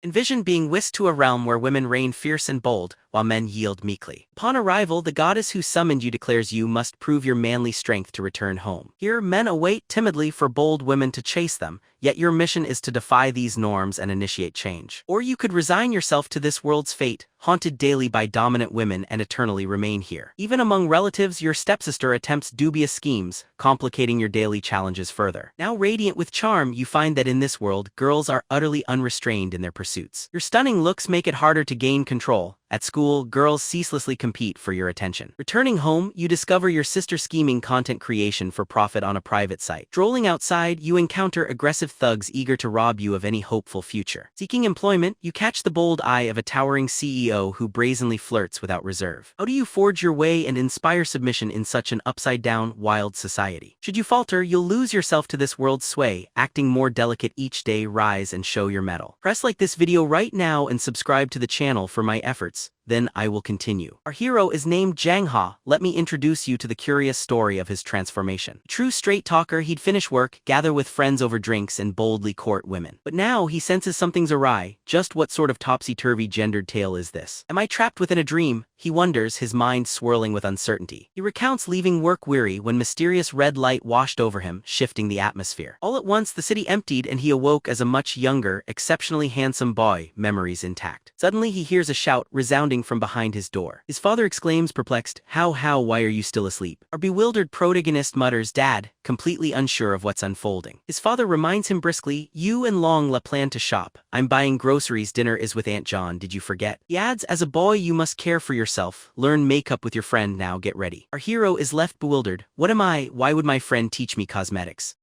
Envision being whisked to a realm where women reign fierce and bold, while men yield meekly. Upon arrival, the goddess who summoned you declares you must prove your manly strength to return home. Here, men await timidly for bold women to chase them, yet your mission is to defy these norms and initiate change. Or you could resign yourself to this world's fate, haunted daily by dominant women and eternally remain here. Even among relatives, your stepsister attempts dubious schemes, complicating your daily challenges further. Now radiant with charm, you find that in this world, girls are utterly unrestrained in their pursuits. Your stunning looks make it harder to gain control. At school, girls ceaselessly compete for your attention. Returning home, you discover your sister scheming content creation for profit on a private site. Strolling outside, you encounter aggressive thugs eager to rob you of any hopeful future. Seeking employment, you catch the bold eye of a towering CEO who brazenly flirts without reserve. How do you forge your way and inspire submission in such an upside-down, wild society? Should you falter, you'll lose yourself to this world's sway, acting more delicate each day. Rise and show your mettle. Press like this video right now and subscribe to the channel for my efforts. Then I will continue. Our hero is named Jang Ha. Let me introduce you to the curious story of his transformation. True straight talker, he'd finish work, gather with friends over drinks, and boldly court women. But now he senses something's awry. Just what sort of topsy-turvy gendered tale is this? Am I trapped within a dream? He wonders, his mind swirling with uncertainty. He recounts leaving work weary when mysterious red light washed over him, shifting the atmosphere. All at once, the city emptied and he awoke as a much younger, exceptionally handsome boy, memories intact. Suddenly he hears a shout resounding from behind his door. His father exclaims, perplexed, how, why are you still asleep? Our bewildered protagonist mutters, Dad, completely unsure of what's unfolding. His father reminds him briskly, you and Long La plan to shop. I'm buying groceries, dinner is with Aunt John, did you forget? He adds, as a boy you must care for yourself, learn makeup with your friend, now get ready. Our hero is left bewildered. What am I? Why would my friend teach me cosmetics?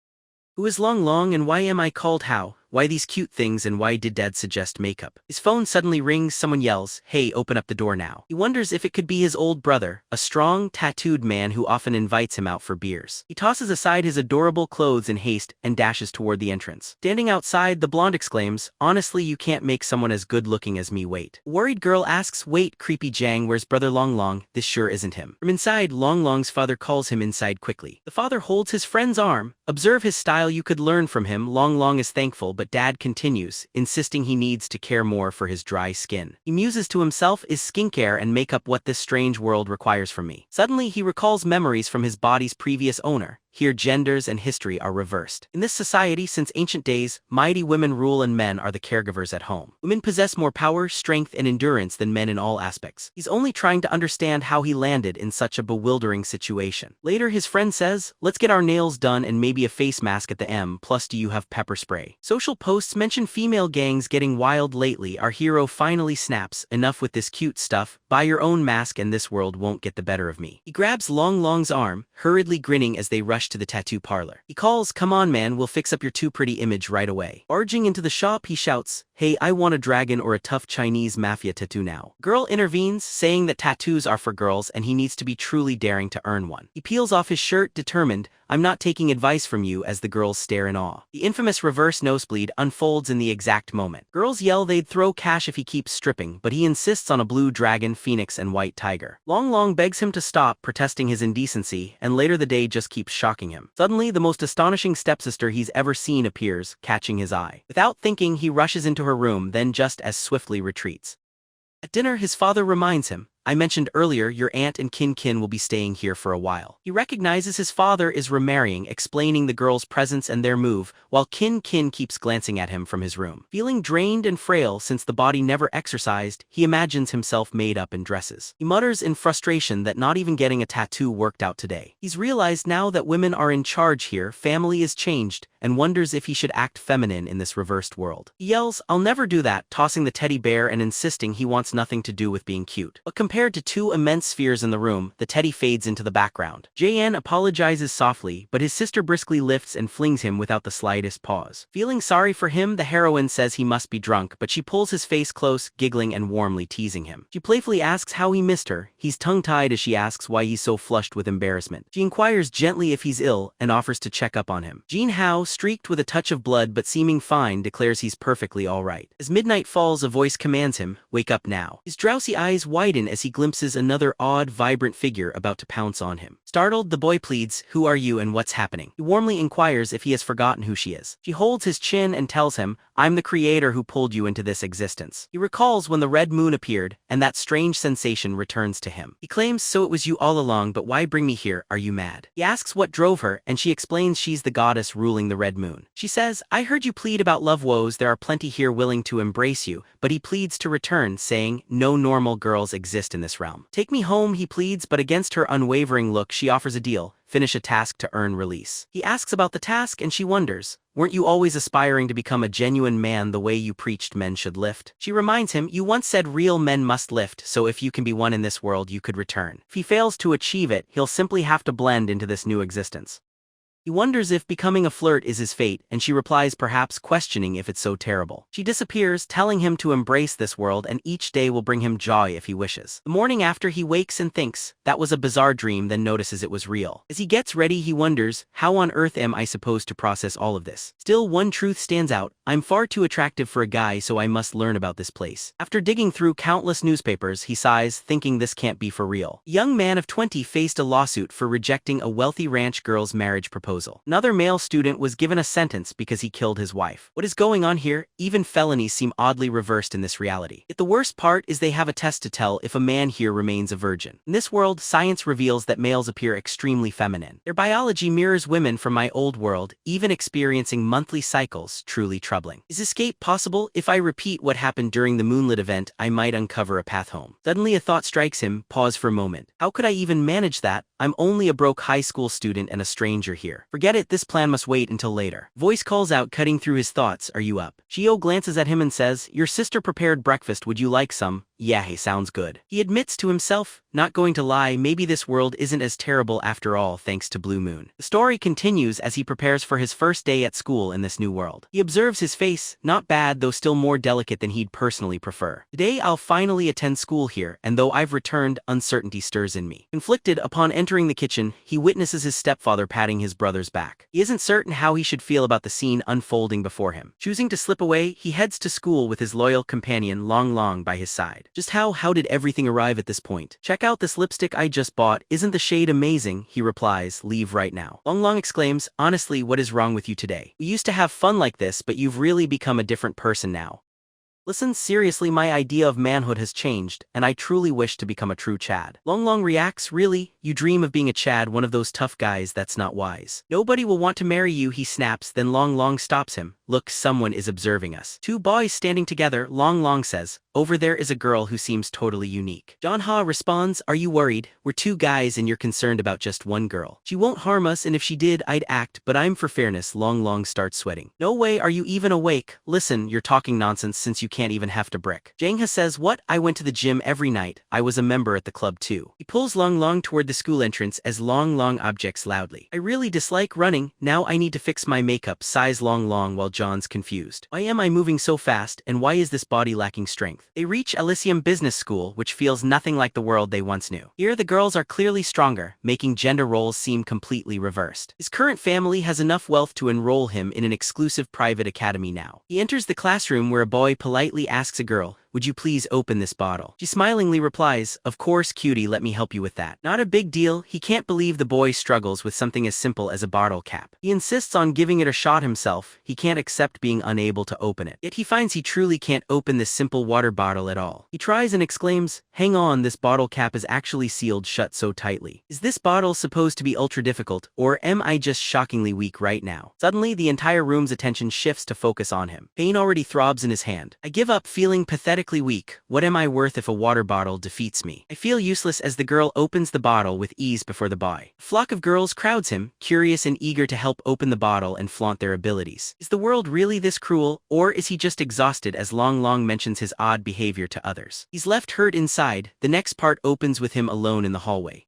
Who is Long and why am I called How? Why these cute things and why did Dad suggest makeup? His phone suddenly rings, someone yells, hey, open up the door now. He wonders if it could be his old brother, a strong, tattooed man who often invites him out for beers. He tosses aside his adorable clothes in haste and dashes toward the entrance. Standing outside, the blonde exclaims, honestly you can't make someone as good looking as me wait. A worried girl asks, wait, creepy Jang, where's brother Long? This sure isn't him. From inside, Long's father calls him inside quickly. The father holds his friend's arm. Observe his style, you could learn from him. Long is thankful, but Dad continues, insisting he needs to care more for his dry skin. He muses to himself, is skincare and makeup what this strange world requires from me? Suddenly he recalls memories from his body's previous owner. Here genders and history are reversed. In this society, since ancient days, mighty women rule and men are the caregivers at home. Women possess more power, strength, and endurance than men in all aspects. He's only trying to understand how he landed in such a bewildering situation. Later, his friend says, let's get our nails done and maybe a face mask at the M, plus do you have pepper spray? Social posts mention female gangs getting wild lately. Our hero finally snaps, enough with this cute stuff, buy your own mask and this world won't get the better of me. He grabs Long's arm, hurriedly grinning as they rush to the tattoo parlor. He calls, come on man, we'll fix up your too pretty image right away. Barging into the shop, he shouts, hey, I want a dragon or a tough Chinese mafia tattoo now. Girl intervenes, saying that tattoos are for girls and he needs to be truly daring to earn one. He peels off his shirt, determined, I'm not taking advice from you, as the girls stare in awe. The infamous reverse nosebleed unfolds in the exact moment. Girls yell they'd throw cash if he keeps stripping, but he insists on a blue dragon, phoenix, and white tiger. Long begs him to stop, protesting his indecency, and later the day just keeps shocking him. Suddenly, the most astonishing stepsister he's ever seen appears, catching his eye. Without thinking, he rushes into her room, then just as swiftly retreats. At dinner, his father reminds him, I mentioned earlier your aunt and Kin will be staying here for a while. He recognizes his father is remarrying, explaining the girl's presence and their move, while Kin keeps glancing at him from his room. Feeling drained and frail since the body never exercised, he imagines himself made up in dresses. He mutters in frustration that not even getting a tattoo worked out today. He's realized now that women are in charge here, family is changed, and wonders if he should act feminine in this reversed world. He yells, I'll never do that, tossing the teddy bear and insisting he wants nothing to do with being cute. But compared to two immense spheres in the room, the teddy fades into the background. JN apologizes softly, but his sister briskly lifts and flings him without the slightest pause. Feeling sorry for him, the heroine says he must be drunk, but she pulls his face close, giggling and warmly teasing him. She playfully asks how he missed her. He's tongue-tied as she asks why he's so flushed with embarrassment. She inquires gently if he's ill and offers to check up on him. Jang Ha, streaked with a touch of blood but seeming fine, declares he's perfectly alright. As midnight falls, a voice commands him, wake up now. His drowsy eyes widen as he glimpses another odd, vibrant figure about to pounce on him. Startled, the boy pleads, who are you and what's happening? He warmly inquires if he has forgotten who she is. She holds his chin and tells him, I'm the creator who pulled you into this existence. He recalls when the red moon appeared, and that strange sensation returns to him. He claims, so it was you all along, but why bring me here, are you mad? He asks what drove her, and she explains she's the goddess ruling the red moon. She says, I heard you plead about love woes, there are plenty here willing to embrace you, but he pleads to return, saying, no normal girls exist in this realm. Take me home, he pleads, but against her unwavering look she offers a deal. Finish a task to earn release. He asks about the task and she wonders, weren't you always aspiring to become a genuine man the way you preached men should lift? She reminds him, you once said real men must lift, so if you can be one in this world you could return. If he fails to achieve it, he'll simply have to blend into this new existence. He wonders if becoming a flirt is his fate, and she replies, perhaps, questioning if it's so terrible. She disappears, telling him to embrace this world and each day will bring him joy if he wishes. The morning after, he wakes and thinks, that was a bizarre dream, then notices it was real. As he gets ready, he wonders, how on earth am I supposed to process all of this? Still, one truth stands out, I'm far too attractive for a guy, so I must learn about this place. After digging through countless newspapers, he sighs, thinking this can't be for real. A young man of 20 faced a lawsuit for rejecting a wealthy ranch girl's marriage proposal. Another male student was given a sentence because he killed his wife. What is going on here? Even felonies seem oddly reversed in this reality. Yet the worst part is they have a test to tell if a man here remains a virgin. In this world, science reveals that males appear extremely feminine. Their biology mirrors women from my old world, even experiencing monthly cycles, truly troubling. Is escape possible? If I repeat what happened during the moonlit event, I might uncover a path home. Suddenly a thought strikes him, pause for a moment. How could I even manage that? I'm only a broke high school student and a stranger here. Forget it, this plan must wait until later. Voice calls out, cutting through his thoughts, are you up? Gio glances at him and says, your sister prepared breakfast, would you like some? Yeah, hey, sounds good. He admits to himself, not going to lie, maybe this world isn't as terrible after all thanks to Blue Moon. The story continues as he prepares for his first day at school in this new world. He observes his face, not bad though still more delicate than he'd personally prefer. Today I'll finally attend school here, and though I've returned, uncertainty stirs in me. Conflicted, upon entering the kitchen, he witnesses his stepfather patting his brother's back. He isn't certain how he should feel about the scene unfolding before him. Choosing to slip away, he heads to school with his loyal companion Long Long by his side. Just how did everything arrive at this point? Check out this lipstick I just bought, isn't the shade amazing? He replies, leave right now. Long Long exclaims, honestly, what is wrong with you today? We used to have fun like this, but you've really become a different person now. Listen, seriously, my idea of manhood has changed, and I truly wish to become a true Chad. Long Long reacts, really? You dream of being a Chad, one of those tough guys, that's not wise. Nobody will want to marry you, he snaps, then Long Long stops him. Look, someone is observing us. Two boys standing together, Long Long says, over there is a girl who seems totally unique. Jang Ha responds, are you worried? We're two guys and you're concerned about just one girl. She won't harm us, and if she did, I'd act, but I'm for fairness. Long Long starts sweating. No way, are you even awake? Listen, you're talking nonsense since you can't even heft a brick. Jang Ha says, what? I went to the gym every night. I was a member at the club too. He pulls Long Long toward the school entrance as Long Long objects loudly. I really dislike running. Now I need to fix my makeup, sighs Long Long while John's confused. Why am I moving so fast, and why is this body lacking strength? They reach Elysium Business School, which feels nothing like the world they once knew. Here the girls are clearly stronger, making gender roles seem completely reversed. His current family has enough wealth to enroll him in an exclusive private academy now. He enters the classroom where a boy politely asks a girl, would you please open this bottle? She smilingly replies, of course cutie, let me help you with that. Not a big deal. He can't believe the boy struggles with something as simple as a bottle cap. He insists on giving it a shot himself. He can't accept being unable to open it. Yet he finds he truly can't open this simple water bottle at all. He tries and exclaims, hang on, this bottle cap is actually sealed shut so tightly. Is this bottle supposed to be ultra difficult, or am I just shockingly weak right now? Suddenly the entire room's attention shifts to focus on him. Pain already throbs in his hand. I give up, feeling pathetically weak. What am I worth if a water bottle defeats me? I feel useless as the girl opens the bottle with ease before the boy. A flock of girls crowds him, curious and eager to help open the bottle and flaunt their abilities. Is the world really this cruel, or is he just exhausted as Long Long mentions his odd behavior to others? He's left hurt inside. The next part opens with him alone in the hallway.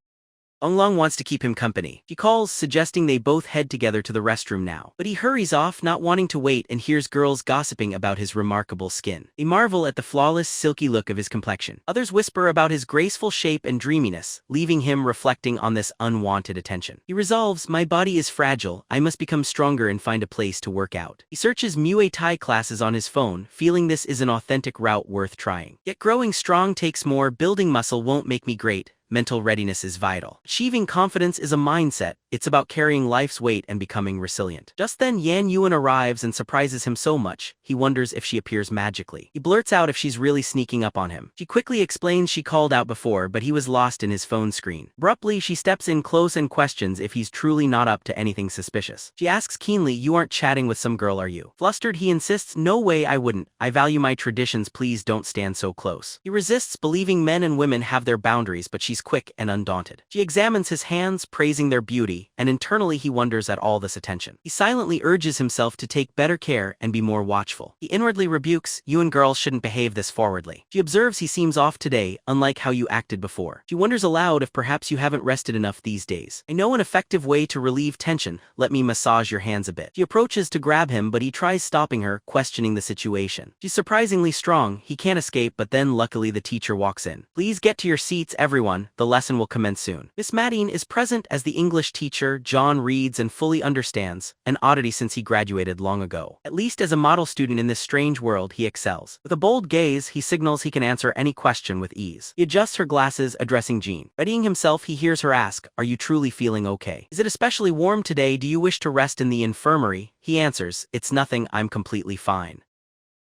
Long Long wants to keep him company. She calls, suggesting they both head together to the restroom now. But he hurries off, not wanting to wait, and hears girls gossiping about his remarkable skin. They marvel at the flawless, silky look of his complexion. Others whisper about his graceful shape and dreaminess, leaving him reflecting on this unwanted attention. He resolves, my body is fragile, I must become stronger and find a place to work out. He searches Muay Thai classes on his phone, feeling this is an authentic route worth trying. Yet growing strong takes more, building muscle won't make me great. mental readiness is vital. Achieving confidence is a mindset, it's about carrying life's weight and becoming resilient. Just then Yan Yuan arrives and surprises him so much, he wonders if she appears magically. He blurts out if she's really sneaking up on him. She quickly explains she called out before but he was lost in his phone screen. Abruptly she steps in close and questions if he's truly not up to anything suspicious. She asks keenly, "You aren't chatting with some girl, are you?" Flustered he insists, "No way, I wouldn't. I value my traditions, please don't stand so close." He resists, believing men and women have their boundaries, but she's quick and undaunted. She examines his hands, praising their beauty, and internally he wonders at all this attention. He silently urges himself to take better care and be more watchful. He inwardly rebukes, "You and girls shouldn't behave this forwardly." She observes he seems off today, unlike how you acted before. She wonders aloud if perhaps you haven't rested enough these days. "I know an effective way to relieve tension, let me massage your hands a bit." She approaches to grab him but he tries stopping her, questioning the situation. She's surprisingly strong, he can't escape, but then luckily the teacher walks in. "Please get to your seats everyone, the lesson will commence soon." Miss Maddine is present as the English teacher. John reads and fully understands, an oddity since he graduated long ago. At least as a model student in this strange world he excels. With a bold gaze he signals he can answer any question with ease. He adjusts her glasses, addressing Jean. Readying himself he hears her ask, "Are you truly feeling okay? Is it especially warm today? Do you wish to rest in the infirmary?" He answers, "It's nothing, I'm completely fine."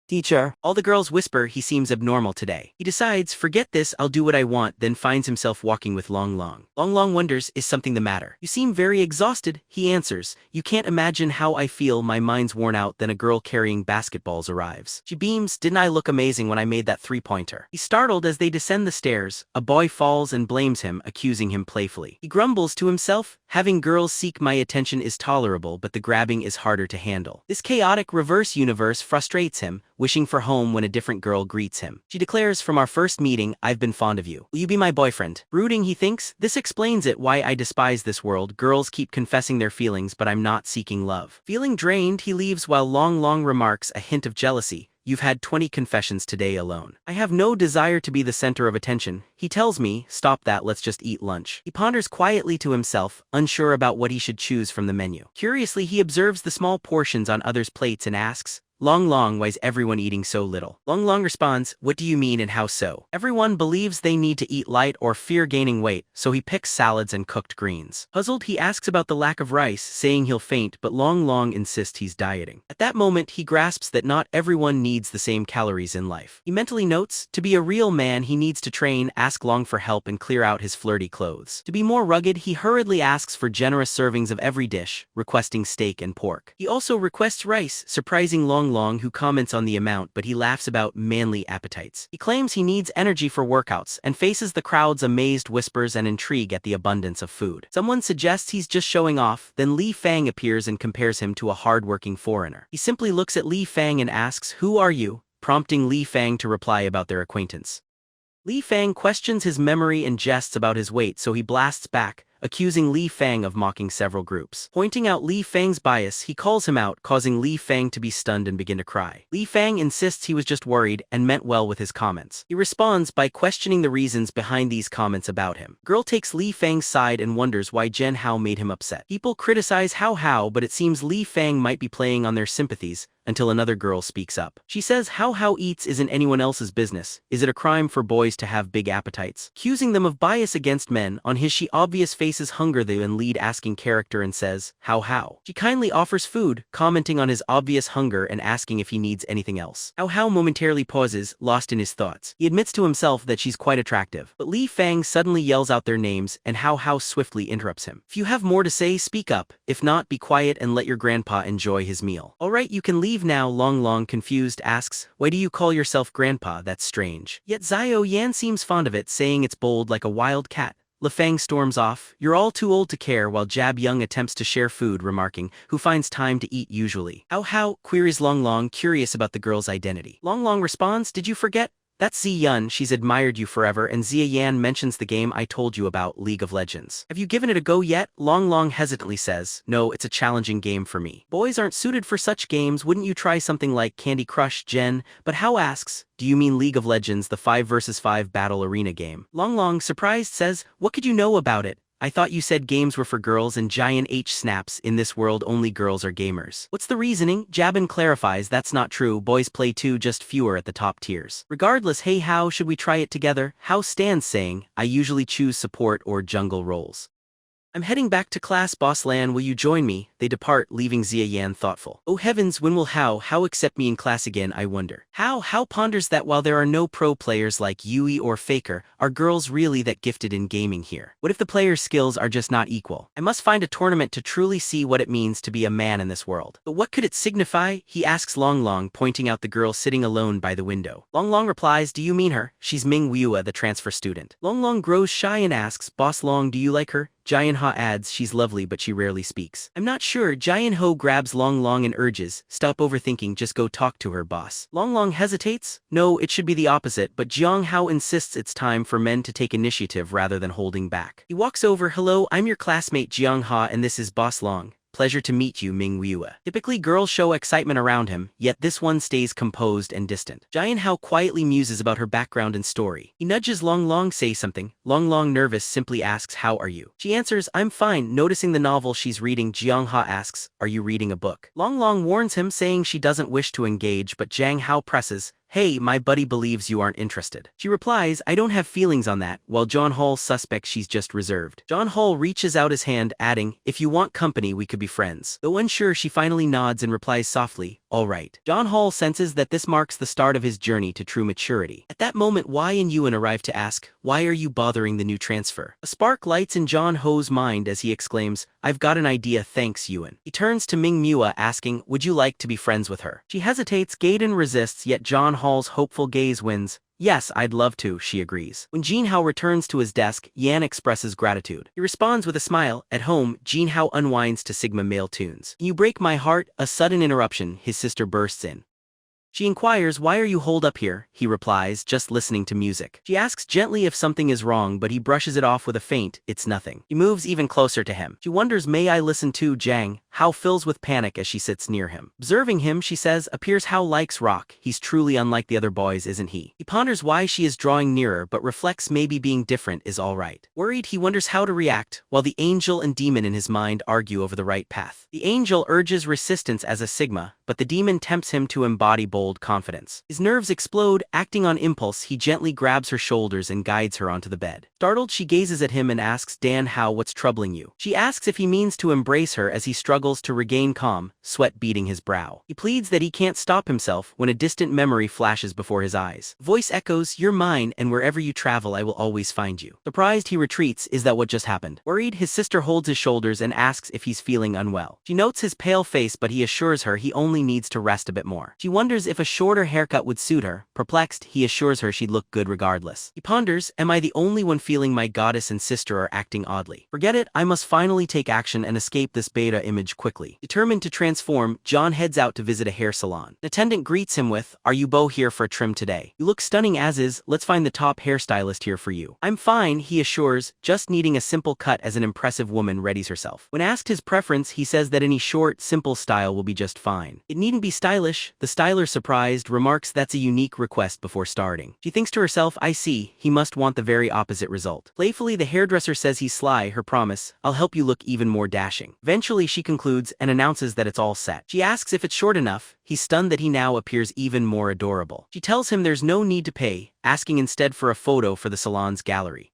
"Teacher." All the girls whisper he seems abnormal today. He decides, "Forget this, I'll do what I want," then finds himself walking with Long Long. Long Long wonders, "Is something the matter?" "You seem very exhausted," he answers. "You can't imagine how I feel, my mind's worn out." Then a girl carrying basketballs arrives. She beams, "Didn't I look amazing when I made that three-pointer?" He's startled as they descend the stairs. A boy falls and blames him, accusing him playfully. He grumbles to himself, "Having girls seek my attention is tolerable, but the grabbing is harder to handle." This chaotic reverse universe frustrates him, wishing for home when a different girl greets him. She declares, "From our first meeting, I've been fond of you. Will you be my boyfriend?" Brooding, he thinks, "This explains it, why I despise this world. Girls keep confessing their feelings, but I'm not seeking love." Feeling drained, he leaves while Long Long remarks, a hint of jealousy, "You've had 20 confessions today alone. I have no desire to be the center of attention." He tells me, "Stop that, let's just eat lunch." He ponders quietly to himself, unsure about what he should choose from the menu. Curiously, he observes the small portions on others' plates and asks, "Long Long, why's everyone eating so little?" Long Long responds, "What do you mean and how so?" Everyone believes they need to eat light or fear gaining weight, so he picks salads and cooked greens. Puzzled, he asks about the lack of rice, saying he'll faint, but Long Long insists he's dieting. At that moment, he grasps that not everyone needs the same calories in life. He mentally notes, to be a real man he needs to train, ask Long for help, and clear out his flirty clothes. To be more rugged, he hurriedly asks for generous servings of every dish, requesting steak and pork. He also requests rice, surprising Long Long, who comments on the amount, but he laughs about manly appetites. He claims he needs energy for workouts and faces the crowd's amazed whispers and intrigue at the abundance of food. Someone suggests he's just showing off, then Li Fang appears and compares him to a hard-working foreigner. He simply looks at Li Fang and asks, "Who are you?" prompting Li Fang to reply about their acquaintance. Li Fang questions his memory and jests about his weight, so he blasts back, accusing Li Fang of mocking several groups. Pointing out Li Fang's bias, he calls him out, causing Li Fang to be stunned and begin to cry. Li Fang insists he was just worried and meant well with his comments. He responds by questioning the reasons behind these comments about him. Girl takes Li Fang's side and wonders why Jen Hao made him upset. People criticize Hao, but it seems Li Fang might be playing on their sympathies, until another girl speaks up. She says Hao eats isn't anyone else's business. Is it a crime for boys to have big appetites? Accusing them of bias against men. On his she obvious faces hunger the and lead asking character and says, Hao. She kindly offers food, commenting on his obvious hunger and asking if he needs anything else. Hao momentarily pauses, lost in his thoughts. He admits to himself that she's quite attractive. But Li Fang suddenly yells out their names and Hao swiftly interrupts him. If you have more to say, speak up. If not, be quiet and let your grandpa enjoy his meal. Alright, you can leave now. Long confused asks, why do you call yourself grandpa? That's strange. Yet Xiao Yan seems fond of it, saying it's bold like a wild cat. Le Fang storms off, you're all too old to care, while Jab Young attempts to share food, remarking, who finds time to eat usually. How, queries Long, curious about the girl's identity. Long responds, did you forget? That's Zi Yun, she's admired you forever, and Zia Yan mentions the game I told you about, League of Legends. Have you given it a go yet? Long hesitantly says, no, it's a challenging game for me. Boys aren't suited for such games, wouldn't you try something like Candy Crush, Jen? But Hao asks, do you mean League of Legends, the 5 vs 5 battle arena game? Long, surprised, says, what could you know about it? I thought you said games were for girls and Giant H snaps, in this world only girls are gamers. What's the reasoning? Jabin clarifies that's not true, boys play too, just fewer at the top tiers. Regardless, hey, how should we try it together? How stands saying, I usually choose support or jungle roles. I'm heading back to class, Boss Lan, will you join me? They depart, leaving Xia Yan thoughtful. Oh heavens, when will How accept me in class again, I wonder. How ponders that while there are no pro players like Yui or Faker, are girls really that gifted in gaming here? What if the players' skills are just not equal? I must find a tournament to truly see what it means to be a man in this world. But what could it signify? He asks Long Long, pointing out the girl sitting alone by the window. Long Long replies, do you mean her? She's Ming Wua, the transfer student. Long Long grows shy and asks, Boss Long, do you like her? Jang Ha adds, she's lovely but she rarely speaks. I'm not sure. Jang Ho grabs Long Long and urges, stop overthinking, just go talk to her, boss. Long Long hesitates? No, it should be the opposite, but Jang Hao insists it's time for men to take initiative rather than holding back. He walks over, hello, I'm your classmate Jang Ha and this is Boss Long. Pleasure to meet you, Ming Wua. Typically girls show excitement around him, yet this one stays composed and distant. Jian Hao quietly muses about her background and story. He nudges Long Long say something. Long Long, nervous, simply asks, how are you? She answers, I'm fine. Noticing the novel she's reading, Jiang Ha asks, are you reading a book? Long Long warns him, saying she doesn't wish to engage, but Jiang Hao presses, hey, my buddy believes you aren't interested. She replies, I don't have feelings on that, while John Hall suspects she's just reserved. John Hall reaches out his hand, adding, if you want company we could be friends. Though unsure, she finally nods and replies softly, all right. John Hall senses that this marks the start of his journey to true maturity. At that moment, Wei and Yuan arrive to ask, why are you bothering the new transfer? A spark lights in John Ho's mind as he exclaims, I've got an idea, thanks Yuan. He turns to Ming Mua asking, would you like to be friends with her? She hesitates, Gaiden resists, yet John Hall's hopeful gaze wins. Yes, I'd love to, she agrees. When Jin Hao returns to his desk, Yan expresses gratitude. He responds with a smile. At home, Jin Hao unwinds to Sigma male tunes. You break my heart, a sudden interruption, his sister bursts in. She inquires, why are you holed up here? He replies, just listening to music. She asks gently if something is wrong, but he brushes it off with a feint, it's nothing. He moves even closer to him. She wonders, may I listen to? Jang Hao fills with panic as she sits near him. Observing him, she says, appears Hao likes rock. He's truly unlike the other boys, isn't he? He ponders why she is drawing nearer, but reflects maybe being different is alright. Worried, he wonders how to react, while the angel and demon in his mind argue over the right path. The angel urges resistance as a Sigma, but the demon tempts him to embody bold confidence. His nerves explode, acting on impulse, he gently grabs her shoulders and guides her onto the bed. Startled, she gazes at him and asks, Dan Hao, what's troubling you? She asks if he means to embrace her as he struggles to regain calm, sweat beading his brow. He pleads that he can't stop himself when a distant memory flashes before his eyes. Voice echoes, you're mine, and wherever you travel I will always find you. Surprised, he retreats, is that what just happened? Worried, his sister holds his shoulders and asks if he's feeling unwell. She notes his pale face, but he assures her he only needs to rest a bit more. She wonders if a shorter haircut would suit her. Perplexed, he assures her she'd look good regardless. He ponders, am I the only one feeling my goddess and sister are acting oddly? Forget it, I must finally take action and escape this beta image quickly. Determined to transform, John heads out to visit a hair salon. An attendant greets him with, are you Bo here for a trim today? You look stunning as is, let's find the top hairstylist here for you. I'm fine, he assures, just needing a simple cut as an impressive woman readies herself. When asked his preference, he says that any short, simple style will be just fine. It needn't be stylish. The styler, surprised, remarks that's a unique request before starting. She thinks to herself, I see, he must want the very opposite result. Playfully, the hairdresser says he's sly, her promise, I'll help you look even more dashing. Eventually, she concludes and announces that it's all set. She asks if it's short enough. He's stunned that he now appears even more adorable. She tells him there's no need to pay, asking instead for a photo for the salon's gallery.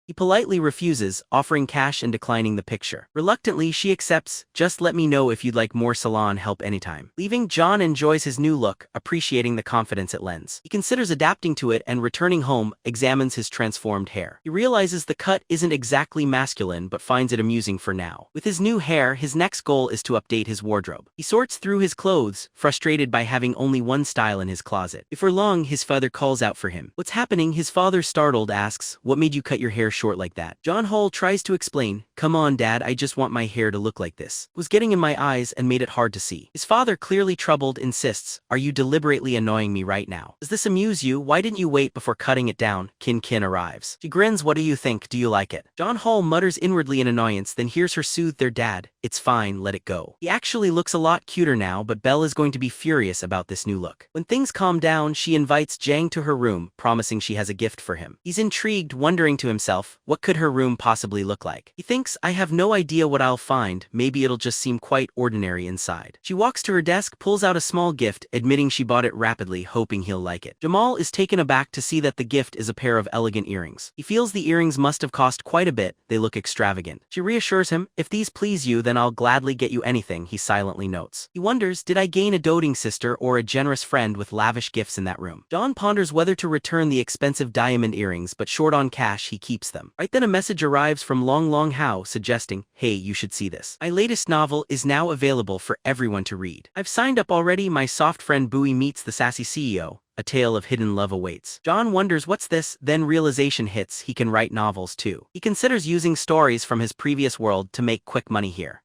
He politely refuses, offering cash and declining the picture. Reluctantly, she accepts, just let me know if you'd like more salon help anytime. Leaving, John enjoys his new look, appreciating the confidence it lends. He considers adapting to it and returning home, examines his transformed hair. He realizes the cut isn't exactly masculine but finds it amusing for now. With his new hair, his next goal is to update his wardrobe. He sorts through his clothes, frustrated by having only one style in his closet. Before long, his father calls out for him. What's happening? His father, startled, asks, what made you cut your hair short like that? John Hall tries to explain, come on dad, I just want my hair to look like this. It was getting in my eyes and made it hard to see. His father, clearly troubled, insists, are you deliberately annoying me right now? Does this amuse you? Why didn't you wait before cutting it down? Kin arrives. She grins, what do you think? Do you like it? John Hall mutters inwardly in annoyance, then hears her soothe their dad, it's fine, let it go. He actually looks a lot cuter now, but Belle is going to be furious about this new look. When things calm down, she invites Jang to her room, promising she has a gift for him. He's intrigued, wondering to himself himself, what could her room possibly look like? He thinks, I have no idea what I'll find, maybe it'll just seem quite ordinary inside. She walks to her desk, pulls out a small gift, admitting she bought it rapidly, hoping he'll like it. Jamal is taken aback to see that the gift is a pair of elegant earrings. He feels the earrings must have cost quite a bit, they look extravagant. She reassures him, if these please you then I'll gladly get you anything, he silently notes. He wonders, did I gain a doting sister or a generous friend with lavish gifts in that room? John ponders whether to return the expensive diamond earrings, but short on cash he keeps them. Right then a message arrives from Long Ha suggesting, hey, you should see this. My latest novel is now available for everyone to read. I've signed up already, my soft friend Bowie meets the sassy CEO. A tale of hidden love awaits. John wonders what's this, then realization hits, he can write novels too. He considers using stories from his previous world to make quick money here.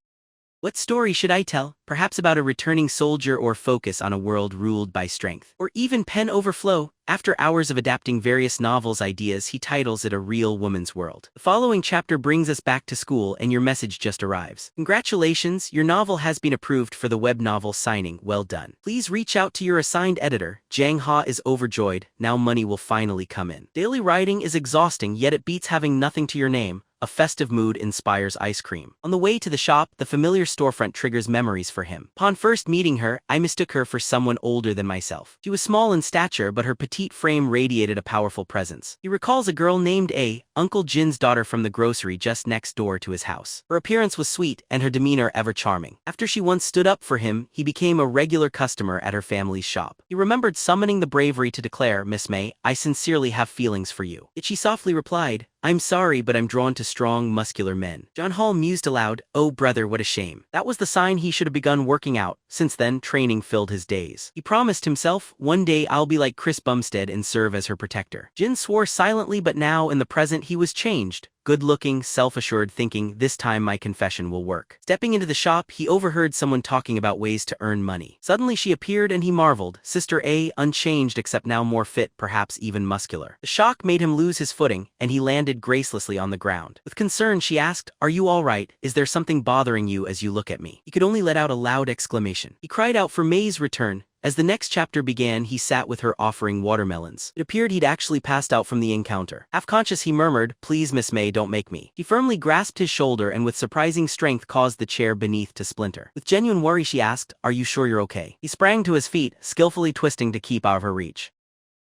What story should I tell? Perhaps about a returning soldier or focus on a world ruled by strength? Or even pen overflow? After hours of adapting various novels ideas, he titles it A Real Woman's World. The following chapter brings us back to school and your message just arrives. Congratulations, your novel has been approved for the web novel signing, well done. Please reach out to your assigned editor. Jang Ha is overjoyed, now money will finally come in. Daily writing is exhausting, yet it beats having nothing to your name. A festive mood inspires ice cream. On the way to the shop, the familiar storefront triggers memories for him. Upon first meeting her, I mistook her for someone older than myself. She was small in stature, but her petite frame radiated a powerful presence. He recalls a girl named A, Uncle Jin's daughter from the grocery just next door to his house. Her appearance was sweet, and her demeanor ever charming. After she once stood up for him, he became a regular customer at her family's shop. He remembered summoning the bravery to declare, Miss May, I sincerely have feelings for you. Yet she softly replied, I'm sorry, but I'm drawn to strong, muscular men. John Hall mused aloud, oh brother, what a shame. That was the sign he should have begun working out. Since then, training filled his days. He promised himself, one day I'll be like Chris Bumstead and serve as her protector. Jin swore silently, but now, in the present, he was changed. Good-looking, self-assured, thinking, this time my confession will work. Stepping into the shop, he overheard someone talking about ways to earn money. Suddenly she appeared and he marveled. Sister A, unchanged except now more fit, perhaps even muscular. The shock made him lose his footing, and he landed gracelessly on the ground. With concern, she asked, are you all right? Is there something bothering you as you look at me? He could only let out a loud exclamation. He cried out for May's return. As the next chapter began, he sat with her offering watermelons. It appeared he'd actually passed out from the encounter. Half-conscious, he murmured, please Miss May, don't make me. He firmly grasped his shoulder and with surprising strength caused the chair beneath to splinter. With genuine worry she asked, are you sure you're okay? He sprang to his feet, skillfully twisting to keep out of her reach.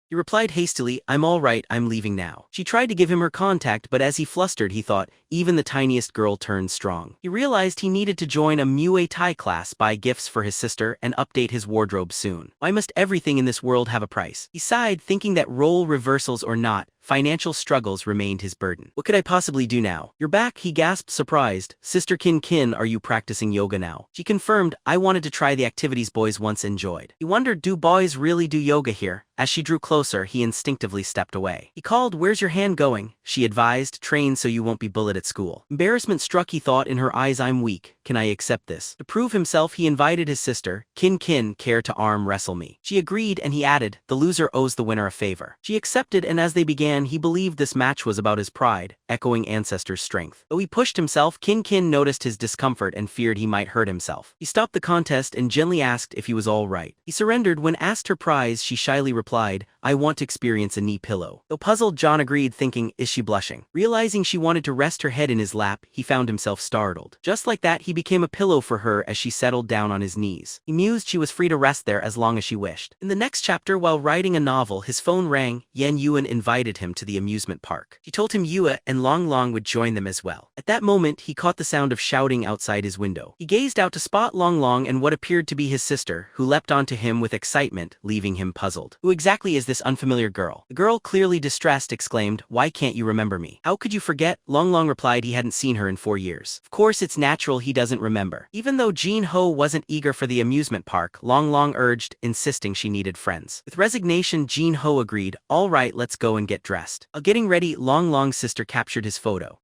He replied hastily, I'm all right, I'm leaving now. She tried to give him her contact, but as he flustered, he thought, even the tiniest girl turned strong. He realized he needed to join a Muay Thai class, buy gifts for his sister, and update his wardrobe soon. Why must everything in this world have a price? He sighed, thinking that role reversals or not, financial struggles remained his burden. What could I possibly do now? You're back, he gasped, surprised. Sister Kin, are you practicing yoga now? She confirmed, I wanted to try the activities boys once enjoyed. He wondered, do boys really do yoga here? As she drew closer, he instinctively stepped away. He called, where's your hand going? She advised, train so you won't be bullied at school. Embarrassment struck, he thought, in her eyes, I'm weak. Can I accept this? To prove himself, he invited his sister, Kin, care to arm wrestle me? She agreed, and he added, the loser owes the winner a favor. She accepted, and as they began, he believed this match was about his pride, echoing ancestors' strength. Though he pushed himself, Kin noticed his discomfort and feared he might hurt himself. He stopped the contest and gently asked if he was all right. He surrendered. When asked her prize, she shyly replied, I want to experience a knee pillow. Though puzzled, John agreed, thinking, is she blushing? Realizing she wanted to rest her head in his lap, he found himself startled. Just like that, he became a pillow for her as she settled down on his knees. He mused she was free to rest there as long as she wished. In the next chapter, while writing a novel, his phone rang. Yan Yuan invited him to the amusement park. She told him Yua and Long would join them as well. At that moment, he caught the sound of shouting outside his window. He gazed out to spot Long and what appeared to be his sister, who leapt onto him with excitement, leaving him puzzled. Who exactly is this unfamiliar girl? The girl, clearly distressed, exclaimed, why can't you remember me? How could you forget? Long replied he hadn't seen her in 4 years. Of course, it's natural he doesn't remember. Even though Jin Ho wasn't eager for the amusement park, Long urged, insisting she needed friends. With resignation, Jin Ho agreed, all right, let's go and get dressed. While getting ready, Long's sister captured his photo.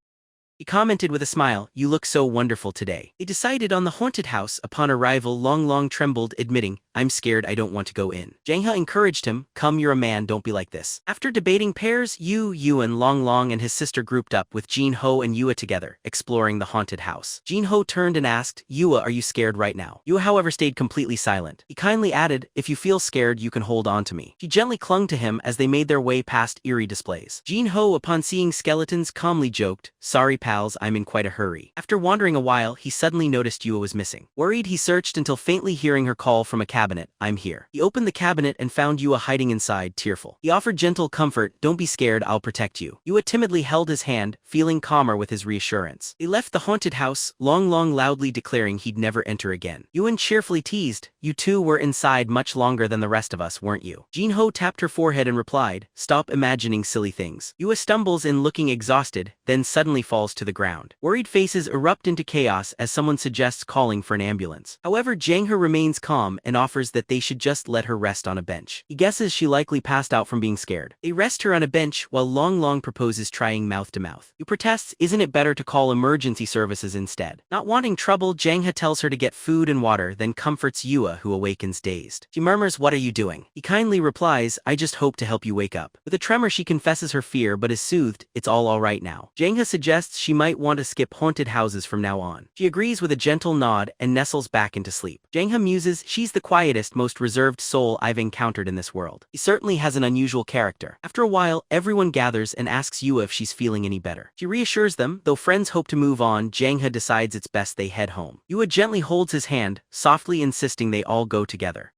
He commented with a smile, "You look so wonderful today." They decided on the haunted house. Upon arrival, Long Long trembled, admitting, "I'm scared, I don't want to go in." Jang Ha encouraged him, "Come, you're a man, don't be like this." After debating pairs, Yuan Long Long and his sister grouped up with Jin Ho and Yua together, exploring the haunted house. Jin Ho turned and asked, "Yua, are you scared right now?" Yua, however, stayed completely silent. He kindly added, "If you feel scared, you can hold on to me." She gently clung to him as they made their way past eerie displays. Jin Ho, upon seeing skeletons, calmly joked, "Sorry pals, I'm in quite a hurry." After wandering a while, he suddenly noticed Yua was missing. Worried, he searched until faintly hearing her call from a cabinet, "I'm here." He opened the cabinet and found Yua hiding inside, tearful. He offered gentle comfort, "Don't be scared, I'll protect you." Yua timidly held his hand, feeling calmer with his reassurance. They left the haunted house, Long Long loudly declaring he'd never enter again. Yuan cheerfully teased, "You two were inside much longer than the rest of us, weren't you?" Jin Ho tapped her forehead and replied, "Stop imagining silly things." Yua stumbles in, looking exhausted, then suddenly falls to the ground. Worried faces erupt into chaos as someone suggests calling for an ambulance. However, Jang Ha remains calm and offers that they should just let her rest on a bench. He guesses she likely passed out from being scared. They rest her on a bench while Long Long proposes trying mouth to mouth. Yu protests, "Isn't it better to call emergency services instead?" Not wanting trouble, Jang Ha tells her to get food and water, then comforts Yua, who awakens dazed. She murmurs, "What are you doing?" He kindly replies, "I just hope to help you wake up." With a tremor, she confesses her fear but is soothed, "It's all right now." Jang Ha suggests she might want to skip haunted houses from now on. She agrees with a gentle nod and nestles back into sleep. Jang Ha muses, "She's the quietest, most reserved soul I've encountered in this world. He certainly has an unusual character." After a while, everyone gathers and asks Yua if she's feeling any better. She reassures them, though friends hope to move on. Jang Ha decides it's best they head home. Yua gently holds his hand, softly insisting they all go together.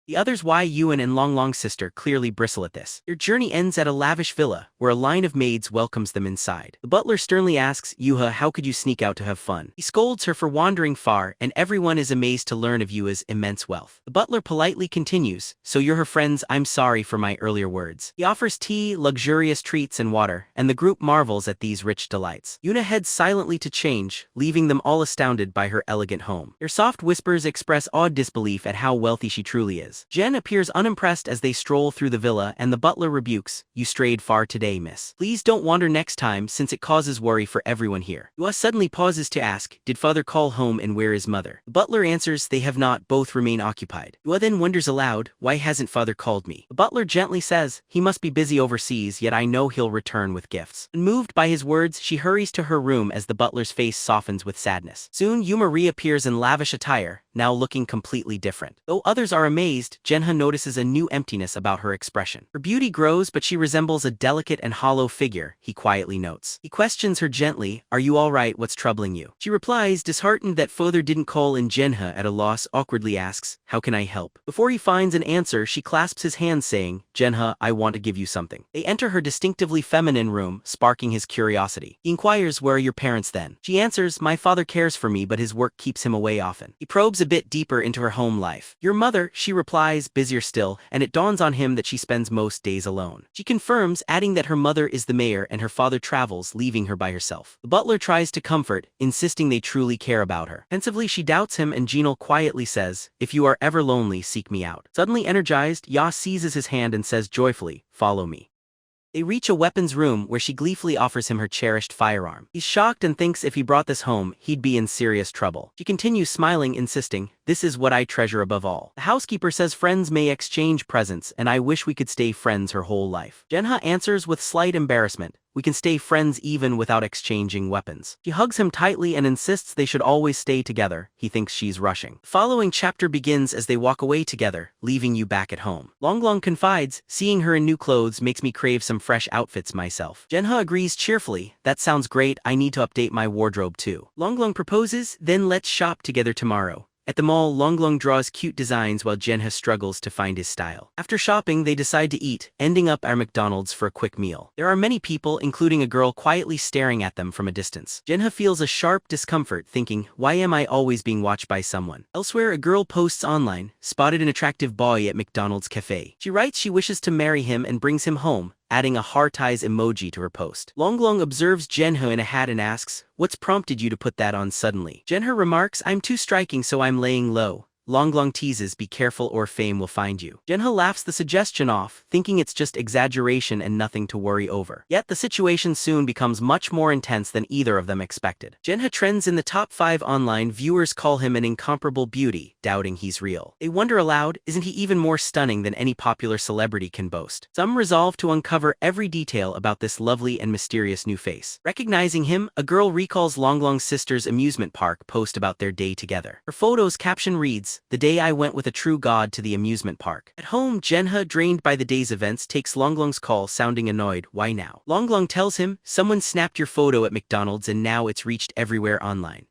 The others, Yuan and Long Long's sister, clearly bristle at this. Their journey ends at a lavish villa, where a line of maids welcomes them inside. The butler sternly asks, "Yuha, how could you sneak out to have fun?" He scolds her for wandering far, and everyone is amazed to learn of Yua's immense wealth. The butler politely continues, "So you're her friends, I'm sorry for my earlier words." He offers tea, luxurious treats, and water, and the group marvels at these rich delights. Yuna heads silently to change, leaving them all astounded by her elegant home. Their soft whispers express awed disbelief at how wealthy she truly is. Jen appears unimpressed as they stroll through the villa, and the butler rebukes, "You strayed far today, miss. Please don't wander next time, since it causes worry for everyone here." Yua suddenly pauses to ask, "Did father call home and where is mother?" The butler answers, "They have not, both remain occupied." Yua then wonders aloud, "Why hasn't father called me?" The butler gently says, "He must be busy overseas, yet I know he'll return with gifts." Unmoved by his words, she hurries to her room as the butler's face softens with sadness. Soon Yuma reappears in lavish attire, now looking completely different. Though others are amazed, Jang Ha notices a new emptiness about her expression. Her beauty grows, but she resembles a delicate and hollow figure, he quietly notes. He questions her gently, "Are you alright, what's troubling you?" She replies, disheartened that father didn't call, and Jang Ha, at a loss, awkwardly asks, "How can I help?" Before he finds an answer, she clasps his hand saying, "Jang Ha, I want to give you something." They enter her distinctively feminine room, sparking his curiosity. He inquires, "Where are your parents then?" She answers, "My father cares for me, but his work keeps him away often." He probes a bit deeper into her home life. "Your mother," she replies, busier still, and it dawns on him that she spends most days alone. She confirms, adding that her mother is the mayor and her father travels, leaving her by herself. The butler tries to comfort, insisting they truly care about her. Pensively, she doubts him, and Jinal quietly says, "If you are ever lonely, seek me out." Suddenly energized, Ya seizes his hand and says joyfully, "Follow me." They reach a weapons room where she gleefully offers him her cherished firearm. He's shocked and thinks if he brought this home, he'd be in serious trouble. She continues smiling, insisting, "This is what I treasure above all." The housekeeper says friends may exchange presents, and I wish we could stay friends her whole life. Jang Ha answers with slight embarrassment, "We can stay friends even without exchanging weapons." She hugs him tightly and insists they should always stay together. He thinks she's rushing. The following chapter begins as they walk away together, leaving you back at home. Long Long confides, "Seeing her in new clothes makes me crave some fresh outfits myself." Jang Ha agrees cheerfully, "That sounds great, I need to update my wardrobe too." Long Long proposes, "Then let's shop together tomorrow." At the mall, Long Long draws cute designs while Jang Ha struggles to find his style. After shopping, they decide to eat, ending up at McDonald's for a quick meal. There are many people, including a girl, quietly staring at them from a distance. Jang Ha feels a sharp discomfort, thinking, "Why am I always being watched by someone?" Elsewhere, a girl posts online, "Spotted an attractive boy at McDonald's cafe." She writes she wishes to marry him and brings him home, adding a heart eyes emoji to her post. Long Long observes Jang Ha in a hat and asks, "What's prompted you to put that on suddenly?" Jang Ha remarks, "I'm too striking, so I'm laying low." Long Long teases, be careful or fame will find you. Jang Ha laughs the suggestion off, thinking it's just exaggeration and nothing to worry over. Yet the situation soon becomes much more intense than either of them expected. Jang Ha trends in the top 5 online, viewers call him an incomparable beauty, doubting he's real. They wonder aloud, isn't he even more stunning than any popular celebrity can boast? Some resolve to uncover every detail about this lovely and mysterious new face. Recognizing him, a girl recalls Long Long's sister's amusement park post about their day together. Her photo's caption reads, "The day I went with a true god to the amusement park." At home, Jang Ha, drained by the day's events, takes Long Long's call, sounding annoyed. Why now? Long Long tells him, someone snapped your photo at McDonald's and now it's reached everywhere online.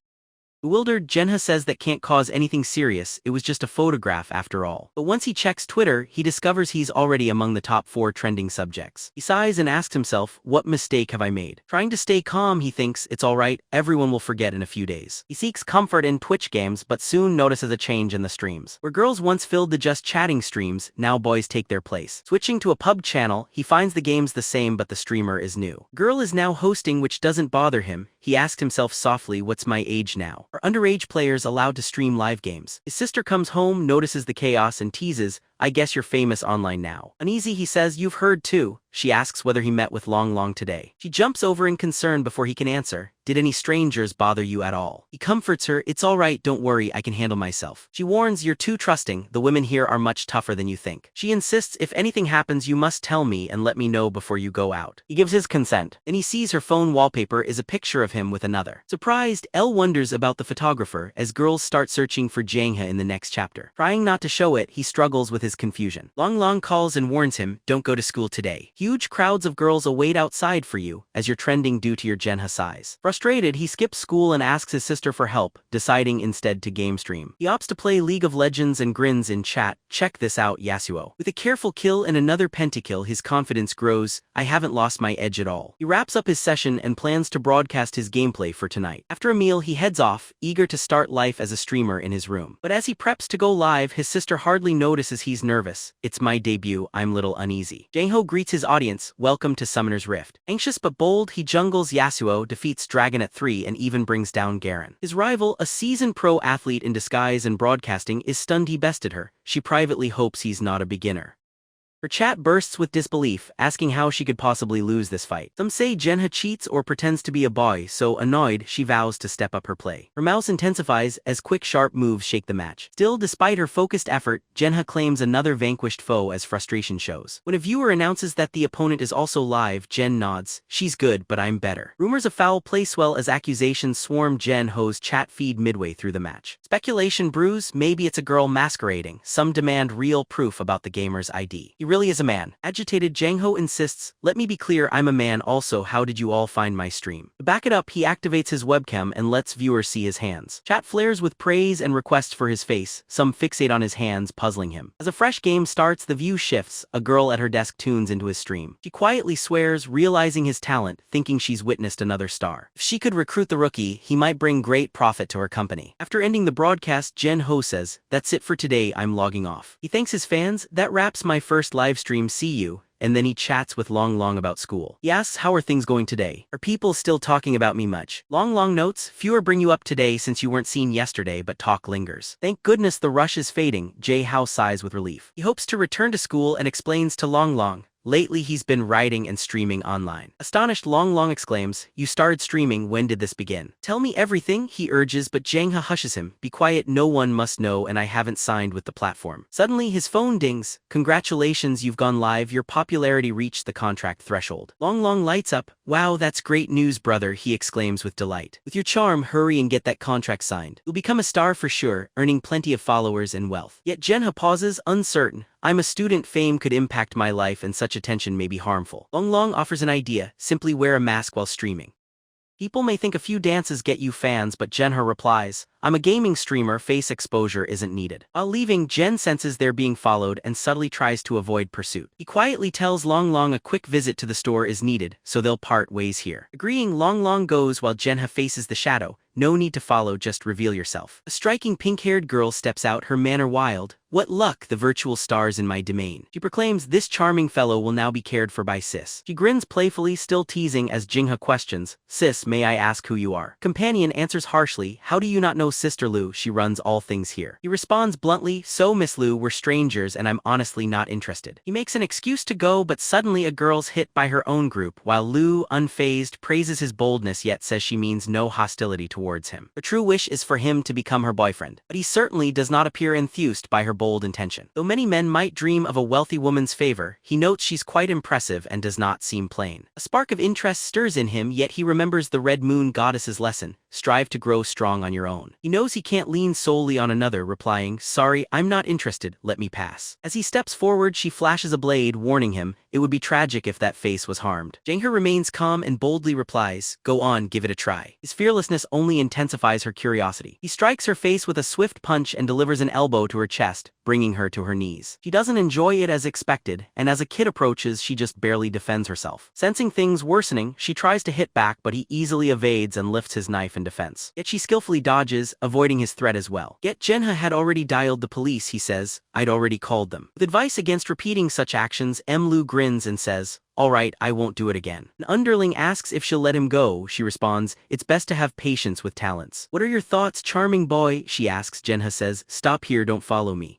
Bewildered, Jang Ha says that can't cause anything serious, it was just a photograph after all. But once he checks Twitter, he discovers he's already among the top 4 trending subjects. He sighs and asks himself, what mistake have I made? Trying to stay calm, he thinks, it's alright, everyone will forget in a few days. He seeks comfort in Twitch games but soon notices a change in the streams. Where girls once filled the just chatting streams, now boys take their place. Switching to a pub channel, he finds the games the same but the streamer is new. Girl is now hosting, which doesn't bother him. He asks himself softly, what's my age now? Are underage players allowed to stream live games? His sister comes home, notices the chaos and teases, I guess you're famous online now. Uneasy, he says, you've heard too. She asks whether he met with Long Long today. She jumps over in concern before he can answer. Did any strangers bother you at all? He comforts her, it's alright, don't worry, I can handle myself. She warns, you're too trusting, the women here are much tougher than you think. She insists, if anything happens you must tell me and let me know before you go out. He gives his consent. Then he sees her phone wallpaper is a picture of him with another. Surprised, Elle wonders about the photographer as girls start searching for Jang Ha in the next chapter. Trying not to show it, he struggles with his confusion. Long Long calls and warns him, don't go to school today. Huge crowds of girls await outside for you, as you're trending due to your Jang Ha size. Frustrated, he skips school and asks his sister for help, deciding instead to game stream. He opts to play League of Legends and grins in chat, check this out Yasuo. With a careful kill and another pentakill, his confidence grows, I haven't lost my edge at all. He wraps up his session and plans to broadcast his gameplay for tonight. After a meal, he heads off, eager to start life as a streamer in his room. But as he preps to go live, his sister hardly notices he's nervous. It's my debut, I'm little uneasy. Jang Ha greets his audience, welcome to Summoner's Rift. Anxious but bold, he jungles Yasuo, defeats Dragon at 3 and even brings down Garen. His rival, a seasoned pro athlete in disguise and broadcasting, is stunned he bested her. She privately hopes he's not a beginner. Her chat bursts with disbelief, asking how she could possibly lose this fight. Some say Jang Ha cheats or pretends to be a boy, so annoyed, she vows to step up her play. Her mouse intensifies as quick sharp moves shake the match. Still, despite her focused effort, Jang Ha claims another vanquished foe as frustration shows. When a viewer announces that the opponent is also live, Jen nods, she's good but I'm better. Rumors of foul play swell as accusations swarm Jang Ha's chat feed midway through the match. Speculation brews, maybe it's a girl masquerading. Some demand real proof about the gamer's ID. He really is a man. Agitated, Jang Ha insists, let me be clear, I'm a man also, how did you all find my stream? To back it up, he activates his webcam and lets viewers see his hands. Chat flares with praise and requests for his face, some fixate on his hands, puzzling him. As a fresh game starts, the view shifts, a girl at her desk tunes into his stream. She quietly swears, realizing his talent, thinking she's witnessed another star. If she could recruit the rookie, he might bring great profit to her company. After ending the broadcast, Jang Ha says, that's it for today, I'm logging off. He thanks his fans, that wraps my first live stream, see you, and then he chats with Long Long about school. He asks, how are things going today? Are people still talking about me much? Long Long notes, fewer bring you up today since you weren't seen yesterday, but talk lingers. Thank goodness the rush is fading, Jang Ha sighs with relief. He hopes to return to school and explains to Long Long, lately he's been writing and streaming online. Astonished, Long Long exclaims, you started streaming, when did this begin? Tell me everything, he urges, but Jang Ha hushes him, be quiet, no one must know and I haven't signed with the platform. Suddenly his phone dings, congratulations, you've gone live, your popularity reached the contract threshold. Long Long lights up, wow, that's great news brother, he exclaims with delight. With your charm, hurry and get that contract signed. You'll become a star for sure, earning plenty of followers and wealth. Yet Jang Ha pauses, uncertain. I'm a student, fame could impact my life and such attention may be harmful. Long Long offers an idea, simply wear a mask while streaming. People may think a few dances get you fans, but Jang Ha replies, I'm a gaming streamer, face exposure isn't needed. While leaving, Jen senses they're being followed and subtly tries to avoid pursuit. He quietly tells Long Long a quick visit to the store is needed, so they'll part ways here. Agreeing, Long Long goes while Jang Ha faces the shadow, no need to follow, just reveal yourself. A striking pink-haired girl steps out, her manner wild. What luck, the virtual stars in my domain. She proclaims this charming fellow will now be cared for by sis. She grins playfully, still teasing as Jang Ha questions, sis, may I ask who you are? Companion answers harshly, how do you not know Sister Lu? She runs all things here. He responds bluntly, so Miss Lu, we're strangers and I'm honestly not interested. He makes an excuse to go, but suddenly a girl's hit by her own group, while Lu, unfazed, praises his boldness yet says she means no hostility towards him. Her true wish is for him to become her boyfriend, but he certainly does not appear enthused by her bold intention. Though many men might dream of a wealthy woman's favor, he notes she's quite impressive and does not seem plain. A spark of interest stirs in him, yet he remembers the Red Moon goddess's lesson, strive to grow strong on your own. He knows he can't lean solely on another, replying, sorry, I'm not interested, let me pass. As he steps forward, she flashes a blade, warning him, it would be tragic if that face was harmed. Jang Ha remains calm and boldly replies, go on, give it a try. His fearlessness only intensifies her curiosity. He strikes her face with a swift punch and delivers an elbow to her chest, bringing her to her knees. She doesn't enjoy it as expected, and as a kid approaches, she just barely defends herself. Sensing things worsening, she tries to hit back, but he easily evades and lifts his knife in defense. Yet she skillfully dodges, avoiding his threat as well. Yet Jang Ha had already dialed the police, he says, I'd already called them. With advice against repeating such actions, Lu grins and says, alright, I won't do it again. An underling asks if she'll let him go. She responds, it's best to have patience with talents. What are your thoughts, charming boy? She asks. Jang Ha says, stop here, don't follow me.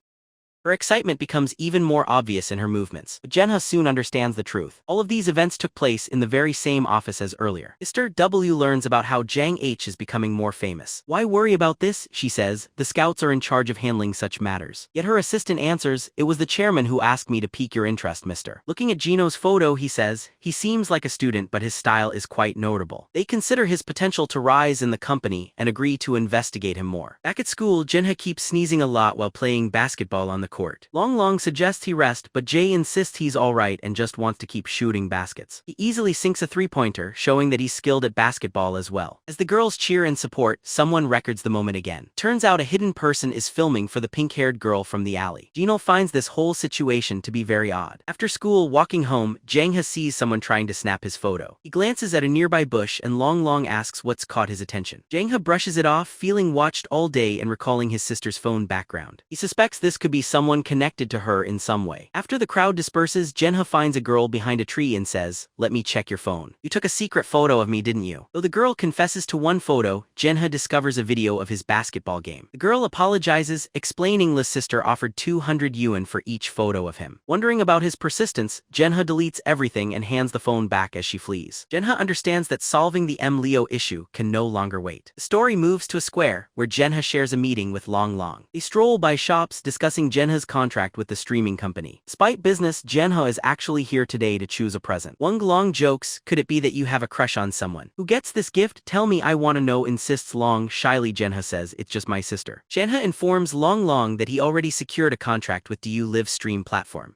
Her excitement becomes even more obvious in her movements, but Jang Ha soon understands the truth. All of these events took place in the very same office as earlier. Mr. W learns about how Jang H is becoming more famous. Why worry about this? She says, the scouts are in charge of handling such matters. Yet her assistant answers, it was the chairman who asked me to pique your interest, mister. Looking at Gino's photo, he says, he seems like a student but his style is quite notable. They consider his potential to rise in the company and agree to investigate him more. Back at school, Jang Ha keeps sneezing a lot while playing basketball on the court. Long suggests he rest, but Jay insists he's alright and just wants to keep shooting baskets. He easily sinks a three-pointer, showing that he's skilled at basketball as well. As the girls cheer and support, someone records the moment again. Turns out a hidden person is filming for the pink-haired girl from the alley. Gino finds this whole situation to be very odd. After school, walking home, Jang Ha sees someone trying to snap his photo. He glances at a nearby bush and Long asks what's caught his attention. Jang Ha brushes it off, feeling watched all day and recalling his sister's phone background. He suspects this could be someone connected to her in some way. After the crowd disperses, Jang Ha finds a girl behind a tree and says, let me check your phone. You took a secret photo of me, didn't you? Though the girl confesses to one photo, Jang Ha discovers a video of his basketball game. The girl apologizes, explaining Li's sister offered 200 yuan for each photo of him. Wondering about his persistence, Jang Ha deletes everything and hands the phone back as she flees. Jang Ha understands that solving the Leo issue can no longer wait. The story moves to a square, where Jang Ha shares a meeting with Long. They stroll by shops discussing Jang Ha's contract with the streaming company. Despite business, Jang Ha is actually here today to choose a present. Long jokes, could it be that you have a crush on someone? Who gets this gift? Tell me, I want to know, insists Long. Shyly, Jang Ha says, it's just my sister. Jang Ha informs Long that he already secured a contract with the Live stream platform.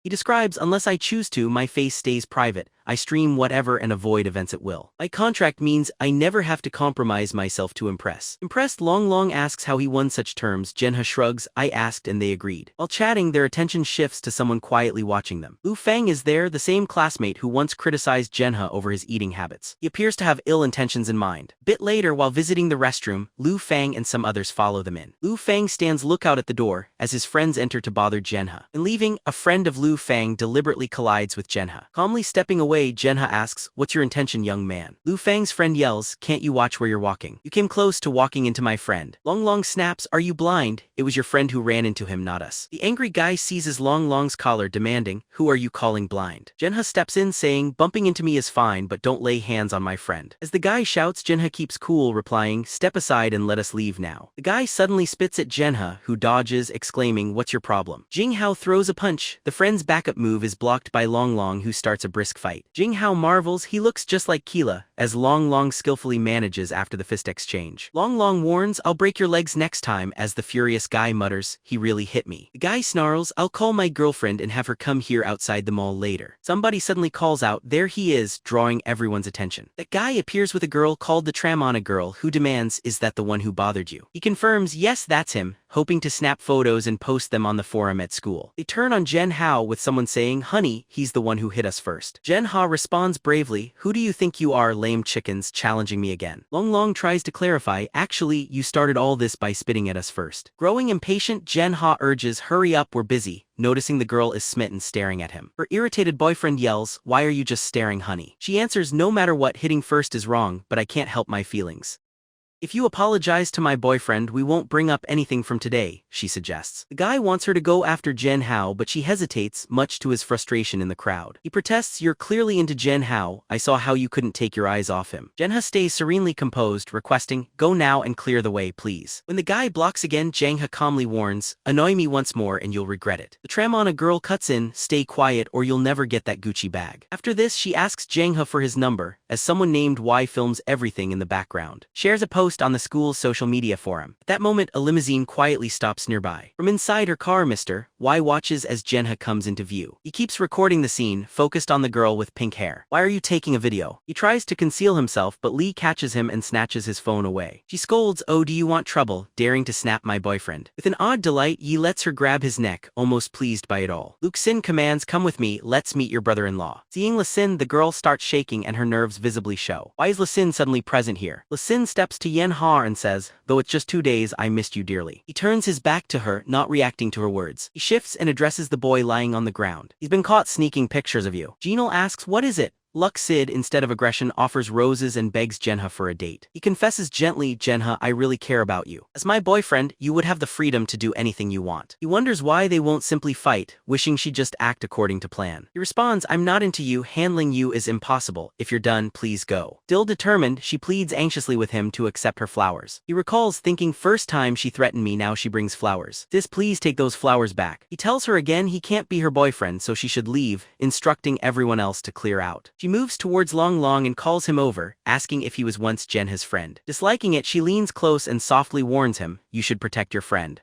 He describes, unless I choose to, my face stays private. I stream whatever and avoid events at will. My contract means I never have to compromise myself to impress. Impressed, Long asks how he won such terms. Jang Ha shrugs, I asked and they agreed. While chatting, their attention shifts to someone quietly watching them. Lu Feng is there, the same classmate who once criticized Jang Ha over his eating habits. He appears to have ill intentions in mind. A bit later, while visiting the restroom, Lu Feng and some others follow them in. Lu Feng stands lookout at the door as his friends enter to bother Jang Ha. In leaving, a friend of Lu Feng deliberately collides with Jang Ha. Calmly stepping away, Jang Ha asks, what's your intention, young man? Lu Feng's friend yells, can't you watch where you're walking? You came close to walking into my friend. Long snaps, are you blind? It was your friend who ran into him, not us. The angry guy seizes Long's collar, demanding, who are you calling blind? Jang Ha steps in, saying, bumping into me is fine, but don't lay hands on my friend. As the guy shouts, Jang Ha keeps cool, replying, step aside and let us leave now. The guy suddenly spits at Jang Ha, who dodges, exclaiming, what's your problem? Jing Hao throws a punch. The friend's backup move is blocked by Long, who starts a brisk fight. Jing Hao marvels, he looks just like Keela, as Long skillfully manages after the fist exchange. Long warns, I'll break your legs next time, as the furious guy mutters, he really hit me. The guy snarls, I'll call my girlfriend and have her come here outside the mall later. Somebody suddenly calls out, there he is, drawing everyone's attention. That guy appears with a girl called the Tramana girl, who demands, is that the one who bothered you? He confirms, yes, that's him, hoping to snap photos and post them on the forum at school. They turn on Jang Hao with someone saying, honey, he's the one who hit us first. Jang Ha responds bravely, "Who do you think you are, lame chickens, challenging me again?" Long Long tries to clarify, "Actually, you started all this by spitting at us first." Growing impatient, Jang Ha urges, "Hurry up, we're busy," noticing the girl is smitten staring at him. Her irritated boyfriend yells, "Why are you just staring, honey?" She answers, "No matter what, hitting first is wrong, but I can't help my feelings. If you apologize to my boyfriend, we won't bring up anything from today," she suggests. The guy wants her to go after Jang Ha, but she hesitates, much to his frustration in the crowd. He protests, "You're clearly into Jang Ha, I saw how you couldn't take your eyes off him." Jang Ha stays serenely composed, requesting, "Go now and clear the way, please." When the guy blocks again, Jang Ha calmly warns, "Annoy me once more and you'll regret it." The tram on a girl cuts in, "Stay quiet or you'll never get that Gucci bag." After this, she asks Jang Ha for his number, as someone named Y films everything in the background. Shares a post on the school's social media forum. At that moment, a limousine quietly stops nearby. From inside her car, Mr. Y watches as Jang Ha comes into view. He keeps recording the scene, focused on the girl with pink hair. "Why are you taking a video?" He tries to conceal himself, but Lee catches him and snatches his phone away. She scolds, "Oh, do you want trouble, daring to snap my boyfriend?" With an odd delight, Yi lets her grab his neck, almost pleased by it all. Luke Sin commands, "Come with me, let's meet your brother-in-law." Seeing Sin, the girl starts shaking and her nerves visibly show. Why is Sin suddenly present here? Sin steps to Yen Ha and says, "Though it's just 2 days, I missed you dearly." He turns his back to her, not reacting to her words. He shifts and addresses the boy lying on the ground. "He's been caught sneaking pictures of you." Jinal asks, "What is it?" Luck Sid, instead of aggression, offers roses and begs Jang Ha for a date. He confesses gently, "Jang Ha, I really care about you. As my boyfriend, you would have the freedom to do anything you want." He wonders why they won't simply fight, wishing she'd just act according to plan. He responds, "I'm not into you, handling you is impossible. If you're done, please go." Still determined, she pleads anxiously with him to accept her flowers. He recalls, thinking, "First time she threatened me, now she brings flowers. Sis, please take those flowers back." He tells her again he can't be her boyfriend, so she should leave, instructing everyone else to clear out. She moves towards Long Long and calls him over, asking if he was once Jang Ha's friend. Disliking it, she leans close and softly warns him, "You should protect your friend.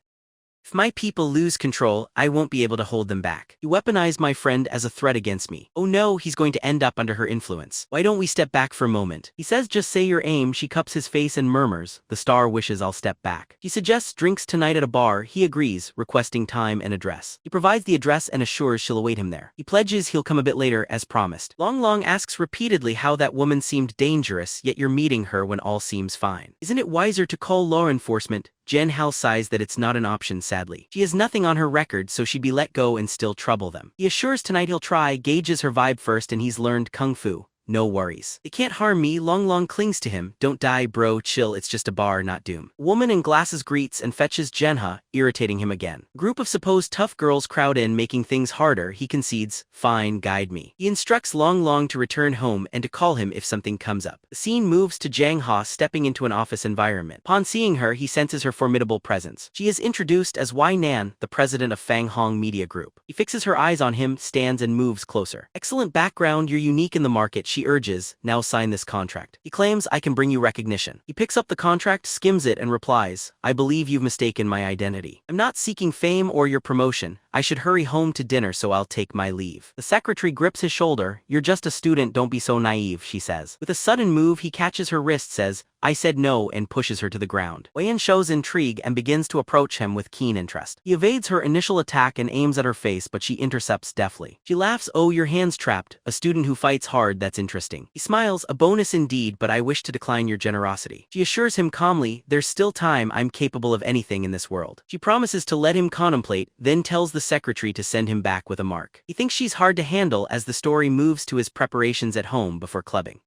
If my people lose control, I won't be able to hold them back. You weaponized my friend as a threat against me. Oh no, he's going to end up under her influence. Why don't we step back for a moment?" He says, "Just say your aim." She cups his face and murmurs, "The star wishes I'll step back." He suggests drinks tonight at a bar. He agrees, requesting time and address. He provides the address and assures she'll await him there. He pledges he'll come a bit later, as promised. Long Long asks repeatedly how that woman seemed dangerous, yet you're meeting her when all seems fine. Isn't it wiser to call law enforcement? Jang Ha sighs that it's not an option, sadly. She has nothing on her record, so she'd be let go and still trouble them. He assures tonight he'll try, gauges her vibe first, and he's learned kung fu. "No worries. They can't harm me." Long Long clings to him. "Don't die, bro, chill, it's just a bar, not doom." A woman in glasses greets and fetches Jang Ha, irritating him again. A group of supposed tough girls crowd in, making things harder. He concedes, "Fine, guide me." He instructs Long Long to return home and to call him if something comes up. The scene moves to Jang Ha stepping into an office environment. Upon seeing her, he senses her formidable presence. She is introduced as Y Nan, the president of Fang Hong Media Group. He fixes her eyes on him, stands and moves closer. "Excellent background, you're unique in the market," she urges, "now sign this contract." He claims, "I can bring you recognition." He picks up the contract, skims it and replies, "I believe you've mistaken my identity. I'm not seeking fame or your promotion. I should hurry home to dinner, so I'll take my leave." The secretary grips his shoulder. "You're just a student, don't be so naive," she says. With a sudden move, he catches her wrist, says, "I said no," and pushes her to the ground. Wei shows intrigue and begins to approach him with keen interest. He evades her initial attack and aims at her face, but she intercepts deftly. She laughs, "Oh, your hand's trapped. A student who fights hard, that's interesting." He smiles, "A bonus indeed, but I wish to decline your generosity." She assures him calmly, "There's still time, I'm capable of anything in this world." She promises to let him contemplate, then tells the secretary to send him back with a mark. He thinks she's hard to handle as the story moves to his preparations at home before clubbing.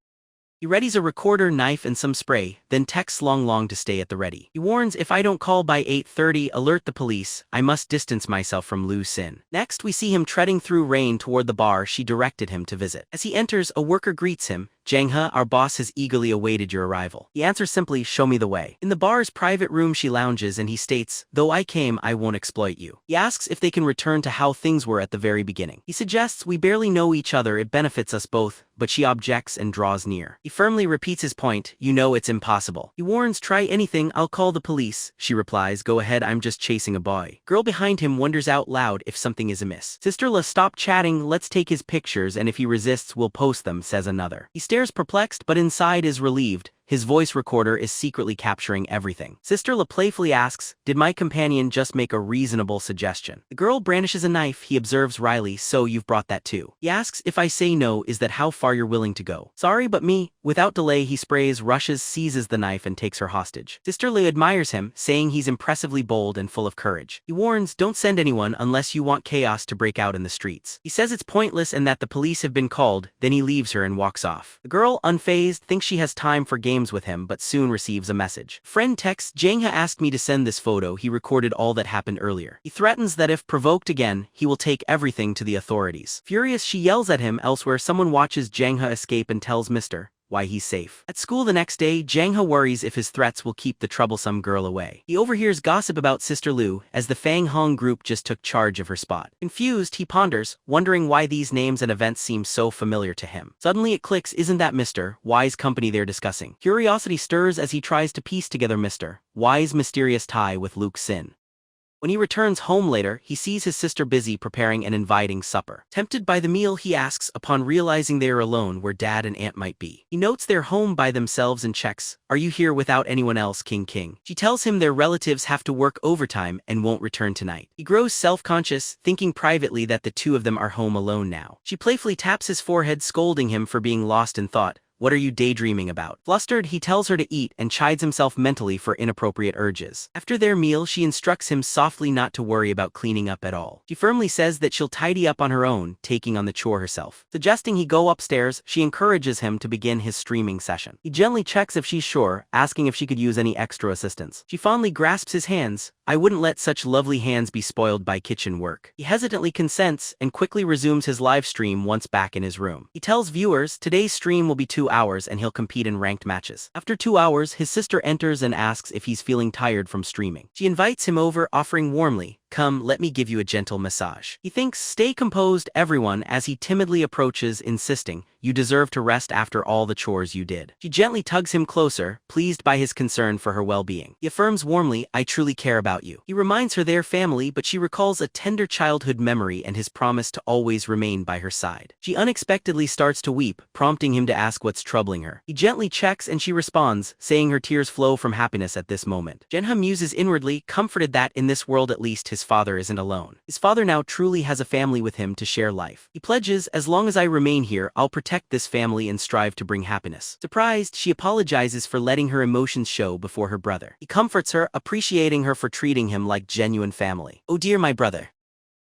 He readies a recorder, knife and some spray, then texts Long Long to stay at the ready. He warns, "If I don't call by 8:30, alert the police. I must distance myself from Lu Sin." Next, we see him treading through rain toward the bar she directed him to visit. As he enters, a worker greets him, "Jang Ha, our boss has eagerly awaited your arrival." He answers simply, "Show me the way." In the bar's private room she lounges and he states, "Though I came, I won't exploit you." He asks if they can return to how things were at the very beginning. He suggests, "We barely know each other, it benefits us both," but she objects and draws near. He firmly repeats his point, "You know it's impossible." He warns, "Try anything, I'll call the police." She replies, "Go ahead, I'm just chasing a boy." Girl behind him wonders out loud if something is amiss. "Sister La, stop chatting, let's take his pictures, and if he resists we'll post them," says another. He stares perplexed but inside is relieved. his voice recorder is secretly capturing everything. Sister La playfully asks, "Did my companion just make a reasonable suggestion?" The girl brandishes a knife. He observes wryly, "So you've brought that too?" He asks, "If I say no, is that how far you're willing to go?" "Sorry, but me." Without delay, he sprays, rushes, seizes the knife, and takes her hostage. Sister La admires him, saying he's impressively bold and full of courage. He warns, "Don't send anyone unless you want chaos to break out in the streets." He says it's pointless and that the police have been called, then he leaves her and walks off. The girl, unfazed, thinks she has time for games with him but soon receives a message. Friend texts, "Jang Ha asked me to send this photo. He recorded all that happened earlier. He threatens that if provoked again, he will take everything to the authorities." Furious, she yells at him. Elsewhere, someone watches Jang Ha escape and tells Mr. why he's safe. At school the next day, Jang Ha worries if his threats will keep the troublesome girl away. He overhears gossip about Sister Lu, as the Fang Hong group just took charge of her spot. Confused, he ponders, wondering why these names and events seem so familiar to him. Suddenly it clicks, isn't that Mr. Y's company they're discussing? Curiosity stirs as he tries to piece together Mr. Y's mysterious tie with Luke Sin. When he returns home later, he sees his sister busy preparing an inviting supper. Tempted by the meal, he asks, upon realizing they are alone, where Dad and Aunt might be. He notes they're home by themselves and checks, "Are you here without anyone else, King?" She tells him their relatives have to work overtime and won't return tonight. He grows self-conscious, thinking privately that the two of them are home alone now. She playfully taps his forehead, scolding him for being lost in thought. "What are you daydreaming about?" Flustered, he tells her to eat and chides himself mentally for inappropriate urges. After their meal, she instructs him softly not to worry about cleaning up at all. She firmly says that she'll tidy up on her own, taking on the chore herself. Suggesting he go upstairs, she encourages him to begin his streaming session. He gently checks if she's sure, asking if she could use any extra assistance. She fondly grasps his hands. "I wouldn't let such lovely hands be spoiled by kitchen work." He hesitantly consents and quickly resumes his live stream once back in his room. He tells viewers today's stream will be 2 hours and he'll compete in ranked matches. After 2 hours, his sister enters and asks if he's feeling tired from streaming. She invites him over, offering warmly, "Come, let me give you a gentle massage." He thinks, "Stay composed, everyone," as he timidly approaches, insisting, "You deserve to rest after all the chores you did." She gently tugs him closer, pleased by his concern for her well-being. He affirms warmly, "I truly care about you." He reminds her they're family, but she recalls a tender childhood memory and his promise to always remain by her side. She unexpectedly starts to weep, prompting him to ask what's troubling her. He gently checks and she responds, saying her tears flow from happiness at this moment. Jang Ha muses inwardly, comforted that, in this world at least, his father isn't alone. His father now truly has a family with him to share life. He pledges, "As long as I remain here, I'll protect this family and strive to bring happiness." Surprised, she apologizes for letting her emotions show before her brother. He comforts her, appreciating her for treating him like genuine family. "Oh dear, my brother."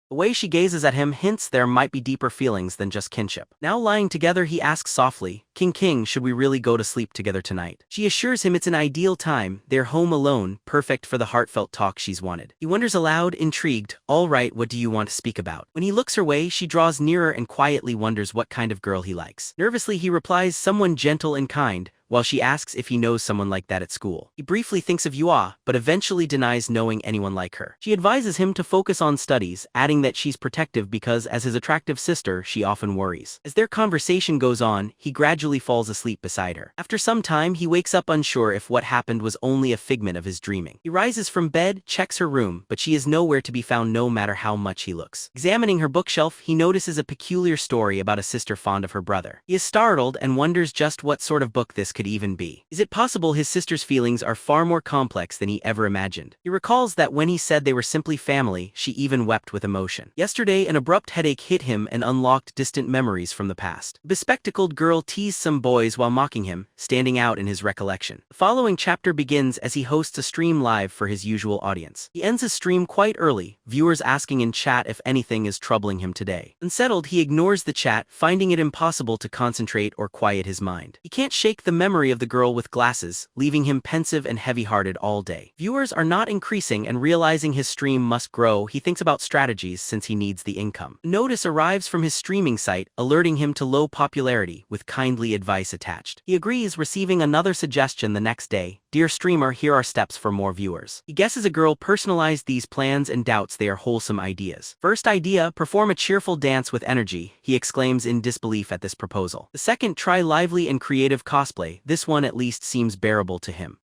The way she gazes at him hints there might be deeper feelings than just kinship. Now lying together, he asks softly, King, should we really go to sleep together tonight?" She assures him it's an ideal time, they're home alone, perfect for the heartfelt talk she's wanted. He wonders aloud, intrigued, "All right, what do you want to speak about?" When he looks her way, she draws nearer and quietly wonders what kind of girl he likes. Nervously, he replies, "Someone gentle and kind," while she asks if he knows someone like that at school. He briefly thinks of Yua, but eventually denies knowing anyone like her. She advises him to focus on studies, adding that she's protective because, as his attractive sister, she often worries. As their conversation goes on, he gradually falls asleep beside her. After some time, he wakes up unsure if what happened was only a figment of his dreaming. He rises from bed, checks her room, but she is nowhere to be found no matter how much he looks. Examining her bookshelf, he notices a peculiar story about a sister fond of her brother. He is startled and wonders just what sort of book this could even be. Is it possible his sister's feelings are far more complex than he ever imagined? He recalls that when he said they were simply family, she even wept with emotion. Yesterday, an abrupt headache hit him and unlocked distant memories from the past. The bespectacled girl teased some boys while mocking him, standing out in his recollection. The following chapter begins as he hosts a stream live for his usual audience. He ends his stream quite early, viewers asking in chat if anything is troubling him today. Unsettled, he ignores the chat, finding it impossible to concentrate or quiet his mind. He can't shake the memory of the girl with glasses, leaving him pensive and heavy-hearted all day. Viewers are not increasing, and realizing his stream must grow, he thinks about strategies since he needs the income. A notice arrives from his streaming site, alerting him to low popularity, with kindly advice attached. He agrees, receiving another suggestion the next day. "Dear streamer, here are steps for more viewers." He guesses a girl personalized these plans and doubts they are wholesome ideas. First idea, perform a cheerful dance with energy. He exclaims in disbelief at this proposal. The second, try lively and creative cosplay. This one at least seems bearable to him.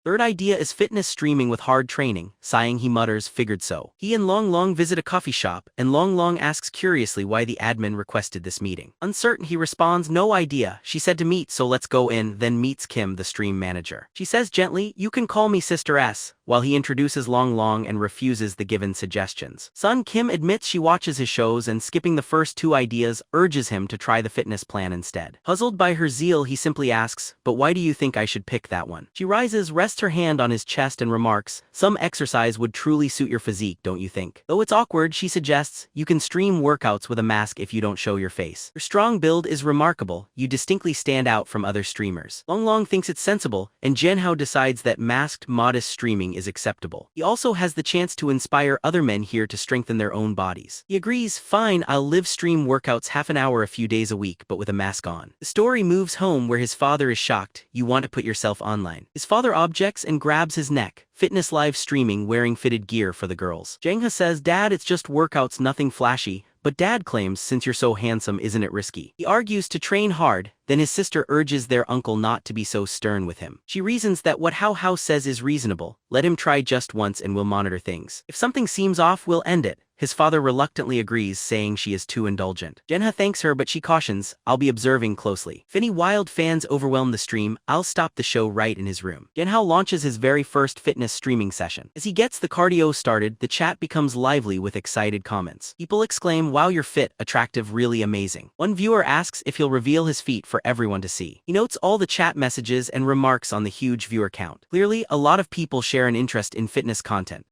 Third idea is fitness streaming with hard training. Sighing he mutters, figured so. He and Long Long visit a coffee shop, and Long Long asks curiously why the admin requested this meeting. Uncertain, he responds, no idea, she said to meet, so let's go in. Then meets Kim, the stream manager. She says gently, you can call me Sister S, while he introduces Long Long and refuses the given suggestions. Son Kim admits she watches his shows and, skipping the first two ideas, urges him to try the fitness plan instead. Puzzled by her zeal, he simply asks, but why do you think I should pick that one? She rises, rests her hand on his chest and remarks, some exercise would truly suit your physique, don't you think? Though it's awkward, she suggests, you can stream workouts with a mask if you don't show your face. Your strong build is remarkable, you distinctly stand out from other streamers. Long Long thinks it's sensible, and Jang Ha decides that masked, modest streaming is acceptable. He also has the chance to inspire other men here to strengthen their own bodies. He agrees, fine, I'll live stream workouts half an hour a few days a week, but with a mask on. The story moves home where his father is shocked, you want to put yourself online. His father objects and grabs his neck. Fitness live streaming wearing fitted gear for the girls. Jang Ha says, Dad, it's just workouts, nothing flashy. But Dad claims, since you're so handsome, isn't it risky? He argues to train hard, then his sister urges their uncle not to be so stern with him. She reasons that what How says is reasonable, let him try just once and we'll monitor things. If something seems off, we'll end it. His father reluctantly agrees, saying she is too indulgent. Jang Ha thanks her, but she cautions, I'll be observing closely. If any wild fans overwhelm the stream, I'll stop the show right in his room. Jang Ha launches his very first fitness streaming session. As he gets the cardio started, the chat becomes lively with excited comments. People exclaim, wow, you're fit, attractive, really amazing. One viewer asks if he'll reveal his feet for everyone to see. He notes all the chat messages and remarks on the huge viewer count. Clearly, a lot of people share an interest in fitness content.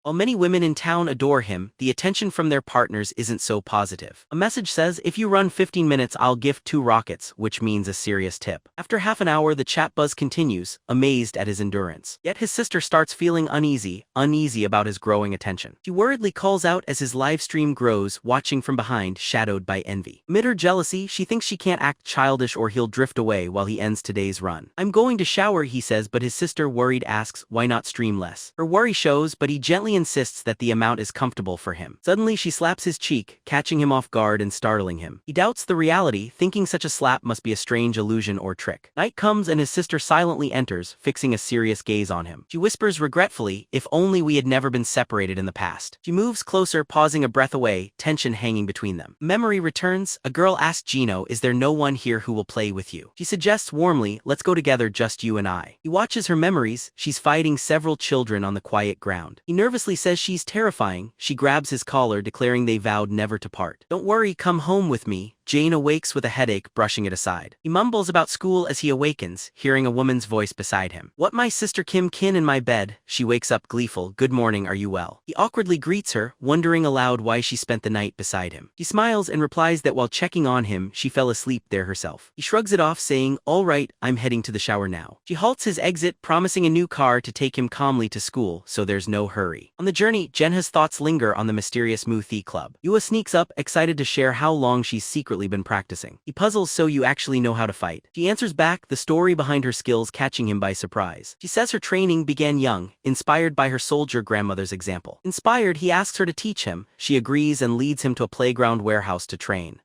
While many women in town adore him, the attention from their partners isn't so positive. A message says, if you run 15 minutes I'll gift 2 rockets, which means a serious tip. After half an hour the chat buzz continues, amazed at his endurance. Yet his sister starts feeling uneasy about his growing attention. She worriedly calls out as his live stream grows, watching from behind, shadowed by envy. Amid her jealousy, she thinks she can't act childish or he'll drift away while he ends today's run. I'm going to shower, he says, but his sister, worried, asks, why not stream less? Her worry shows, but he gently insists that the amount is comfortable for him. Suddenly she slaps his cheek, catching him off guard and startling him. He doubts the reality, thinking such a slap must be a strange illusion or trick. Night comes and his sister silently enters, fixing a serious gaze on him. She whispers regretfully, if only we had never been separated in the past. She moves closer, pausing a breath away, tension hanging between them. Memory returns. A girl asks Gino, is there no one here who will play with you? She suggests warmly, let's go together, just you and I. He watches her memories. She's fighting several children on the quiet ground. He nervously says she's terrifying. She grabs his collar, declaring they vowed never to part. Don't worry, come home with me. Jane awakes with a headache, brushing it aside. He mumbles about school as he awakens, hearing a woman's voice beside him. What, my sister Kim Kin in my bed? She wakes up gleeful. Good morning, are you well? He awkwardly greets her, wondering aloud why she spent the night beside him. She smiles and replies that while checking on him, she fell asleep there herself. He shrugs it off, saying, all right, I'm heading to the shower now. She halts his exit, promising a new car to take him calmly to school, so there's no hurry. On the journey, Jenha's thoughts linger on the mysterious Muthi club. Yua sneaks up, excited to share how long she's secretly been practicing. He puzzles, so you actually know how to fight? She answers back, the story behind her skills catching him by surprise. She says her training began young, inspired by her soldier grandmother's example. Inspired, he asks her to teach him. She agrees and leads him to a playground warehouse to train.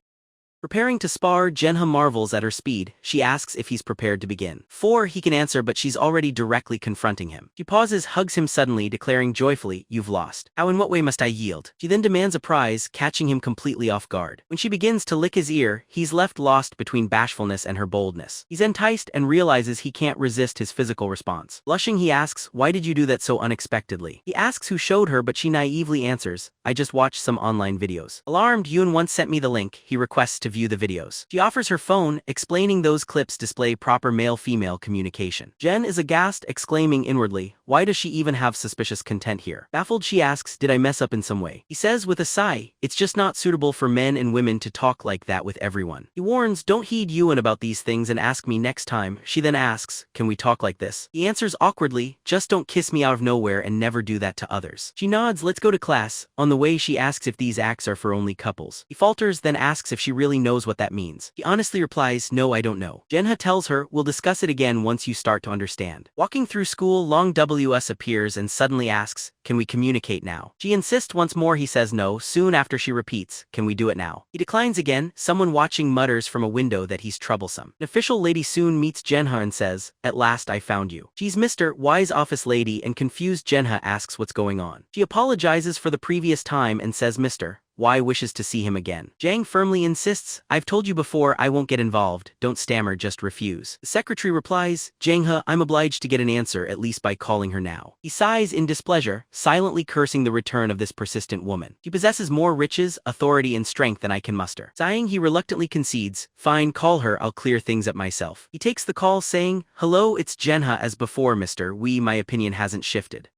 Preparing to spar, Jang Ha marvels at her speed. She asks if he's prepared to begin. He can answer, but she's already directly confronting him. She pauses, hugs him suddenly, declaring joyfully, you've lost. How, in what way must I yield? She then demands a prize, catching him completely off guard. When she begins to lick his ear, he's left lost between bashfulness and her boldness. He's enticed and realizes he can't resist his physical response. Blushing, he asks, why did you do that so unexpectedly? He asks who showed her, but she naively answers, I just watched some online videos. Alarmed, Yoon once sent me the link. He requests to view the videos. She offers her phone, explaining those clips display proper male-female communication. Jen is aghast, exclaiming inwardly, why does she even have suspicious content here? Baffled, she asks, did I mess up in some way? He says with a sigh, it's just not suitable for men and women to talk like that with everyone. He warns, don't heed Ewan about these things and ask me next time. She then asks, can we talk like this? He answers awkwardly, just don't kiss me out of nowhere and never do that to others. She nods, let's go to class. On the way, she asks if these acts are for only couples. He falters, then asks if she really actually knows what that means. He honestly replies, no I don't know. Jang Ha tells her, we'll discuss it again once you start to understand. Walking through school, Long WS appears and suddenly asks, can we communicate now? She insists once more, he says no, soon after she repeats, can we do it now? He declines again, someone watching mutters from a window that he's troublesome. An official lady soon meets Jang Ha and says, at last I found you. She's Mr. Wise office lady and confused Jang Ha asks what's going on. She apologizes for the previous time and says Mr. Y wishes to see him again. Jang firmly insists, I've told you before I won't get involved, don't stammer, just refuse. The secretary replies, Jang Ha, I'm obliged to get an answer at least by calling her now. He sighs in displeasure, silently cursing the return of this persistent woman. She possesses more riches, authority and strength than I can muster. Sighing, he reluctantly concedes, fine, call her, I'll clear things up myself. He takes the call saying, hello, it's Jang Ha as before Mr. My opinion hasn't shifted.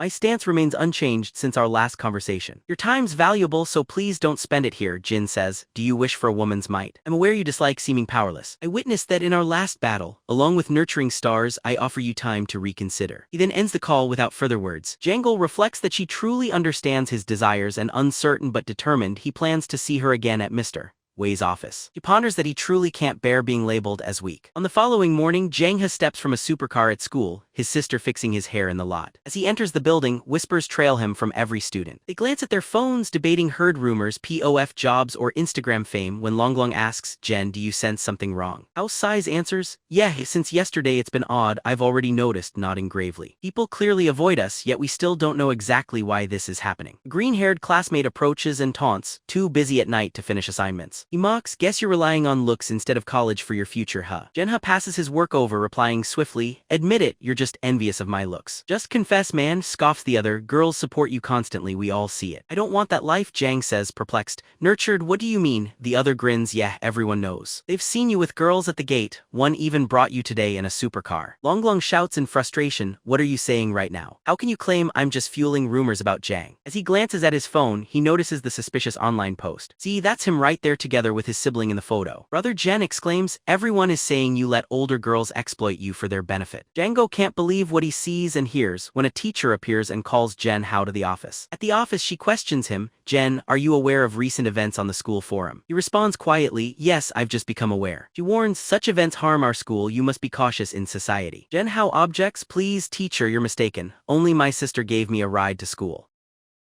My stance remains unchanged since our last conversation. Your time's valuable, so please don't spend it here, Jin says. Do you wish for a woman's might? I'm aware you dislike seeming powerless. I witnessed that in our last battle. Along with nurturing stars, I offer you time to reconsider. He then ends the call without further words. Jangle reflects that she truly understands his desires and uncertain but determined, he plans to see her again at Mr. Wei's office. He ponders that he truly can't bear being labeled as weak. On the following morning, Jang Ha steps from a supercar at school, his sister fixing his hair in the lot. As he enters the building, whispers trail him from every student. They glance at their phones, debating heard rumors, POF jobs or Instagram fame when Longlong asks, Jen, do you sense something wrong? House Size answers, yeah, since yesterday it's been odd, I've already noticed, nodding gravely. People clearly avoid us, yet we still don't know exactly why this is happening. A green-haired classmate approaches and taunts, too busy at night to finish assignments. He mocks, guess you're relying on looks instead of college for your future, huh? Jang Ha passes his work over, replying swiftly, admit it, you're just envious of my looks. Just confess, man, scoffs the other, girls support you constantly, we all see it. I don't want that life, Jang says, perplexed. Nurtured, what do you mean? The other grins, yeah, everyone knows. They've seen you with girls at the gate, one even brought you today in a supercar. Longlong shouts in frustration, what are you saying right now? How can you claim I'm just fueling rumors about Jang? As he glances at his phone, he notices the suspicious online post. See, that's him right there together with his sibling in the photo. Brother Jen exclaims, everyone is saying you let older girls exploit you for their benefit. Django can't believe what he sees and hears when a teacher appears and calls Jen Hao to the office. At the office, she questions him, Jen, are you aware of recent events on the school forum? He responds quietly, yes, I've just become aware. She warns, such events harm our school, you must be cautious in society. Jen Hao objects, please teacher, you're mistaken. Only my sister gave me a ride to school.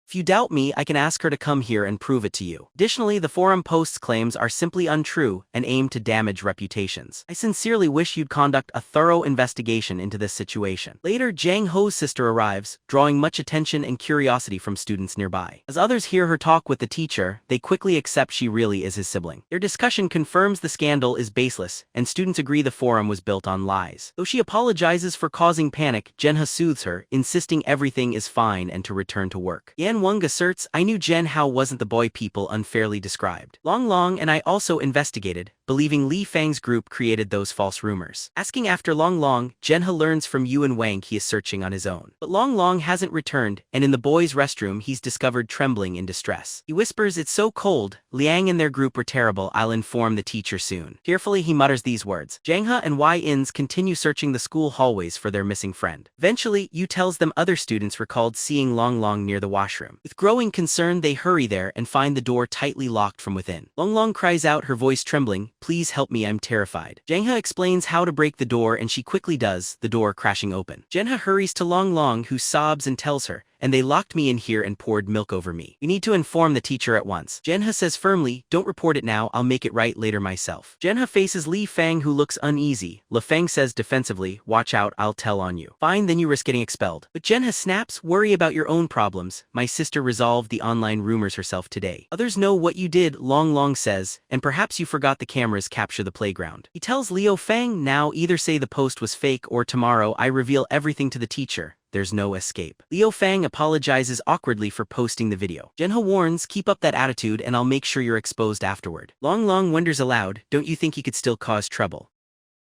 If you doubt me, I can ask her to come here and prove it to you. Additionally, the forum post's claims are simply untrue and aim to damage reputations. I sincerely wish you'd conduct a thorough investigation into this situation. Later, Jang Ho's sister arrives, drawing much attention and curiosity from students nearby. As others hear her talk with the teacher, they quickly accept she really is his sibling. Their discussion confirms the scandal is baseless, and students agree the forum was built on lies. Though she apologizes for causing panic, Jang Ha soothes her, insisting everything is fine and to return to work. Wang asserts, I knew Jang Ha wasn't the boy people unfairly described. Long and I also investigated, believing Li Fang's group created those false rumors. Asking after Long, Jang Ha learns from Yu and Wang he is searching on his own. But Long hasn't returned, and in the boys' restroom he's discovered trembling in distress. He whispers, it's so cold, Liang and their group were terrible, I'll inform the teacher soon. Tearfully he mutters these words. Jang Ha and Ins continue searching the school hallways for their missing friend. Eventually, Yu tells them other students recalled seeing Long near the washroom. With growing concern, they hurry there and find the door tightly locked from within. Long cries out, her voice trembling, please help me, I'm terrified. Jang Ha explains how to break the door and she quickly does, the door crashing open. Jang Ha hurries to Long, who sobs and tells her, and they locked me in here and poured milk over me. You need to inform the teacher at once. Jang Ha says firmly, don't report it now, I'll make it right later myself. Jang Ha faces Li Fang who looks uneasy. Le Fang says defensively, watch out, I'll tell on you. Fine, then you risk getting expelled. But Jang Ha snaps, worry about your own problems. My sister resolved the online rumors herself today. Others know what you did, Long says, and perhaps you forgot the cameras capture the playground. He tells Liu Fang, now either say the post was fake or tomorrow I reveal everything to the teacher. There's no escape. Liu Fang apologizes awkwardly for posting the video. Jang Ha warns, keep up that attitude and I'll make sure you're exposed afterward. Long wonders aloud, don't you think he could still cause trouble?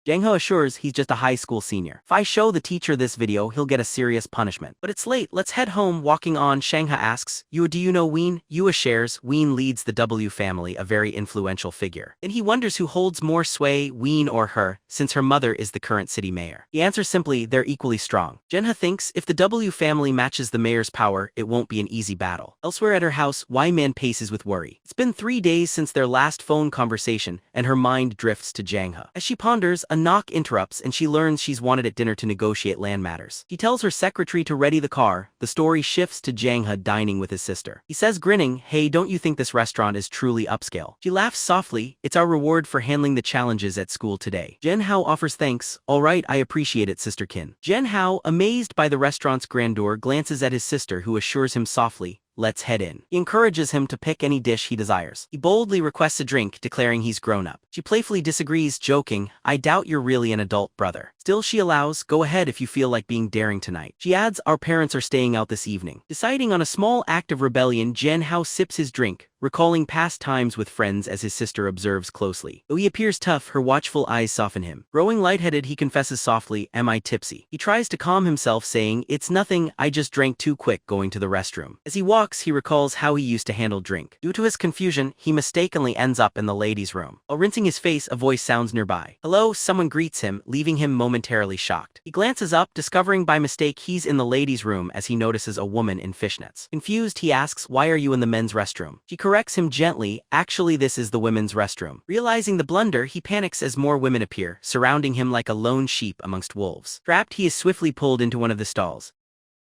Jang Ha assures he's just a high school senior. If I show the teacher this video, he'll get a serious punishment. But it's late, let's head home. Walking on, Shang Ha asks, do you know Ween? Yua shares, Ween leads the W family, a very influential figure. Then he wonders who holds more sway, Ween or her, since her mother is the current city mayor. He answers simply, they're equally strong. Jang Ha thinks if the W family matches the mayor's power, it won't be an easy battle. Elsewhere at her house, Y-Man paces with worry. It's been 3 days since their last phone conversation, and her mind drifts to Jang Ha. As she ponders, a knock interrupts and she learns she's wanted at dinner to negotiate land matters. He tells her secretary to ready the car. The story shifts to Jang Ha dining with his sister. He says, grinning, hey, don't you think this restaurant is truly upscale? She laughs softly, it's our reward for handling the challenges at school today. Jang Ha offers thanks, alright, I appreciate it, Sister Kin. Jang Ha, amazed by the restaurant's grandeur, glances at his sister who assures him softly, let's head in. He encourages him to pick any dish he desires. He boldly requests a drink, declaring he's grown up. She playfully disagrees, joking, I doubt you're really an adult, brother. Still she allows, go ahead if you feel like being daring tonight. She adds, our parents are staying out this evening. Deciding on a small act of rebellion, Jang Ha sips his drink, recalling past times with friends as his sister observes closely. Though he appears tough, her watchful eyes soften him. Growing lightheaded, he confesses softly, am I tipsy? He tries to calm himself, saying, it's nothing, I just drank too quick going to the restroom. As he walks, he recalls how he used to handle drink. Due to his confusion, he mistakenly ends up in the ladies' room. While rinsing his face, a voice sounds nearby. Hello, someone greets him, leaving him momentarily shocked. He glances up, discovering by mistake he's in the ladies' room as he notices a woman in fishnets. Confused, he asks, why are you in the men's restroom? She corrects him gently, actually this is the women's restroom. Realizing the blunder, he panics as more women appear, surrounding him like a lone sheep amongst wolves. Trapped, he is swiftly pulled into one of the stalls.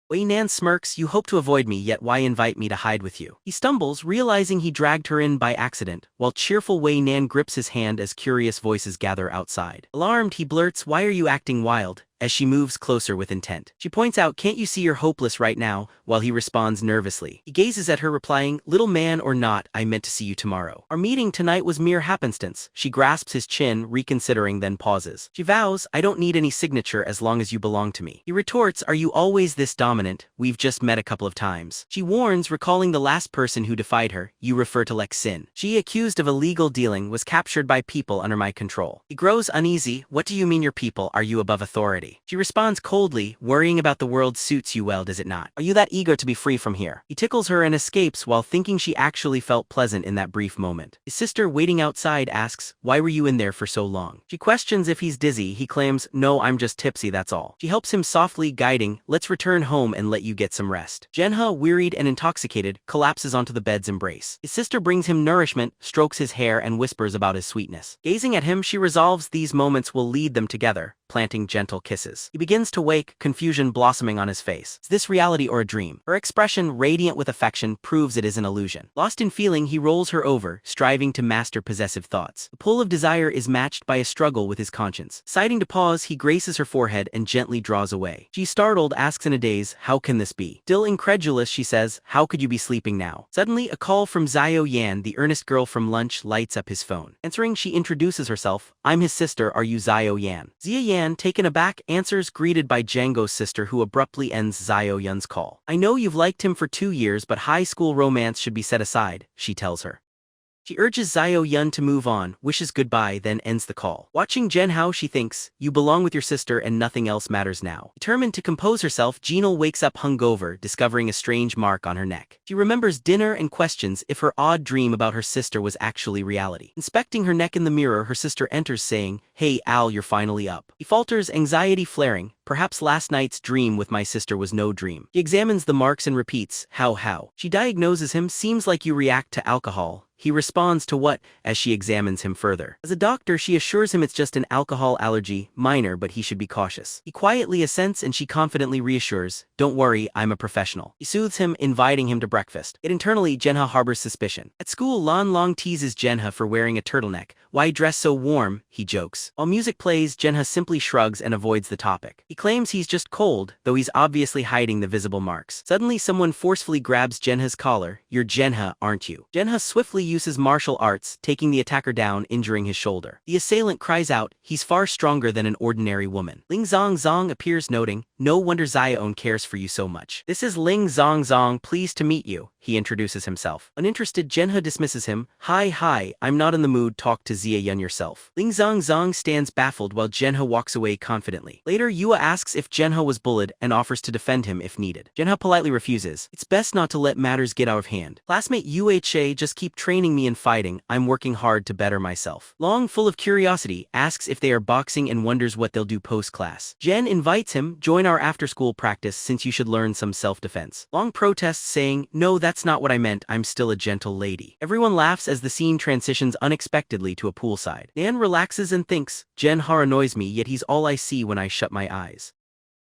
Wei Nan smirks, you hope to avoid me, yet why invite me to hide with you? He stumbles, realizing he dragged her in by accident, while cheerful Wei Nan grips his hand as curious voices gather outside. Alarmed, he blurts, why are you acting wild? As she moves closer with intent. She points out, can't you see you're hopeless right now, while he responds nervously. He gazes at her, replying, little man or not, I meant to see you tomorrow. Our meeting tonight was mere happenstance. She grasps his chin, reconsidering, then pauses. She vows, I don't need any signature as long as you belong to me. He retorts, are you always this dominant? We've just met a couple of times. She warns, recalling the last person who defied her, you refer to Lex Sin. She, accused of illegal dealing, was captured by people under my control. He grows uneasy, what do you mean your people? Are you above authority? She responds coldly, worrying about the world suits you well, does it not? Are you that eager to be free from here? He tickles her and escapes while thinking she actually felt pleasant in that brief moment. His sister, waiting outside, asks, why were you in there for so long? She questions if he's dizzy. He claims, no, I'm just tipsy, that's all. She helps him softly, guiding, let's return home and let you get some rest. Jang Ha, wearied and intoxicated, collapses onto the bed's embrace. His sister brings him nourishment, strokes his hair, and whispers about his sweetness. Gazing at him, she resolves these moments will lead them together, planting gentle kisses. He begins to wake, confusion blossoming on his face. Is this reality or a dream? Her expression, radiant with affection, proves it is an illusion. Lost in feeling, he rolls her over, striving to master possessive thoughts. The pull of desire is matched by a struggle with his conscience. Deciding to pause, he graces her forehead and gently draws away. She, startled, asks in a daze, how can this be? Still incredulous, she says, how could you be sleeping now? Suddenly, a call from Xiao Yan, the earnest girl from lunch, lights up his phone. Answering, she introduces herself, I'm his sister, are you Xiao Yan? Xia Yan, taken aback, answers, greeted by Django's sister, who abruptly ends Xiao Yan's call. I know you've liked him for 2 years, but high school romance should be set aside, she tells her. She urges Xiao Yan to move on, wishes goodbye, then ends the call. Watching Jang Ha, she thinks, you belong with your sister and nothing else matters now. Determined to compose herself, Jinal wakes up hungover, discovering a strange mark on her neck. She remembers dinner and questions if her odd dream about her sister was actually reality. Inspecting her neck in the mirror, her sister enters saying, hey Al, you're finally up. He falters, anxiety flaring, perhaps last night's dream with my sister was no dream. He examines the marks and repeats, how? She diagnoses him, seems like you react to alcohol. He responds to what, as she examines him further. As a doctor, she assures him it's just an alcohol allergy, minor, but he should be cautious. He quietly assents and she confidently reassures, don't worry, I'm a professional. He soothes him, inviting him to breakfast. Yet internally, Jang Ha harbors suspicion. At school, Lan Long teases Jang Ha for wearing a turtleneck. Why dress so warm? He jokes. While music plays, Jang Ha simply shrugs and avoids the topic. He claims he's just cold, though he's obviously hiding the visible marks. Suddenly, someone forcefully grabs Jang Ha's collar. You're Jang Ha, aren't you? Jang Ha swiftly uses martial arts, taking the attacker down, injuring his shoulder. The assailant cries out, he's far stronger than an ordinary woman. Ling Zong appears, noting, no wonder Xiaoan cares for you so much. This is Ling Zong, pleased to meet you, he introduces himself. Uninterested, Jang Ha dismisses him. Hi, I'm not in the mood, talk to Xiaoyan yourself. Ling Zong stands baffled while Jang Ha walks away confidently. Later, Yua asks if Jang Ha was bullied and offers to defend him if needed. Jang Ha politely refuses. It's best not to let matters get out of hand. Classmate UHA, just keep training me in fighting, I'm working hard to better myself. Long, full of curiosity, asks if they are boxing and wonders what they'll do post-class. Jen invites him, join our after-school practice since you should learn some self-defense. Long protests saying, no, that's not what I meant, I'm still a gentle lady. Everyone laughs as the scene transitions unexpectedly to a poolside. Nan relaxes and thinks, Jang Ha annoys me, yet he's all I see when I shut my eyes.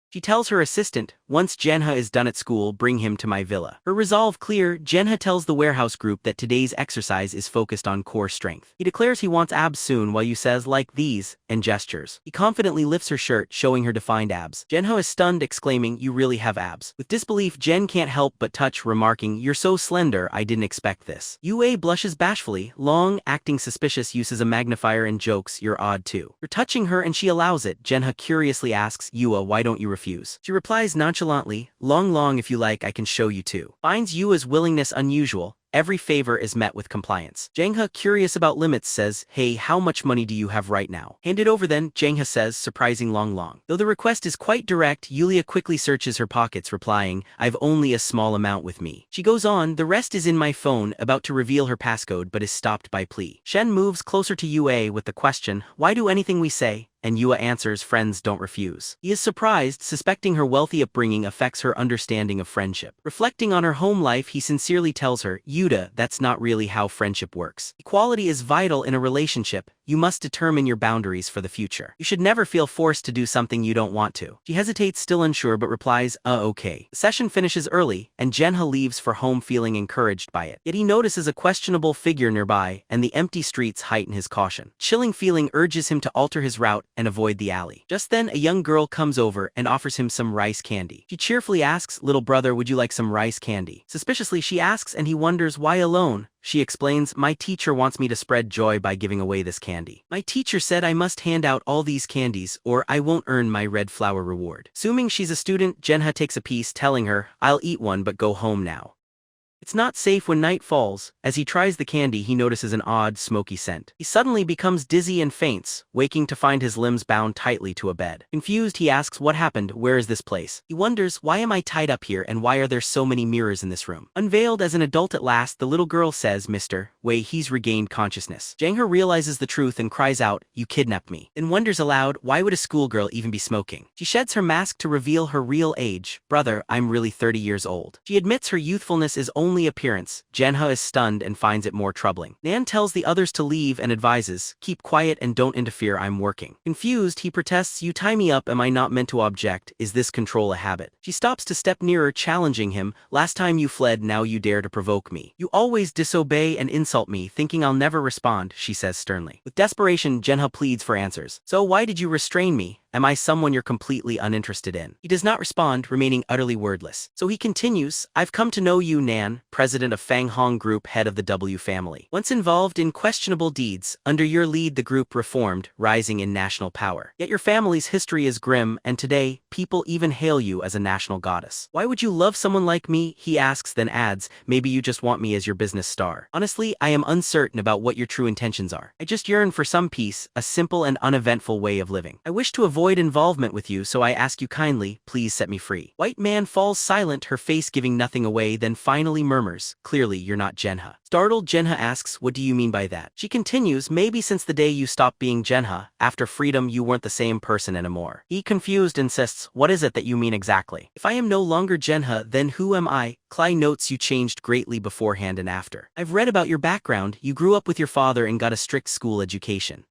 She tells her assistant, once Jang Ha is done at school, bring him to my villa. Her resolve clear, Jang Ha tells the warehouse group that today's exercise is focused on core strength. He declares he wants abs soon while Yu says like these, and gestures. He confidently lifts her shirt, showing her defined abs. Jang Ha is stunned, exclaiming, you really have abs. With disbelief, Jen can't help but touch, remarking, you're so slender, I didn't expect this. Yue blushes bashfully. Long, acting suspicious, uses a magnifier and jokes, you're odd too. You're touching her and she allows it. Jang Ha curiously asks, Yua, why don't you refuse? She replies nonchalantly, long if you like, I can show you too. Finds Yua's willingness unusual. Every favor is met with compliance. Jang Ha, curious about limits, says, hey, how much money do you have right now? Hand it over then, Jang Ha says, surprising Long. Though the request is quite direct, Yulia quickly searches her pockets, replying, I've only a small amount with me. She goes on, the rest is in my phone, about to reveal her passcode but is stopped by plea. Shen moves closer to Yue with the question, why do anything we say? And Yua answers, friends don't refuse. He is surprised, suspecting her wealthy upbringing affects her understanding of friendship. Reflecting on her home life, he sincerely tells her, Yuda, that's not really how friendship works. Equality is vital in a relationship. You must determine your boundaries for the future. You should never feel forced to do something you don't want to. She hesitates, still unsure, but replies, okay. The session finishes early, and Jang Ha leaves for home feeling encouraged by it. Yet he notices a questionable figure nearby, and the empty streets heighten his caution. Chilling feeling urges him to alter his route and avoid the alley. Just then, a young girl comes over and offers him some rice candy. She cheerfully asks, little brother, would you like some rice candy? Suspiciously, she asks, and he wonders why alone. She explains, my teacher wants me to spread joy by giving away this candy. My teacher said I must hand out all these candies or I won't earn my red flower reward. Assuming she's a student, Jang Ha takes a piece, telling her, I'll eat one but go home now. It's not safe when night falls. As he tries the candy, he notices an odd, smoky scent. He suddenly becomes dizzy and faints, waking to find his limbs bound tightly to a bed. Confused, he asks what happened, where is this place? He wonders, why am I tied up here and why are there so many mirrors in this room? Unveiled as an adult at last, the little girl says, Mr. Wei, he's regained consciousness. Jang Ha realizes the truth and cries out, you kidnapped me. Then wonders aloud, why would a schoolgirl even be smoking? She sheds her mask to reveal her real age. Brother, I'm really 30 years old. She admits her youthfulness is only appearance. Jang Ha is stunned and finds it more troubling. Nan tells the others to leave and advises, keep quiet and don't interfere, I'm working. Confused, he protests, you tie me up, am I not meant to object? Is this control a habit? She stops to step nearer, challenging him, last time you fled, now you dare to provoke me. You always disobey and insult me, thinking I'll never respond, she says sternly. With desperation, Jang Ha pleads for answers. So why did you restrain me? Am I someone you're completely uninterested in? He does not respond, remaining utterly wordless. So he continues, I've come to know you, Nan, president of Fang Hong Group, head of the W family. Once involved in questionable deeds, under your lead the group reformed, rising in national power. Yet your family's history is grim, and today, people even hail you as a national goddess. Why would you love someone like me? He asks, then adds, maybe you just want me as your business star. Honestly, I am uncertain about what your true intentions are. I just yearn for some peace, a simple and uneventful way of living. I wish to avoid involvement with you, so I ask you kindly, please set me free. White man falls silent, her face giving nothing away, then finally murmurs, clearly you're not Jang Ha. Startled, Jang Ha asks, what do you mean by that? She continues, maybe since the day you stopped being Jang Ha, after freedom you weren't the same person anymore. He, confused, insists, what is it that you mean exactly? If I am no longer Jang Ha, then who am I? Clay notes you changed greatly beforehand and after. I've read about your background, you grew up with your father and got a strict school education.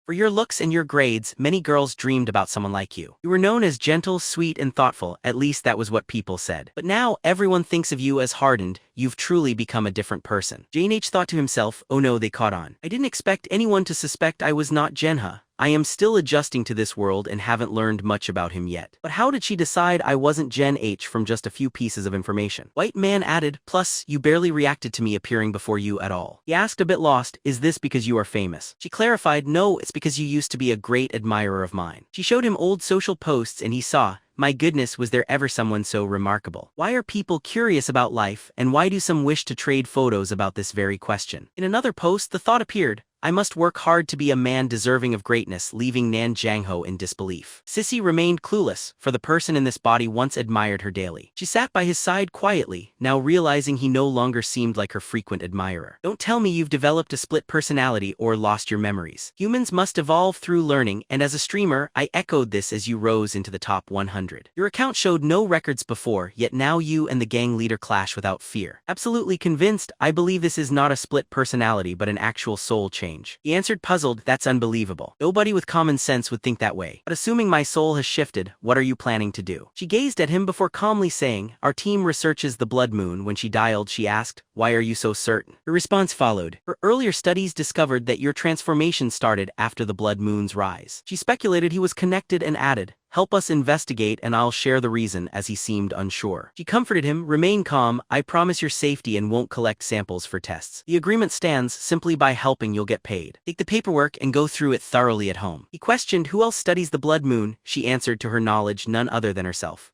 For your looks and your grades, many girls dreamed about someone like you. You were known as gentle, sweet, and thoughtful, at least that was what people said. But now, everyone thinks of you as hardened, you've truly become a different person. Jane H thought to himself, oh no, they caught on. I didn't expect anyone to suspect I was not Jang Ha. I am still adjusting to this world and haven't learned much about him yet. But how did she decide I wasn't Jen H from just a few pieces of information? White man added, plus, you barely reacted to me appearing before you at all. He asked, a bit lost, is this because you are famous? She clarified, no, it's because you used to be a great admirer of mine. She showed him old social posts and he saw, my goodness, was there ever someone so remarkable? Why are people curious about life, and why do some wish to trade photos about this very question? In another post, the thought appeared, I must work hard to be a man deserving of greatness, leaving Jang Ha in disbelief. Sissy remained clueless, for the person in this body once admired her daily. She sat by his side quietly, now realizing he no longer seemed like her frequent admirer. Don't tell me you've developed a split personality or lost your memories. Humans must evolve through learning, and as a streamer, I echoed this as you rose into the top 100. Your account showed no records before, yet now you and the gang leader clash without fear. Absolutely convinced, I believe this is not a split personality but an actual soul change. He answered puzzled, that's unbelievable. Nobody with common sense would think that way. But assuming my soul has shifted, what are you planning to do? She gazed at him before calmly saying, our team researches the blood moon. When she dialed, she asked, why are you so certain? Her response followed. Her earlier studies discovered that your transformation started after the blood moon's rise. She speculated he was connected and added, help us investigate and I'll share the reason, as he seemed unsure. She comforted him, remain calm, I promise your safety and won't collect samples for tests. The agreement stands, simply by helping you'll get paid. Take the paperwork and go through it thoroughly at home. He questioned who else studies the blood moon. She answered to her knowledge none other than herself.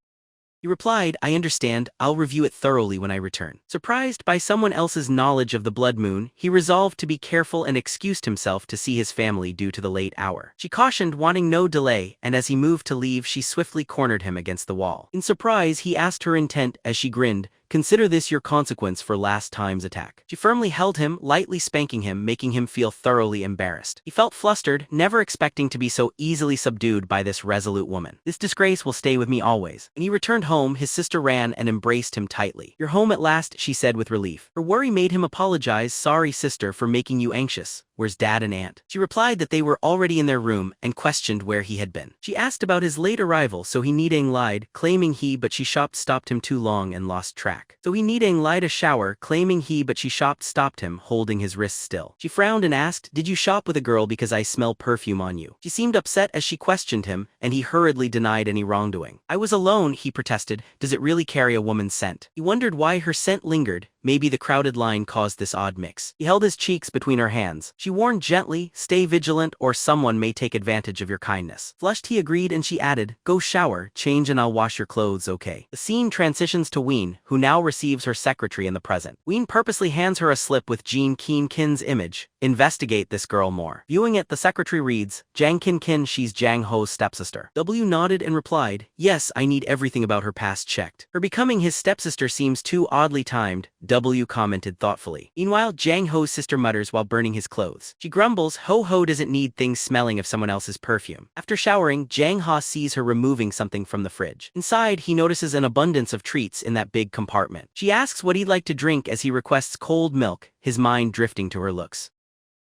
He replied, I understand, I'll review it thoroughly when I return. Surprised by someone else's knowledge of the blood moon, he resolved to be careful and excused himself to see his family due to the late hour. She cautioned, wanting no delay, and as he moved to leave, she swiftly cornered him against the wall. In surprise, he asked her intent as she grinned, consider this your consequence for last time's attack. She firmly held him, lightly spanking him, making him feel thoroughly embarrassed. He felt flustered, never expecting to be so easily subdued by this resolute woman. This disgrace will stay with me always. When he returned home, his sister ran and embraced him tightly. You're home at last, she said with relief. Her worry made him apologize, sorry sister for making you anxious. Where's Dad and Aunt? She replied that they were already in their room and questioned where he had been. She asked about his late arrival, so he needing lied, claiming he but she stopped him too long and lost track. So he needing lied a shower, claiming he but she stopped him, holding his wrists still. She frowned and asked, did you shop with a girl because I smell perfume on you? She seemed upset as she questioned him, and he hurriedly denied any wrongdoing. I was alone, he protested, does it really carry a woman's scent? He wondered why her scent lingered. Maybe the crowded line caused this odd mix. He held his cheeks between her hands. She warned gently, stay vigilant or someone may take advantage of your kindness. Flushed, he agreed, and she added, go shower, change and I'll wash your clothes, okay? The scene transitions to Ween, who now receives her secretary in the present. Ween purposely hands her a slip with Jean Kin's image. Investigate this girl more. Viewing it, the secretary reads, Jang Kin, she's Jang Ho's stepsister. W nodded and replied, yes, I need everything about her past checked. Her becoming his stepsister seems too oddly timed. W commented thoughtfully. Meanwhile, Jang Ho's sister mutters while burning his clothes. She grumbles, Ho doesn't need things smelling of someone else's perfume. After showering, Jang Ha sees her removing something from the fridge. Inside, he notices an abundance of treats in that big compartment. She asks what he'd like to drink as he requests cold milk, his mind drifting to her looks.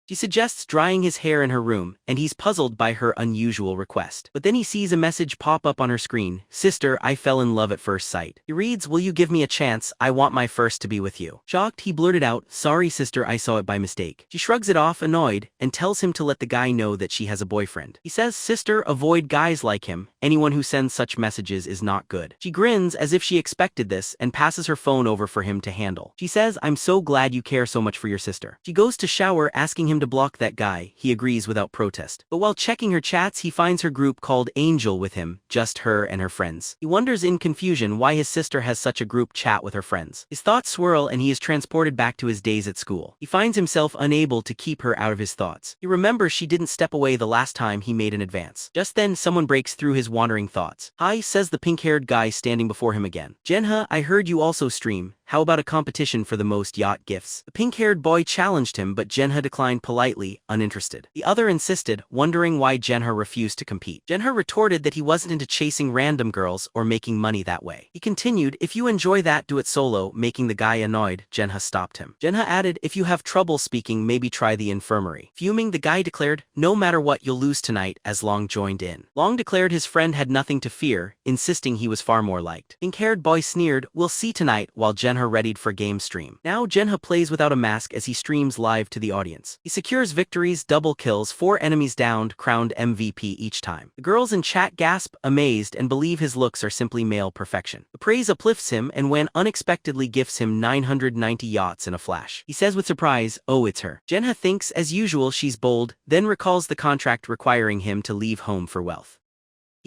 She suggests drying his hair in her room, and he's puzzled by her unusual request. But then he sees a message pop up on her screen, Sister, I fell in love at first sight. He reads, will you give me a chance? I want my first to be with you. Shocked, he blurted out, sorry sister, I saw it by mistake. She shrugs it off, annoyed, and tells him to let the guy know that she has a boyfriend. He says, sister, avoid guys like him. Anyone who sends such messages is not good. She grins as if she expected this and passes her phone over for him to handle. She says, I'm so glad you care so much for your sister. She goes to shower, asking him to block that guy. He agrees without protest. But while checking her chats, he finds her group called Angel with him, just her and her friends. He wonders in confusion why his sister has such a group chat with her friends. His thoughts swirl and he is transported back to his days at school. He finds himself unable to keep her out of his thoughts. He remembers she didn't step away the last time he made an advance. Just then, someone breaks through his wandering thoughts. Hi, says the pink-haired guy standing before him again. Jang Ha, I heard you also stream. How about a competition for the most yacht gifts? The pink-haired boy challenged him, but Jang Ha declined politely, uninterested. The other insisted, wondering why Jang Ha refused to compete. Jang Ha retorted that he wasn't into chasing random girls or making money that way. He continued, if you enjoy that, do it solo, making the guy annoyed. Jang Ha stopped him. Jang Ha added, if you have trouble speaking, maybe try the infirmary. Fuming, the guy declared, no matter what, you'll lose tonight, as Long joined in. Long declared his friend had nothing to fear, insisting he was far more liked. Pink-haired boy sneered, we'll see tonight, while Jang Ha readied for game stream. Now Jang Ha plays without a mask as he streams live to the audience. He secures victories, double kills, 4 enemies downed, crowned MVP each time. The girls in chat gasp, amazed, and believe his looks are simply male perfection. The praise uplifts him and Wan unexpectedly gifts him 990 yachts in a flash. He says with surprise, oh, it's her. Jang Ha thinks as usual she's bold, then recalls the contract requiring him to leave home for wealth.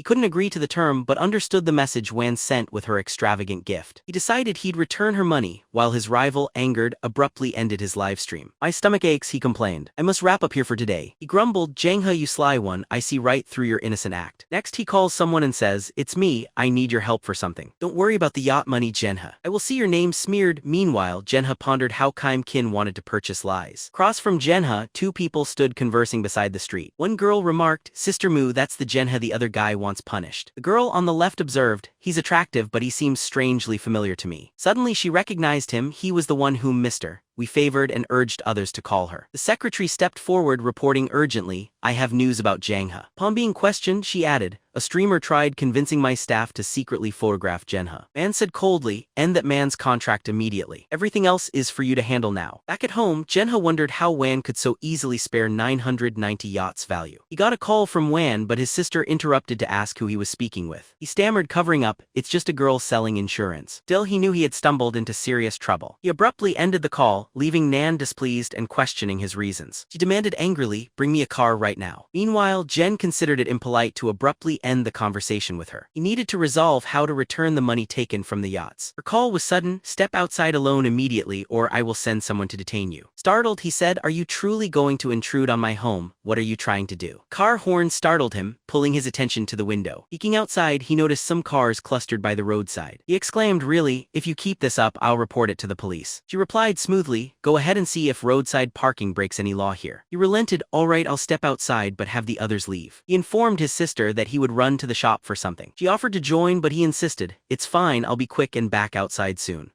He couldn't agree to the term but understood the message Wan sent with her extravagant gift. He decided he'd return her money, while his rival, angered, abruptly ended his live stream. "My stomach aches," he complained. "I must wrap up here for today." He grumbled, "Jang Ha, you sly one, I see right through your innocent act." Next he calls someone and says, "It's me, I need your help for something. Don't worry about the yacht money, Jang Ha. I will see your name smeared." Meanwhile, Jang Ha pondered how Kim Kin wanted to purchase lies. Across from Jang Ha, two people stood conversing beside the street. One girl remarked, "Sister Moo, that's the Jang Ha the other guy wants punished." The girl on the left observed, "He's attractive but he seems strangely familiar to me." Suddenly she recognized him, he was the one whom Mr. We favored and urged others to call her. The secretary stepped forward reporting urgently, "I have news about Jang Ha." Upon being questioned, she added, "A streamer tried convincing my staff to secretly photograph Jang Ha." Man said coldly, "End that man's contract immediately. Everything else is for you to handle now." Back at home, Jang Ha wondered how Wan could so easily spare 990 yachts value. He got a call from Wan but his sister interrupted to ask who he was speaking with. He stammered, covering up, "It's just a girl selling insurance." Still he knew he had stumbled into serious trouble. He abruptly ended the call, leaving Nan displeased and questioning his reasons. She demanded angrily, "Bring me a car right now." Meanwhile, Jen considered it impolite to abruptly end the conversation with her. He needed to resolve how to return the money taken from the yachts. Her call was sudden, "Step outside alone immediately or I will send someone to detain you." Startled, he said, "Are you truly going to intrude on my home? What are you trying to do?" Car horn startled him, pulling his attention to the window. Peeking outside, he noticed some cars clustered by the roadside. He exclaimed, "Really? If you keep this up, I'll report it to the police." She replied smoothly, "Go ahead and see if roadside parking breaks any law here." He relented, "All right, I'll step outside but have the others leave." He informed his sister that he would run to the shop for something. She offered to join but he insisted, "It's fine, I'll be quick and back outside soon."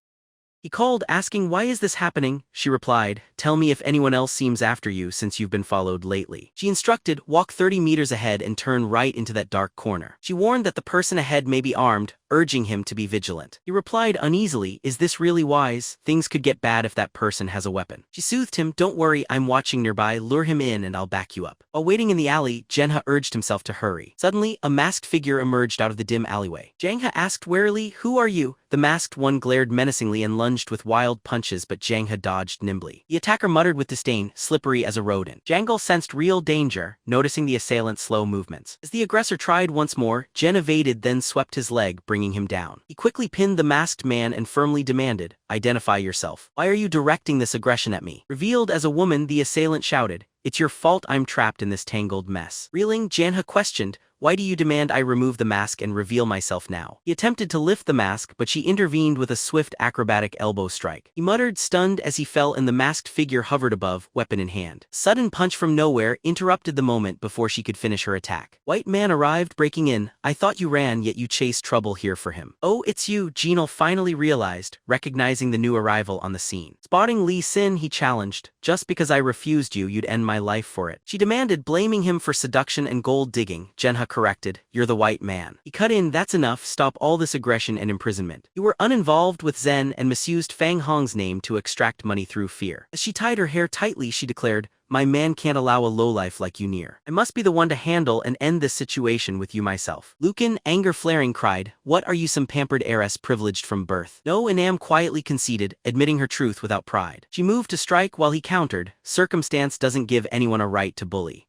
He called, asking, "Why is this happening?" She replied, "Tell me if anyone else seems after you since you've been followed lately." She instructed, "Walk 30 meters ahead and turn right into that dark corner." She warned that the person ahead may be armed, urging him to be vigilant. He replied uneasily, "Is this really wise? Things could get bad if that person has a weapon." She soothed him, "Don't worry, I'm watching nearby, lure him in and I'll back you up." While waiting in the alley, Jang Ha urged himself to hurry. Suddenly, a masked figure emerged out of the dim alleyway. Jang Ha asked warily, "Who are you?" The masked one glared menacingly and lunged with wild punches but Jang Ha dodged nimbly. The attacker muttered with disdain, "Slippery as a rodent." Jangle sensed real danger, noticing the assailant's slow movements. As the aggressor tried once more, Jen evaded then swept his leg, bringing him down. He quickly pinned the masked man and firmly demanded, "Identify yourself. Why are you directing this aggression at me?" Revealed as a woman, the assailant shouted, "It's your fault I'm trapped in this tangled mess." Reeling, Jang Ha questioned, "Why do you demand I remove the mask and reveal myself now?" He attempted to lift the mask but she intervened with a swift acrobatic elbow strike. He muttered, stunned as he fell and the masked figure hovered above, weapon in hand. Sudden punch from nowhere interrupted the moment before she could finish her attack. White man arrived, breaking in, "I thought you ran yet you chased trouble here for him." "Oh, it's you," Jinal finally realized, recognizing the new arrival on the scene. Spotting Lee Sin, he challenged, "Just because I refused you, you'd end my life for it." She demanded, blaming him for seduction and gold digging. Jang Ha corrected, "You're the white man." He cut in, "That's enough, stop all this aggression and imprisonment. You were uninvolved with Zen and misused Fang Hong's name to extract money through fear." As she tied her hair tightly, she declared, "My man can't allow a lowlife like you near. I must be the one to handle and end this situation with you myself." Lucan, anger flaring, cried, "What, are you some pampered heiress privileged from birth?" No, Inam quietly conceded, admitting her truth without pride. She moved to strike while he countered, "Circumstance doesn't give anyone a right to bully."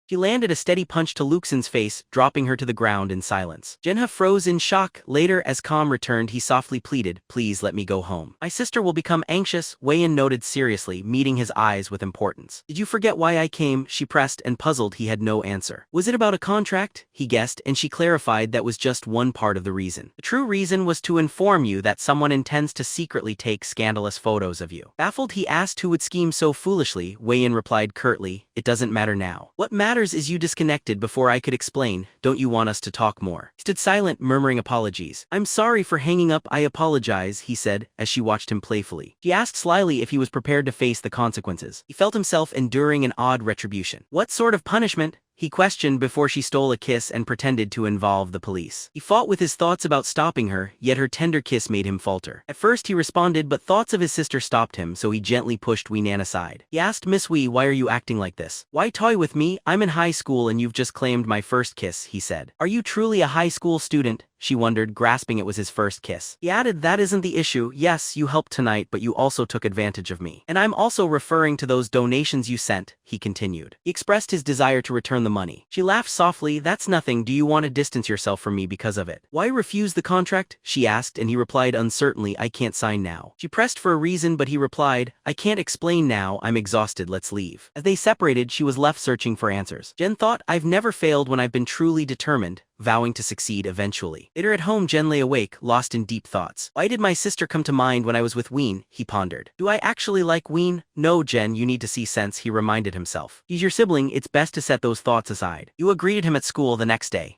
She landed a steady punch to Luxin's face, dropping her to the ground in silence. Jang Ha froze in shock. Later, as Calm returned, he softly pleaded, "Please let me go home. My sister will become anxious," Wei-in noted seriously, meeting his eyes with importance. "Did you forget why I came?" she pressed, and puzzled he had no answer. "Was it about a contract?" he guessed, and she clarified that was just one part of the reason. "The true reason was to inform you that someone intends to secretly take scandalous photos of you." Baffled, he asked who would scheme so foolishly. Wei-in replied curtly, "It doesn't matter now. What matters is you disconnected before I could explain. Don't you want us to talk more?" He stood silent, murmuring apologies. "I'm sorry for hanging up, I apologize," he said, as she watched him playfully. She asked slyly if he was prepared to face the consequences. He felt himself enduring an odd retribution. "What sort of punishment?" he questioned before she stole a kiss and pretended to involve the police. He fought with his thoughts about stopping her, yet her tender kiss made him falter. At first he responded but thoughts of his sister stopped him, so he gently pushed Wee Nan aside. He asked, "Miss Wee, why are you acting like this? Why toy with me? I'm in high school and you've just claimed my first kiss," he said. "Are you truly a high school student?" she wondered, grasping it was his first kiss. He added, "That isn't the issue. Yes, you helped tonight but you also took advantage of me. And I'm also referring to those donations you sent," he continued. He expressed his desire to return the money. She laughed softly. That's nothing. Do you want to distance yourself from me because of it? Why refuse the contract? She asked, and he replied uncertainly, I can't sign now. She pressed for a reason, but he replied, I can't explain now, I'm exhausted, let's leave. As they separated, she was left searching for answers. Jen thought, I've never failed when I've been truly determined, vowing to succeed eventually. Later at home, Jen lay awake, lost in deep thoughts. Why did my sister come to mind when I was with Ween? He pondered. Do I actually like Ween? No, Jen, you need to see sense, he reminded himself. He's your sibling, it's best to set those thoughts aside. Yua greeted him at school the next day.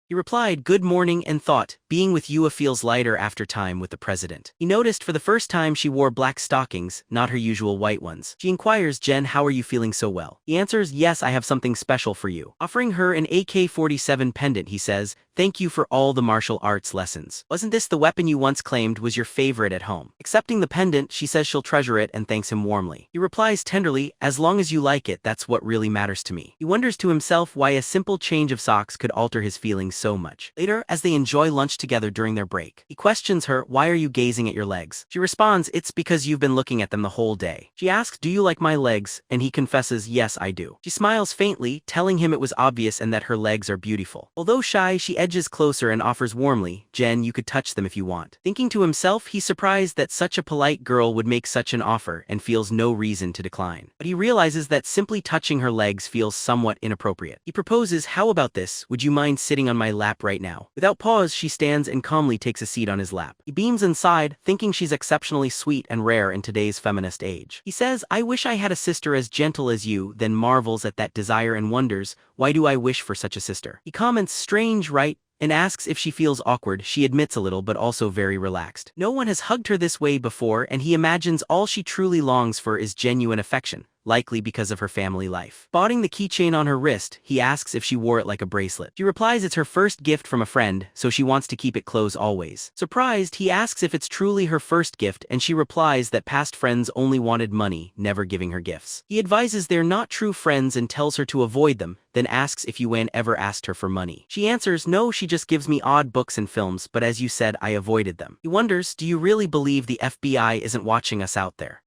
He replied, good morning, and thought, being with Yua feels lighter after time with the president. He noticed for the first time she wore black stockings, not her usual white ones. She inquires, Jen, how are you feeling so well? He answers, yes, I have something special for you. Offering her an AK-47 pendant, he says, thank you for all the martial arts lessons. Wasn't this the weapon you once claimed was your favorite at home? Accepting the pendant, she says she'll treasure it and thanks him warmly. He replies tenderly, as long as you like it, that's what really matters to me. He wonders to himself why a simple change of socks could alter his feelings so much. Later, as they enjoy lunch together during their break, he questions her, why are you gazing at your legs? She responds, it's because you've been looking at them the whole day. She asks, do you like my legs? And he confesses, yes, I do. She smiles faintly, telling him it was obvious and that her legs are beautiful. Although shy, she edges closer and offers warmly, Jen, you could touch them if you want. Thinking to himself, he's surprised that such a polite girl would make such an offer and feels no reason to decline. But he realizes that simply touching her legs feels somewhat inappropriate. He proposes, how about this? Would you mind sitting on my lap right now? Without pause, she stands and calmly takes a seat on his lap. He beams inside, thinking she's exceptionally sweet and rare in today's feminist age. He says, I wish I had a sister as gentle as you, then marvels at that desire and wonders, why do I wish for such a sister? He comments, strange, right? And asks if she feels awkward. She admits a little but also very relaxed. No one has hugged her this way before, and he imagines all she truly longs for is genuine affection, likely because of her family life. Spotting the keychain on her wrist, he asks if she wore it like a bracelet. She replies it's her first gift from a friend, so she wants to keep it close always. Surprised, he asks if it's truly her first gift, and she replies that past friends only wanted money, never giving her gifts. He advises they're not true friends and tells her to avoid them, then asks if Yuan ever asked her for money. She answers, no, she just gives me odd books and films, but as you said, I avoided them. He wonders, do you really believe the FBI isn't watching us out there?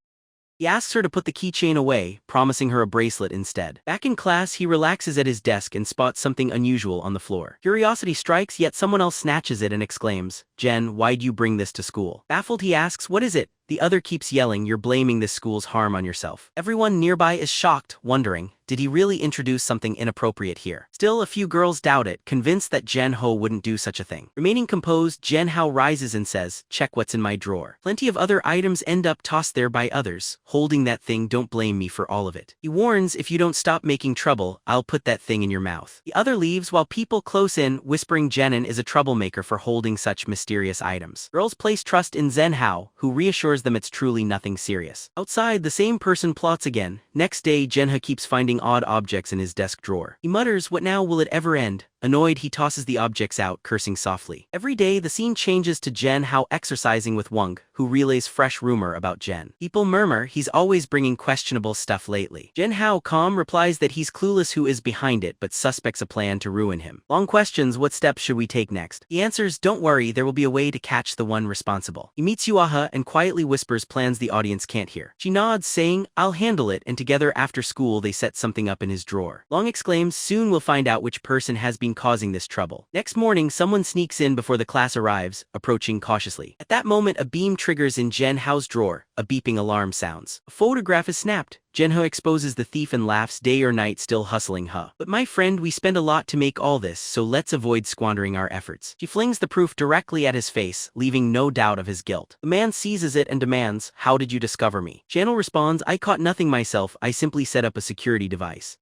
He asks her to put the keychain away, promising her a bracelet instead. Back in class, he relaxes at his desk and spots something unusual on the floor. Curiosity strikes, yet someone else snatches it and exclaims, Jen, why'd you bring this to school? Baffled, he asks, what is it? The other keeps yelling, you're blaming this school's harm on yourself. Everyone nearby is shocked, wondering, did he really introduce something inappropriate here? Still, a few girls doubt it, convinced that Jang Ha wouldn't do such a thing. Remaining composed, Jang Ha rises and says, check what's in my drawer. Plenty of other items end up tossed there by others, holding that thing, don't blame me for all of it. He warns, if you don't stop making trouble, I'll put that thing in your mouth. The other leaves while people close in, whispering Jenin is a troublemaker for holding such mysterious items. Girls place trust in Zhen Hao, who reassures them it's truly nothing serious. Outside, the same person plots again. Next day, Jang Ha keeps finding odd objects in his desk drawer. He mutters, what now, will it ever end? Annoyed, he tosses the objects out, cursing softly. Every day, the scene changes to Zhen Hao exercising with Wang, who relays fresh rumor about Jen. People murmur he's always bringing questionable stuff lately. Zhen Hao calm replies that he's clueless who is behind it but suspects a plan to ruin him. Long questions, what steps should we take next? He answers, don't worry, there will be a way to catch the one responsible. He meets Yuaha and quietly whispers plans the audience can't hear. She nods, saying, I'll handle it, and together after school they set something up in his drawer. Long exclaims, soon we'll find out which person has been causing this trouble. Next morning, someone sneaks in before the class arrives, approaching cautiously. At that moment, a beam triggers in Zhen Hao's drawer. A beeping alarm sounds. A photograph is snapped. Zhen He exposes the thief and laughs, day or night still hustling Ha. But my friend, we spend a lot to make all this, so let's avoid squandering our efforts. She flings the proof directly at his face, leaving no doubt of his guilt. The man seizes it and demands, how did you discover me? Channel responds, I caught nothing myself, I simply set up a security device.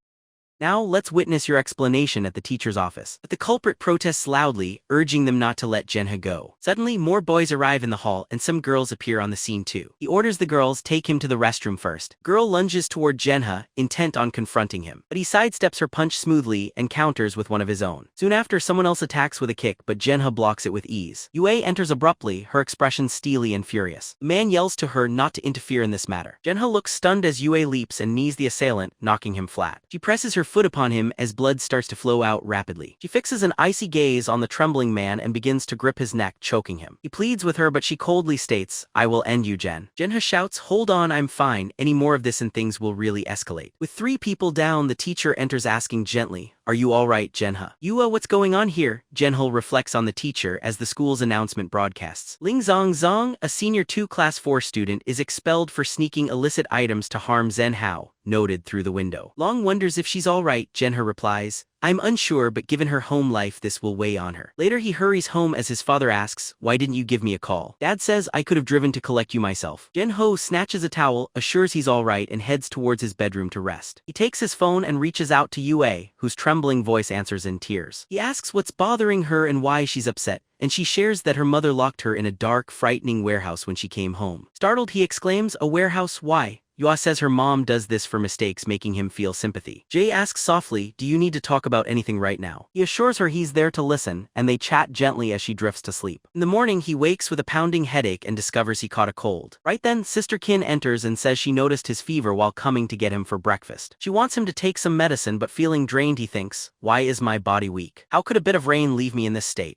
Now, let's witness your explanation at the teacher's office. But the culprit protests loudly, urging them not to let Zhen He go. Suddenly, more boys arrive in the hall and some girls appear on the scene too. He orders the girls take him to the restroom first. Girl lunges toward Zhen He, intent on confronting him. But he sidesteps her punch smoothly and counters with one of his own. Soon after, someone else attacks with a kick, but Zhen He blocks it with ease. Yue enters abruptly, her expression steely and furious. The man yells to her not to interfere in this matter. Zhen He looks stunned as Yue leaps and knees the assailant, knocking him flat. She presses her foot upon him as blood starts to flow out rapidly. She fixes an icy gaze on the trembling man and begins to grip his neck, choking him. He pleads with her, but she coldly states, I will end you, Jen. Zhen He shouts, hold on, I'm fine. Any more of this and things will really escalate. With 3 people down, the teacher enters asking gently, "Are you alright, Jang Ha?" What's going on here?" Jang Ha reflects on the teacher as the school's announcement broadcasts. Ling Zong, a senior 2 class 4 student, is expelled for sneaking illicit items to harm Zhen Hao, noted through the window. Long wonders if she's alright, Jang Ha replies. "I'm unsure, but given her home life this will weigh on her." Later he hurries home as his father asks, "Why didn't you give me a call?" Dad says, "I could have driven to collect you myself." Jang Ha snatches a towel, assures he's alright, and heads towards his bedroom to rest. He takes his phone and reaches out to Yue, whose trembling voice answers in tears. He asks what's bothering her and why she's upset, and she shares that her mother locked her in a dark, frightening warehouse when she came home. Startled, he exclaims, "A warehouse? Why?" Yua says her mom does this for mistakes, making him feel sympathy. Jay asks softly, "Do you need to talk about anything right now?" He assures her he's there to listen, and they chat gently as she drifts to sleep. In the morning, he wakes with a pounding headache and discovers he caught a cold. Right then, Sister Kin enters and says she noticed his fever while coming to get him for breakfast. She wants him to take some medicine, but feeling drained, he thinks, "Why is my body weak? How could a bit of rain leave me in this state?"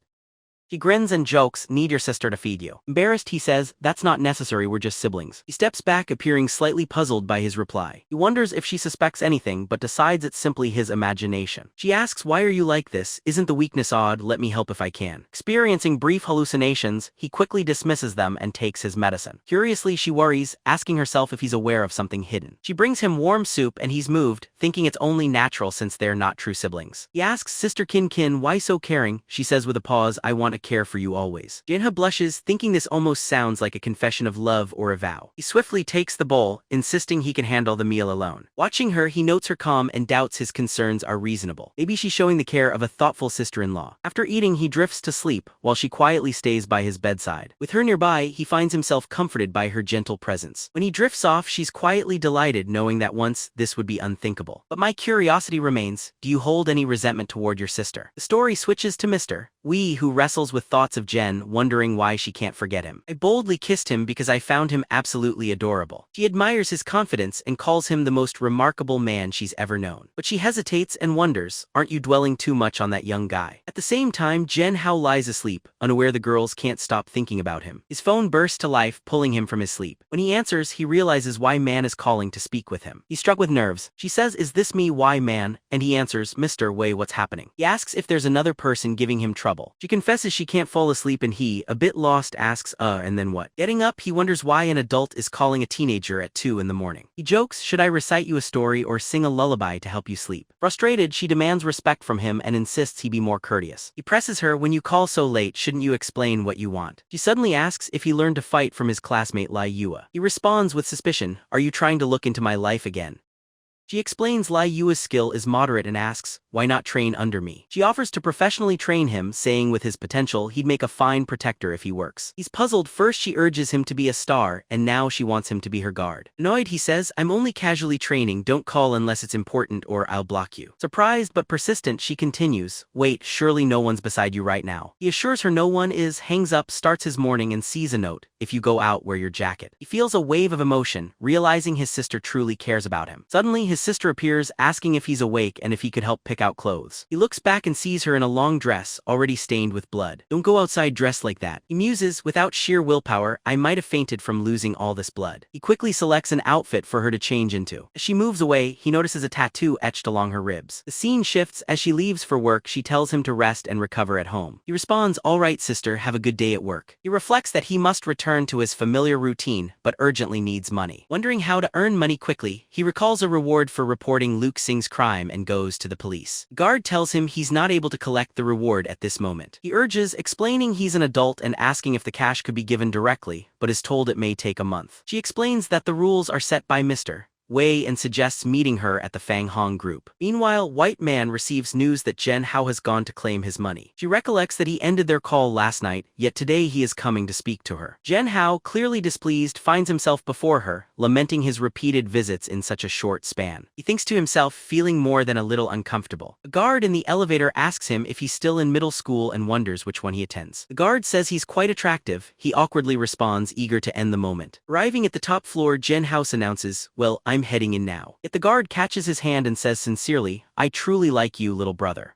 He grins and jokes, "Need your sister to feed you." Embarrassed, he says, "That's not necessary, we're just siblings." He steps back, appearing slightly puzzled by his reply. He wonders if she suspects anything, but decides it's simply his imagination. She asks, "Why are you like this? Isn't the weakness odd? Let me help if I can." Experiencing brief hallucinations, he quickly dismisses them and takes his medicine. Curiously, she worries, asking herself if he's aware of something hidden. She brings him warm soup and he's moved, thinking it's only natural since they're not true siblings. He asks Sister Kin, "Why so caring?" She says with a pause, "I want to care for you always." Jang Ha blushes, thinking this almost sounds like a confession of love or a vow. He swiftly takes the bowl, insisting he can handle the meal alone. Watching her, he notes her calm and doubts his concerns are reasonable. Maybe she's showing the care of a thoughtful sister-in-law. After eating, he drifts to sleep, while she quietly stays by his bedside. With her nearby, he finds himself comforted by her gentle presence. When he drifts off, she's quietly delighted, knowing that once this would be unthinkable. "But my curiosity remains, do you hold any resentment toward your sister?" The story switches to Mr. Wee, who wrestles with thoughts of Jen, wondering why she can't forget him. "I boldly kissed him because I found him absolutely adorable." She admires his confidence and calls him the most remarkable man she's ever known. But she hesitates and wonders, aren't you dwelling too much on that young guy? At the same time, Jen Hao lies asleep, unaware the girls can't stop thinking about him. His phone bursts to life, pulling him from his sleep. When he answers, he realizes why Man is calling to speak with him. He's struck with nerves. She says, "Is this me, why Man?" And he answers, "Mr. Wei, what's happening?" He asks if there's another person giving him trouble. She confesses she can't fall asleep and he, a bit lost, asks, and then what?" Getting up, he wonders why an adult is calling a teenager at 2 in the morning. He jokes, "Should I recite you a story or sing a lullaby to help you sleep?" Frustrated, she demands respect from him and insists he be more courteous. He presses her, "When you call so late, shouldn't you explain what you want?" She suddenly asks if he learned to fight from his classmate Lai Yue. He responds with suspicion, "Are you trying to look into my life again?" She explains Lai Yue's skill is moderate and asks, "Why not train under me?" She offers to professionally train him, saying with his potential he'd make a fine protector if he works. He's puzzled. First she urges him to be a star, and now she wants him to be her guard. Annoyed, he says, "I'm only casually training, don't call unless it's important or I'll block you." Surprised but persistent, she continues, "Wait, surely no one's beside you right now." He assures her no one is, hangs up, starts his morning and sees a note, "If you go out, wear your jacket." He feels a wave of emotion, realizing his sister truly cares about him. Suddenly, his sister appears, asking if he's awake and if he could help pick out clothes. He looks back and sees her in a long dress, already stained with blood. "Don't go outside dressed like that." He muses, "Without sheer willpower, I might have fainted from losing all this blood." He quickly selects an outfit for her to change into. As she moves away, he notices a tattoo etched along her ribs. The scene shifts. As she leaves for work, she tells him to rest and recover at home. He responds, "All right, sister, have a good day at work." He reflects that he must return to his familiar routine, but urgently needs money. Wondering how to earn money quickly, he recalls a reward for reporting Luke Singh's crime and goes to the police. The guard tells him he's not able to collect the reward at this moment. He urges, explaining he's an adult and asking if the cash could be given directly, but is told it may take a month. She explains that the rules are set by Mr. Wei and suggests meeting her at the Fang Hong group. Meanwhile, White Man receives news that Zhen Hao has gone to claim his money. She recollects that he ended their call last night, yet today he is coming to speak to her. Zhen Hao, clearly displeased, finds himself before her, lamenting his repeated visits in such a short span. He thinks to himself, feeling more than a little uncomfortable. A guard in the elevator asks him if he's still in middle school and wonders which one he attends. The guard says he's quite attractive. He awkwardly responds, eager to end the moment. Arriving at the top floor, Zhen Hao announces, "Well, I'm heading in now." Yet the guard catches his hand and says sincerely, "I truly like you, little brother."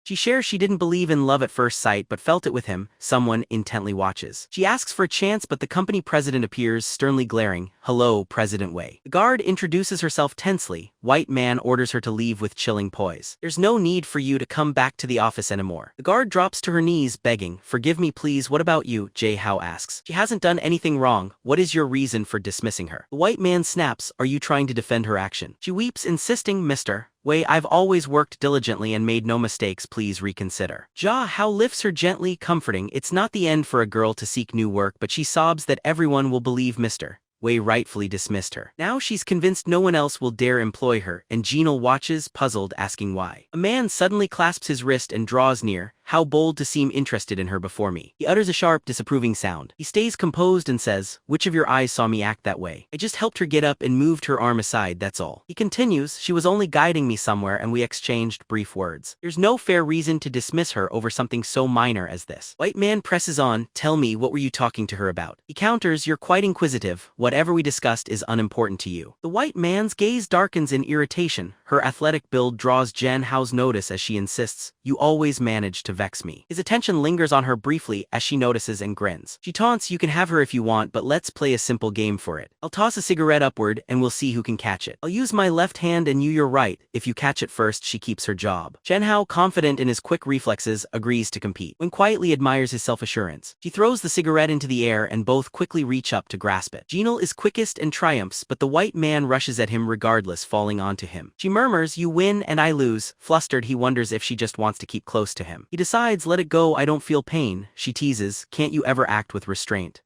She shares she didn't believe in love at first sight but felt it with him. Someone intently watches. She asks for a chance, but the company president appears, sternly glaring. "Hello, President Wei." The guard introduces herself tensely, white man orders her to leave with chilling poise. There's no need for you to come back to the office anymore. The guard drops to her knees, begging, forgive me please, what about you? Jang Ha asks. She hasn't done anything wrong, what is your reason for dismissing her? The white man snaps, are you trying to defend her action? She weeps, insisting, Mr. Wei, I've always worked diligently and made no mistakes, please reconsider. Jang Ha lifts her gently, comforting, it's not the end for a girl to seek new work, but she sobs that everyone will believe Mr. Wei rightfully dismissed her. Now she's convinced no one else will dare employ her, and Jinal watches, puzzled, asking why. A man suddenly clasps his wrist and draws near. How bold to seem interested in her before me. He utters a sharp, disapproving sound. He stays composed and says, which of your eyes saw me act that way? I just helped her get up and moved her arm aside, that's all. He continues, she was only guiding me somewhere and we exchanged brief words. There's no fair reason to dismiss her over something so minor as this. White man presses on, tell me, what were you talking to her about? He counters, you're quite inquisitive, whatever we discussed is unimportant to you. The white man's gaze darkens in irritation. Her athletic build draws Jang Ha's notice as she insists, you always manage to vex me. His attention lingers on her briefly as she notices and grins. She taunts, you can have her if you want, but let's play a simple game for it. I'll toss a cigarette upward and we'll see who can catch it. I'll use my left hand and you your right. If you catch it first, she keeps her job. Jang Ha, confident in his quick reflexes, agrees to compete. When quietly admires his self-assurance, she throws the cigarette into the air and both quickly reach up to grasp it. Jinal is quickest and triumphs, but the white man rushes at him regardless, falling onto him. She murmurs, you win and I lose. Flustered, he wonders if she just wants to keep close to him. He decides, let it go, I don't feel pain. She teases, can't you ever act with restraint?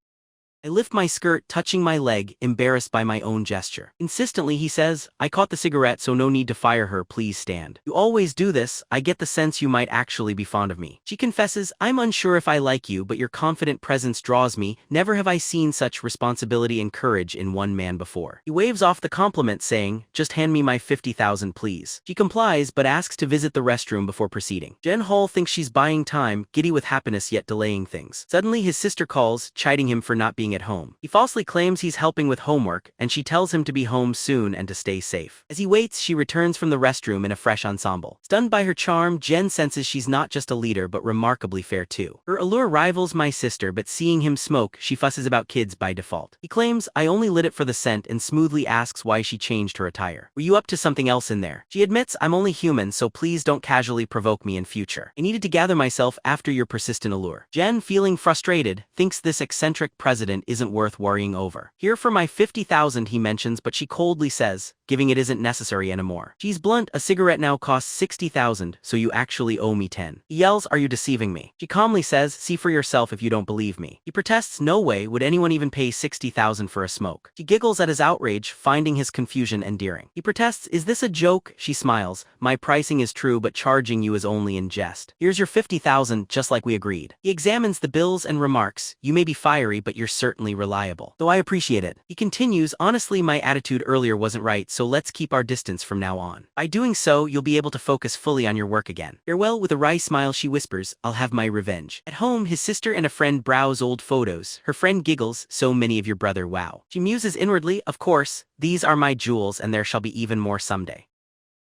I lift my skirt, touching my leg, embarrassed by my own gesture. Insistently, he says, I caught the cigarette, so no need to fire her, please stand. You always do this, I get the sense you might actually be fond of me. She confesses, I'm unsure if I like you, but your confident presence draws me. Never have I seen such responsibility and courage in one man before. He waves off the compliment, saying, just hand me my 50,000 please. She complies, but asks to visit the restroom before proceeding. Jang Ha thinks she's buying time, giddy with happiness yet delaying things. Suddenly his sister calls, chiding him for not being at home. He falsely claims he's helping with homework, and she tells him to be home soon and to stay safe. As he waits, she returns from the restroom in a fresh ensemble. Stunned by her charm, Jen senses she's not just a leader but remarkably fair too. Her allure rivals my sister, but seeing him smoke, she fusses about kids by default. He claims, I only lit it for the scent, and smoothly asks why she changed her attire. Were you up to something else in there? She admits, I'm only human, so please don't casually provoke me in future. I needed to gather myself after your persistent allure. Jen, feeling frustrated, thinks this eccentric president isn't worth worrying over. Here for my 50,000, he mentions, but she coldly says, giving it isn't necessary anymore. She's blunt, a cigarette now costs 60,000, so you actually owe me 10. He yells, are you deceiving me? She calmly says, see for yourself if you don't believe me. He protests, no way would anyone even pay 60,000 for a smoke. She giggles at his outrage, finding his confusion endearing. He protests, is this a joke? She smiles, my pricing is true but charging you is only in jest. Here's your 50,000, just like we agreed. He examines the bills and remarks, you may be fiery but you're certainly reliable. Though I appreciate it. He continues, honestly my attitude earlier wasn't right, so let's keep our distance from now on. By doing so, you'll be able to focus fully on your work again. Farewell. With a wry smile she whispers, I'll have my revenge. At home, his sister and a friend browse old photos. Her friend giggles, so many of your brother, wow. She muses inwardly, of course, these are my jewels and there shall be even more someday.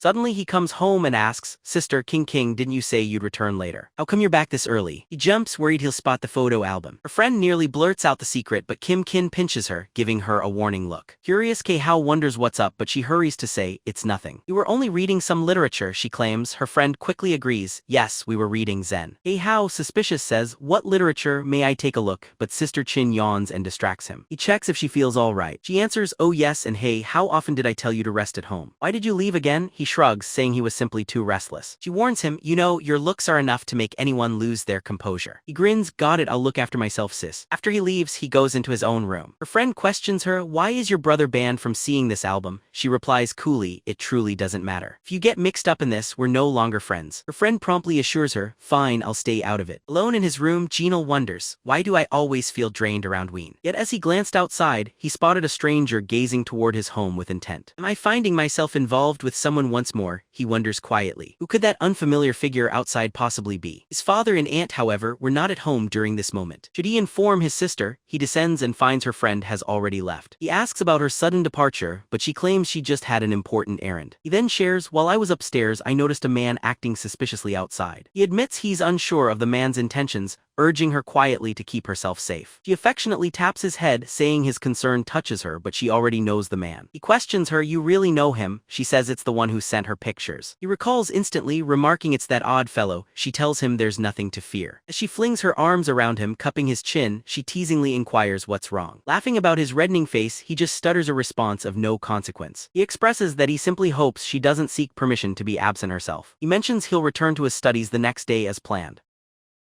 Suddenly he comes home and asks, sister, King, didn't you say you'd return later? How come you're back this early? He jumps, worried he'll spot the photo album. Her friend nearly blurts out the secret, but Kin pinches her, giving her a warning look. Curious, Hao wonders what's up, but she hurries to say, it's nothing. You were only reading some literature, she claims. Her friend quickly agrees, yes, we were reading Zen. Hao, suspicious, says, what literature, may I take a look? But sister Chin yawns and distracts him. He checks if she feels alright. She answers, oh yes, and hey, how often did I tell you to rest at home? Why did you leave again? He shrugs, saying he was simply too restless. She warns him, you know, your looks are enough to make anyone lose their composure. He grins, got it, I'll look after myself, sis. After he leaves, he goes into his own room. Her friend questions her, why is your brother banned from seeing this album? She replies coolly, it truly doesn't matter. If you get mixed up in this, we're no longer friends. Her friend promptly assures her, fine, I'll stay out of it. Alone in his room, Jinal wonders, why do I always feel drained around Ween? Yet as he glanced outside, he spotted a stranger gazing toward his home with intent. Am I finding myself involved with someone once more? He wonders quietly. Who could that unfamiliar figure outside possibly be? His father and aunt, however, were not at home during this moment. Should he inform his sister? He descends and finds her friend has already left. He asks about her sudden departure, but she claims she just had an important errand. He then shares, while I was upstairs, I noticed a man acting suspiciously outside. He admits he's unsure of the man's intentions, urging her quietly to keep herself safe. She affectionately taps his head, saying his concern touches her, but she already knows the man. He questions her, "You really know him?" She says it's the one who sent her pictures. He recalls instantly, remarking it's that odd fellow. She tells him there's nothing to fear. As she flings her arms around him, cupping his chin, she teasingly inquires what's wrong. Laughing about his reddening face, he just stutters a response of no consequence. He expresses that he simply hopes she doesn't seek permission to be absent herself. He mentions he'll return to his studies the next day as planned.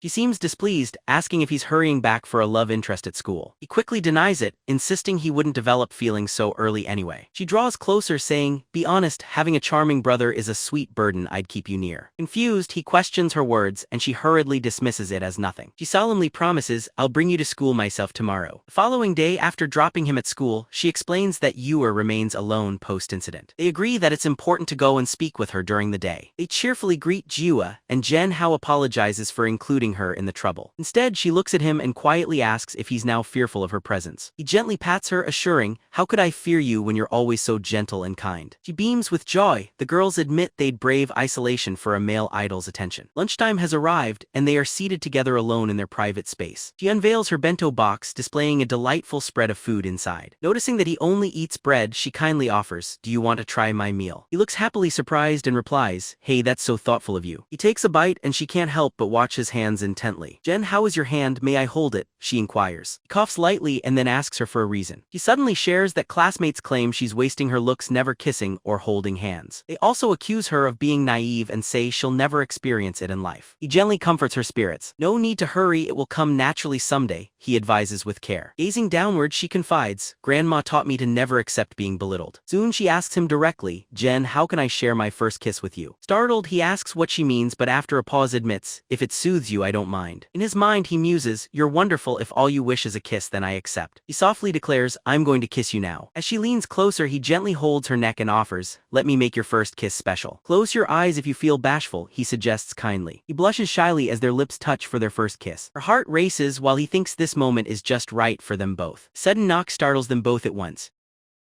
She seems displeased, asking if he's hurrying back for a love interest at school. He quickly denies it, insisting he wouldn't develop feelings so early anyway. She draws closer, saying, "Be honest, having a charming brother is a sweet burden. I'd keep you near." Confused, he questions her words, and she hurriedly dismisses it as nothing. She solemnly promises, "I'll bring you to school myself tomorrow." The following day, after dropping him at school, she explains that Ewer remains alone post-incident. They agree that it's important to go and speak with her during the day. They cheerfully greet Jiwa, and Jang Ha apologizes for including her in the trouble. Instead, she looks at him and quietly asks if he's now fearful of her presence. He gently pats her, assuring, "How could I fear you when you're always so gentle and kind?" She beams with joy. The girls admit they'd brave isolation for a male idol's attention. Lunchtime has arrived, and they are seated together alone in their private space. She unveils her bento box, displaying a delightful spread of food inside. Noticing that he only eats bread, she kindly offers, "Do you want to try my meal?" He looks happily surprised and replies, "Hey, that's so thoughtful of you." He takes a bite, and she can't help but watch his hands intently. "Jen, how is your hand? May I hold it?" she inquires. He coughs lightly and then asks her for a reason. She suddenly shares that classmates claim she's wasting her looks never kissing or holding hands. They also accuse her of being naive and say she'll never experience it in life. He gently comforts her spirits. "No need to hurry, it will come naturally someday," he advises with care. Gazing downward, she confides, "Grandma taught me to never accept being belittled." Soon she asks him directly, "Jen, how can I share my first kiss with you?" Startled, he asks what she means, but after a pause admits, "If it soothes you, I don't mind." In his mind, he muses, "You're wonderful. If all you wish is a kiss, then I accept." He softly declares, "I'm going to kiss you now." As she leans closer, he gently holds her neck and offers, "Let me make your first kiss special." "Close your eyes if you feel bashful," he suggests kindly. He blushes shyly as their lips touch for their first kiss. Her heart races while he thinks this moment is just right for them both. A sudden knock startles them both at once.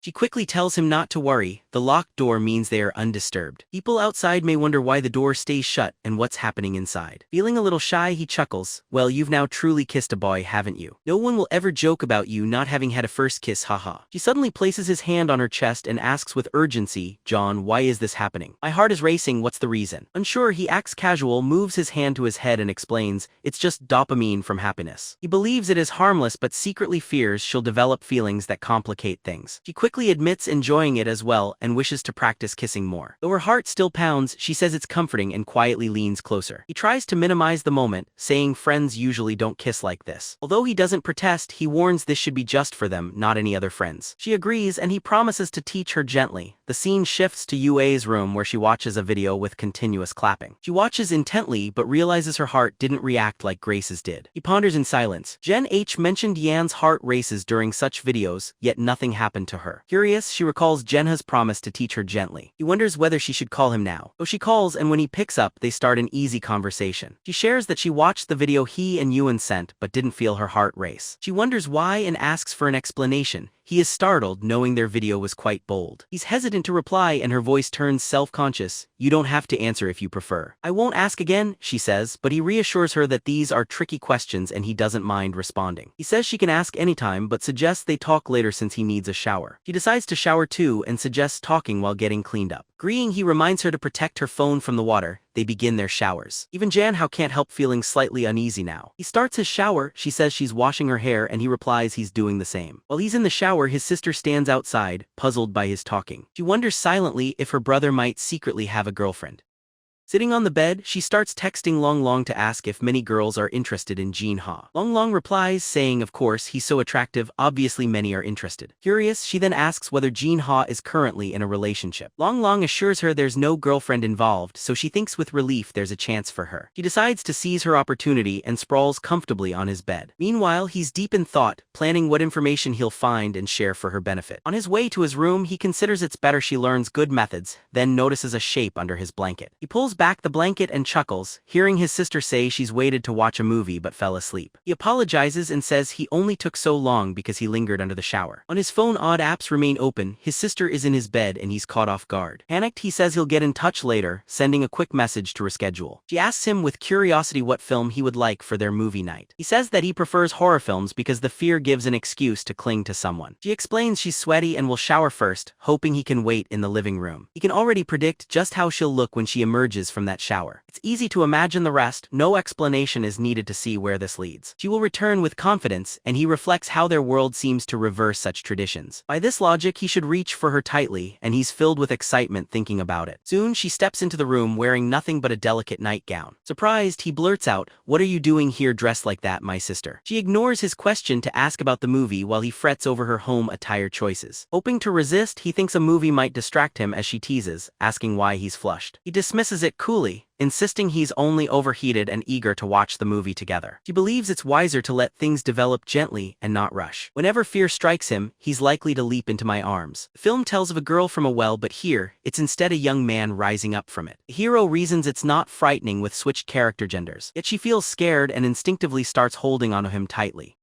She quickly tells him not to worry. The locked door means they are undisturbed. People outside may wonder why the door stays shut and what's happening inside. Feeling a little shy, he chuckles. "Well, you've now truly kissed a boy, haven't you? No one will ever joke about you not having had a first kiss, haha." She suddenly places his hand on her chest and asks with urgency, "John, why is this happening? My heart is racing, what's the reason?" Unsure, he acts casual, moves his hand to his head and explains, "It's just dopamine from happiness." He believes it is harmless but secretly fears she'll develop feelings that complicate things. She quickly admits enjoying it as well and wishes to practice kissing more. Though her heart still pounds, she says it's comforting and quietly leans closer. He tries to minimize the moment, saying friends usually don't kiss like this. Although he doesn't protest, he warns this should be just for them, not any other friends. She agrees and he promises to teach her gently. The scene shifts to Yue's room where she watches a video with continuous clapping. She watches intently but realizes her heart didn't react like Grace's did. He ponders in silence. Jen H mentioned Yan's heart races during such videos, yet nothing happened to her. Curious, she recalls Jenha's promise to teach her gently. He wonders whether she should call him now. So she calls, and when he picks up, they start an easy conversation. She shares that she watched the video he and Ewan sent but didn't feel her heart race. She wonders why and asks for an explanation. He is startled, knowing their video was quite bold. He's hesitant to reply and her voice turns self-conscious. "You don't have to answer if you prefer." "I won't ask again," she says, but he reassures her that these are tricky questions and he doesn't mind responding. He says she can ask anytime but suggests they talk later since he needs a shower. She decides to shower too and suggests talking while getting cleaned up. Agreeing, he reminds her to protect her phone from the water. They begin their showers. Even Jan Hao can't help feeling slightly uneasy now. He starts his shower, she says she's washing her hair and he replies he's doing the same. While he's in the shower, his sister stands outside, puzzled by his talking. She wonders silently if her brother might secretly have a girlfriend. Sitting on the bed, she starts texting Long Long to ask if many girls are interested in Jang Ha. Long Long replies, saying of course he's so attractive, obviously many are interested. Curious, she then asks whether Jang Ha is currently in a relationship. Long Long assures her there's no girlfriend involved, so she thinks with relief there's a chance for her. She decides to seize her opportunity and sprawls comfortably on his bed. Meanwhile, he's deep in thought, planning what information he'll find and share for her benefit. On his way to his room, he considers it's better she learns good methods, then notices a shape under his blanket. He pulls back the blanket and chuckles, hearing his sister say she's waited to watch a movie but fell asleep. He apologizes and says he only took so long because he lingered under the shower. On his phone, odd apps remain open. His sister is in his bed and he's caught off guard. Panicked, he says he'll get in touch later, sending a quick message to reschedule. She asks him with curiosity what film he would like for their movie night. He says that he prefers horror films because the fear gives an excuse to cling to someone. She explains she's sweaty and will shower first, hoping he can wait in the living room. He can already predict just how she'll look when she emerges from that shower. It's easy to imagine the rest. No explanation is needed to see where this leads. She will return with confidence, and he reflects how their world seems to reverse such traditions. By this logic, he should reach for her tightly, and he's filled with excitement thinking about it. Soon, she steps into the room wearing nothing but a delicate nightgown. Surprised, he blurts out, "What are you doing here dressed like that, my sister?" She ignores his question to ask about the movie while he frets over her home attire choices. Hoping to resist, he thinks a movie might distract him as she teases, asking why he's flushed. He dismisses it coolly, insisting he's only overheated and eager to watch the movie together. She believes it's wiser to let things develop gently and not rush. Whenever fear strikes him, he's likely to leap into my arms. The film tells of a girl from a well, but here, it's instead a young man rising up from it. The hero reasons it's not frightening with switched character genders, yet she feels scared and instinctively starts holding onto him tightly.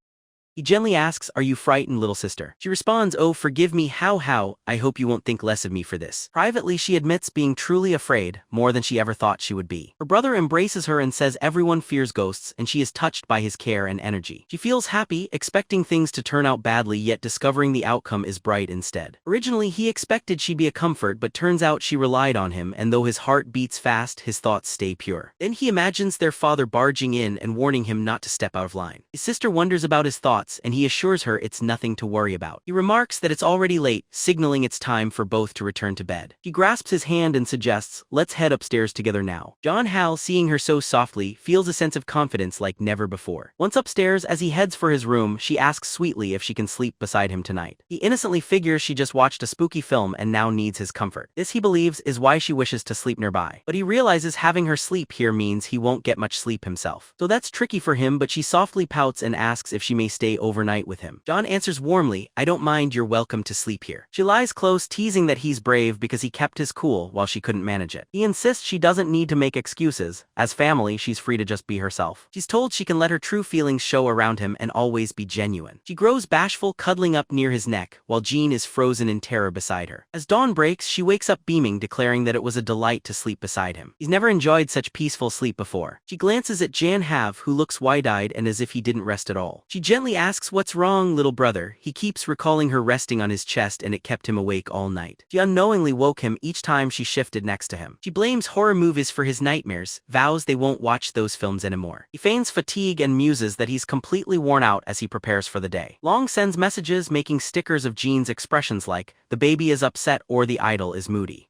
He gently asks, "Are you frightened, little sister?" She responds, "Oh, forgive me, how, I hope you won't think less of me for this." Privately, she admits being truly afraid, more than she ever thought she would be. Her brother embraces her and says everyone fears ghosts, and she is touched by his care and energy. She feels happy, expecting things to turn out badly, yet discovering the outcome is bright instead. Originally, he expected she'd be a comfort, but turns out she relied on him, and though his heart beats fast, his thoughts stay pure. Then he imagines their father barging in and warning him not to step out of line. His sister wonders about his thoughts, and he assures her it's nothing to worry about. He remarks that it's already late, signaling it's time for both to return to bed. He grasps his hand and suggests, "Let's head upstairs together now." Jang Ha, seeing her so softly, feels a sense of confidence like never before. Once upstairs, as he heads for his room, she asks sweetly if she can sleep beside him tonight. He innocently figures she just watched a spooky film and now needs his comfort. This, he believes, is why she wishes to sleep nearby. But he realizes having her sleep here means he won't get much sleep himself. So that's tricky for him, but she softly pouts and asks if she may stay overnight with him. John answers warmly, "I don't mind, you're welcome to sleep here." She lies close, teasing that he's brave because he kept his cool while she couldn't manage it. He insists she doesn't need to make excuses. As family, she's free to just be herself. She's told she can let her true feelings show around him and always be genuine. She grows bashful, cuddling up near his neck, while Jean is frozen in terror beside her. As dawn breaks, she wakes up beaming, declaring that it was a delight to sleep beside him. He's never enjoyed such peaceful sleep before. She glances at Jang Ha, who looks wide-eyed and as if he didn't rest at all. She gently asks, "What's wrong, little brother?" He keeps recalling her resting on his chest, and it kept him awake all night. She unknowingly woke him each time she shifted next to him. She blames horror movies for his nightmares, vows they won't watch those films anymore. He feigns fatigue and muses that he's completely worn out as he prepares for the day. Long sends messages making stickers of Jean's expressions like, "The baby is upset" or "The idol is moody."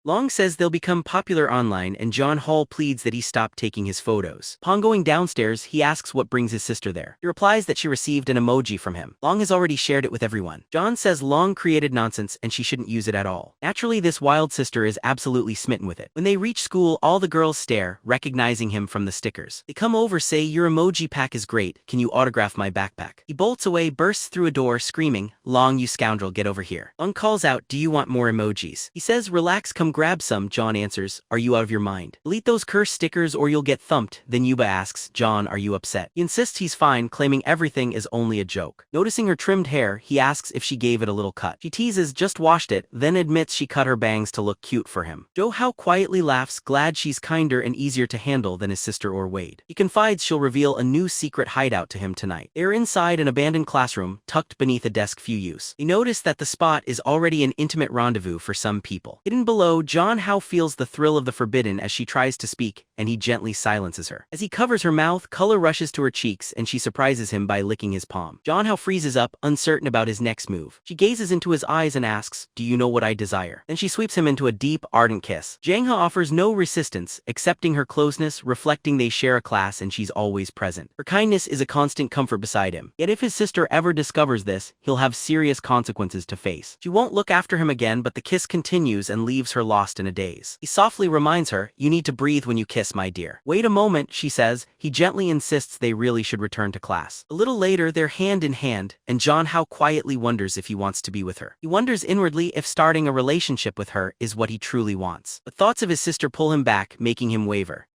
Long says they'll become popular online, and John Hall pleads that he stop taking his photos. Upon going downstairs, he asks what brings his sister there. He replies that she received an emoji from him. Long has already shared it with everyone. John says Long created nonsense and she shouldn't use it at all. Naturally, this wild sister is absolutely smitten with it. When they reach school, all the girls stare, recognizing him from the stickers. They come over, say, "Your emoji pack is great, can you autograph my backpack?" He bolts away, bursts through a door, screaming, "Long, you scoundrel, get over here." Long calls out, "Do you want more emojis?" He says, "Relax, come grab some." John answers, "Are you out of your mind? Delete those cursed stickers or you'll get thumped." Then Yuba asks, "John, are you upset?" He insists he's fine, claiming everything is only a joke. Noticing her trimmed hair, he asks if she gave it a little cut. She teases, "Just washed it," then admits she cut her bangs to look cute for him. Jo Hao quietly laughs, glad she's kinder and easier to handle than his sister or Wade. He confides she'll reveal a new secret hideout to him tonight. They're inside an abandoned classroom, tucked beneath a desk few use. They notice that the spot is already an intimate rendezvous for some people. Hidden below, Jang Ha feels the thrill of the forbidden as she tries to speak, and he gently silences her. As he covers her mouth, color rushes to her cheeks and she surprises him by licking his palm. Jang Ha freezes up, uncertain about his next move. She gazes into his eyes and asks, "Do you know what I desire?" Then she sweeps him into a deep, ardent kiss. Jang Ha offers no resistance, accepting her closeness, reflecting they share a class and she's always present. Her kindness is a constant comfort beside him. Yet if his sister ever discovers this, he'll have serious consequences to face. She won't look after him again, but the kiss continues and leaves her lost in a daze. He softly reminds her, "You need to breathe when you kiss Yes, my dear. Wait a moment, she says. He gently insists they really should return to class. A little later, they're hand in hand, and Jang Ha quietly wonders if he wants to be with her. He wonders inwardly if starting a relationship with her is what he truly wants. But thoughts of his sister pull him back, making him waver.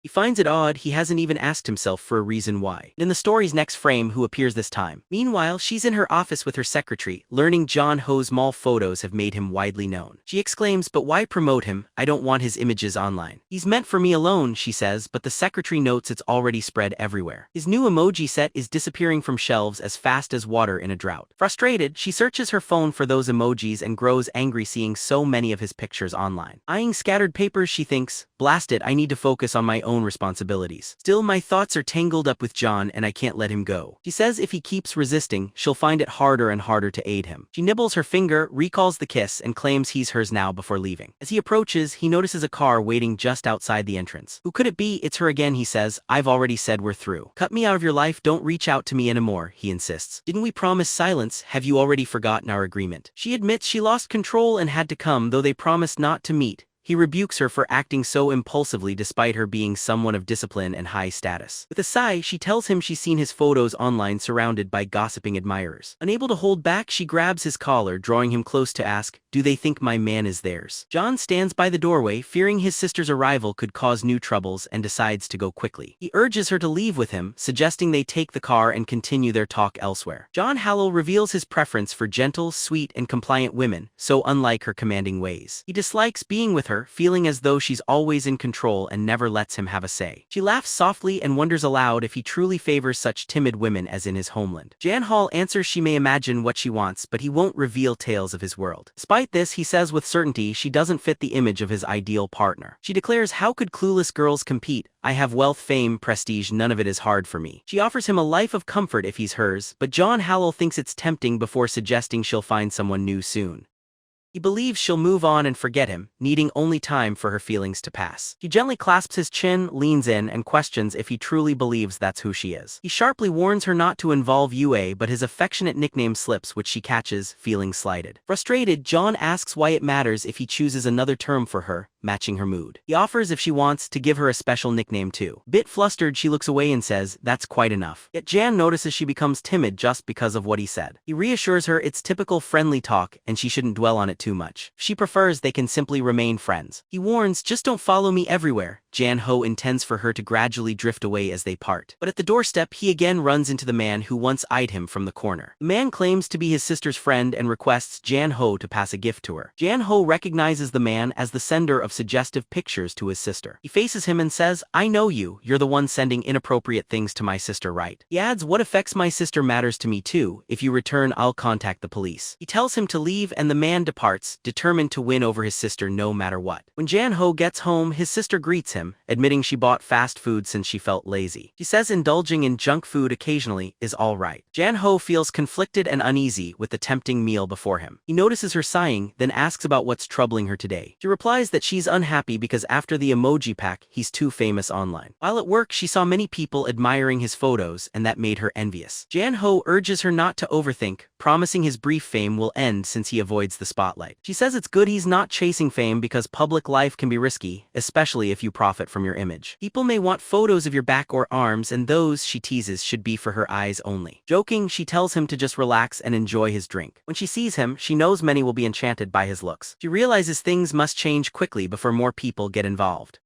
He finds it odd he hasn't even asked himself for a reason why. In the story's next frame, who appears this time? Meanwhile, she's in her office with her secretary, learning Jang Ho's mall photos have made him widely known. She exclaims, but why promote him? I don't want his images online. He's meant for me alone, she says, but the secretary notes it's already spread everywhere. His new emoji set is disappearing from shelves as fast as water in a drought. Frustrated, she searches her phone for those emojis and grows angry seeing so many of his pictures online. Eyeing scattered papers, she thinks, blast it, I need to focus on my own responsibilities. Still, my thoughts are tangled up with John and I can't let him go. She says if he keeps resisting, she'll find it harder and harder to aid him. She nibbles her finger, recalls the kiss, and claims he's hers now before leaving. As he approaches, he notices a car waiting just outside the entrance. Who could it be? It's her again, he says. I've already said we're through. Cut me out of your life, don't reach out to me anymore, he insists. Didn't we promise silence? Have you already forgotten our agreement? She admits she lost control and had to come, though they promised not to meet. He rebukes her for acting so impulsively despite her being someone of discipline and high status. With a sigh, she tells him she's seen his photos online surrounded by gossiping admirers. Unable to hold back, she grabs his collar, drawing him close to ask, do they think my man is theirs? John stands by the doorway, fearing his sister's arrival could cause new troubles, and decides to go quickly. He urges her to leave with him, suggesting they take the car and continue their talk elsewhere. John Hallel reveals his preference for gentle, sweet, and compliant women, so unlike her commanding ways. He dislikes being with her, feeling as though she's always in control and never lets him have a say. She laughs softly and wonders aloud if he truly favors such timid women as in his homeland. Jan Hall answers she may imagine what she wants, but he won't reveal tales of his world. Despite this, he says with certainty she doesn't fit the image of his ideal partner. She declares, how could clueless girls compete? I have wealth, fame, prestige, none of it is hard for me. She offers him a life of comfort if he's hers, but John Hallel thinks it's tempting before suggesting she'll find someone new soon. He believes she'll move on and forget him, needing only time for her feelings to pass. She gently clasps his chin, leans in, and questions if he truly believes that's who she is. He sharply warns her not to involve Yue, but his affectionate nickname slips, which she catches, feeling slighted. Frustrated, John asks why it matters if he chooses another term for her, matching her mood. He offers if she wants to give her a special nickname too. Bit flustered, she looks away and says, that's quite enough. Yet Jan notices she becomes timid just because of what he said. He reassures her it's typical friendly talk and she shouldn't dwell on it too much. If she prefers, they can simply remain friends. He warns, just don't follow me everywhere. Jan Ho intends for her to gradually drift away as they part. But at the doorstep, he again runs into the man who once eyed him from the corner. The man claims to be his sister's friend and requests Jan Ho to pass a gift to her. Jan Ho recognizes the man as the sender of suggestive pictures to his sister. He faces him and says, I know you, you're the one sending inappropriate things to my sister, right? He adds, what affects my sister matters to me too. If you return, I'll contact the police. He tells him to leave and the man departs, determined to win over his sister no matter what. When Jan Ho gets home, his sister greets him, admitting she bought fast food since she felt lazy. She says indulging in junk food occasionally is all right. Jan Ho feels conflicted and uneasy with the tempting meal before him. He notices her sighing, then asks about what's troubling her today. She replies that she's unhappy because after the emoji pack, he's too famous online. While at work, she saw many people admiring his photos, and that made her envious. Jan Ho urges her not to overthink, promising his brief fame will end since he avoids the spotlight. She says it's good he's not chasing fame because public life can be risky, especially if you profit from your image. People may want photos of your back or arms, and those, she teases, should be for her eyes only. Joking, she tells him to just relax and enjoy his drink. When she sees him, she knows many will be enchanted by his looks. She realizes things must change quickly before more people get involved.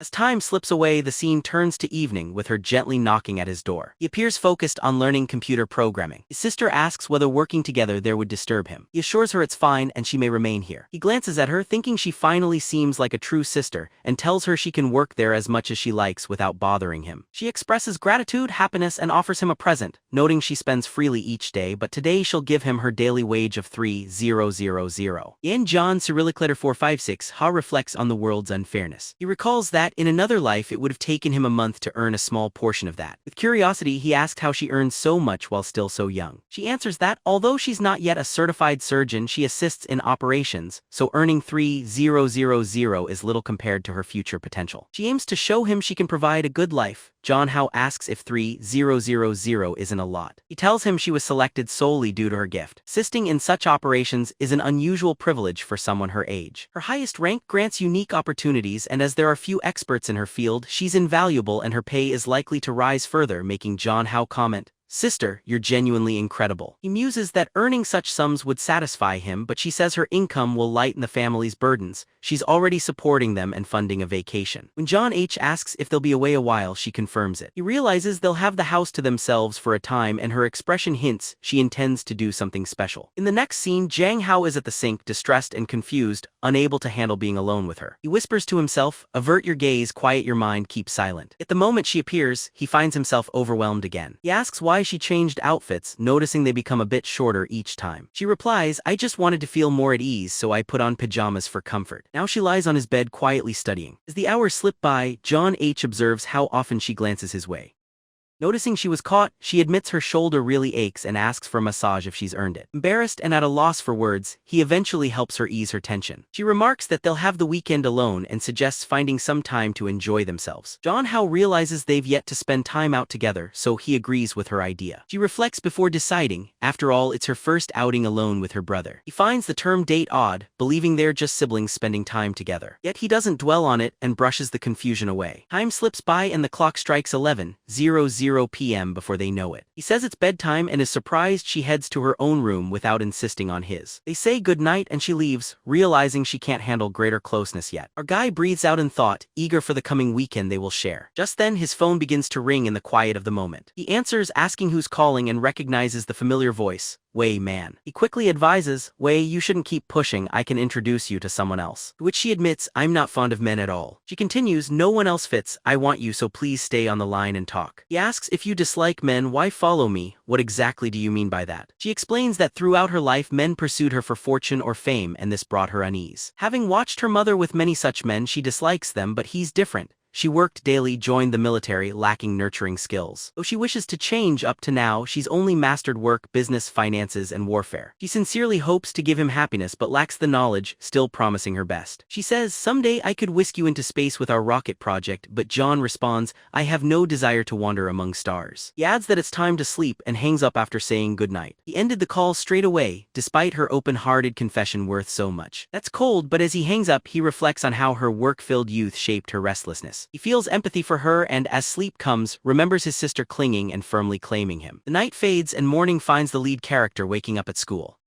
As time slips away, the scene turns to evening with her gently knocking at his door. He appears focused on learning computer programming. His sister asks whether working together there would disturb him. He assures her it's fine and she may remain here. He glances at her, thinking she finally seems like a true sister, and tells her she can work there as much as she likes without bothering him. She expresses gratitude, happiness, and offers him a present, noting she spends freely each day, but today she'll give him her daily wage of 3,000. In John Cyrillic letter 456, Ha reflects on the world's unfairness. He recalls that in another life it would have taken him a month to earn a small portion of that. With curiosity, he asked how she earned so much while still so young. She answers that, although she's not yet a certified surgeon, she assists in operations, so earning 3,000 is little compared to her future potential. She aims to show him she can provide a good life, Jang Ha asks if 3000 isn't a lot. He tells him she was selected solely due to her gift. Assisting in such operations is an unusual privilege for someone her age. Her highest rank grants unique opportunities, and as there are few experts in her field, she's invaluable and her pay is likely to rise further, making Jang Ha comment, "Sister, you're genuinely incredible." He muses that earning such sums would satisfy him, but she says her income will lighten the family's burdens. She's already supporting them and funding a vacation. When John H. asks if they'll be away a while, she confirms it. He realizes they'll have the house to themselves for a time, and her expression hints she intends to do something special. In the next scene, Jang Ha is at the sink, distressed and confused, unable to handle being alone with her. He whispers to himself, "Avert your gaze, quiet your mind, keep silent." At the moment she appears, he finds himself overwhelmed again. He asks why she changed outfits, noticing they become a bit shorter each time. She replies, "I just wanted to feel more at ease, so I put on pajamas for comfort." Now she lies on his bed quietly studying. As the hours slip by, John H. observes how often she glances his way. Noticing she was caught, she admits her shoulder really aches and asks for a massage if she's earned it. Embarrassed and at a loss for words, he eventually helps her ease her tension. She remarks that they'll have the weekend alone and suggests finding some time to enjoy themselves. Jang Ha realizes they've yet to spend time out together, so he agrees with her idea. She reflects before deciding, after all, it's her first outing alone with her brother. He finds the term date odd, believing they're just siblings spending time together. Yet he doesn't dwell on it and brushes the confusion away. Time slips by and the clock strikes 11:00 p.m. before they know it. He says it's bedtime and is surprised she heads to her own room without insisting on his. They say goodnight and she leaves, realizing she can't handle greater closeness yet. Our guy breathes out in thought, eager for the coming weekend they will share. Just then his phone begins to ring in the quiet of the moment. He answers, asking who's calling, and recognizes the familiar voice. "Wei, man." He quickly advises, "Wei, you shouldn't keep pushing, I can introduce you to someone else." To which she admits, "I'm not fond of men at all." She continues, "No one else fits, I want you, so please stay on the line and talk." He asks, "If you dislike men, why follow me? What exactly do you mean by that?" She explains that throughout her life men pursued her for fortune or fame, and this brought her unease. Having watched her mother with many such men, she dislikes them, but he's different. She worked daily, joined the military, lacking nurturing skills. Though she wishes to change, up to now, she's only mastered work, business, finances, and warfare. She sincerely hopes to give him happiness but lacks the knowledge, still promising her best. She says, "Someday I could whisk you into space with our rocket project," but John responds, "I have no desire to wander among stars." He adds that it's time to sleep and hangs up after saying goodnight. He ended the call straight away, despite her open-hearted confession worth so much. That's cold, but as he hangs up, he reflects on how her work-filled youth shaped her restlessness. He feels empathy for her and, as sleep comes, remembers his sister clinging and firmly claiming him. The night fades and morning finds the lead character waking up at school.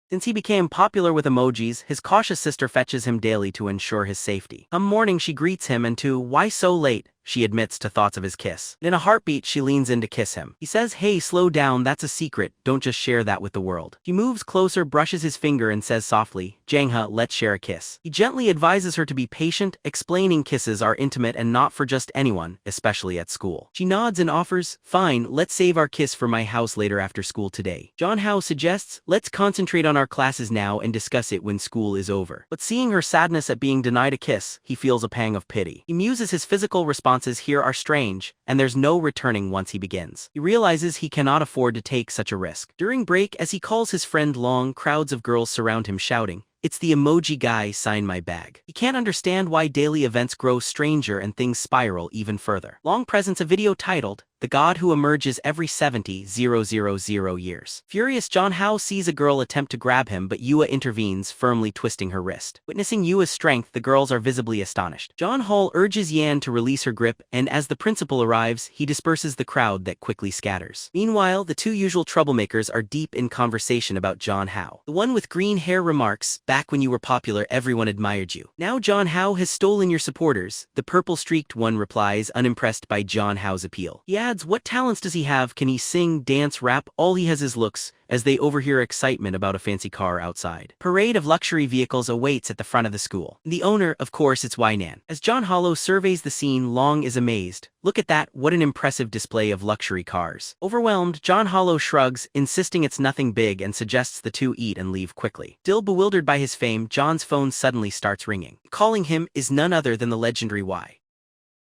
Since he became popular with emojis, his cautious sister fetches him daily to ensure his safety. Come morning she greets him and to, "Why so late?" she admits to thoughts of his kiss. In a heartbeat she leans in to kiss him. He says, "Hey, slow down, that's a secret, don't just share that with the world." She moves closer, brushes his finger and says softly, "Jang Ha, let's share a kiss." He gently advises her to be patient, explaining kisses are intimate and not for just anyone, especially at school. She nods and offers, "Fine, let's save our kiss for my house later after school today." Jang Ha suggests, "Let's concentrate on our classes now and discuss it when school is over." But seeing her sadness at being denied a kiss, he feels a pang of pity. He muses his physical responses here are strange, and there's no returning once he begins. He realizes he cannot afford to take such a risk. During break, as he calls his friend Long, crowds of girls surround him shouting, "It's the emoji guy, sign my bag." He can't understand why daily events grow stranger and things spiral even further. Long presents a video titled, "The God Who Emerges Every 70,000 Years." Furious, Jang Ha sees a girl attempt to grab him, but Yua intervenes, firmly twisting her wrist. Witnessing Yua's strength, the girls are visibly astonished. Jang Ha urges Yan to release her grip, and as the principal arrives, he disperses the crowd that quickly scatters. Meanwhile, the two usual troublemakers are deep in conversation about Jang Ha. The one with green hair remarks, "Back when you were popular, everyone admired you. Now Jang Ha has stolen your supporters." The purple-streaked one replies, unimpressed by Jang Ha's appeal. He adds, "What talents does he have? Can he sing, dance, rap? All he has is looks," as they overhear excitement about a fancy car outside. Parade of luxury vehicles awaits at the front of the school. The owner, of course, it's Wainan. As Jang Ha surveys the scene, Long is amazed. "Look at that, what an impressive display of luxury cars." Overwhelmed, Jang Ha shrugs, insisting it's nothing big, and suggests the two eat and leave quickly. Still bewildered by his fame, John's phone suddenly starts ringing. Calling him is none other than the legendary Y.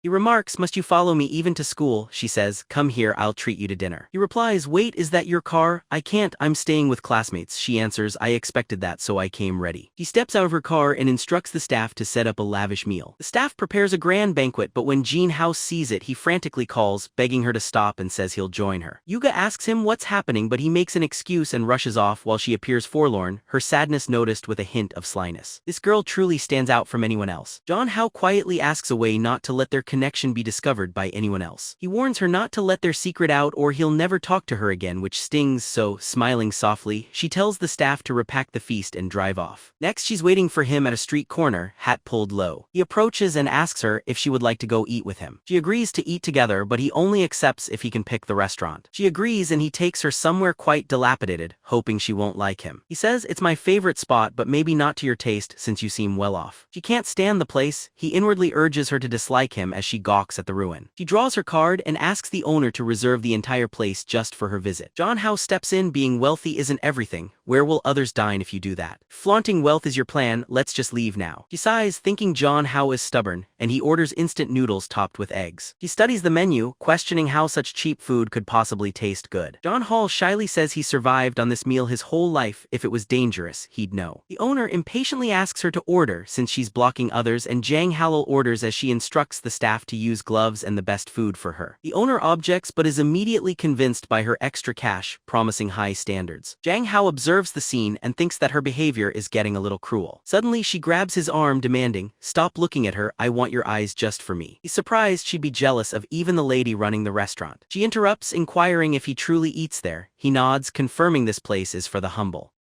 He remarks, "Must you follow me even to school?" She says, "Come here, I'll treat you to dinner." He replies, "Wait, is that your car?" "I can't, I'm staying with classmates." She answers, "I expected that, so I came ready." He steps out of her car and instructs the staff to set up a lavish meal. The staff prepares a grand banquet, but when Jang Ha sees it, he frantically calls, begging her to stop, and says he'll join her. Yuga asks him what's happening, but he makes an excuse and rushes off while she appears forlorn, her sadness noticed with a hint of slyness. This girl truly stands out from anyone else. Jang Ha quietly asks away not to let their connection be discovered by anyone else. He warns her not to let their secret out or he'll never talk to her again, which stings, so, smiling softly, she tells the staff to repack the feast and drive off. Next, she's waiting for him at a street corner, hat pulled low. He approaches and asks her if she would like to go eat with him. She agrees to eat together, but he only accepts if he can pick the restaurant. She agrees and he takes her somewhere quite dilapidated, hoping she won't like him. He says, "It's my favorite spot, but maybe not to your taste since you seem well off." She can't stand the place. He inwardly urges her to dislike him as she gawks at the ruin. She draws her card and asks the owner to reserve the entire place just for her visit. Jang Ha steps in, being wealthy isn't everything. Where will others dine if you do that? Flaunting wealth is your plan, let's just leave now. She sighs, thinking Jang Ha is stubborn, and he orders instant noodles topped with eggs. He studies the menu, questioning how such cheap food could possibly taste good. Jang Ha shyly says he survived on this meal his whole life. If it was dangerous, he'd know. The owner impatiently asks her to order since she's blocking others, and Jang Ha orders as she instructs the staff to use gloves and the best food for her. The owner objects but is immediately convinced by her extra cash, promising high standards. Jang Ha observes the scene and thinks that her behavior is getting a little cruel. Suddenly, she grabs his arm, demanding, "Stop looking at her, I want your eyes just for me." He's surprised she'd be jealous of even the lady running the restaurant. She interrupts, inquiring if he truly eats there. He nods, confirming this place is for the humble.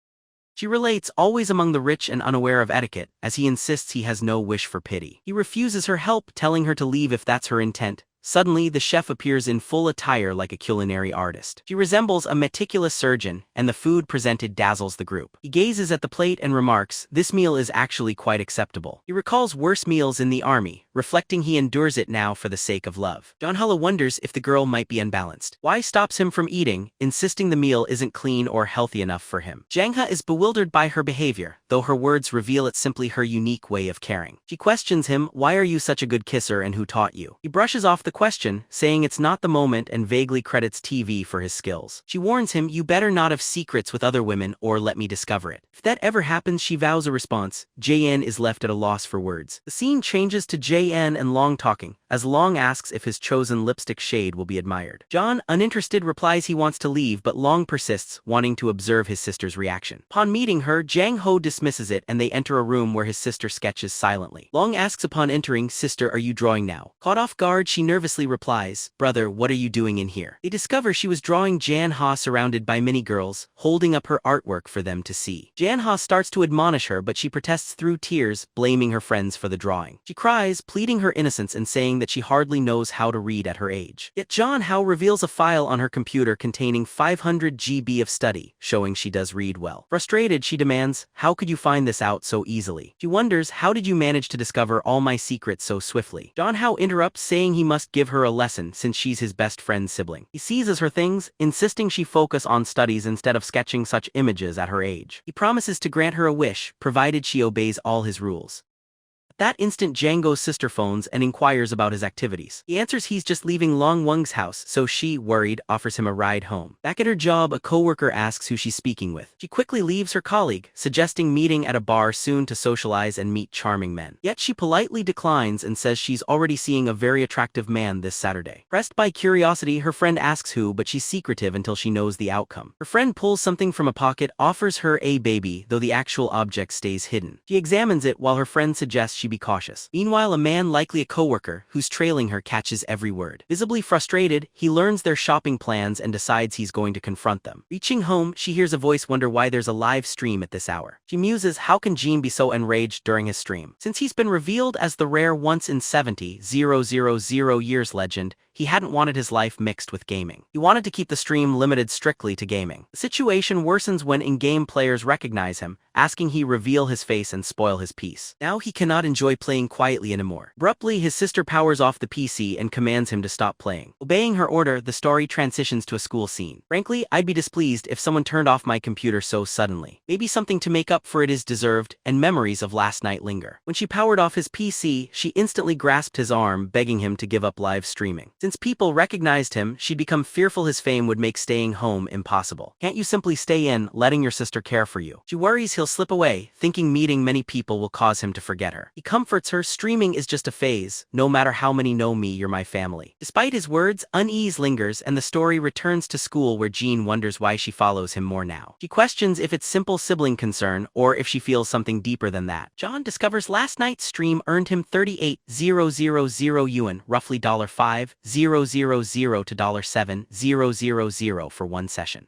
She relates, always among the rich and unaware of etiquette, as he insists he has no wish for pity. He refuses her help, telling her to leave if that's her intent. Suddenly, the chef appears in full attire like a culinary artist. She resembles a meticulous surgeon, and the food presented dazzles the group. He gazes at the plate and remarks, "This meal is actually quite acceptable." He recalls worse meals in the army, reflecting he endures it now for the sake of love. Jang Ha wonders if the girl might be unbalanced. Why stops him from eating, insisting the meal isn't clean or healthy enough for him. Jang Ha is bewildered by her behavior, though her words reveal it's simply her unique way of caring. She questions him, "Why are you such a good kisser and who taught you?" He brushes off the question, saying it's not the moment, and vaguely credits TV for his skills. She warns him, "You better not have secrets with other women or let me discover it." If that ever happens, she vows a response. JN is left at a loss for words. The scene changes to JN and Long talking, as Long asks if his chosen lipstick shade will be admired. John, uninterested, replies he wants to leave, but Long persists, wanting to observe his sister's reaction. Upon meeting her, Jang Ho dismisses it and they enter a room where his sister sketches silently. Long asks upon entering, "Sister, are you drawing now?" Caught off guard, she nervously replies, "Brother, what are you doing in here?" They discover she was drawing Jang Ha surrounded by many girls, holding up her artwork for them to see. Jang Ha starts to admonish her, but she protests through tears, blaming her friends for the drawing. She cries, pleading her innocence and saying that she hardly knows how to read at her age. Yet Jang Ha reveals a file on her computer containing 500 GB of study, showing she does read well. Frustrated, she demands, "How could you find this out so easily?" She wonders, "How did you manage to discover all my secrets so swiftly?" Jang Ha interrupts, saying he must give her a lesson since she's his best friend's sibling. He seizes her things, insisting she focus on studies instead of sketching such images at her age. He promises to grant her a wish, provided she obeys all his rules. That instant, Django's sister phones and inquires about his activities. He answers he's just leaving Long Weng's house, so she, worried, offers him a ride home. Back at her job, a coworker asks who she's speaking with. She quickly leaves her colleague, suggesting meeting at a bar soon to socialize and meet charming men. Yet she politely declines and says she's already seeing a very attractive man this Saturday. Pressed by curiosity, her friend asks who, but she's secretive until she knows the outcome. Her friend pulls something from a pocket, offers her a baby, though the actual object stays hidden. She examines it while her friend suggests she be cautious. Meanwhile, a man, likely a coworker, who's trailing her, catches every word. Visibly frustrated, he learns their shopping plans and decides he's going to confront them. Reaching home, she hears a voice wonder why there's a live stream at this hour. She muses, how can Jean be so enraged during his stream? Since he's been revealed as the rare once in 70,000 years legend, he hadn't wanted his life mixed with gaming. He wanted to keep the stream limited strictly to gaming. The situation worsens when in-game players recognize him, asking he reveal his face and spoil his peace. Now he cannot enjoy playing quietly anymore. Abruptly, his sister powers off the PC and commands him to stop playing. Obeying her order, the story transitions to a school scene. Frankly, I'd be displeased if someone turned off my computer so suddenly. Maybe something to make up for it is deserved, and memories of last night linger. When she powered off his PC, she instantly grasped his arm, begging him to give up live streaming. Since people recognized him, she'd become fearful his fame would make staying home impossible. Can't you simply stay in, letting your sister care for you? She worries he'll slip away, thinking meeting many people will cause him to forget her. He comforts her, streaming is just a phase, no matter how many know me, you're my family. Despite his words, unease lingers and the story returns to school where Jean wonders why she follows him more now. She questions if it's simple sibling concern or if she feels something deeper than that. John discovers last night's stream earned him 38,000 yuan, roughly $5,000 to $7,000 for one session.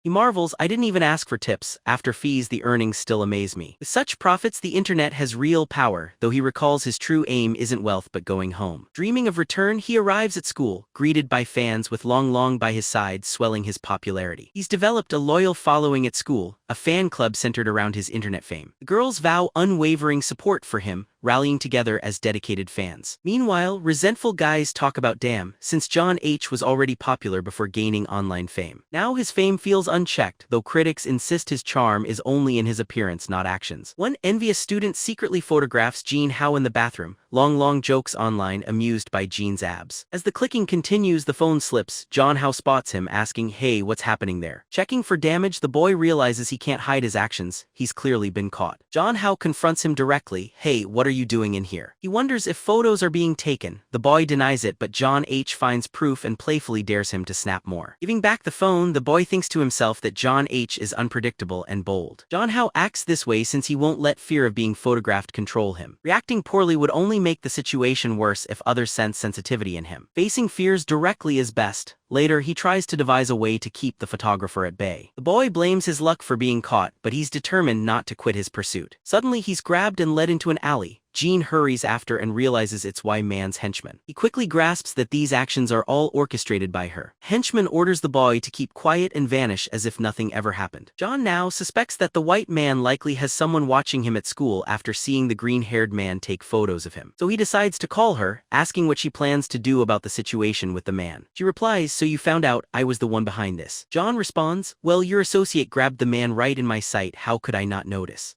He marvels, I didn't even ask for tips. After fees, the earnings still amaze me. With such profits, the internet has real power, though he recalls his true aim isn't wealth but going home. Dreaming of return, he arrives at school, greeted by fans with Long by his side, swelling his popularity. He's developed a loyal following at school, a fan club centered around his internet fame. The girls vow unwavering support for him, rallying together as dedicated fans. Meanwhile, resentful guys talk about damn, since John H was already popular before gaining online fame. Now his fame feels unchecked, though critics insist his charm is only in his appearance, not actions. One envious student secretly photographs Jang Ha in the bathroom, Long jokes online, amused by Jean's abs. As the clicking continues, the phone slips. Jang Ha spots him, asking, hey, what's happening there? Checking for damage, the boy realizes he can't hide his actions, he's clearly been caught. Jang Ha confronts him directly, hey, what are you doing in here? He wonders if photos are being taken. The boy denies it, but John H finds proof and playfully dares him to snap more. Giving back the phone, the boy thinks to himself that John H is unpredictable and bold. Jang Ha acts this way since he won't let fear of being photographed control him. Reacting poorly would only make the situation worse if others sense sensitivity in him. Facing fears directly is best. Later, he tries to devise a way to keep the photographer at bay. The boy blames his luck for being caught, but he's determined not to quit his pursuit. Suddenly, he's grabbed and led into an alley. Jean hurries after and realizes it's Man's henchman. He quickly grasps that these actions are all orchestrated by her. Henchman orders the boy to keep quiet and vanish as if nothing ever happened. John now suspects that the white man likely has someone watching him at school after seeing the green-haired man take photos of him. So he decides to call her, asking what she plans to do about the situation with the man. She replies, so you found out I was the one behind this. John responds, well, your associate grabbed the man right in my sight, how could I not notice?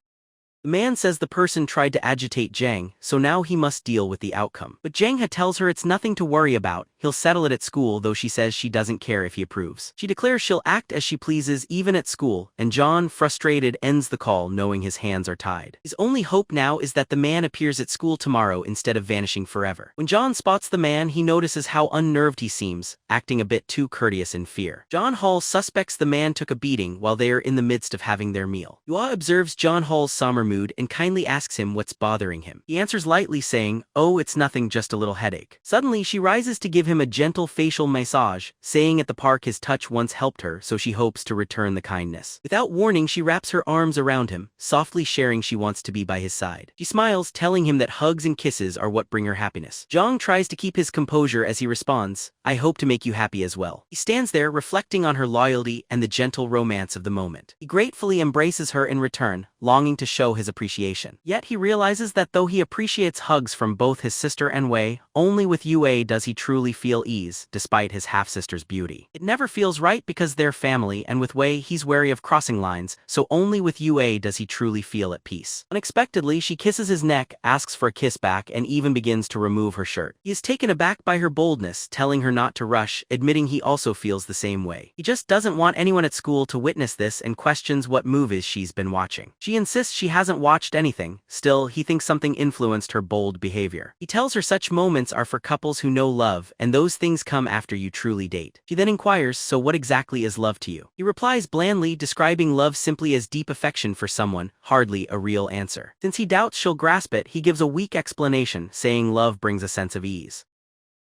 The man says the person tried to agitate Jang, so now he must deal with the outcome. But Jang Ha tells her it's nothing to worry about, he'll settle it at school, though she says she doesn't care if he approves. She declares she'll act as she pleases even at school, and John, frustrated, ends the call knowing his hands are tied. His only hope now is that the man appears at school tomorrow instead of vanishing forever. When John spots the man, he notices how unnerved he seems, acting a bit too courteous in fear. John Hall suspects the man took a beating while they are in the midst of having their meal. Yua observes John Hall's somber mood and kindly asks him what's bothering him. He answers lightly saying, oh, it's nothing, just a little headache. Suddenly, she rises to give him a gentle facial massage, saying at the park his touch once helped her, so she hopes to return the kindness. Without warning, she wraps her arms around him, softly sharing she wants to be by his side. She smiles, telling him that hugs and kisses are what bring her happiness. Jang tries to keep his composure as he responds, I hope to make you happy as well. He stands there, reflecting on her loyalty and the gentle romance of the moment. He gratefully embraces her in return, longing to show his appreciation. Yet he realizes that though he appreciates hugs from both his sister and Wei, only with Yue does he truly feel ease, despite his half-sister's beauty. It never feels right because they're family, and with Wei he's wary of crossing lines, so only with Yue does he truly feel at peace. Unexpectedly, she kisses his neck, asks for a kiss back, and even begins to remove her shirt. He is taken aback by her boldness, telling her not to rush, admitting he also feels the same way. He just doesn't want anyone at school to witness this and questions what movies she's been watching. She insists she hasn't watched anything, still, he thinks something influenced her bold behavior. He tells her such moments are for couples who know love, and those things come after you truly date. She then inquires, so what exactly is love to you? He replies blandly, describing love simply as deep affection for someone, hardly a real answer. Since he doubts she'll grasp it, he gives a weak explanation, saying love brings a sense of ease.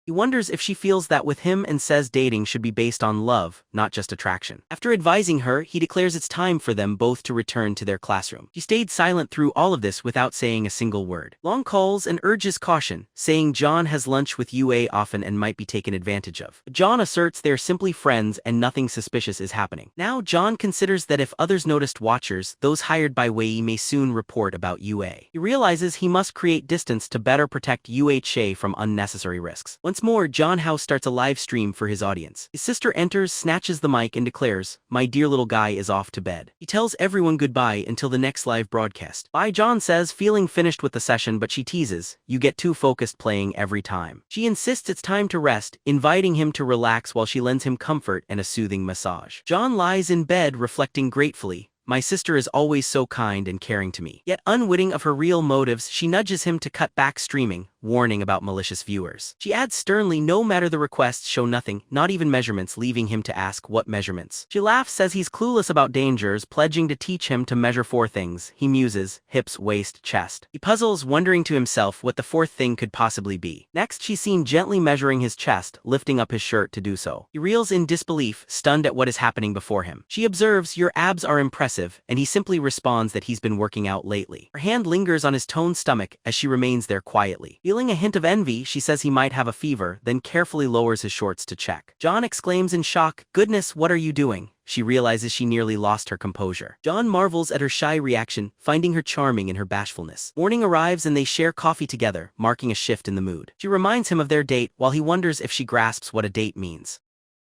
He wonders if she feels that with him and says dating should be based on love, not just attraction. After advising her, he declares it's time for them both to return to their classroom. She stayed silent through all of this without saying a single word. Long calls and urges caution, saying John has lunch with Yue often and might be taken advantage of. But John asserts they're simply friends and nothing suspicious is happening. Now John considers that if others noticed watchers, those hired by Wei may soon report about Yue. He realizes he must create distance to better protect Yue from unnecessary risks. Once more, Jang Ha starts a live stream for his audience. His sister enters, snatches the mic and declares, "My dear little guy is off to bed." He tells everyone goodbye until the next live broadcast. Bye, John says, feeling finished with the session, but she teases, "You get too focused playing every time." She insists it's time to rest, inviting him to relax while she lends him comfort and a soothing massage. John lies in bed reflecting gratefully, "My sister is always so kind and caring to me." Yet unwitting of her real motives, she nudges him to cut back streaming, warning about malicious viewers. She adds sternly no matter the requests show nothing, not even measurements, leaving him to ask what measurements. She laughs, says he's clueless about dangers, pledging to teach him to measure 4 things. He muses, hips, waist, chest. He puzzles, wondering to himself what the 4th thing could possibly be. Next, she's seen gently measuring his chest, lifting up his shirt to do so. He reels in disbelief, stunned at what is happening before him. She observes, "Your abs are impressive," and he simply responds that he's been working out lately. Her hand lingers on his toned stomach as she remains there quietly. Feeling a hint of envy, she says he might have a fever, then carefully lowers his shorts to check. John exclaims in shock, "Goodness, what are you doing?" She realizes she nearly lost her composure. John marvels at her shy reaction, finding her charming in her bashfulness. Morning arrives and they share coffee together, marking a shift in the mood. She reminds him of their date, while he wonders if she grasps what a date means.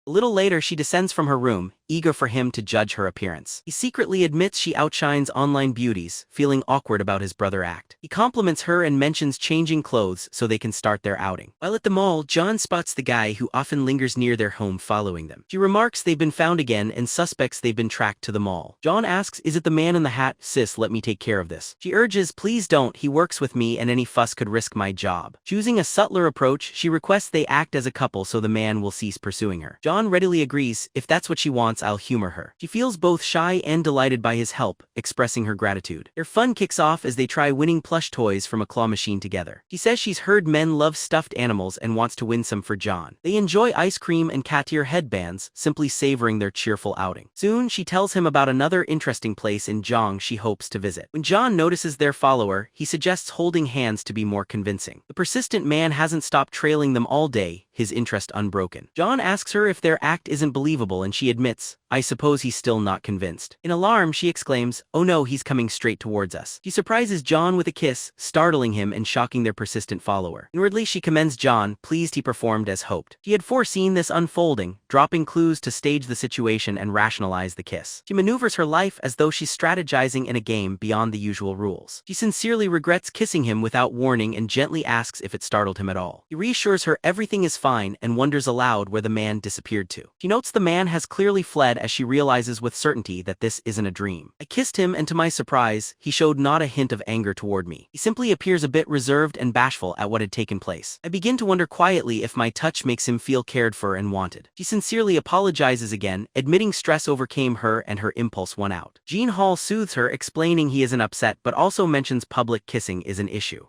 A little later, she descends from her room, eager for him to judge her appearance. He secretly admits she outshines online beauties, feeling awkward about his brother act. He compliments her and mentions changing clothes so they can start their outing. While at the mall, John spots the guy who often lingers near their home following them. She remarks they've been found again and suspects they've been tracked to the mall. John asks, "Is it the man in the hat?" "Sis, let me take care of this." She urges, "Please don't, he works with me and any fuss could risk my job." Choosing a subtler approach, she requests they act as a couple so the man will cease pursuing her. John readily agrees, "If that's what she wants, I'll humor her." She feels both shy and delighted by his help, expressing her gratitude. Their fun kicks off as they try winning plush toys from a claw machine together. She says she's heard men love stuffed animals and wants to win some for John. They enjoy ice cream and cat ear headbands, simply savoring their cheerful outing. Soon, she tells him about another interesting place in Jong she hopes to visit. When John notices their follower, he suggests holding hands to be more convincing. The persistent man hasn't stopped trailing them all day, his interest unbroken. John asks her if their act isn't believable and she admits, "I suppose he's still not convinced." In alarm, she exclaims, "Oh no, he's coming straight towards us." She surprises John with a kiss, startling him and shocking their persistent follower. Inwardly, she commends John, pleased he performed as hoped. She had foreseen this unfolding, dropping clues to stage the situation and rationalize the kiss. She maneuvers her life as though she's strategizing in a game beyond the usual rules. She sincerely regrets kissing him without warning and gently asks if it startled him at all. He reassures her everything is fine and wonders aloud where the man disappeared to. She notes the man has clearly fled as she realizes with certainty that this isn't a dream. "I kissed him and to my surprise, he showed not a hint of anger toward me. He simply appears a bit reserved and bashful at what had taken place. I begin to wonder quietly if my touch makes him feel cared for and wanted." She sincerely apologizes again, admitting stress overcame her and her impulse won out. Jang Ha soothes her, explaining he isn't upset but also mentions public kissing is an issue.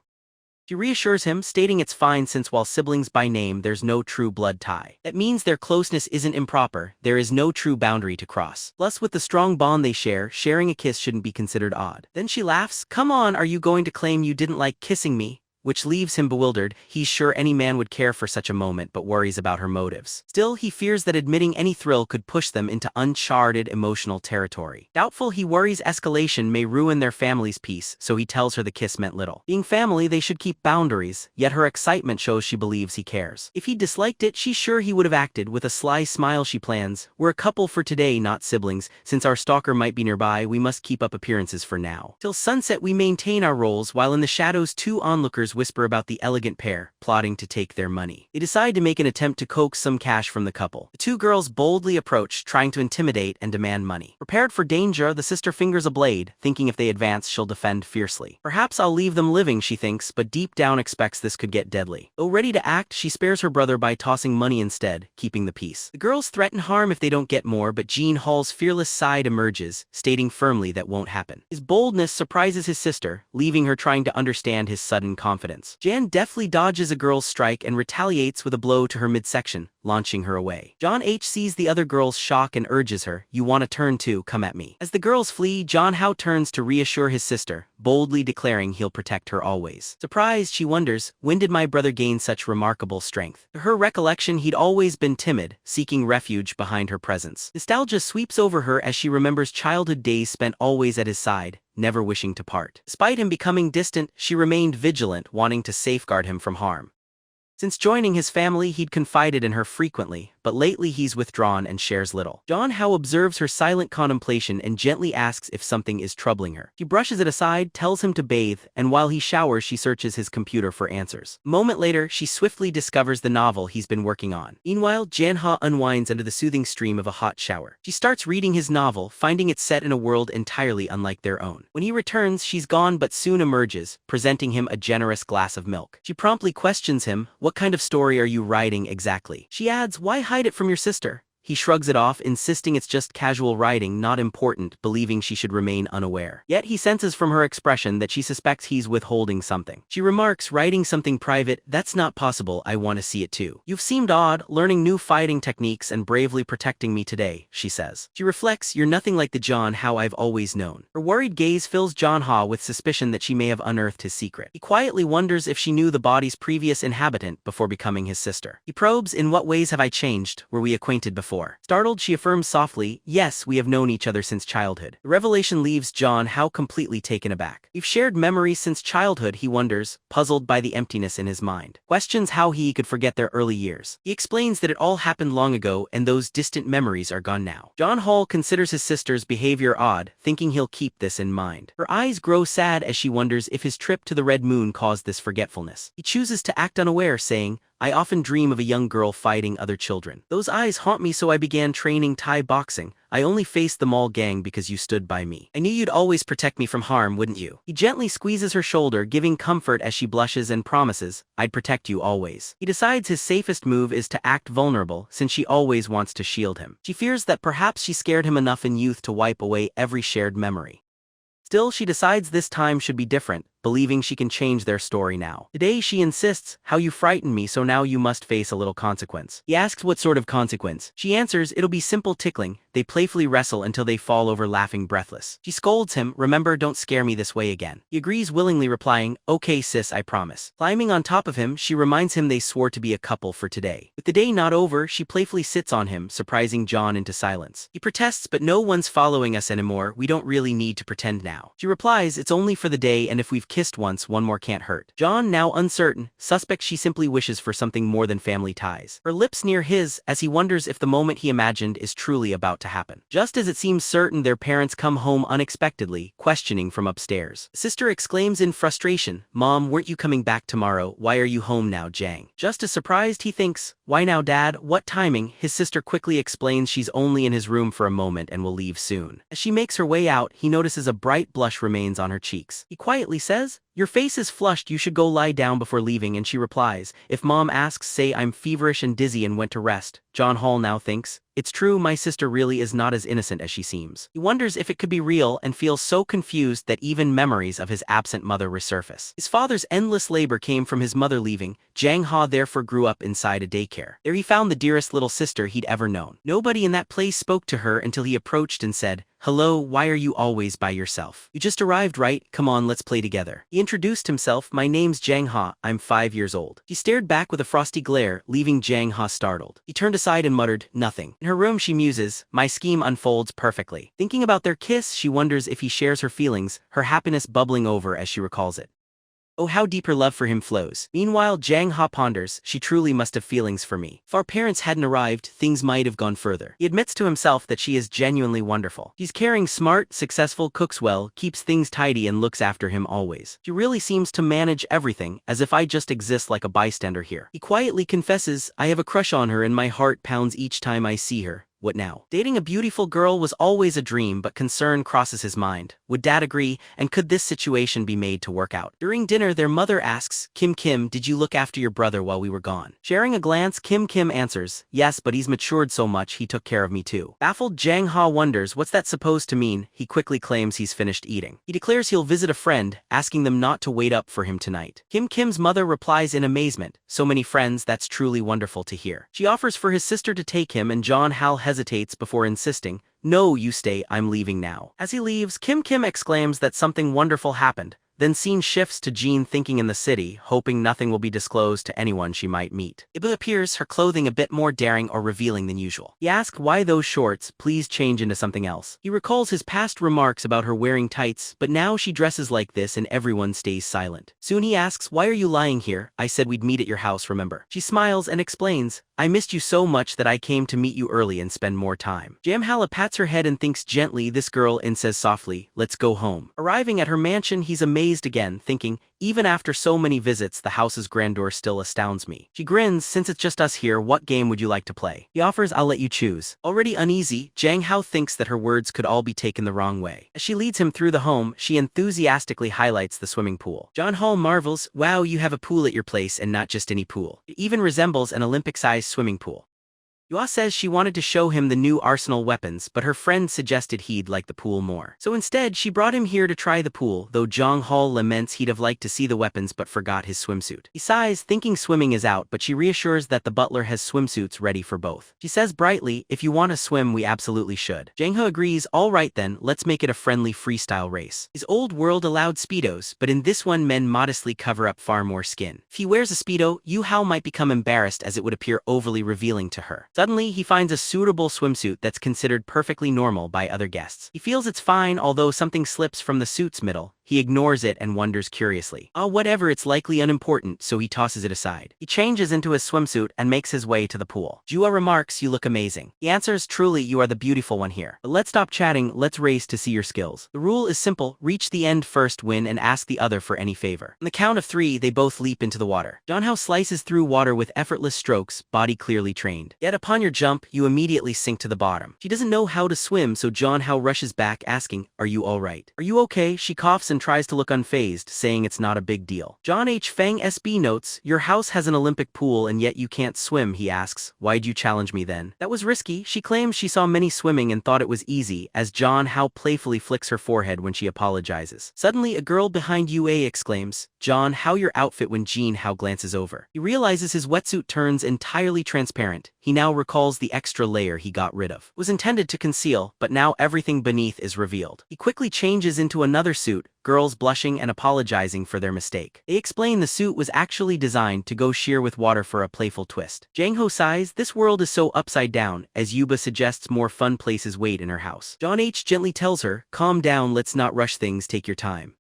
She reassures him, stating it's fine since while siblings by name there's no true blood tie. That means their closeness isn't improper, there is no true boundary to cross. Plus with the strong bond they share, sharing a kiss shouldn't be considered odd. Then she laughs, "Come on, are you going to claim you didn't like kissing me?" Which leaves him bewildered. He's sure any man would care for such a moment but worries about her motives. Still, he fears that admitting any thrill could push them into uncharted emotional territory. Doubtful, he worries escalation may ruin their family's peace, so he tells her the kiss meant little. Being family, they should keep boundaries, yet her excitement shows she believes he cares. If he disliked it, she's sure he would have acted. With a sly smile she plans, "We're a couple for today, not siblings. Since our stalker might be nearby, we must keep up appearances for now. Till sunset we maintain our roles," while in the shadows 2 onlookers whisper about the elegant pair, plotting to take their money. They decide to make an attempt to coax some cash from the couple. The 2 girls boldly approach, trying to intimidate and demand money. Prepared for danger, the sister fingers a blade, thinking if they advance she'll defend fiercely. "Perhaps I'll leave them living," she thinks, but deep down expects this could get deadly. Though ready to act, she spares her brother by tossing money instead, keeping the peace. The girls threaten harm if they don't get more, but Jang Ha's fearless side emerges, stating firmly that won't happen. His boldness surprises his sister, leaving her trying to understand his sudden confidence. confidence. Jan deftly dodges a girl's strike and retaliates with a blow to her midsection, launching her away. John H sees the other girl's shock and urges her, "You want a turn too, come at me." As the girls flee, Jang Ha turns to reassure his sister, boldly declaring he'll protect her always. Surprised, she wonders, when did my brother gain such remarkable strength? To her recollection, he'd always been timid, seeking refuge behind her presence. Nostalgia sweeps over her as she remembers childhood days spent always at his side, never wishing to part. Despite him becoming distant, she remained vigilant, wanting to safeguard him from harm. Since joining his family, he'd confided in her frequently, but lately he's withdrawn and shares little. Jang Ha observes her silent contemplation and gently asks if something is troubling her. He brushes it aside, tells him to bathe, and while he showers, she searches his computer for answers. A moment later, she swiftly discovers the novel he's been working on. Meanwhile, Jang Ha unwinds under the soothing stream of a hot shower. She starts reading his novel, finding it set in a world entirely unlike their own. When he returns, she's gone but soon emerges, presenting him a generous glass of milk. She promptly questions him, "What kind of story are you writing exactly?" She adds, "Why hide it from your sister?" He shrugs it off, insisting it's just casual writing, not important, believing she should remain unaware. Yet he senses from her expression that she suspects he's withholding something. She remarks, "Writing something private? That's not possible, I want to see it too. You've seemed odd, learning new fighting techniques and bravely protecting me today," she says. She reflects, "You're nothing like the John How I've always known." Her worried gaze fills Jang Ha with suspicion that she may have unearthed his secret. He quietly wonders if she knew the body's previous inhabitant before becoming his sister. He probes, "In what ways have I changed? Were we acquainted before?" Startled, she affirms softly, "Yes, we have known each other since childhood." The revelation leaves Jang Ha completely taken aback. "We've shared memories since childhood," he wonders, puzzled by the emptiness in his mind. Questions how he could forget their early years. He explains that it all happened long ago and those distant memories are gone now. Jang Ha considers his sister's behavior odd, thinking he'll keep this in mind. Her eyes grow sad as she wonders if his trip to the Red Moon caused this forgetfulness. He chooses to act unaware, saying, "I often dream of a young girl fighting other children. Those eyes haunt me, so I began training Thai boxing. I only faced the mall gang because you stood by me. I knew you'd always protect me from harm, wouldn't you?" He gently squeezes her shoulder, giving comfort as she blushes and promises, "I'd protect you always." He decides his safest move is to act vulnerable, since she always wants to shield him. She fears that perhaps she scared him enough in youth to wipe away every shared memory. Still, she decides this time should be different, believing she can change their story now. Today she insists, "How you frightened me, so now you must face a little consequence." He asks what sort of consequence. She answers, "It'll be simple tickling." They playfully wrestle until they fall over laughing breathless. She scolds him, "Remember, don't scare me this way again." He agrees willingly, replying, "Okay sis, I promise." Climbing on top of him, she reminds him they swore to be a couple for today. With the day not over, she playfully sits on him, surprising John into silence. He protests, "But no one's following us anymore, we don't really need to pretend now." She replies, "It's only for the day, and if we've kissed once, one more can't hurt." John, now uncertain, suspects she simply wishes for something more than family ties. Her lips near his, as he wonders if the moment he imagined is truly about to happen. Just as it seems certain, their parents come home unexpectedly, questioning from upstairs. Sister exclaims in frustration, "Mom, weren't you coming back tomorrow? Why are you home now, Jang?" Just as surprised, he thinks, "Why now, Dad? What timing?" His sister quickly explains she's only in his room for a moment and will leave soon. As she makes her way out, he notices a bright blush remains on her cheeks. He quietly says, "Your face is flushed, you should go lie down before leaving," and she replies, "If Mom asks, say I'm feverish and dizzy and went to rest." John Hall now thinks, "It's true, my sister really is not as innocent as she seems." He wonders if it could be real and feels so confused that even memories of his absent mother resurface. His father's endless labor came from his mother leaving. Jang Ha therefore grew up inside a daycare. There he found the dearest little sister he'd ever known. Nobody in that place spoke to her until he approached and said, "Hello, why are you always by yourself? You just arrived, right? Come on, let's play together." He introduced himself, "My name's Jang Ha, I'm 5 years old." She stared back with a frosty glare, leaving Jang Ha startled. He turned aside and muttered, "Nothing." In her room she muses, "My scheme unfolds perfectly." Thinking about their kiss, she wonders if he shares her feelings, her happiness bubbling over as she recalls it. Oh, how deep her love for him flows. Meanwhile, Jang Ha ponders, "She truly must have feelings for me. If our parents hadn't arrived, things might have gone further." He admits to himself that she is genuinely wonderful. She's caring, smart, successful, cooks well, keeps things tidy and looks after him always. She really seems to manage everything, as if I just exist like a bystander here. He quietly confesses, "I have a crush on her and my heart pounds each time I see her. what now? Dating a beautiful girl was always a dream, but concern crosses his mind. Would Dad agree, and could this situation be made to work out? During dinner, their mother asks, Kim, did you look after your brother while we were gone? Sharing a glance, Kim answers, yes, but he's matured so much he took care of me too. Baffled, Jang Ha wonders what's that supposed to mean. He quickly claims he's finished eating. He declares he'll visit a friend, asking them not to wait up for him tonight. Kim's mother replies in amazement, so many friends, that's truly wonderful to hear. She offers for his sister to take him, and Jang Ha hesitates before insisting, no, you stay, I'm leaving now. As he leaves, Kim exclaims that something wonderful happened. Then scene shifts to Jean thinking in the city, hoping nothing will be disclosed to anyone she might meet. It appears her clothing a bit more daring or revealing than usual. He asks why those shorts, please change into something else. He recalls his past remarks about her wearing tights, but now she dresses like this and everyone stays silent. Soon he asks, why are you lying here? I said we'd meet at your house, remember? She smiles and explains, I missed you so much that I came to meet you early and spend more time. Jamhala pats her head and thinks gently this girl and says softly, let's go home. Arriving at her mansion, he's amazed again, thinking, even after so many visits, the house's grandeur still astounds me. She grins, since it's just us here, what game would you like to play? He offers, I'll let you choose. Already uneasy, Jang Ha thinks that her words could all be taken the wrong way. As she leads him through the home, she enthusiastically highlights the swimming pool. Jang Ha marvels, wow, you have a pool at your place and not just any pool. It even resembles an Olympic-sized swimming pool. Yua says she wanted to show him the new arsenal weapons, but her friend suggested he'd like the pool more. So instead, she brought him here to try the pool, though Jang Ha laments he'd have liked to see the weapons but forgot his swimsuit. He sighs, thinking swimming is out, but she reassures that the butler has swimsuits ready for both. She says brightly, if you want to swim, we absolutely should. Jang Ha agrees, all right then, let's make it a friendly freestyle race. His old world allowed speedos, but in this one men modestly cover up far more skin. If he wears a speedo, Yu Hao might become embarrassed as it would appear overly revealing to her. Suddenly, he finds a suitable swimsuit that's considered perfectly normal by other guests. He feels it's fine, although something slips from the suit's middle. He ignores it and wonders curiously. Whatever, it's likely unimportant, so he tosses it aside. He changes into his swimsuit and makes his way to the pool. Jua remarks, you look amazing. He answers, truly, you are the beautiful one here. But let's stop chatting, let's race to see your skills. The rule is simple, reach the end first, win, and ask the other for any favor. On the count of 3, they both leap into the water. Jang Ha slices through water with effortless strokes, body clearly trained. Yet upon your jump, you immediately sink to the bottom. She doesn't know how to swim, so Jang Ha rushes back asking, are you alright? Are you okay? She coughs and tries to look unfazed, saying it's not a big deal. John H. Fang SB notes, your house has an Olympic pool and yet you can't swim. He asks, why'd you challenge me then? That was risky. She claims she saw many swimming and thought it was easy, as Jang Ha playfully flicks her forehead when she apologizes. Suddenly, a girl behind UA exclaims, Jang Ha, your outfit, when Jin Hao glances over. He realizes his wetsuit turns entirely transparent. He now recalls the extra layer he got rid of. It was intended to conceal, but now everything beneath is revealed. He quickly changes into another suit, girls blushing and apologizing for their mistake. They explain the suit was actually designed to go sheer with water for a playful twist. Jang Ho sighs, this world is so upside down, as Yuba suggests more fun places wait in her house. John H. gently tells her, calm down, let's not rush things, take your time.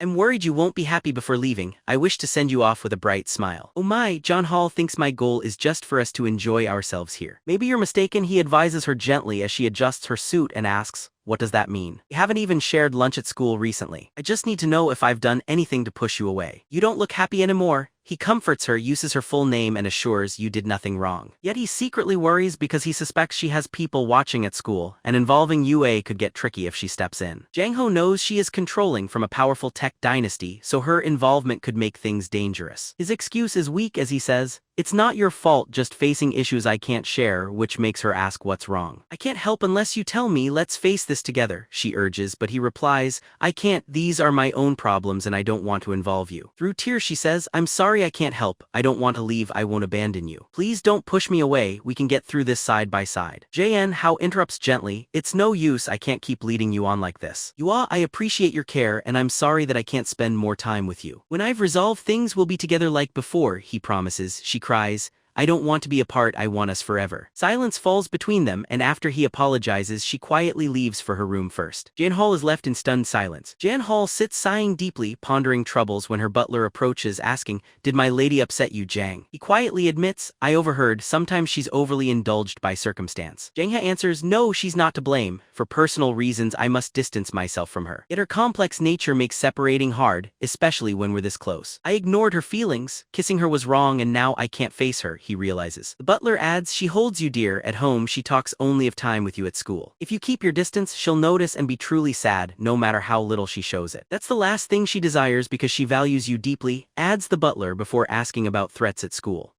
I'm worried you won't be happy before leaving. I wish to send you off with a bright smile. Oh my, John Hall thinks my goal is just for us to enjoy ourselves here. Maybe you're mistaken, he advises her gently as she adjusts her suit and asks, what does that mean? We haven't even shared lunch at school recently. I just need to know if I've done anything to push you away. You don't look happy anymore. He comforts her, uses her full name and assures you did nothing wrong. Yet he secretly worries because he suspects she has people watching at school, and involving UA could get tricky if she steps in. Jang Ho knows she is controlling from a powerful tech dynasty, so her involvement could make things dangerous. His excuse is weak as he says, it's not your fault, just facing issues I can't share, which makes her ask what's wrong. I can't help unless you tell me, let's face this together, she urges, but he replies, I can't, these are my own problems and I don't want to involve you. Through tears she says, I'm sorry, I can't help, I don't want to leave, I won't abandon you. Please don't push me away, we can get through this side by side. JN Hao interrupts gently, it's no use, I can't keep leading you on like this. Yua, I appreciate your care and I'm sorry that I can't spend more time with you. When I've resolved things, we'll be together like before, he promises. She cries, I don't want to be apart, I want us forever. Silence falls between them, and after he apologizes, she quietly leaves for her room first. Jan Hall is left in stunned silence. Jan Hall sits sighing deeply, pondering troubles when her butler approaches, asking, did my lady upset you, Jang? He quietly admits, I overheard, sometimes she's overly indulged by circumstance. Jang Ha answers, no, she's not to blame. For personal reasons, I must distance myself from her. Yet her complex nature makes separating hard, especially when we're this close. I ignored her feelings, kissing her was wrong and now I can't face her, he realizes. The butler adds, she holds you dear, at home she talks only of time with you at school. If you keep your distance, she'll notice and be truly sad, no matter how little she shows it. That's the last thing she desires because she values you deeply, adds the butler before asking about threats at school.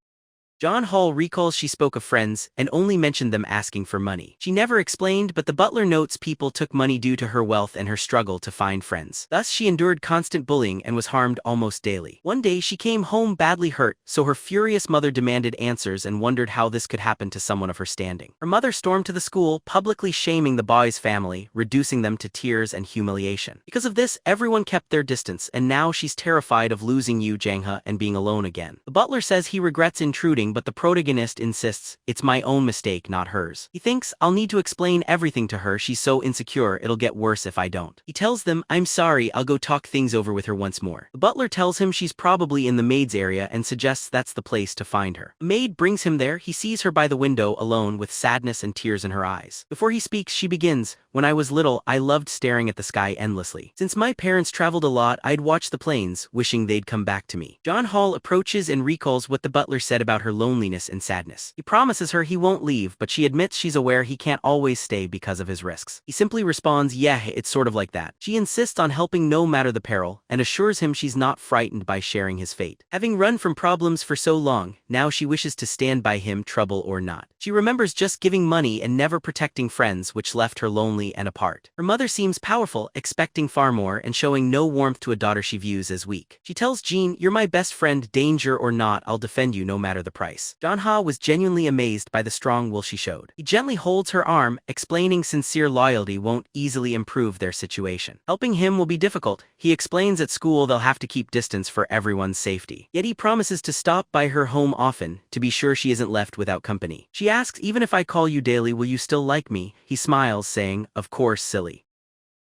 Jang Ha recalls she spoke of friends and only mentioned them asking for money. She never explained, but the butler notes people took money due to her wealth and her struggle to find friends. Thus, she endured constant bullying and was harmed almost daily. One day, she came home badly hurt, so her furious mother demanded answers and wondered how this could happen to someone of her standing. Her mother stormed to the school, publicly shaming the boy's family, reducing them to tears and humiliation. Because of this, everyone kept their distance, and now she's terrified of losing you, Jang Ha, and being alone again. The butler says he regrets intruding, but the protagonist insists, it's my own mistake, not hers. He thinks, I'll need to explain everything to her, she's so insecure it'll get worse if I don't. He tells them, I'm sorry, I'll go talk things over with her once more. The butler tells him she's probably in the maid's area and suggests that's the place to find her. The maid brings him there, he sees her by the window alone with sadness and tears in her eyes. Before he speaks, she begins, when I was little, I loved staring at the sky endlessly. Since my parents traveled a lot, I'd watch the planes, wishing they'd come back to me. Jang Ha approaches and recalls what the butler said about her loneliness and sadness. He promises her he won't leave, but she admits she's aware he can't always stay because of his risks. He simply responds, yeah, it's sort of like that. She insists on helping no matter the peril, and assures him she's not frightened by sharing his fate. Having run from problems for so long, now she wishes to stand by him, trouble or not. She remembers just giving money and never protecting friends, which left her lonely and apart. Her mother seems powerful, expecting far more and showing no warmth to a daughter she views as weak. She tells Jean, you're my best friend, danger or not, I'll defend you no matter the price. Jang Ha was genuinely amazed by the strong will she showed. He gently holds her arm, explaining sincere loyalty won't easily improve their situation. Helping him will be difficult. He explains at school they'll have to keep distance for everyone's safety. Yet he promises to stop by her home often, to be sure she isn't left without company. She asks, even if I call you daily, will you still like me? He smiles, saying, of course, silly.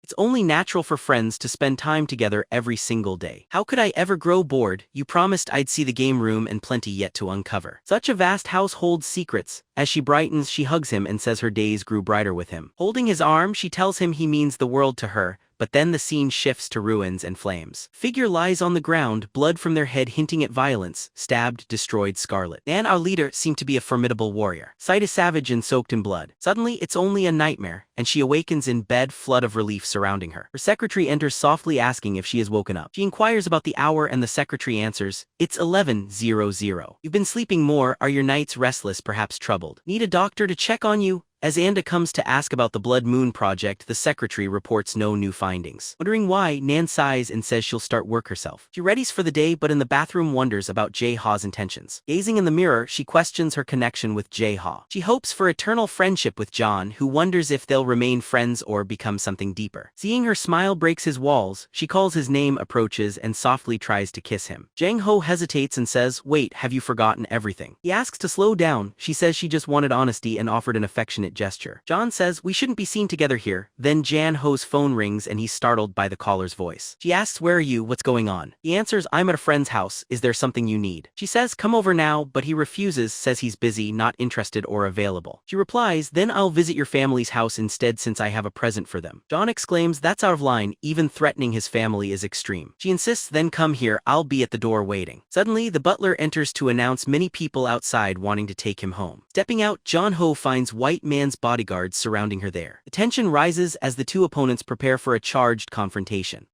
It's only natural for friends to spend time together every single day. How could I ever grow bored? You promised I'd see the game room and plenty yet to uncover. Such a vast house holds secrets. As she brightens, she hugs him and says her days grew brighter with him. Holding his arm, she tells him he means the world to her, but then the scene shifts to ruins and flames. Figure lies on the ground, blood from their head hinting at violence, stabbed, destroyed, scarlet. Nan, our leader, seemed to be a formidable warrior. Sight is savage and soaked in blood. Suddenly, it's only a nightmare, and she awakens in bed, flood of relief surrounding her. Her secretary enters softly asking if she has woken up. She inquires about the hour and the secretary answers, it's 11:00. You've been sleeping more, are your nights restless, perhaps troubled? Need a doctor to check on you? As Anda comes to ask about the Blood Moon project, the secretary reports no new findings. Wondering why, Nan sighs and says she'll start work herself. She readies for the day, but in the bathroom wonders about Jang Ha's intentions. Gazing in the mirror, she questions her connection with Jang Ha. She hopes for eternal friendship with John, who wonders if they'll remain friends or become something deeper. Seeing her smile breaks his walls, she calls his name, approaches, and softly tries to kiss him. Jang Ha hesitates and says, wait, have you forgotten everything? He asks to slow down. She says she just wanted honesty and offered an affectionate gesture. John says, we shouldn't be seen together here. Then Jang Ha's phone rings and he's startled by the caller's voice. She asks, where are you? What's going on? He answers, I'm at a friend's house. Is there something you need? She says, come over now, but he refuses, says he's busy, not interested or available. She replies, then I'll visit your family's house instead since I have a present for them. John exclaims, that's out of line, even threatening his family is extreme. She insists, then come here, I'll be at the door waiting. Suddenly, the butler enters to announce many people outside wanting to take him home. Stepping out, Jang Ha finds white man's bodyguards surrounding her there. The tension rises as the two opponents prepare for a charged confrontation.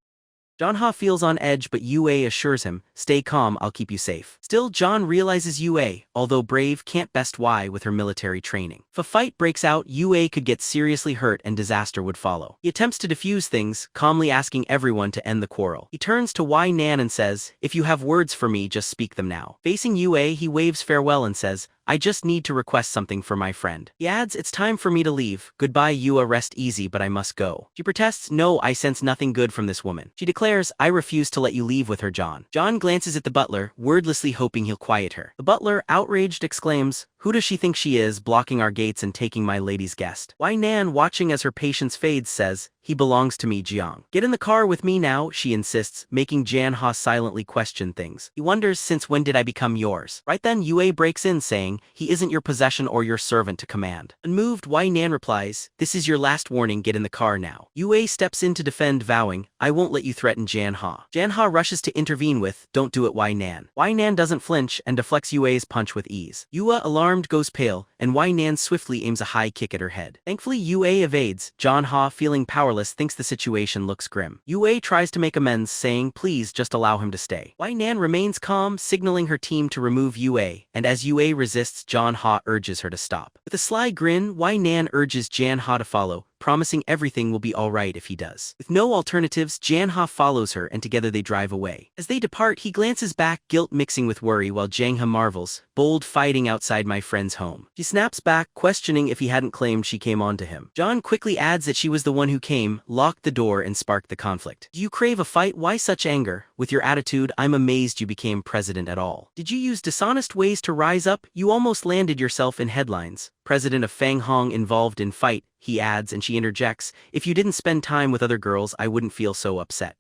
Jang Ha feels on edge, but Yue assures him, stay calm, I'll keep you safe. Still, John realizes Yue, although brave, can't best why with her military training. If a fight breaks out, Yue could get seriously hurt and disaster would follow. He attempts to defuse things, calmly asking everyone to end the quarrel. He turns to Wai Nan and says, if you have words for me, just speak them now. Facing Yue, he waves farewell and says, I just need to request something for my friend. He adds, it's time for me to leave. Goodbye, Yue, rest easy, but I must go. She protests, no, I sense nothing good from this woman. She declares, I refuse to let you leave with her, John. John glances at the butler, wordlessly hoping he'll quiet her. The butler, outraged, exclaims, who does she think she is, blocking our gates and taking my lady's guest? Wai Nan, watching as her patience fades, says, he belongs to me, Jiang. Get in the car with me now, she insists, making Jang Ha silently question things. He wonders, since when did I become yours? Right then, Yue breaks in saying, he isn't your possession or your servant to command. Unmoved, Wai Nan replies, this is your last warning, get in the car now. Yue steps in to defend, vowing, I won't let you threaten Jang Ha. Jang Ha rushes to intervene with, don't do it, Wai Nan. Wai Nan doesn't flinch and deflects Yue's punch with ease. Yue, alarmed, goes pale, and Wai Nan swiftly aims a high kick at her head. Thankfully, Yue evades. Jang Ha, feeling powerless, thinks the situation looks grim. Yue tries to make amends, saying, please just allow him to stay. Wai Nan remains calm, signaling her team to remove Yue, and as Yue resists, Jang Ha urges her to stop. With a sly grin, Wai Nan urges Jang Ha to follow, promising everything will be alright if he does. With no alternatives, Jang Ha follows her and together they drive away. As they depart, he glances back, guilt mixing with worry, while Jang Ha marvels, bold fighting outside my friend's home. She snaps back, questioning if he hadn't claimed she came on to him. John quickly adds that she was the one who came, locked the door and sparked the conflict. Do you crave a fight? Why such anger? With your attitude, I'm amazed you became president at all. Did you use dishonest ways to rise up? You almost landed yourself in headlines. President of Fang Hong involved in fight, he adds, and she interjects, if you didn't spend time with other girls, I wouldn't feel so upset.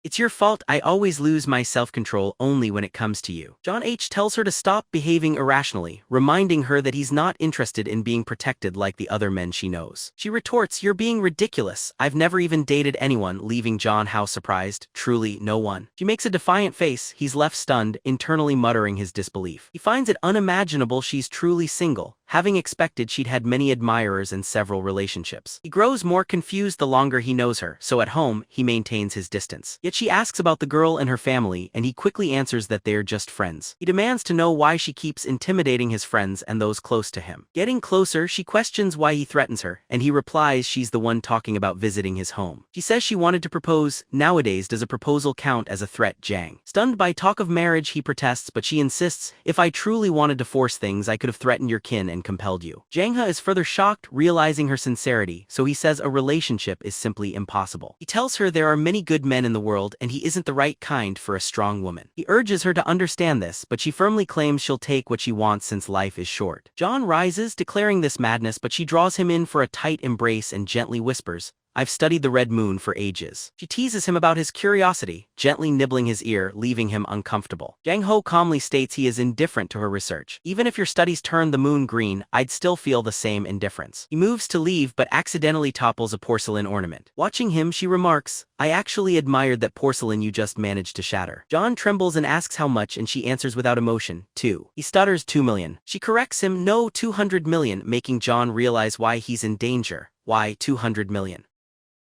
It's your fault, I always lose my self-control only when it comes to you. John H. tells her to stop behaving irrationally, reminding her that he's not interested in being protected like the other men she knows. She retorts, you're being ridiculous, I've never even dated anyone, leaving John How surprised, truly no one. She makes a defiant face, he's left stunned, internally muttering his disbelief. He finds it unimaginable she's truly single, having expected she'd had many admirers and several relationships. He grows more confused the longer he knows her, so at home, he maintains his distance. Yet she asks about the girl and her family, and he quickly answers that they're just friends. He demands to know why she keeps intimidating his friends and those close to him. Getting closer, she questions why he threatens her, and he replies she's the one talking about visiting his home. She says she wanted to propose. Nowadays, does a proposal count as a threat, Jang? Stunned by talk of marriage, he protests, but she insists, if I truly wanted to force things, I could have threatened your kin and compelled you. Jang Ha is further shocked, realizing her sincerity, so he says a relationship is simply impossible. He tells her there are many good men in the world and he isn't the right kind for a strong woman. He urges her to understand this, but she firmly claims she'll take what she wants since life is short. John rises, declaring this madness, but she draws him in for a tight embrace and gently whispers, I've studied the red moon for ages. She teases him about his curiosity, gently nibbling his ear, leaving him uncomfortable. Jang Ho calmly states he is indifferent to her research. Even if your studies turn the moon green, I'd still feel the same indifference. He moves to leave but accidentally topples a porcelain ornament. Watching him, she remarks, I actually admired that porcelain you just managed to shatter. John trembles and asks how much, and she answers without emotion, 2. He stutters 2 million. She corrects him, no, 200 million, making John realize why he's in danger. Why 200 million?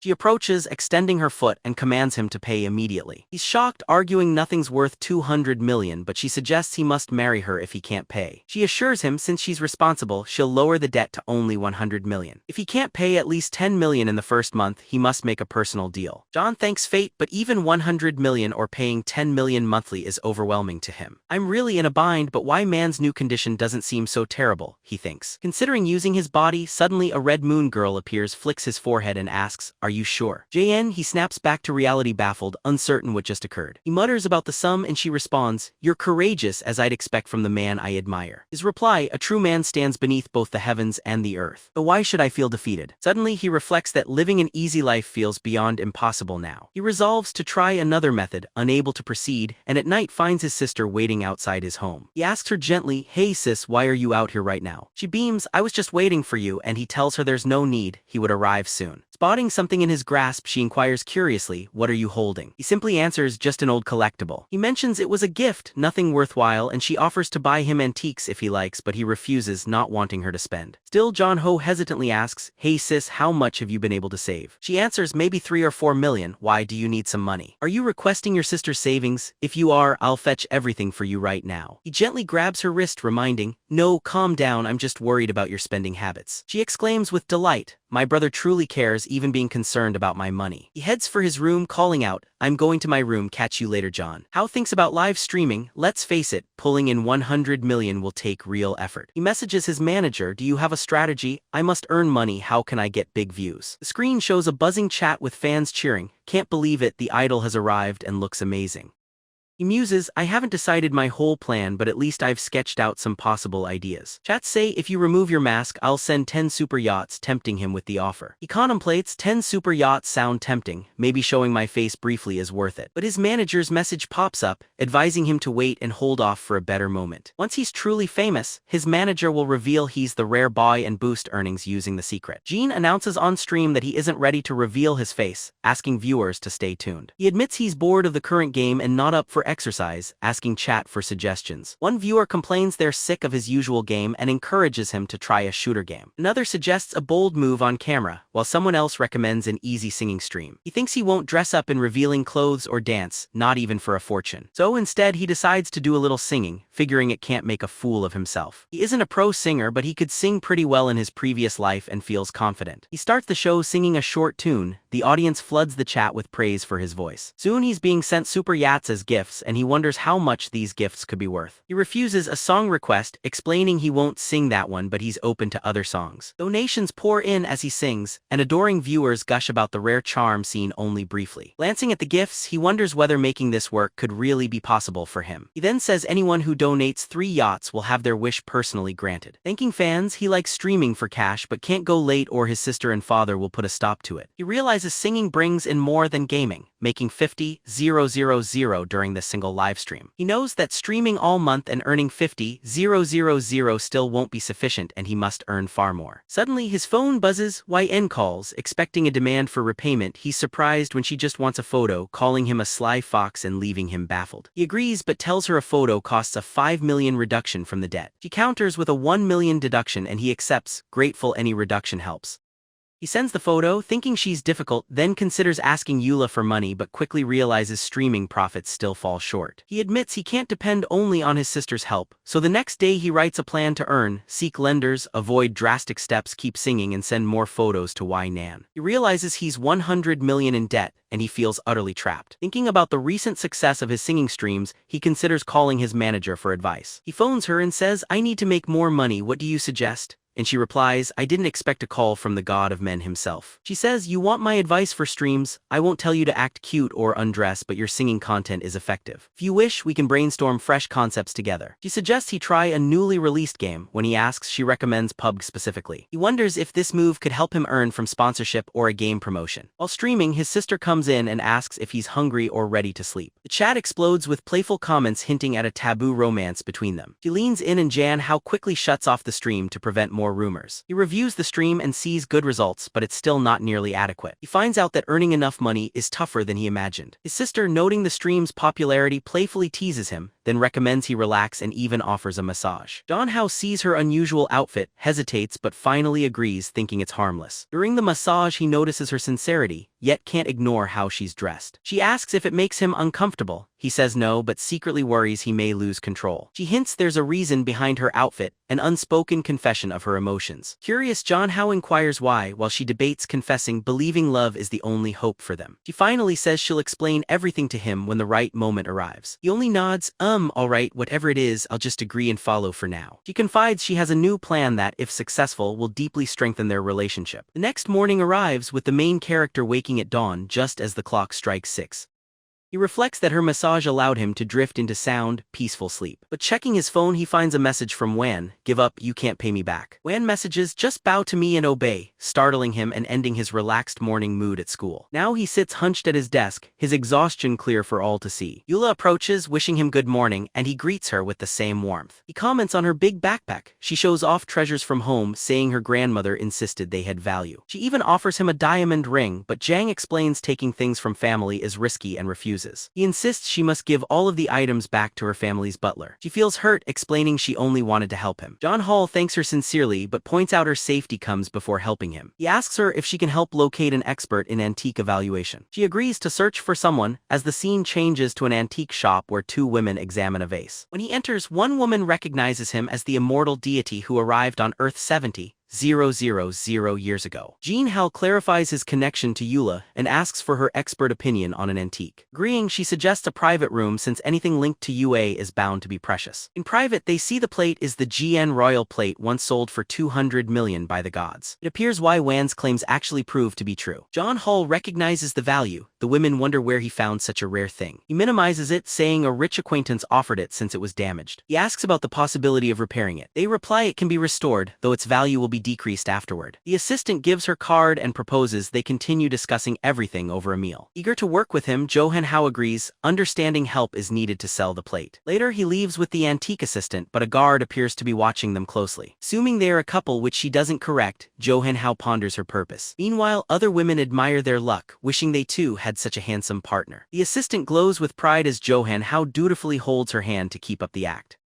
She approaches, extending her foot, and commands him to pay immediately. He's shocked, arguing nothing's worth 200 million, but she suggests he must marry her if he can't pay. She assures him since she's responsible, she'll lower the debt to only 100 million. If he can't pay at least 10 million in the first month, he must make a personal deal. John thanks fate, but even 100 million or paying 10 million monthly is overwhelming to him. I'm really in a bind, but why man's new condition doesn't seem so terrible, he thinks. Considering using his body, suddenly a red moon girl appears, flicks his forehead and asks, are you sure? JN, he snaps back to reality, baffled, uncertain what just occurred. He mutters about the sum and she responds, you're courageous as I'd expect from the man I admire. His reply, a true man stands beneath both the heavens and the earth. But why should I feel defeated? Suddenly he reflects that living an easy life feels beyond impossible now. He resolves to try another method, unable to proceed, and at night finds his sister waiting outside his home. He asks her gently, hey sis, why are you out here right now? She beams, I was just waiting for you, and he tells her there's no need, he would arrive soon. Spotting something in his grasp, she inquires curiously, what are you holding? He simply answers, just an old collectible. He mentions it was a gift, nothing worthwhile, and she offers to buy him antiques if he likes, but he refuses, not wanting her to spend. Still, John Ho hesitantly asks, hey sis, how much have you been able to save? She answers, maybe 3 or 4 million, why do you need some money? Are you requesting your sister's savings? If you are, I'll fetch everything for you right now. He gently grabs her wrist, reminding, no, calm down, I'm just worried about your spending habits. She exclaims with delight, my brother truly cares, even being concerned about my money. He heads for his room, calling out, I'm going to my room, catch you later John. How thinks about live streaming? Let's face it, pulling in 100 million will take real effort. He messages his manager, do you have a strategy? I must earn money, how can I get big views? The screen shows a buzzing chat with fans cheering, can't believe it, the idol has arrived and looks amazing. He muses, I haven't decided my whole plan, but at least I've sketched out some possible ideas. Chats say if you remove your mask, I'll send 10 super yachts, tempting him with the offer. He contemplates, 10 super yachts sound tempting, maybe showing my face briefly is worth it. But his manager's message pops up, advising him to wait and hold off for a better moment. Once he's truly famous, his manager will reveal he's the rare boy and boost earnings using the secret. Jin announces on stream that he isn't ready to reveal his face, asking viewers to stay tuned. He admits he's bored of the current game and not up for exercise, asking chat for suggestions. One viewer complains they're sick of his usual game and encourages him to try a shooter game. Another suggests a bold move on camera, while someone else recommends an easy singing stream. He thinks he won't dress up in revealing clothes or dance, not even for a fortune. So instead he decides to do a little singing, figuring it can't make a fool of himself. He isn't a pro singer, but he could sing pretty well in his previous life and feels confident. He starts the show singing a short tune. The audience floods the chat with praise for his voice. Soon he's being sent super yachts as gifts, and he wonders how much these gifts could be worth. He refuses a song request, explaining he won't sing that one but he's open to other songs. Donations pour in as he sings, and adoring viewers gush about the rare charm seen only briefly. Glancing at the gifts, he wonders whether making this work could really be possible for him. He then says anyone who donates 3 yachts will have their wish personally granted. Thanking fans, he likes streaming for cash but can't go late or his sister and father will put a stop to it. He realizes singing brings in more than gaming, making 50,000 during this single live stream. He knows that streaming all month and earning 50,000 still won't be sufficient and he must earn far more. Suddenly his phone buzzes, YN calls, expecting a demand for repayment. He's surprised when she just wants a photo, calling him a sly fox and leaving him baffled. He agrees but tells her a photo costs a 5 million reduction from the debt. She counters with a 1 million deduction and he accepts, grateful any reduction helps. He sends the photo, thinking she's difficult, then considers asking Eula for money but quickly realizes streaming profits still fall short. He admits he can't depend only on his sister's help, so the next day he writes a plan to earn, seek lenders, avoid drastic steps, keep singing and send more photos to Nan. He realizes he's 100 million in debt, and he feels utterly trapped. Thinking about the recent success of his singing streams, he considers calling his manager for advice. He phones her and says, I need to make more money, what do you suggest? And she replies, I didn't expect a call from the god of men himself. She says, you want my advice for streams? I won't tell you to act cute or undress, but your singing content is effective. If you wish, we can brainstorm fresh concepts together. She suggests he try a newly released game. When he asks, she recommends PUBG specifically. He wonders if this move could help him earn from sponsorship or a game promotion. While streaming, his sister comes in and asks if he's hungry or ready to sleep. The chat explodes with playful comments hinting at a taboo romance between them. She leans in and Jan How quickly shuts off the stream to prevent more rumors. He reviews the stream and sees good results, but it's still not nearly adequate. He finds out that earning enough money is tougher than he imagined. His sister, noting the stream's popularity, playfully teases him, then recommends he relax and even offers a massage. Jang Ha sees her unusual outfit, hesitates but finally agrees, thinking it's harmless. During the massage he notices her sincerity, yet can't ignore how she's dressed. She asks if it makes him uncomfortable. He says no, but secretly worries he may lose control. She hints there's a reason behind her outfit, an unspoken confession of her emotions. Curious, Jang Ha inquires why, while she debates confessing, believing love is the only hope for them. She finally says she'll explain everything to him when the right moment arrives. He only nods, alright, whatever it is, I'll just agree and follow for now. She confides she has a new plan that, if successful, will deeply strengthen their relationship. The next morning arrives with the main character waking at dawn just as the clock strikes 6. He reflects that her massage allowed him to drift into sound, peaceful sleep. But checking his phone he finds a message from Wan, give up, you can't pay me back. Wan messages, just bow to me and obey, startling him and ending his relaxed morning mood at school. Now he sits hunched at his desk, his exhaustion clear for all to see. Eula approaches, wishing him good morning, and he greets her with the same warmth. He comments on her big backpack. She shows off treasures from home, saying her grandmother insisted they had value. She even offers him a diamond ring, but Jang explains taking things from family is risky and refuses. He insists she must give all of the items back to her family's butler. She feels hurt, explaining she only wanted to help him. Jang Ha thanks her sincerely but points out her safety comes before helping him. He asks her if she can help locate an expert in antique evaluation. She agrees to search for someone, as the scene changes to an antique shop where 2 women examine a vase. When he enters, one woman recognizes him as the immortal deity who arrived on Earth 70,000 years ago. Jang Ha clarifies his connection to Eula and asks for her expert opinion on an antique. Agreeing, she suggests a private room since anything linked to UA is bound to be precious. In private, they see the plate is the GN royal plate once sold for 200 million by the gods. It appears why Wan's claims actually prove to be true. Jang Ha recognizes the value, the women wonder where he found such a rare thing. He minimizes it, saying a rich acquaintance offered it since it was damaged. He asks about the possibility of repairing it. They reply it can be restored, though its value will be decreased afterward. The assistant gives her card and proposes they continue discussing everything over a meal. Eager to work with him, Jang Ha agrees, understanding help is needed to sell the plate. Later, he leaves with the antique assistant, but a guard appears to be watching them closely. Assuming they are a couple, which she doesn't correct, Jang Ha ponders her purpose. Meanwhile, other women admire their luck, wishing they too had such a handsome partner. The assistant glows with pride as Jang Ha dutifully holds her hand to keep up the act.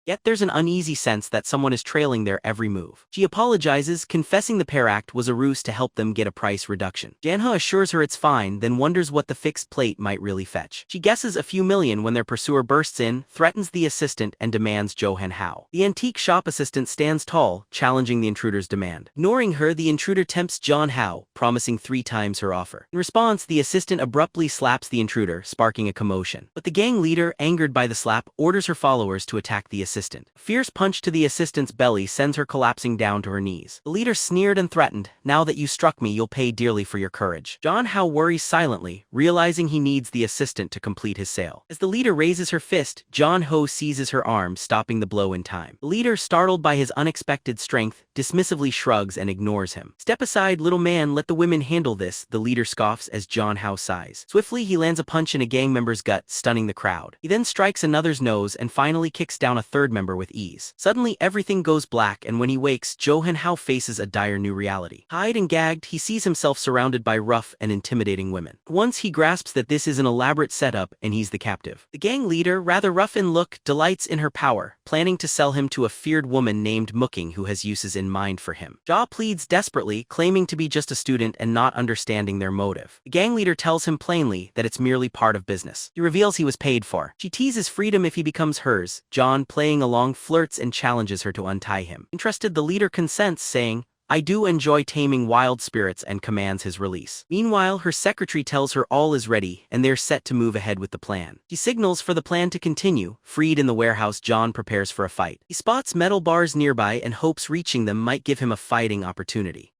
Yet there's an uneasy sense that someone is trailing their every move. She apologizes, confessing the pair act was a ruse to help them get a price reduction. Jang Ha assures her it's fine, then wonders what the fixed plate might really fetch. She guesses a few million when their pursuer bursts in, threatens the assistant, and demands Jang Ha. The antique shop assistant stands tall, challenging the intruder's demand. Ignoring her, the intruder tempts Jang Ha, promising 3 times her offer. In response, the assistant abruptly slaps the intruder, sparking a commotion. But the gang leader, angered by the slap, orders her followers to attack the assistant. A fierce punch to the assistant's belly sends her collapsing down to her knees. The leader sneered and threatened, "Now that you struck me, you'll pay dearly for your courage." Jang Ha worries silently, realizing he needs the assistant to complete his sale. As the leader raises her fist, Jang Ha seizes her arm, stopping the blow in time. The leader, startled by his unexpected strength, dismissively shrugs and ignores him. "Step aside, little man, let the women handle this," the leader scoffs as Jang Ha sighs. Swiftly, he lands a punch in a gang member's gut, stunning the crowd. He then strikes another's nose and finally kicks down a third member with ease. Suddenly, everything goes black, and when he wakes, Jang Ha faces a dire new reality. Tied and gagged, he sees himself surrounded by rough and intimidating women. Once he grasps that this is an elaborate setup and he's the captive. The gang leader, rather rough in look, delights in her power, planning to sell him to a feared woman named Mooking who has uses in mind for him. Ja pleads desperately, claiming to be just a student and not understanding their motive. The gang leader tells him plainly that it's merely part of business. He reveals he was paid for. She teases freedom if he becomes hers. John, playing along, flirts and challenges her to untie him. Interested, the leader consents, saying, "I do enjoy taming wild spirits," and commands his release. Meanwhile, her secretary tells her all is ready, and they're set to move ahead with the plan. She signals for the plan to continue. Freed in the warehouse, John prepares for a fight. He spots metal bars nearby and hopes reaching them might give him a fighting opportunity.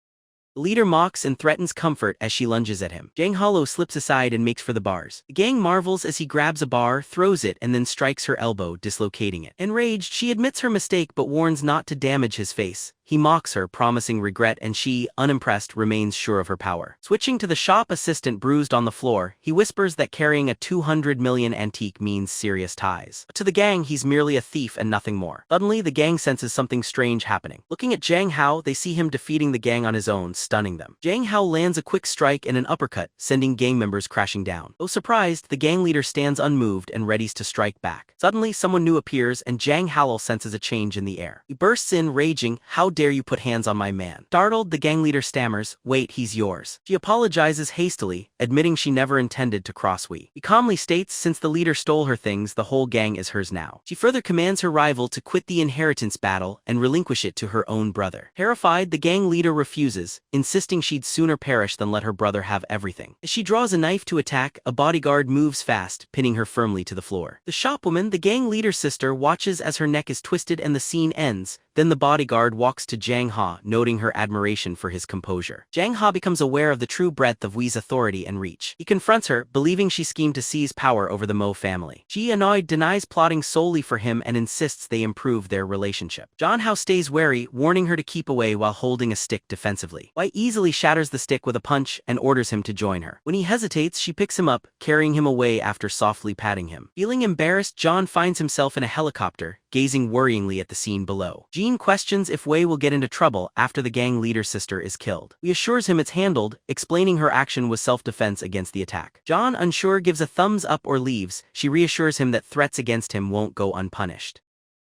The leader mocks and threatens comfort as she lunges at him. Jang Ha slips aside and makes for the bars. The gang marvels as he grabs a bar, throws it, and then strikes her elbow, dislocating it. Enraged, she admits her mistake but warns not to damage his face. He mocks her, promising regret, and she, unimpressed, remains sure of her power. Switching to the shop assistant bruised on the floor, he whispers that carrying a 200 million antique means serious ties. But to the gang, he's merely a thief and nothing more. Suddenly, the gang senses something strange happening. Looking at Jang Ha, they see him defeating the gang on his own, stunning them. Jang Ha lands a quick strike and an uppercut, sending gang members crashing down. Though surprised, the gang leader stands unmoved and readies to strike back. Suddenly, someone new appears, and Jang Ha senses a change in the air. He bursts in, raging, "How dare you put hands on my man?" Startled, the gang leader stammers, "Wait, he's yours." She apologizes hastily, admitting she never intended to cross we. He calmly states since the leader stole her things, the whole gang is hers now. She further commands her rival to quit the inheritance battle and relinquish it to her own brother. Terrified, the gang leader refuses, insisting she'd sooner perish than let her brother have everything. As she draws a knife to attack, a bodyguard moves fast, pinning her firmly to the floor. The shopwoman, the gang leader's sister, watches as her neck is twisted and the scene ends. Then the bodyguard walks to Jang Ha, noting her admiration for his composure. Jang Ha becomes aware of the true breadth of Wee's authority and reach. He confronts her, believing she schemed to seize power over the Mo family. She, annoyed, denies plotting solely for him and insists they improve their relationship. Jang Ha stays wary, warning her to keep away while holding a stick defensively. Wei easily shatters the stick with a punch and orders him to join her. When he hesitates, she picks him up, carrying him away after softly patting him. Feeling embarrassed, John finds himself in a helicopter, gazing worryingly at the scene below. Jean questions if Wei will get into trouble after the gang leader's sister is killed. He assures him it's handled, explaining her action was self-defense against the attack. John, unsure, gives a thumbs up or leaves. She reassures him that threats against him won't go unpunished.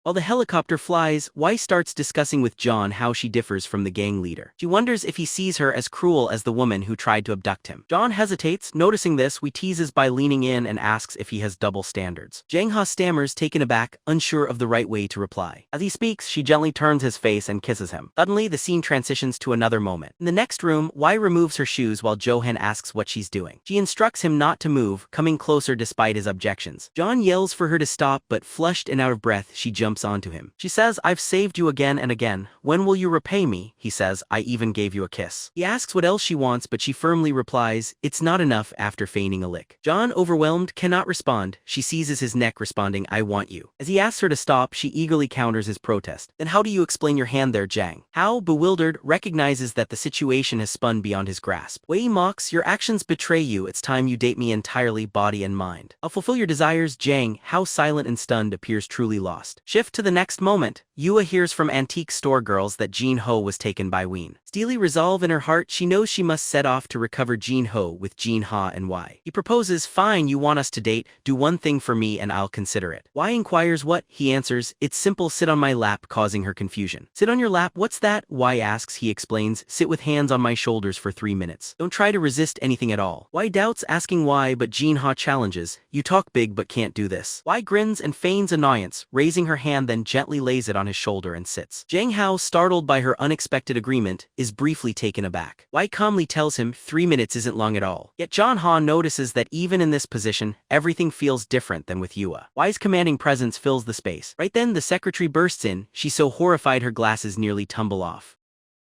While the helicopter flies, Wei starts discussing with John how she differs from the gang leader. She wonders if he sees her as cruel as the woman who tried to abduct him. John hesitates. Noticing this, Wei teases by leaning in and asks if he has double standards. Jang Ha stammers, taken aback, unsure of the right way to reply. As he speaks, she gently turns his face and kisses him. Suddenly, the scene transitions to another moment. In the next room, Wei removes her shoes while Johan asks what she's doing. She instructs him not to move, coming closer despite his objections. John yells for her to stop, but flushed and out of breath, she jumps jumps onto him. She says, I've saved you again and again. When will you repay me? He says, I even gave you a kiss. He asks what else she wants, but she firmly replies, it's not enough, after feigning a lick. John, overwhelmed, cannot respond. She seizes his neck, responding, I want you. As he asks her to stop, she eagerly counters his protest. Then how do you explain your hand there, Jang? How, bewildered, recognizes that the situation has spun beyond his grasp. Wei mocks, your actions betray you. It's time you date me entirely, body and mind. I'll fulfill your desires. Jang, how silent and stunned, appears truly lost. Shift to the next moment. Yua hears from antique store girls that Jang Ha was taken by Ween. Steely resolve in her heart, she knows she must set off to recover Jang Ha with Jang Ha and Wai. He proposes, fine, you want us to date, do one thing for me and I'll consider it. Wai inquires what, he answers, it's simple, sit on my lap, causing her confusion. Sit on your lap, what's that? Wai asks, he explains, sit with hands on my shoulders for 3 minutes. Don't try to resist anything at all. Wai doubts, asking why, but Jang Ha challenges, you talk big but can't do this. Wai grins and feigns annoyance, raising her hand, then gently lays it on his shoulder and sits. Jang Ha, startled by her unexpected agreement, is briefly taken aback. Wai calmly tells him 3 minutes isn't long at all. Yet Jang Ha notices that even in this position, everything feels different than with Yua. Wai's commanding presence fills the space. Right then, the secretary bursts in. She's so horrified her glasses nearly tumble off.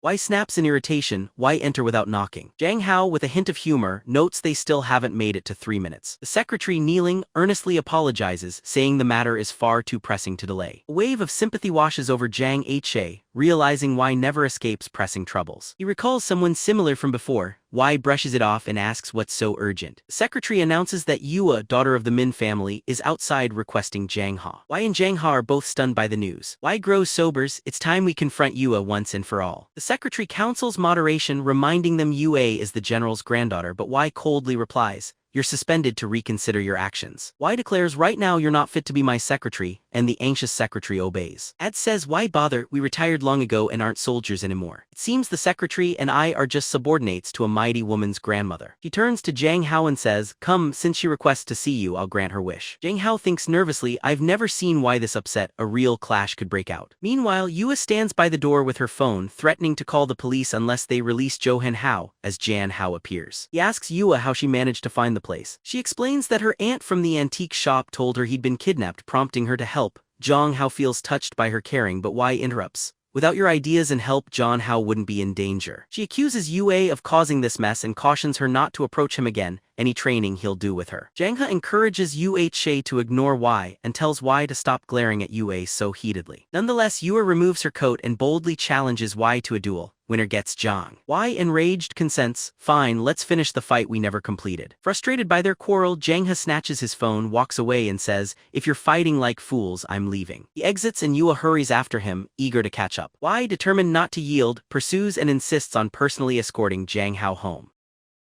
Wai snaps in irritation. Wai enter without knocking. Jang Ha, with a hint of humor, notes they still haven't made it to 3 minutes. The secretary, kneeling, earnestly apologizes, saying the matter is far too pressing to delay. A wave of sympathy washes over Jang Ha, realizing Wai never escapes pressing troubles. He recalls someone similar from before. Wai brushes it off and asks what's so urgent. The secretary announces that Yua, daughter of the Min family, is outside requesting Jang Ha. Wai and Jang Ha are both stunned by the news. Wai grows sobers, it's time we confront Yua once and for all. The secretary counsels moderation, reminding them Yua is the general's granddaughter, but Wai coldly replies, you're suspended to reconsider your actions. Wai declares, right now you're not fit to be my secretary, and the anxious secretary obeys. Ad says, why bother, we retired long ago and aren't soldiers anymore. It seems the secretary and I are just subordinates to a mighty woman's grandmother. He turns to Jang Ha and says, come, since she requests to see you, I'll grant her wish. Jang Ha thinks nervously, I've never seen Wai this upset, a real clash could break out. Meanwhile, Yua stands by the door with her phone, threatening to call the police unless they release Johan Hao, as Jan Hao appears. He asks Yua how she managed to find the place. She explains that her aunt from the antique shop told her he'd been kidnapped, prompting her to help. Jang Hao feels touched by her caring, but Wai interrupts. Without your ideas and help, Jang Hao wouldn't be in danger. She accuses Yue of causing this mess and cautions her not to approach him again, any training he'll do with her. Jang Ha encourages Yue to ignore Wai and tells Wai to stop glaring at Yue so heatedly. Nonetheless, Yue removes her coat and boldly challenges Wai to a duel. Winner gets Jang. Wai, enraged, consents, fine, let's finish the fight we never completed. Frustrated by their quarrel, Jang Ha snatches his phone, walks away and says, if you're fighting like fools, I'm leaving. He exits and Yue hurries after him, eager to catch up. Wai, determined not to yield, pursues and insists on personally escorting Jang Hao home.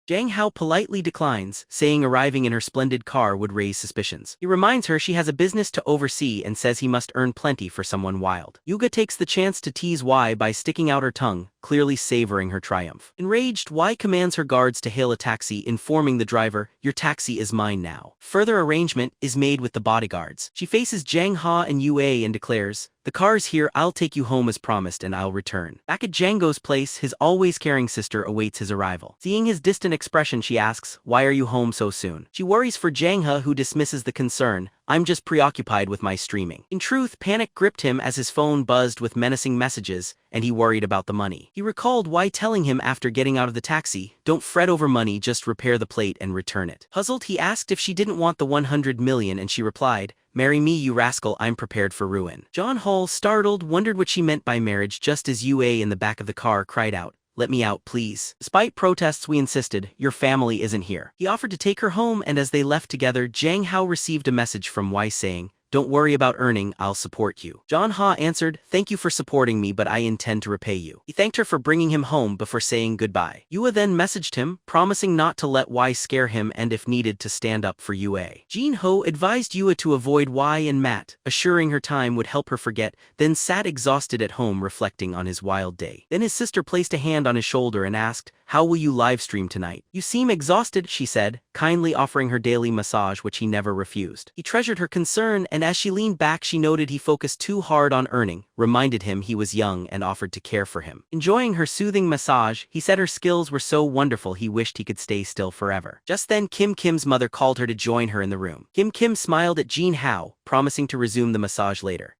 Jang Hao politely declines, saying arriving in her splendid car would raise suspicions. He reminds her she has a business to oversee and says he must earn plenty for someone wild. Yuga takes the chance to tease Wai by sticking out her tongue, clearly savoring her triumph. Enraged, Wai commands her guards to hail a taxi, informing the driver, your taxi is mine now. Further arrangement is made with the bodyguards. She faces Jang Ha and Yue and declares, the car's here, I'll take you home as promised and I'll return. Back at Django's place, his always caring sister awaits his arrival. Seeing his distant expression, she asks, why are you home so soon? She worries for Jang Ha, who dismisses the concern, I'm just preoccupied with my streaming. In truth, panic gripped him as his phone buzzed with menacing messages, and he worried about the money. He recalled Wai telling him after getting out of the taxi, don't fret over money, just repair the plate and return it. Puzzled, he asked if she didn't want the 100 million and she replied, marry me you rascal, I'm prepared for ruin. John Hall, startled, wondered what she meant by marriage just as Yue in the back of the car cried out, let me out, please. Despite protests, we insisted, your family isn't here. He offered to take her home, and as they left together, Jang Hao received a message from Wai saying, don't worry about earning, I'll support you. Jang Ha answered, thank you for supporting me, but I intend to repay you. He thanked her for bringing him home before saying goodbye. Yue then messaged him, promising not to let Wai scare him and if needed to stand up for Yue. Jin Ho advised Yue to avoid Wai and Matt, assuring her time would help her forget, then sat exhausted at home reflecting on his wild day. Then his sister placed a hand on his shoulder and asked, how will you live stream tonight? You seem exhausted, she said, kindly offering her daily massage which he never refused. He treasured her concern, and as she leaned back she noted he focused too hard on earning, reminded him he was young and offered to care for him. Enjoying her soothing massage, he said her skills were so wonderful he wished he could stay still forever. Just then Kim's mother called her to join her in the room. Kim smiled at Jin Hao, promising to resume the massage later.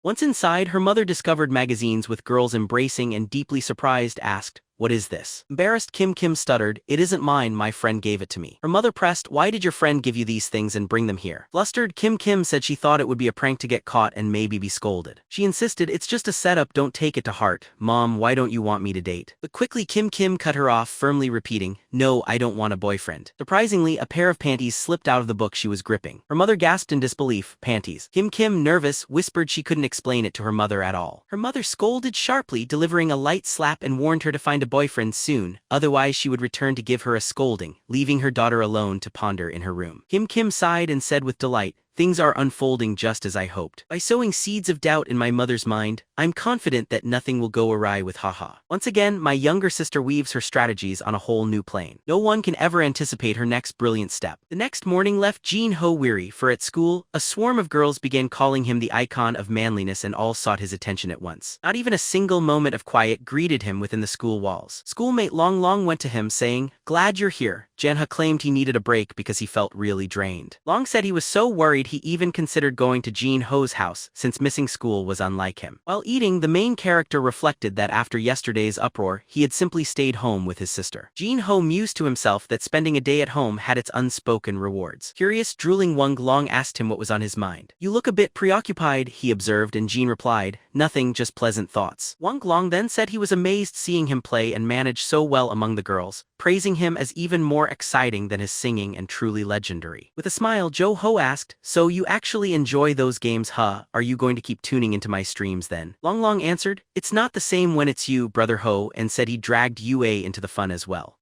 Once inside, her mother discovered magazines with girls embracing and deeply surprised asked, "What is this?" Embarrassed, Kim stuttered, "It isn't mine, my friend gave it to me." Her mother pressed, "Why did your friend give you these things and bring them here?" Flustered, Kim said she thought it would be a prank to get caught and maybe be scolded. She insisted, "It's just a setup, don't take it to heart. Mom, why don't you want me to date?" But quickly Kim cut her off, firmly repeating, "No, I don't want a boyfriend." Surprisingly, a pair of panties slipped out of the book she was gripping. Her mother gasped in disbelief, "Panties?" Kim, nervous, whispered she couldn't explain it to her mother at all. Her mother scolded sharply, delivering a light slap, and warned her to find a boyfriend soon, otherwise she would return to give her a scolding, leaving her daughter alone to ponder in her room. Kim sighed and said with delight, "Things are unfolding just as I hoped. By sowing seeds of doubt in my mother's mind, I'm confident that nothing will go awry with Ha Ha. Once again, my younger sister weaves her strategies on a whole new plane. No one can ever anticipate her next brilliant step." The next morning left Jang Ha weary, for at school, a swarm of girls began calling him the icon of manliness and all sought his attention at once. Not even a single moment of quiet greeted him within the school walls. Schoolmate Long went to him saying, "Glad you're here." Jang Ha claimed he needed a break because he felt really drained. Long said he was so worried he even considered going to Jang Ha's house, since missing school was unlike him. While eating, the main character reflected that after yesterday's uproar, he had simply stayed home with his sister. Jang Ha mused to himself that spending a day at home had its unspoken rewards. Curious, drooling Long asked him what was on his mind. "You look a bit preoccupied," he observed, and Jang replied, "Nothing, just pleasant thoughts." Long then said he was amazed seeing him play and manage so well among the girls, praising him as even more exciting than his singing and truly legendary. With a smile, Jo Ho asked, "So you actually enjoy those games, huh? Are you going to keep tuning into my streams then?" Long answered, "It's not the same when it's you, brother Ho," and said he dragged Yue into the fun as well.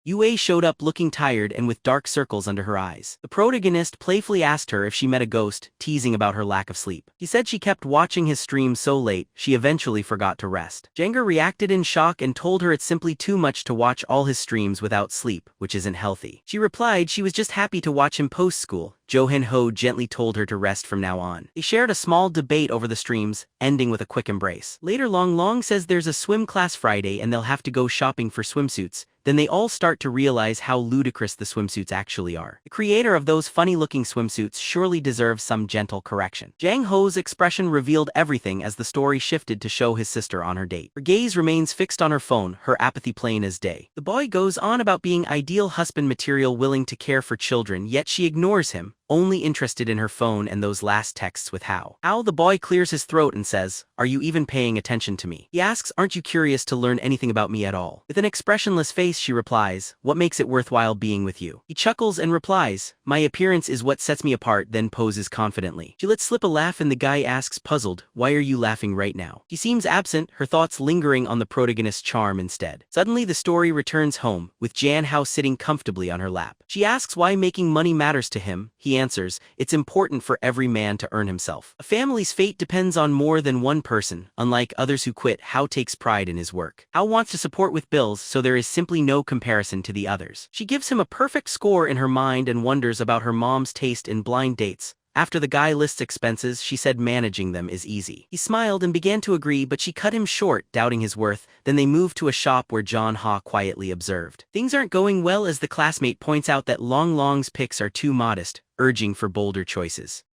Yue showed up looking tired and with dark circles under her eyes. The protagonist playfully asked her if she met a ghost, teasing about her lack of sleep. She said she kept watching his streams so late, she eventually forgot to rest. Jang reacted in shock and told her it's simply too much to watch all his streams without sleep, which isn't healthy. She replied she was just happy to watch him post-school. Ho gently told her to rest from now on. They shared a small debate over the streams, ending with a quick embrace. Later Long says there's a swim class Friday and they'll have to go shopping for swimsuits. Then they all start to realize how ludicrous the swimsuits actually are. The creator of those funny-looking swimsuits surely deserves some gentle correction. Jang Ho's expression revealed everything as the story shifted to show his sister on her date. Her gaze remains fixed on her phone, her apathy plain as day. The boy goes on about being ideal husband material, willing to care for children, yet she ignores him, only interested in her phone and those last texts with How. The boy clears his throat and says, "Are you even paying attention to me?" He asks, "Aren't you curious to learn anything about me at all?" With an expressionless face she replies, "What makes it worthwhile being with you?" He chuckles and replies, "My appearance is what sets me apart," then poses confidently. She lets slip a laugh and the guy asks, puzzled, "Why are you laughing right now?" She seems absent, her thoughts lingering on the protagonist's charm instead. Suddenly the story returns home, with Jang Ha sitting comfortably on her lap. She asks why making money matters to him. He answers, "It's important for every man to earn himself. A family's fate depends on more than one person. Unlike others who quit, How takes pride in his work. How wants to support with bills, so there is simply no comparison to the others." She gives him a perfect score in her mind and wonders about her mom's taste in blind dates. After the guy lists expenses, she said managing them is easy. He smiled and began to agree, but she cut him short, doubting his worth. Then they moved to a shop where Jang Ha quietly observed. Things aren't going well as the classmate points out that Long's pics are too modest, urging for bolder choices.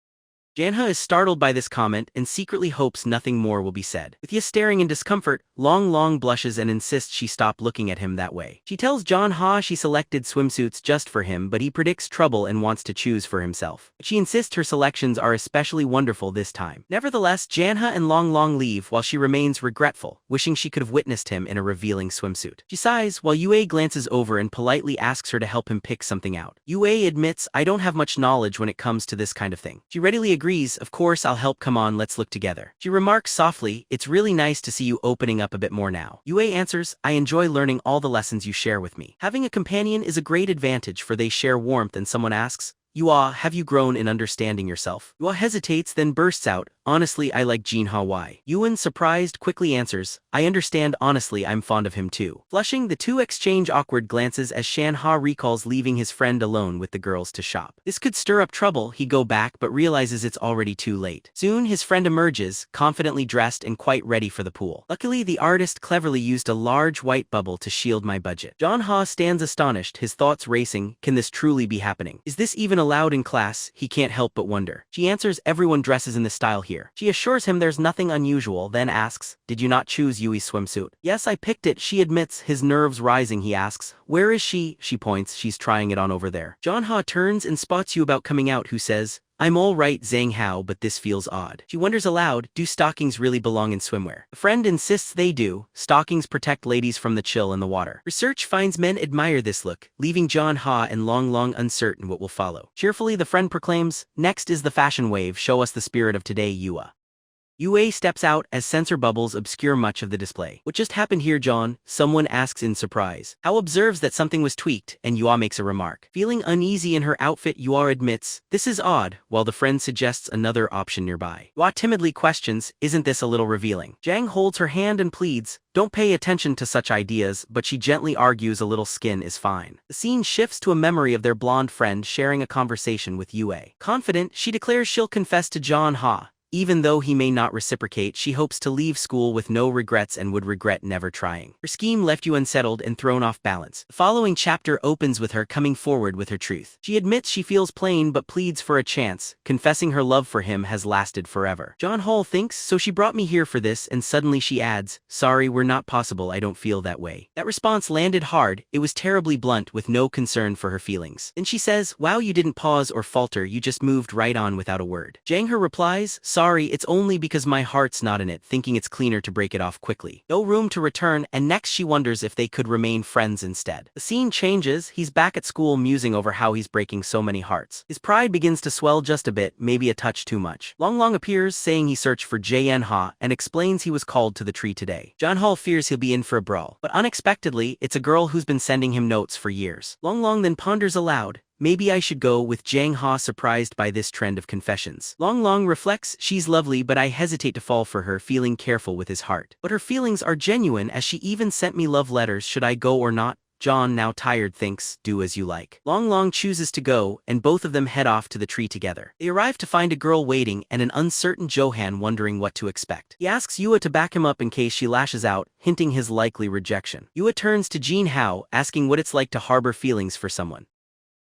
Jang Ha is startled by this comment and secretly hopes nothing more will be said. With Ye staring in discomfort, Long blushes and insists she stop looking at him that way. She tells Jang Ha she selected swimsuits just for him, but he predicts trouble and wants to choose for himself. She insists her selections are especially wonderful this time. Nevertheless, Jang Ha and Long leave while she remains regretful, wishing she could have witnessed him in a revealing swimsuit. She sighs while Yue glances over and politely asks her to help him pick something out. Yue admits, "I don't have much knowledge when it comes to this kind of thing." She readily agrees, "Of course I'll help, come on, let's look together." She remarks softly, "It's really nice to see you opening up a bit more now." Yue answers, "I enjoy learning all the lessons you share with me." Having a companion is a great advantage, for they share warmth, and someone asks, "Yua, have you grown in understanding yourself?" Yua hesitates, then bursts out, "Honestly, I like Jang Ha. Why?" Yuan, surprised, quickly answers, "I understand, honestly I'm fond of him too." Flushing, the two exchange awkward glances as Jang Ha recalls leaving his friend alone with the girls to shop. This could stir up trouble. He go back but realizes it's already too late. Soon his friend emerges, confidently dressed and quite ready for the pool. Luckily, the artist cleverly used a large white bubble to shield my budget. Jang Ha stands astonished, his thoughts racing. Can this truly be happening? Is this even allowed in class, he can't help but wonder. She answers everyone dresses in this style here. She assures him there's nothing unusual, then asks, did you not choose Yui's swimsuit? Yes, I picked it, she admits, his nerves rising. He asks, where is she? She points, she's trying it on over there. Jang Ha turns and spots Yu about coming out, who says, I'm all right, Jang Ha, but this feels odd. She wonders aloud, do stockings really belong in swimwear? The friend insists they do. Stockings protect ladies from the chill in the water. Research finds men admire this look, leaving Jang Ha and Long uncertain what will follow. Cheerfully, the friend proclaims, next is the fashion wave, show us the spirit of today, Yua. Yue steps out as sensor bubbles obscure much of the display. What just happened here, John? Someone asks in surprise. Hao observes that something was tweaked, and Yua makes a remark. Feeling uneasy in her outfit, Yua admits, this is odd, while the friend suggests another option nearby. Yua timidly questions, isn't this a little revealing? Jang holds her hand and pleads, don't pay attention to such ideas, but she gently argues a little skin is fine. The scene shifts to a memory of their blonde friend sharing a conversation with Yue. Confident, she declares she'll confess to Jang Ha. Even though he may not reciprocate, she hopes to leave school with no regrets and would regret never trying. Her scheme left you unsettled and thrown off balance. The following chapter opens with her coming forward with her truth. She admits she feels plain but pleads for a chance, confessing her love for him has lasted forever. Jang Ha thinks, so she brought me here for this, and suddenly she adds, sorry, we're not possible, I don't feel that way. That response landed hard, it was terribly blunt with no concern for her feelings. Then she says, wow, you didn't pause or falter, you just moved right on without a word. Jang Ha replies, sorry, it's only because my heart's not in it, thinking it's cleaner to break it off quickly. No room to return, and next she wonders if they could remain friends instead. The scene changes, he's back at school musing over how he's breaking so many hearts. His pride begins to swell just a bit, maybe a touch too much. Long appears, saying he searched for Jang Ha, and explains he was called to the tree today. Jang Ha fears he'll be in for a brawl, but unexpectedly, it's a girl who's been sending him notes for years. Long then ponders aloud, maybe I should go with Jang Ha, surprised by this trend of confessions. Long reflects, she's lovely but I hesitate to fall for her, feeling careful with his heart. But her feelings are genuine, as she even sent me love letters, should I go or not? John, now tired, thinks, do as you like. Long chooses to go, and both of them head off to the tree together. They arrive to find a girl waiting and an uncertain Johan wondering what to expect. He asks Yua to back him up in case she lashes out, hinting his likely rejection. Yua turns to Jin Hao, asking what it's like to harbor feelings for someone.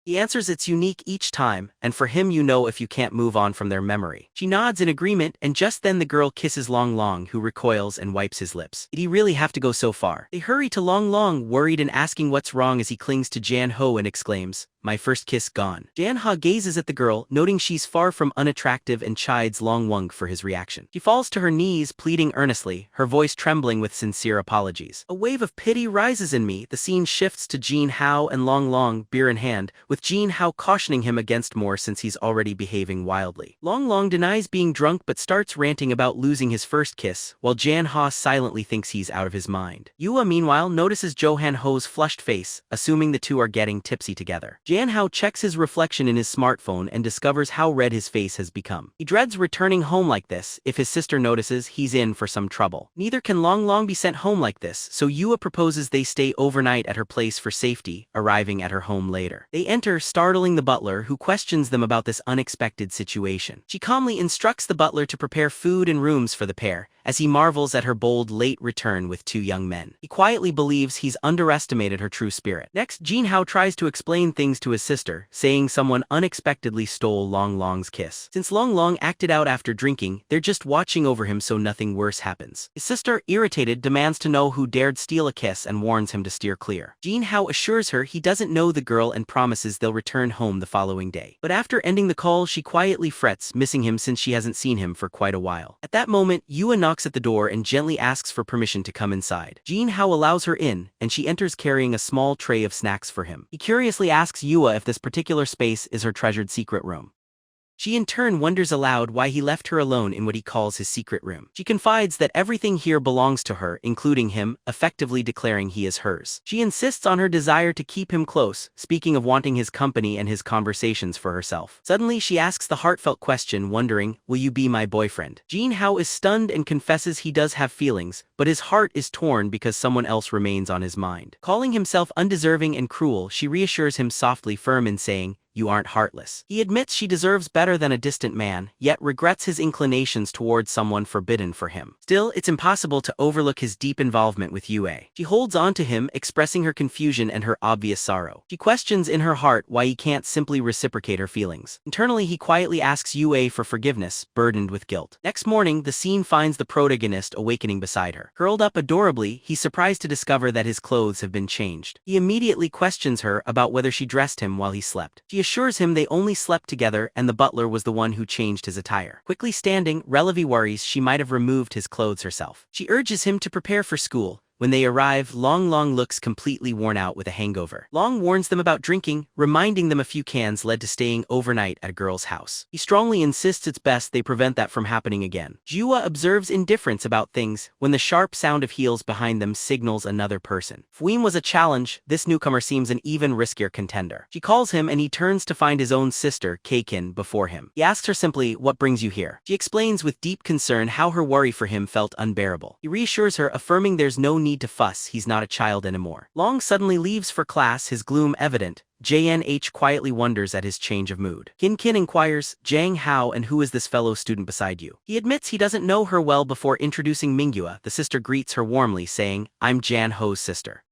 He answers it's unique each time, and for him you know if you can't move on from their memory. She nods in agreement, and just then the girl kisses Long, who recoils and wipes his lips. Did he really have to go so far? They hurry to Long, worried and asking what's wrong as he clings to Jang Ha and exclaims, my first kiss gone. Jang Ha gazes at the girl, noting she's far from unattractive, and chides Long for his reaction. She falls to her knees, pleading earnestly, her voice trembling with sincere apologies. A wave of pity rises in me. The scene shifts to Jin Hao and Long, beer in hand, with Jin Hao cautioning him against more since he's already behaving wildly. Long denies being drunk but starts ranting about losing his first kiss, while Jang Ha silently thinks he's out of his mind. Yua meanwhile notices Johan Ho's flushed face, assuming the two are getting tipsy together. Jang Ha checks his reflection in his smartphone and discovers how red his face has become. He dreads returning home like this. If his sister notices, he's in for some trouble. Neither can Long be sent home like this, so Yua proposes they stay overnight at her place for safety, arriving at her home later. They enter, startling the butler, who questions them about this unexpected situation. She calmly instructs the butler to prepare food and rooms for the pair, as he marvels at her bold late return with two young men. He quietly believes he's underestimated her true spirit. Next, Jin Hao tries to explain things to his sister, saying someone unexpectedly stole Long's kiss. Since Long acted out after drinking, they're just watching over him so nothing worse happens. His sister, irritated, demands to know who dared steal a kiss and warns him to steer clear. Jin Hao assures her he doesn't know the girl and promises they'll return home the following day. But after ending the call, she quietly frets, missing him since she hasn't seen him for quite a while. At that moment, Yua knocks at the door and gently asks for permission to come inside. Jin Hao allows her in, and she enters carrying a small tray of snacks for him. He curiously asks Yua if this particular space is her treasured secret room. She in turn wonders aloud why he left her alone in what he calls his secret room. She confides that everything here belongs to her, including him, effectively declaring he is hers. She insists on her desire to keep him close, speaking of wanting his company and his conversations for herself. Suddenly she asks the heartfelt question, wondering, will you be my boyfriend? Jin Hao is stunned and confesses he does have feelings, but his heart is torn because someone else remains on his mind. Calling himself undeserving and cruel, she reassures him softly, firm in saying, you aren't heartless. He admits she deserves better than a distant man, yet regrets his inclinations towards someone forbidden for him. Still, it's impossible to overlook his deep involvement with Yue. She holds on to him, expressing her confusion and her obvious sorrow. She questions in her heart why he can't simply reciprocate her feelings. Internally, he quietly asks Yue for forgiveness, burdened with guilt. Next morning, the scene finds the protagonist awakening beside her. Curled up adorably, he's surprised to discover that his clothes have been changed. He immediately questions her about whether she dressed him while he slept. She assures him they only slept together and the butler was the one who changed his attire. Quickly standing, Relevi worries she might have removed his clothes herself. She urges him to prepare for school. When they arrive, Long looks completely worn out with a hangover. Long warns them about drinking, reminding them a few cans led to staying overnight at a girl's house. He strongly insists it's best they prevent that from happening again. Jua observes indifference about things when the sharp sound of heels behind them signals another person. If Weem was a challenge, this newcomer seems an even riskier contender. She calls him and he turns to find his own sister, Keikin, before him. He asks her simply, "What brings you here?" She explains with deep concern how her worry for him felt unbearable. He reassures her, affirming there's no need to fuss, he's not a child anymore. Long suddenly leaves for class, his gloom evident. JNH quietly wonders at his change of mood. Kin inquires, "Jang Ha, and who is this fellow student beside you?" He admits he doesn't know her well before introducing Minghua. The sister greets her warmly, saying, "I'm Jan Ho's sister."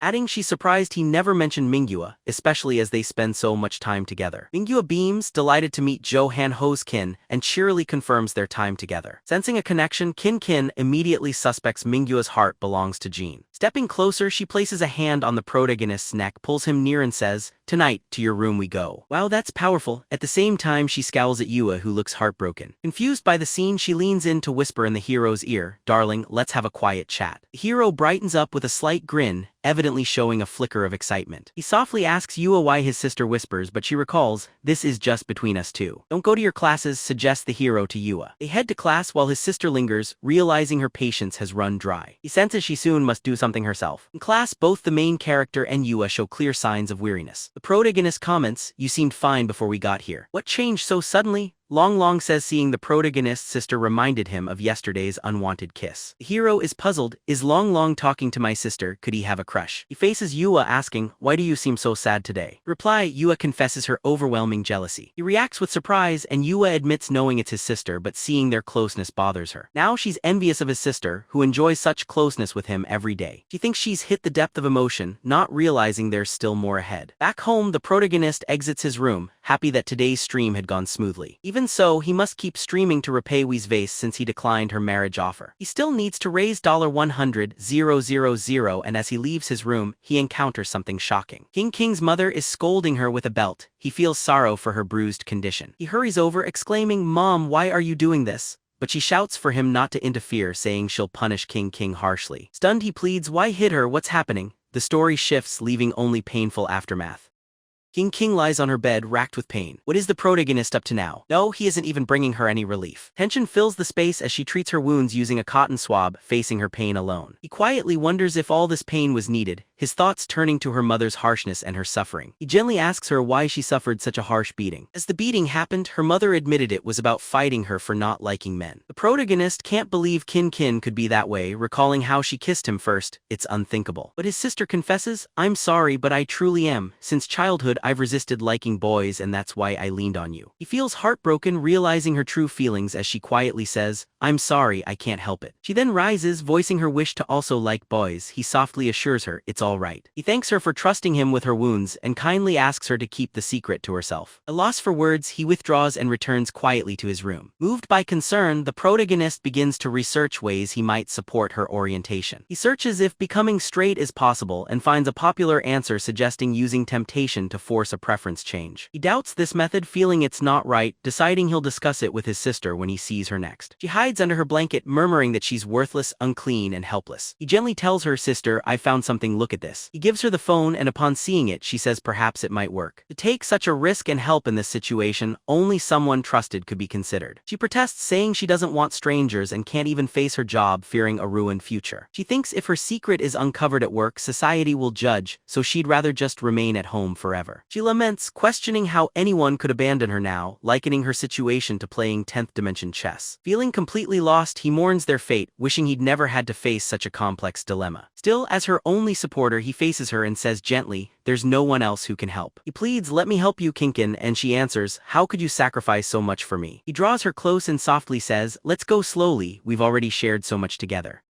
Adding she's surprised he never mentioned Minghua, especially as they spend so much time together. Minghua beams, delighted to meet Jo Han Ho's kin, and cheerily confirms their time together. Sensing a connection, Kin immediately suspects Minghua's heart belongs to Jean. Stepping closer, she places a hand on the protagonist's neck, pulls him near and says, "Tonight, to your room we go." Wow, that's powerful. At the same time, she scowls at Yue, who looks heartbroken. Confused by the scene, she leans in to whisper in the hero's ear, "Darling, let's have a quiet chat." The hero brightens up with a slight grin, evidently showing a flicker of excitement. He softly asks Yue why his sister whispers, but she recalls, "This is just between us two. Don't go to your classes," suggests the hero to Yue. They head to class while his sister lingers, realizing her patience has run dry. He senses she soon must do something herself. In class, both the main character and Yue show clear signs of weariness. The protagonist comments, "You seemed fine before we got here. What changed so suddenly?" Long says seeing the protagonist's sister reminded him of yesterday's unwanted kiss. The hero is puzzled. Is Long talking to my sister? Could he have a crush? He faces Yue asking, "Why do you seem so sad today?" Reply, Yue confesses her overwhelming jealousy. He reacts with surprise and Yue admits knowing it's his sister, but seeing their closeness bothers her. Now she's envious of his sister, who enjoys such closeness with him every day. She thinks she's hit the depth of emotion, not realizing there's still more ahead. Back home, the protagonist exits his room, happy that today's stream had gone smoothly. Even so, he must keep streaming to repay Wei's vase since he declined her marriage offer. He still needs to raise $100,000, and as he leaves his room, he encounters something shocking. King's mother is scolding her with a belt. He feels sorrow for her bruised condition. He hurries over, exclaiming, "Mom, why are you doing this?" But she shouts for him not to interfere, saying she'll punish King harshly. Stunned, he pleads, "Why hit her? What's happening?" The story shifts, leaving only painful aftermath. King lies on her bed, racked with pain. What is the protagonist up to now? No, he isn't even bringing her any relief. Tension fills the space as she treats her wounds using a cotton swab, facing her pain alone. He quietly wonders if all this pain was needed, his thoughts turning to her mother's harshness and her suffering. He gently asks her why she suffered such a harsh beating. As the beating happened, her mother admitted it was about fighting her for not liking men. The protagonist can't believe Kin could be that way, recalling how she kissed him first. It's unthinkable. But his sister confesses, "I'm sorry, but I truly am. Since childhood, I've resisted liking boys, and that's why I leaned on you." He feels heartbroken, realizing her true feelings as she quietly says, "I'm sorry, I can't help it." She then rises, voicing her wish to also like boys. He softly assures her it's all right. He thanks her for trusting him with her wounds and kindly asks her to keep the secret to herself. At a loss for words, he withdraws and returns quietly to his room. Moved by concern, the protagonist begins to research ways he might support her orientation. He searches if becoming straight is possible and finds a popular answer suggesting using temptation to force a preference change. He doubts this method, feeling it's not right, deciding he'll discuss it with his sister when he sees her next. She hides under her blanket, murmuring that she's worthless, unclean, and helpless. He gently tells her, "Sister, I found something, look at this." He gives her the phone, and upon seeing it, she says perhaps it might work. To take such a risk and help in this situation, only someone trusted could be considered. She protests, saying she doesn't want strangers and can't even face her job, fearing a ruined future. She thinks if her secret is uncovered at work, society will judge, so she'd rather just remain at home forever. She laments, questioning how anyone could abandon her now, likening her situation to playing 10th dimension chess. Feeling completely lost, he mourns their fate, wishing he'd never had to face such a complex dilemma. Still, as her only supporter, toward her, he faces her and says gently, "There's no one else who can help." He pleads, "Let me help you, Kinkin," and she answers, "How could you sacrifice so much for me?" He draws her close and softly says, "Let's go slowly, we've already shared so much together."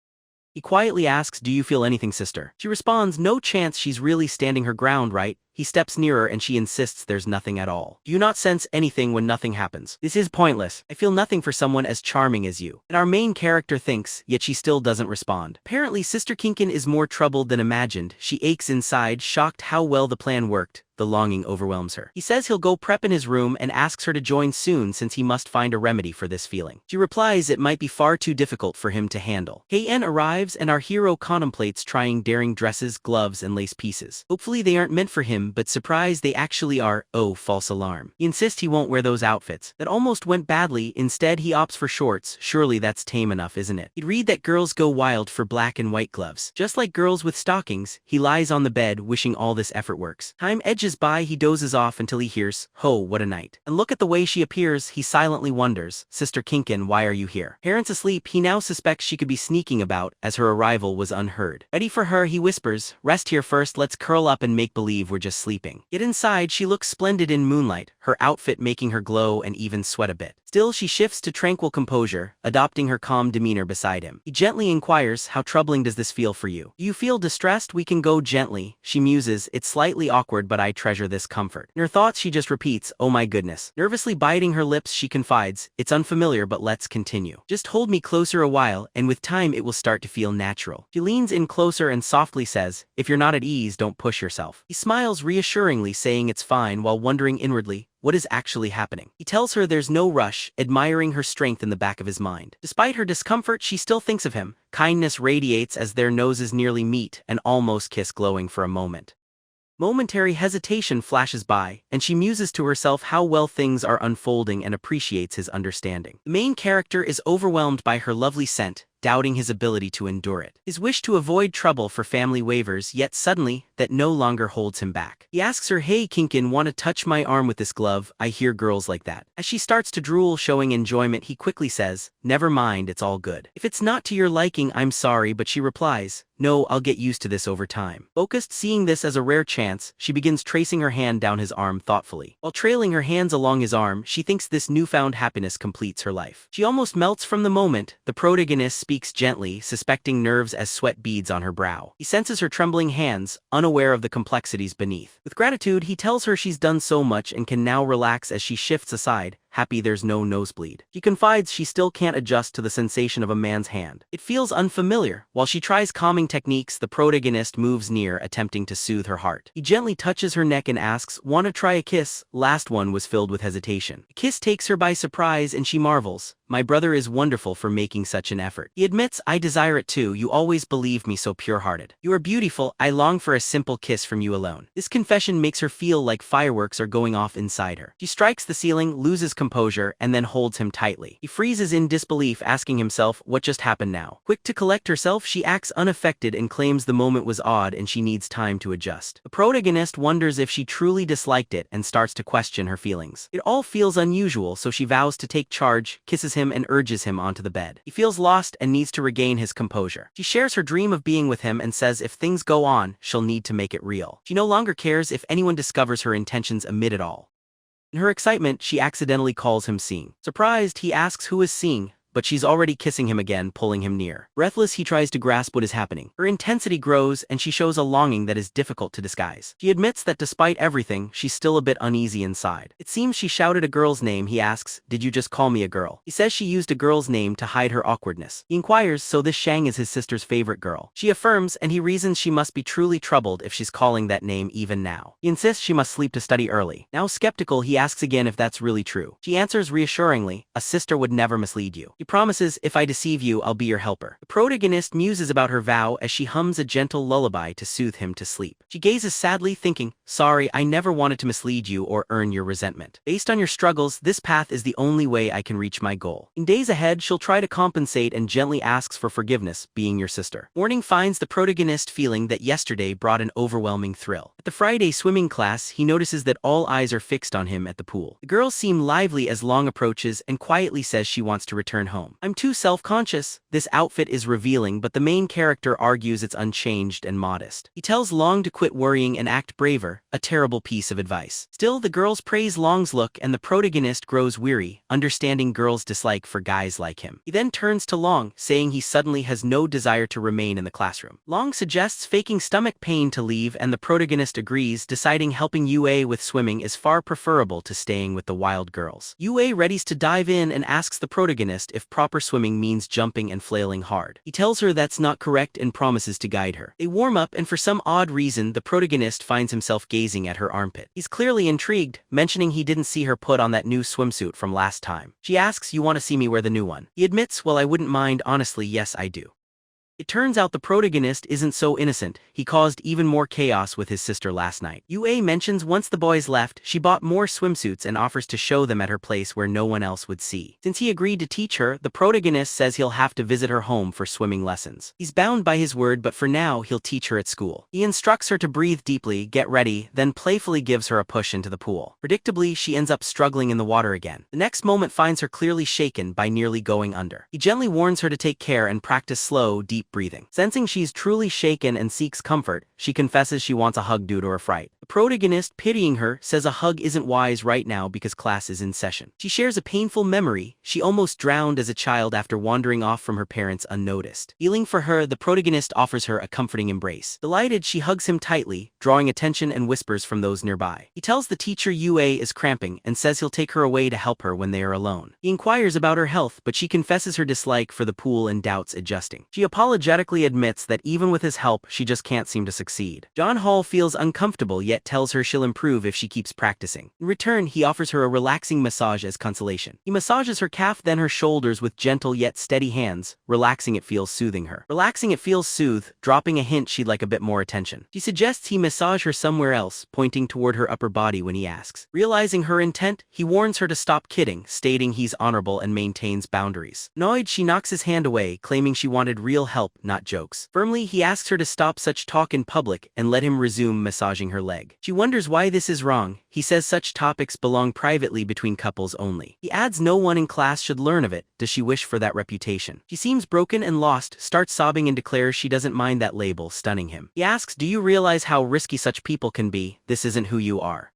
He quietly asks, "Do you feel anything, sister?" She responds, "No chance, she's really standing her ground, right?" He steps nearer and she insists, "There's nothing at all. Do you not sense anything when nothing happens? This is pointless. I feel nothing for someone as charming as you." And our main character thinks, yet she still doesn't respond. Apparently, Sister Kinkin is more troubled than imagined. She aches inside, shocked how well the plan worked. The longing overwhelms her. He says he'll go prep in his room and asks her to join soon since he must find a remedy for this feeling. She replies it might be far too difficult for him to handle. KN arrives and our hero contemplates trying daring dresses, gloves, and lace pieces. Hopefully they aren't meant for him, but surprise, they actually are. Oh, false alarm. He insists he won't wear those outfits. That almost went badly. Instead, he opts for shorts. Surely that's tame enough, isn't it? He'd read that girls go wild for black and white gloves. Just like girls with stockings, he lies on the bed wishing all this effort works. Time edges by, he dozes off until he hears, "Ho, what a night." And look at the way she appears, he silently wonders, "Sister Kinkin, why are you here?" Parents asleep, he now suspects she could be sneaking about, as her arrival was unheard. Ready for her, he whispers, "Rest here first, let's curl up and make believe we're just sleeping." Yet inside, she looks splendid in moonlight, her outfit making her glow and even sweat a bit. Still, she shifts to tranquil composure, adopting her calm demeanor beside him. He gently inquires, "How troubling does this feel for you? Do you feel distressed? We can go gently." She muses, "It's slightly awkward, but I treasure this comfort." In her thoughts, she just repeats, "Oh my goodness." Nervously biting her lips, she confides, "It's unfamiliar, but let's continue. Just hold me closer a while, and with time it will start to feel natural." She leans in closer and softly says, "If you're not at ease, don't push yourself." He smiles reassuringly, saying it's fine, while wondering inwardly, what is actually happening? He tells her there's no rush, admiring her strength in the back of his mind. Despite her discomfort, she still thinks of him. Kindness radiates as their noses nearly meet, an almost kiss glowing for a moment. Momentary hesitation flashes by, and she muses to herself how well things are unfolding and appreciates his understanding. The main character is overwhelmed by her lovely scent, doubting his ability to endure it. His wish to avoid trouble for family wavers, yet suddenly, that no longer holds him back. He asks her, "Hey Kinkin, wanna touch my arm with this glove? I hear girls like that." As she starts to drool, showing enjoyment, he quickly says, "Never mind, it's all good. If it's not to your liking, I'm sorry," but she replies, "No, I'll get used to this over time." Focused, seeing this as a rare chance, she begins tracing her hand down his arm thoughtfully. While trailing her hands along his arm, she thinks this newfound happiness completes her life. She almost melts from the moment. The protagonist speaks gently, suspecting nerves as sweat beads on her brow. He senses her trembling hands, unaware of the complexities beneath. With gratitude, he tells her she's done so much and can now relax as she shifts aside, happy there's no nosebleed. She confides she still can't adjust to the sensation of a man's hand. It feels unfamiliar. While she tries calming techniques, the protagonist moves near, attempting to soothe her heart. He gently touches her neck and asks, "Wanna try a kiss?" Last one was filled with hesitation. The kiss takes her by surprise and she marvels, "My brother is wonderful for making such an effort." He admits, "I desire it too, you always believed me so pure-hearted. You are beautiful, I long for a simple kiss from you alone." This confession makes her feel like fireworks are going off inside her. She strikes the ceiling, loses composure, and then holds him tightly. He freezes in disbelief, asking himself, what just happened now? Quick to collect herself, she acts unaffected and claims the moment was odd and she needs time to adjust. The protagonist wonders if she truly disliked it and starts to question her feelings. It all feels unusual, so she vows to take charge, kisses him, and urges him onto the bed. He feels lost and needs to regain his composure. She shares her dream of being with him and says if things go on, she'll need to make it real. She no longer cares if anyone discovers her intentions amid it all. In her excitement, she accidentally calls him Seeing. Surprised, he asks who is Seeing, but she's already kissing him again, pulling him near. Breathless, he tries to grasp what is happening. Her intensity grows, and she shows a longing that is difficult to disguise. She admits that despite everything, she's still a bit uneasy inside. It seems she shouted a girl's name. He asks, "Did you just call me a girl?" He says she used a girl's name to hide her awkwardness. He inquires, so this Shang is his sister's favorite girl. She affirms, and he reasons she must be truly troubled if she's calling that name even now. He insists she must sleep to study early. Now skeptical, he asks again if that's really true. She answers reassuringly, "A sister would never mislead you." He promises, "If I deceive you, I'll be your helper." The protagonist muses about her vow as she hums a gentle lullaby to soothe him to sleep. She gazes sadly, thinking, "Sorry, I never wanted to mislead you or earn your resentment. Based on your struggles, this path is the only way I can reach my goal." In days ahead, she'll try to compensate and gently asks for forgiveness, being your sister. Morning finds the protagonist feeling that yesterday brought an overwhelming thrill. At the Friday swimming class, he notices that all eyes are fixed on him at the pool. The girls seem lively as Long approaches and quietly says she wants to return home. home. I'm too self-conscious. This outfit is revealing, but the main character argues it's unchanged and modest. He tells Long to quit worrying and act braver, a terrible piece of advice. Still, the girls praise Long's look and the protagonist grows weary, understanding girls' dislike for guys like him. He then turns to Long, saying he suddenly has no desire to remain in the classroom. Long suggests faking stomach pain to leave and the protagonist agrees, deciding helping Yue with swimming is far preferable to staying with the wild girls. Yue readies to dive in and asks the protagonist if proper swimming means jumping and flailing hard. He tells her that's not correct and promises to guide her. They warm up and for some odd reason the protagonist finds himself gazing at her armpit. He's clearly intrigued, mentioning he didn't see her put on that new swimsuit from last time. She asks, "You want to see me wear the new one?" He admits, "Well, I wouldn't mind, honestly, yes I do." It turns out the protagonist isn't so innocent. He caused even more chaos with his sister last night. Yue mentions once the boys left, she bought more swimsuits and offers to show them at her place where no one else would see. Since he agreed to teach her, the protagonist says he'll have to visit her home for swimming lessons. He's bound by his word, but for now he'll teach her at school. He instructs her to breathe deeply, get ready, then playfully gives her a push into the pool. Predictably, she ends up struggling in the water again. The next moment finds her clearly shaken by nearly going under. He gently warns her to take care and practice slow, deep breathing. Sensing she's truly shaken and seeks comfort, she confesses she wants a hug due to her fright. The protagonist, pitying her, says a hug isn't wise right now because class is in session. She shares a painful memory. She almost drowned as a child after wandering off from her parents unnoticed. Healing for her, the protagonist offers her a comforting embrace. Delighted, she hugs him tightly, drawing attention and whispers from those nearby. He tells the teacher Yue is cramping and says he'll take her away to help her when they are alone. He inquires about her health, but she confesses her dislike for the pool and doubts adjusting. She apologetically admits that even with his help, she just can't seem to succeed. Jang Ha feels uncomfortable yet tells her she'll improve if she keeps practicing. In return, he offers her a relaxing massage as consolation. He massages her calf then her shoulders with gentle yet steady hands. Relaxing it feels soothing her. Relaxing it feels soothe, dropping a hint she'd like a bit more attention. She suggests he massage her somewhere else, pointing toward her upper body when he asks. Realizing her intent, he warns her to stop kidding, stating he's honorable and maintains boundaries. Annoyed, she knocks his hand away, claiming she wanted real help, not jokes. Firmly, he asks her to stop such talk in public and let him resume massaging her leg. She wonders why this is wrong. He says such topics belong privately between couples only. He adds no one in class should learn of it. Does she wish for that reputation? She seems broken and lost, starts sobbing and declares she doesn't mind that label, stunning him. He asks, "Do you realize how risky such people can be? This isn't who you are."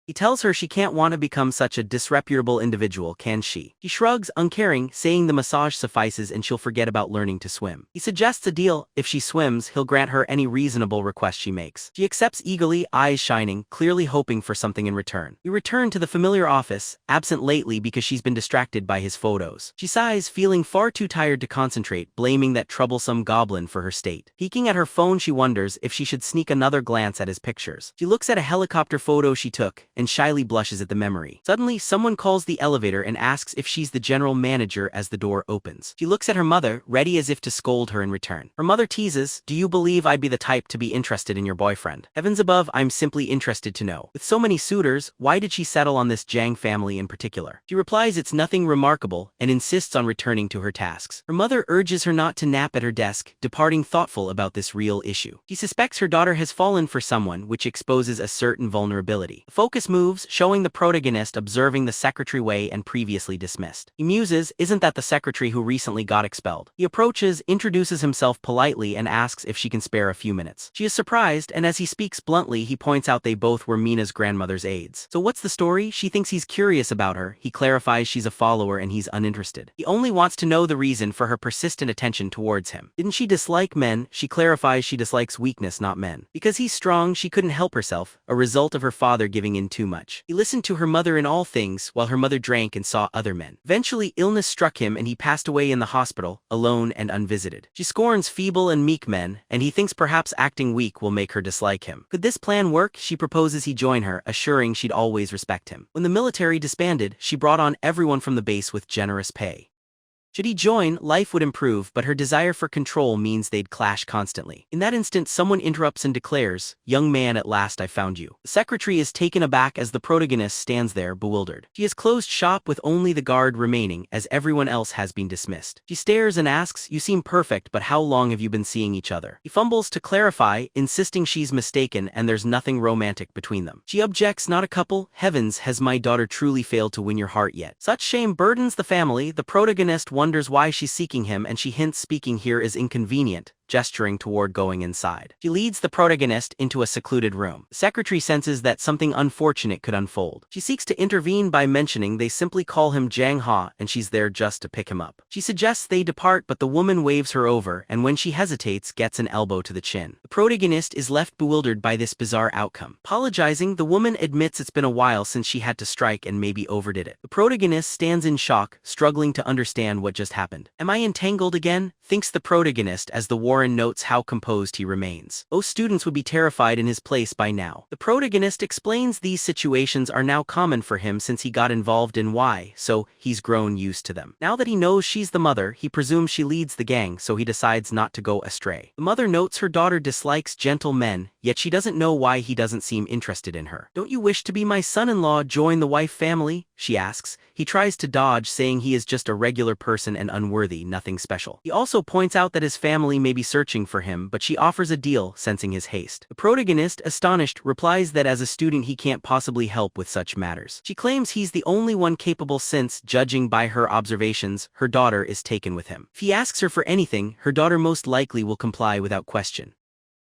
He tells her she can't want to become such a disreputable individual, can she? She shrugs, uncaring, saying the massage suffices and she'll forget about learning to swim. He suggests a deal. If she swims, he'll grant her any reasonable request she makes. She accepts eagerly, eyes shining, clearly hoping for something in return. We return to the familiar office, absent lately because she's been distracted by his photos. She sighs, feeling far too tired to concentrate, blaming that troublesome goblin for her state. Peeking at her phone, she wonders if she should sneak another glance at his pictures. She looks at a helicopter photo she took, and shyly blushes at the memory. Suddenly, someone calls the elevator and asks if she's the general manager as the door opens. She looks at her mother, ready as if to scold her in return. Her mother teases, "Do you believe I'd be the type to be interested in your boyfriend? Heavens above, I'm simply interested to know. With so many suitors, why did she settle on this Jang family in particular?" She replies it's nothing remarkable and insists on returning to her tasks. Her mother urges her not to nap at her desk, departing thoughtful about this real issue. She suspects her daughter has fallen for someone, which exposes a certain vulnerability. The focus moves, showing the protagonist observing the secretary Wei and previously dismissed. He muses, isn't that the secretary who recently got expelled? He approaches, introduces himself politely and asks if she can spare a few minutes. She is surprised, and as he speaks bluntly, he points out they both were Mina's grandmother's aides. So what's the story? She thinks he's curious about her. He clarifies she's a follower and he's uninterested. He only wants to know the reason for her persistent attention towards him. Didn't she dislike men? She clarifies she dislikes weakness, not men. Because he's strong, she couldn't help herself, a result of her father giving in too much. He listened to her mother in all things, while her mother drank and saw other men. Eventually, illness struck him and he passed away in the hospital, alone and unvisited. She scorns feeble and meek men, and he thinks perhaps acting weak will make her dislike him. Could this plan work? She proposes he join her, assuring she'd always respect him. When the military disbanded, she brought on everyone from the base with generous pay. Should he join, life would improve, but her desire for control means they'd clash constantly. In that instant, someone interrupts and declares, "Young man, at last I found you." The secretary is taken aback as the protagonist stands there, bewildered. She has closed shop with only the guard remaining, as everyone else has been dismissed. She stares and asks, "You seem perfect, but how long have you been seeing each other?" He fumbles to clarify, insisting she's mistaken and there's nothing romantic between them. She objects, "Not a couple? Heavens, has my daughter truly failed to win your heart yet?" Such shame burdens the family. The protagonist wonders wonders why she's seeking him and she hints speaking here is inconvenient, gesturing toward going inside. She leads the protagonist into a secluded room. The secretary senses that something unfortunate could unfold. She seeks to intervene by mentioning they simply call him Jang Ha and she's there just to pick him up. She suggests they depart but the woman waves her over and when she hesitates gets an elbow to the chin. The protagonist is left bewildered by this bizarre outcome. Apologizing, the woman admits it's been a while since she had to strike and maybe overdid it. The protagonist stands in shock, struggling to understand what just happened. Am I entangled again? Thinks the protagonist as the Warren notes how composed he remains. Most students would be terrified in his place by now. The protagonist explains these situations are now common for him since he got involved in Y, so he's grown used to them. Now that he knows she's the mother, he presumes she leads the gang, so he decides not to go astray. The mother notes her daughter dislikes gentle men, yet she doesn't know why he doesn't seem interested in her. Don't you wish to be my son-in-law, join the wife family? She asks. He tries to dodge, saying he is just a regular person and unworthy, nothing special. He also points out that his family may be searching for him, but she offers a deal, sensing his haste. The protagonist, astonished, replies that as a student he can't possibly help with such matters. She claims he's the only one capable since, judging by her observations, her daughter is taken with him. If he asks her for anything, her daughter most likely will comply without question.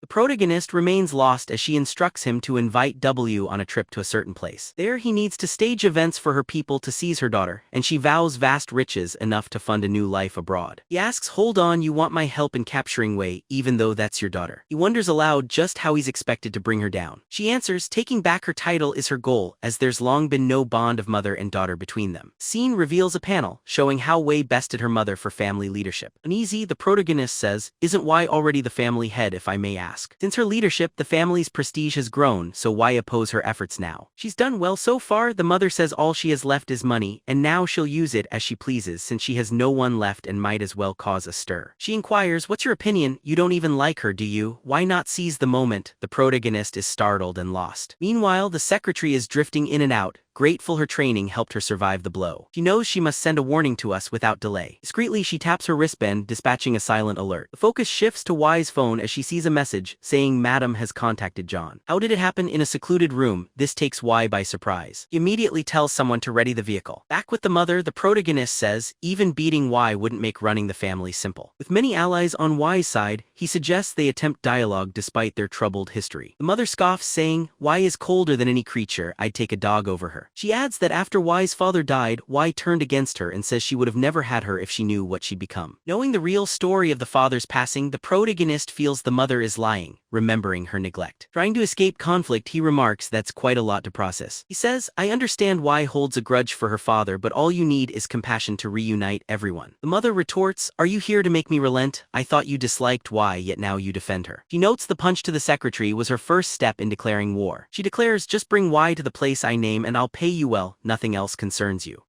The protagonist remains lost as she instructs him to invite W on a trip to a certain place. There he needs to stage events for her people to seize her daughter, and she vows vast riches enough to fund a new life abroad. He asks, hold on, you want my help in capturing Wei, even though that's your daughter. He wonders aloud just how he's expected to bring her down. She answers, taking back her title is her goal, as there's long been no bond of mother and daughter between them. Scene reveals a panel, showing how Wei bested her mother for family leadership. Uneasy, the protagonist says, isn't Wei already the family head if I may ask? Since her leadership, the family's prestige has grown, so why oppose her efforts now? She's done well so far, the mother says all she has left is money, and now she'll use it as she pleases since she has no one left and might as well cause a stir. She inquires, what's your opinion? You don't even like her, do you? Why not seize the moment? The protagonist is startled and lost. Meanwhile, the secretary is drifting in and out, grateful her training helped her survive the blow. She knows she must send a warning to us without delay. Discreetly, she taps her wristband, dispatching a silent alert. The focus shifts to Y's phone as she sees a message saying Madam has contacted John. How did it happen in a secluded room? This takes Y by surprise. He immediately tells someone to ready the vehicle. Back with the mother, the protagonist says even beating Y wouldn't make running the family simple. With many allies on Y's side, he suggests they attempt dialogue despite their troubled history. The mother scoffs, saying, Y is colder than any creature, I'd take a dog over her. She adds that after Y's father died, Y turned against her and says she would have never had her if she knew what she'd become. Knowing the real story of the father's passing, the protagonist feels the mother is lying, remembering her neglect. Trying to escape conflict, he remarks that's quite a lot to process. He says, I understand Y holds a grudge for her father, but all you need is compassion to reunite everyone. The mother retorts, are you here to make me relent? I thought you disliked Y, yet now you defend her. She notes the punch to the secretary was her first step in declaring war. She declares, just bring Y to the place I name and I'll pay you well, nothing else concerns you.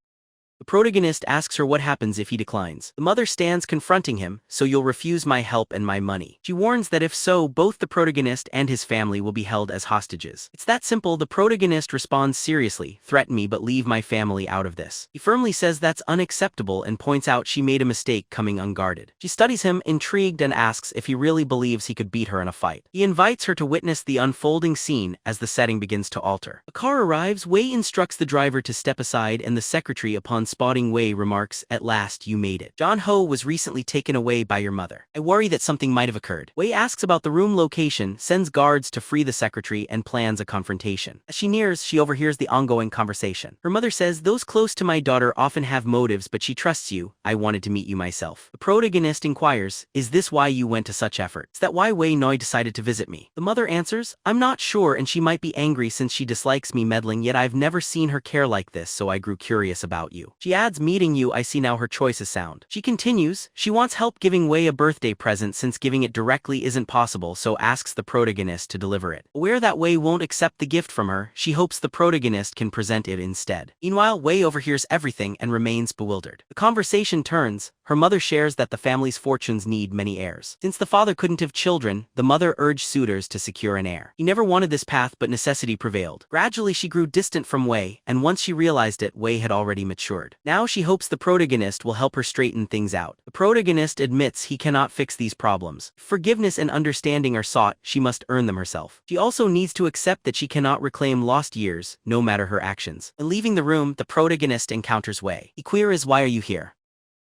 The protagonist asks her what happens if he declines. The mother stands confronting him, so you'll refuse my help and my money. She warns that if so, both the protagonist and his family will be held as hostages. It's that simple. The protagonist responds seriously, threaten me but leave my family out of this. He firmly says that's unacceptable and points out she made a mistake coming unguarded. She studies him, intrigued, and asks if he really believes he could beat her in a fight. He invites her to witness the unfolding scene as the setting begins to alter. A car arrives, Wei instructs the driver to step aside and the secretary, upon spotting Wei, remarks, at last you made it. Jang Ha was recently taken away by your mother. I worry that something might have occurred. Wei asks about the room location, sends guards to free the secretary, and plans a confrontation. As she nears, she overhears the ongoing conversation. Her mother says, those close to my daughter often have motives, but she trusts you. I wanted to meet you myself. The protagonist inquires, is this why you went to such effort? Is that why Wei Noi decided to visit me? The mother answers, I'm not sure, and she might be angry since she dislikes me meddling, yet I've never seen her care like this, so I grew curious about you. She adds, meeting you, I see now her choice is sound. She continues, she wants help giving Wei a birthday present since giving it directly isn't possible, so asks the protagonist to deliver it. Aware that Wei won't accept the gift from her, she hopes the protagonist can present it instead. Meanwhile, Wei overhears everything and remains bewildered. The conversation turns. Her mother shares that the family's fortunes need many heirs. Since the father couldn't have children, the mother urged suitors to secure an heir. He never wanted this path, but necessity prevailed. Gradually, she grew distant from Wei, and once she realized it, Wei had already matured. Now she hopes the protagonist will help her straighten things out. The protagonist admits he cannot fix these problems. If forgiveness and understanding are sought, she must earn them herself. She also needs to accept that she cannot reclaim lost years, no matter her actions. And leaving the room, the protagonist encounters Wei. He queries, why are you here?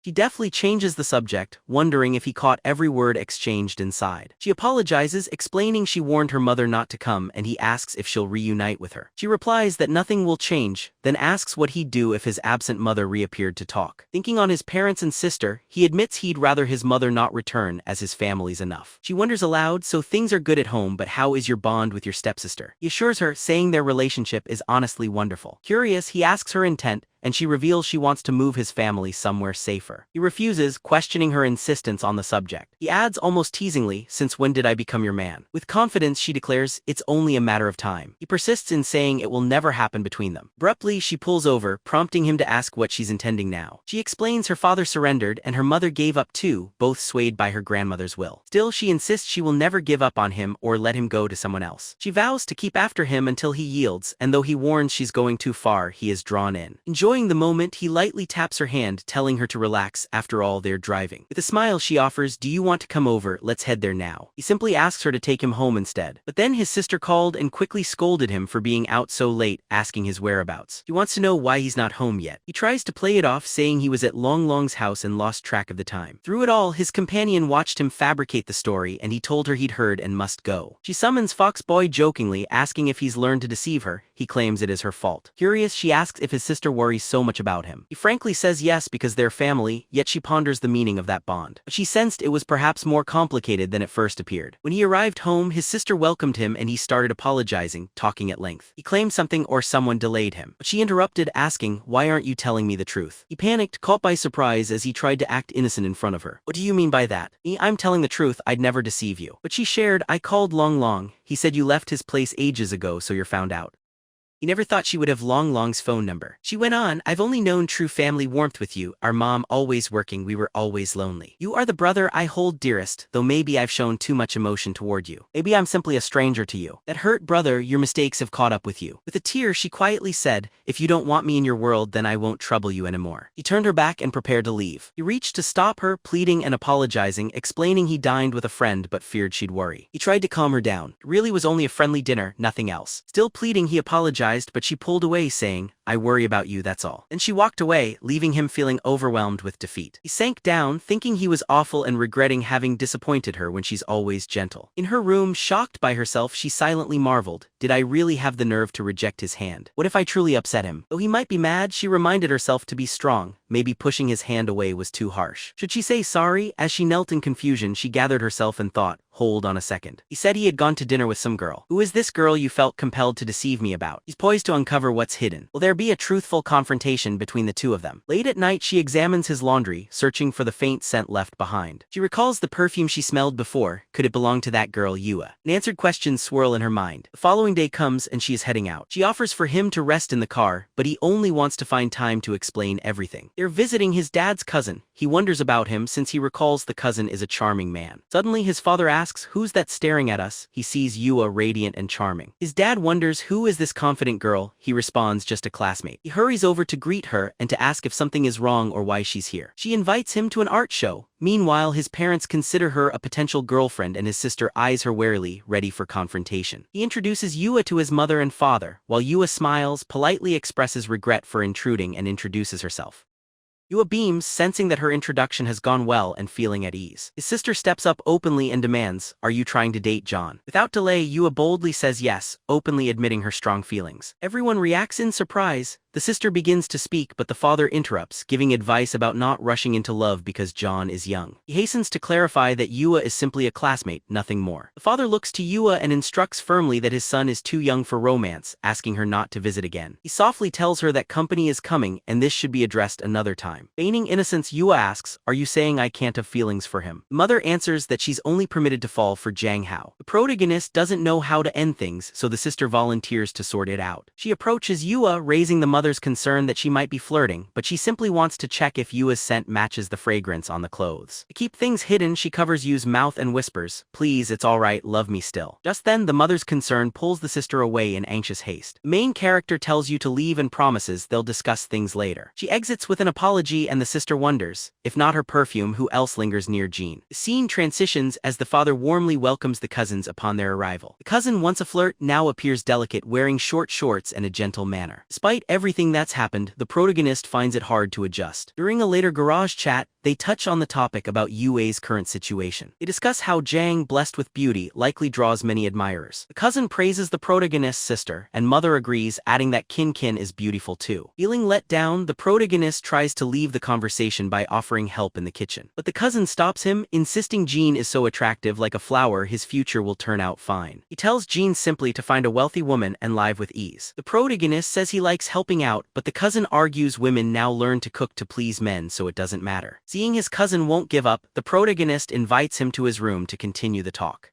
She deftly changes the subject, wondering if he caught every word exchanged inside. She apologizes, explaining she warned her mother not to come, and he asks if she'll reunite with her. She replies that nothing will change, then asks what he'd do if his absent mother reappeared to talk. Thinking on his parents and sister, he admits he'd rather his mother not return as his family's enough. She wonders aloud, so things are good at home, but how is your bond with your stepsister? He assures her, saying their relationship is honestly wonderful. Curious, he asks her intent, and she reveals she wants to move his family somewhere safer. He refuses, questioning her insistence on the subject. He adds almost teasingly, "Since when did I become your man?" With confidence, she declares, "It's only a matter of time." He persists in saying it will never happen between them. Abruptly, she pulls over, prompting him to ask what she's intending now. She explains her father surrendered and her mother gave up too, both swayed by her grandmother's will. Still, she insists she will never give up on him or let him go to someone else. She vows to keep after him until he yields, and though he warns she's going too far, he is drawn in. Enjoying the moment, he lightly taps her hand, telling her to relax, after all they're driving. With a smile, she offers, "Do you want to come over? Let's head there now." He simply asks her to take him home instead. But then his sister called and quickly scolded him for being out so late, asking his whereabouts. She wants to know why he's not home yet. He tries to play it off, saying he was at Long Long's house and lost track of the time. Through it all, his companion watched him fabricate the story, and he told her he'd heard and must go. She summons Fox Boy jokingly, asking if he's learned to deceive her. He claims it is her fault. Curious, she asks if his sister worries so much about him. He frankly says yes because they're family, yet she ponders the meaning of that bond. But she sensed it was perhaps more complicated than it first appeared. When he arrived home, his sister welcomed him and he started apologizing, talking at length. He claimed something or someone delayed him. But she interrupted, asking, "Why aren't you telling me the truth?" He panicked, caught by surprise as he tried to act innocent in front of her. "What do you mean by that?" "I'm telling the truth, I'd never deceive you." But she shared, "I called Long Long. He said you left his place ages ago, so you're found out." He never thought she would have Long Long's phone number. She went on, "I've only known true family warmth with you, our mom always working, we were always lonely. You are the brother I hold dearest, though maybe I've shown too much emotion toward you. Maybe I'm simply a stranger to you. That hurt, brother, your mistakes have caught up with you." With a tear, she quietly said, "If you don't want me in your world, then I won't trouble you anymore." He turned her back and prepared to leave. He reached to stop her, pleading and apologizing, explaining he dined with a friend but feared she'd worry. He tried to calm her down. It really was only a friendly dinner, nothing else. Still pleading, he apologized, but she pulled away, saying, "I worry about you, that's all." Then she walked away, leaving him feeling overwhelmed with defeat. He sank down, thinking he was awful and regretting having disappointed her when she's always gentle. In her room, shocked by herself, she silently marveled, did I really have the nerve to reject his hand? What if I truly upset him? Though he might be mad, she reminded herself to be strong. Maybe pushing his hand away was too harsh. Should she say sorry? As she knelt in confusion, she gathered herself and thought, hold on a second. He said he had gone to dinner with some girl. Who is this girl you felt compelled to deceive me about? He's poised to uncover what's hidden. Will there be a truthful confrontation between the two of them? Late at night, she examines his laundry, searching for the faint scent left behind. She recalls the perfume she smelled before. Could it belong to that girl, Yua? Unanswered questions swirl in her mind. The following day comes and she is heading out. She offers for him to rest in the car, but he only wants to find time to explain everything. They're visiting his dad's cousin. He wonders about him since he recalls the cousin is a charming man. Suddenly, his father asks, "Who's that staring at us?" He sees Yua radiant and charming. His dad wonders, who is this confident girl? He responds, just a classmate. He hurries over to greet her and to ask if something is wrong or why she's here. She invites him to an art show. Meanwhile, his parents consider her a potential girlfriend and his sister eyes her warily, ready for confrontation. He introduces Yua to his mother and father, while Yua smiles, politely expresses regret for intruding and introduces herself. Yua beams, sensing that her introduction has gone well and feeling at ease. His sister steps up openly and demands, "Are you trying to date John?" Without delay, Yua boldly says yes, openly admitting her strong feelings. Everyone reacts in surprise. The sister begins to speak, but the father interrupts, giving advice about not rushing into love because John is young. He hastens to clarify that Yua is simply a classmate, nothing more. The father looks to Yua and instructs firmly that his son is too young for romance, asking her not to visit again. He softly tells her that company is coming and this should be addressed another time. Feigning innocence, Yua asks, "Are you saying I can't have feelings for him?" The mother answers that she's only permitted to fall for Jang Ha. The protagonist doesn't know how to end things, so the sister volunteers to sort it out. She approaches Yua, raising the mother's concern that she might be flirting, but she simply wants to check if Yua's scent matches the fragrance on the clothes. To keep things hidden, she covers Yu's mouth and whispers, "Please, it's alright, love me still." Just then, the mother's concern pulls the sister away in anxious haste. The main character tells you to leave and promises they'll discuss things later. She exits with an apology and the sister wonders, if not her perfume, who else lingers near Jean? The scene transitions as the father warmly welcomes the cousins upon their arrival. The cousin, once a flirt, now appears delicate, wearing short shorts and a gentle manner. Despite everything that's happened, the protagonist finds it hard to adjust. During a later garage chat, they touch on the topic about Yue's current situation. They discuss how Jang, blessed with beauty, likely draws many admirers. The cousin praises the protagonist's sister, and mother agrees, adding that Kin is beautiful too. Feeling let down, the protagonist tries to leave the conversation by offering help in the kitchen. But the cousin stops him, insisting Jean is so attractive like a flower his future will turn out fine. He tells Jean simply to find a wealthy woman and live with ease. The protagonist says he likes helping out, but the cousin argues women now learn to cook to please men, so it doesn't matter. Seeing his cousin won't give up, the protagonist invites him to his room to continue the talk.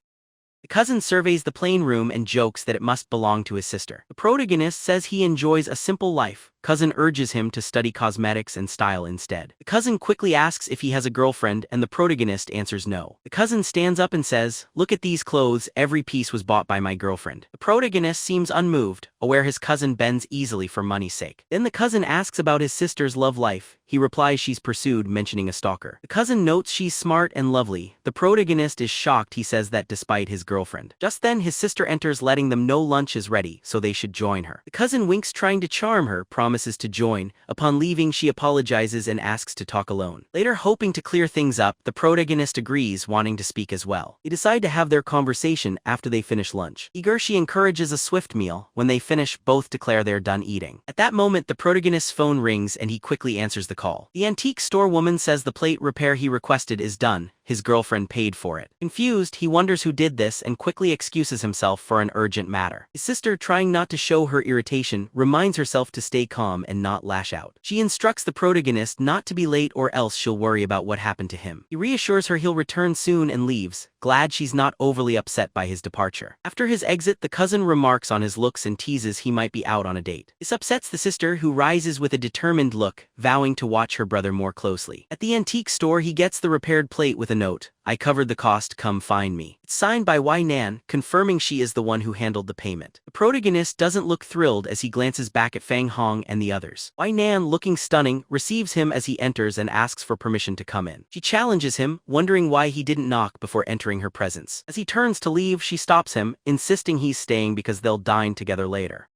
The cousin surveys the plain room and jokes that it must belong to his sister. The protagonist says he enjoys a simple life. Cousin urges him to study cosmetics and style instead. The cousin quickly asks if he has a girlfriend, and the protagonist answers no. The cousin stands up and says, "Look at these clothes, every piece was bought by my girlfriend." The protagonist seems unmoved, aware his cousin bends easily for money's sake. Then the cousin asks about his sister's love life. He replies she's pursued, mentioning a stalker. The cousin notes she's smart and lovely. The protagonist is shocked. He says that despite his girlfriend. Just then his sister enters, letting them know lunch is ready, so they should join her. The cousin winks, trying to charm her, promises to join. Upon leaving, she apologizes and asks to talk alone. Later, hoping to clear things up, the protagonist agrees, wanting to speak as well. They decide to have their conversation after they finish lunch. Eager, she encourages a swift meal. When they finish, both declare they're done eating. At that moment, the protagonist's phone rings and he quickly answers the call. The antique store woman says the plate repair he requested is done. His girlfriend paid for it. Confused, he wonders who did this and quickly excuses himself for an urgent matter. His sister, trying not to show her irritation, reminds herself to stay calm and not lash out. She instructs the protagonist not to be late or else she'll worry about what happened to him. He reassures her he'll return soon and leaves, glad she's not overly upset by his departure. After his exit, the cousin remarks on his looks and teases he might be out on a date. This upsets the sister, who rises with a determined look, vowing to watch her brother more closely. At the antique store, he gets the repaired plate with a note, "I covered the cost, come find me." It's signed by Wai Nan, confirming she is the one who handled the payment. The protagonist doesn't look thrilled as he glances back at Fang Hong and the others. Wai Nan, looking stunning, receives him as he enters and asks for permission to come in. She challenges him, wondering why he didn't knock before entering her presence. As he turns to leave, she stops him, insisting he's staying because they'll dine together later.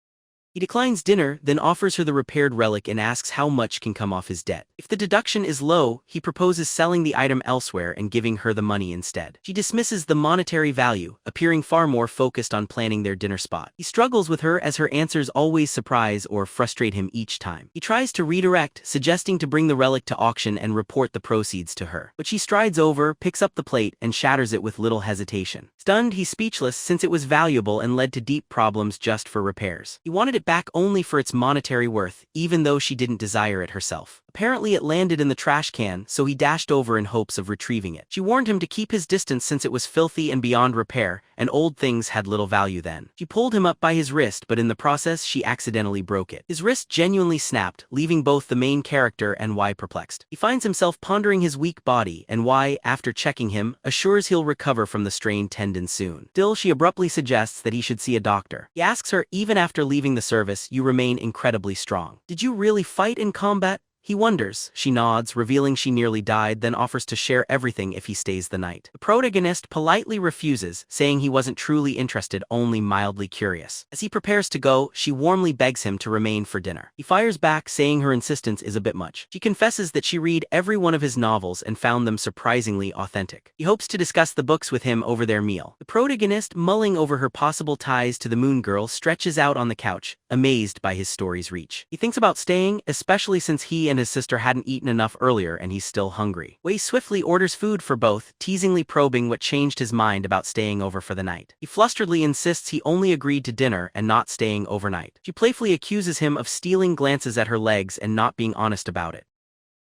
He declines dinner, then offers her the repaired relic and asks how much can come off his debt. If the deduction is low, he proposes selling the item elsewhere and giving her the money instead. She dismisses the monetary value, appearing far more focused on planning their dinner spot. He struggles with her as her answers always surprise or frustrate him each time. He tries to redirect, suggesting to bring the relic to auction and report the proceeds to her. But she strides over, picks up the plate, and shatters it with little hesitation. Stunned, he's speechless since it was valuable and led to deep problems just for repairs. He wanted it back only for its monetary worth, even though she didn't desire it herself. Apparently it landed in the trash can, so he dashed over in hopes of retrieving it. She warned him to keep his distance since it was filthy and beyond repair, and old things had little value then. She pulled him up by his wrist, but in the process she accidentally broke it. His wrist genuinely snapped, leaving both the main character and Wai perplexed. He finds himself pondering his weak body, and Wai, after checking him, assures he'll recover from the strained tendon soon. Still, she abruptly suggests that he should see a doctor. He asks her, "Even after leaving the service, you remain incredibly strong. Did you really fight in combat?" He wonders. She nods, revealing she nearly died, then offers to share everything if he stays the night. The protagonist politely refuses, saying he wasn't truly interested, only mildly curious. As he prepares to go, she warmly begs him to remain for dinner. He fires back, saying her insistence is a bit much. She confesses that she read every one of his novels and found them surprisingly authentic. He hopes to discuss the books with him over their meal. The protagonist, mulling over her possible ties to the Moon Girl, stretches out on the couch, amazed by his story's reach. He thinks about staying, especially since he and his sister hadn't eaten enough earlier and he's still hungry. Wei swiftly orders food for both, teasingly probing what changed his mind about staying over for the night. He flusteredly insists he only agreed to dinner and not staying overnight. She playfully accuses him of stealing glances at her legs and not being honest about it.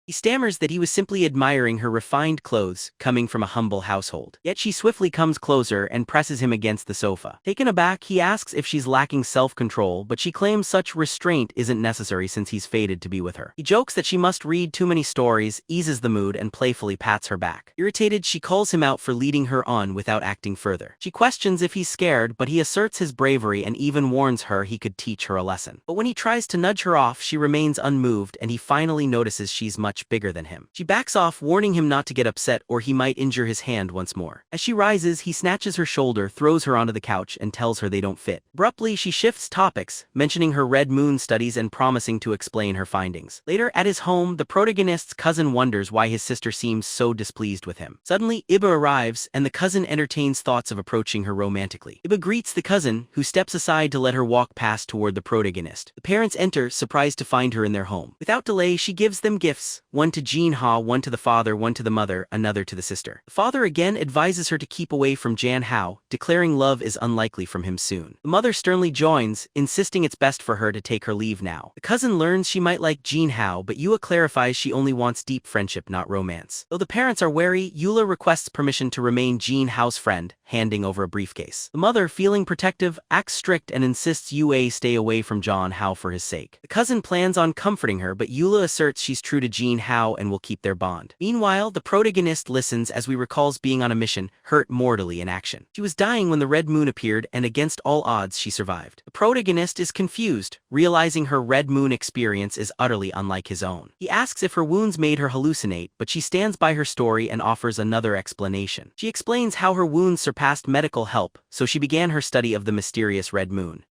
He stammers that he was simply admiring her refined clothes, coming from a humble household. Yet she swiftly comes closer and presses him against the sofa. Taken aback, he asks if she's lacking self-control, but she claims such restraint isn't necessary since he's fated to be with her. He jokes that she must read too many stories, eases the mood, and playfully pats her back. Irritated, she calls him out for leading her on without acting further. She questions if he's scared, but he asserts his bravery and even warns her he could teach her a lesson. But when he tries to nudge her off, she remains unmoved, and he finally notices she's much much bigger than him. She backs off, warning him not to get upset or he might injure his hand once more. As she rises, he snatches her shoulder, throws her onto the couch, and tells her they don't fit. Abruptly, she shifts topics, mentioning her red moon studies and promising to explain her findings. Later, at his home, the protagonist's cousin wonders why his sister seems so displeased with him. Suddenly, Iba arrives, and the cousin entertains thoughts of approaching her romantically. Iba greets the cousin, who steps aside to let her walk past toward the protagonist. The parents enter, surprised to find her in their home. Without delay, she gives them gifts, one to Jang Ha, one to the father, one to the mother, another to the sister. The father again advises her to keep away from Jang Ha, declaring love is unlikely from him soon. The mother sternly joins, insisting it's best for her to take her leave now. The cousin learns she might like Jang Ha, but Yua clarifies she only wants deep friendship, not romance. Though the parents are wary, Yula requests permission to remain Jang Ha's friend, handing over a briefcase. The mother, feeling protective, acts strict and insists Yua stay away from Jang Ha for his sake. The cousin plans on comforting her, but Yula asserts she's true to Jang Ha and will keep their bond. Meanwhile, the protagonist listens as we recalls being on a mission, hurt mortally in action. She was dying when the red moon appeared, and against all odds she survived. The protagonist is confused, realizing her red moon experience is utterly unlike his own. He asks if her wounds made her hallucinate, but she stands by her story and offers another explanation. She explains how her wounds surpassed medical help, so she began her study of the mysterious red moon.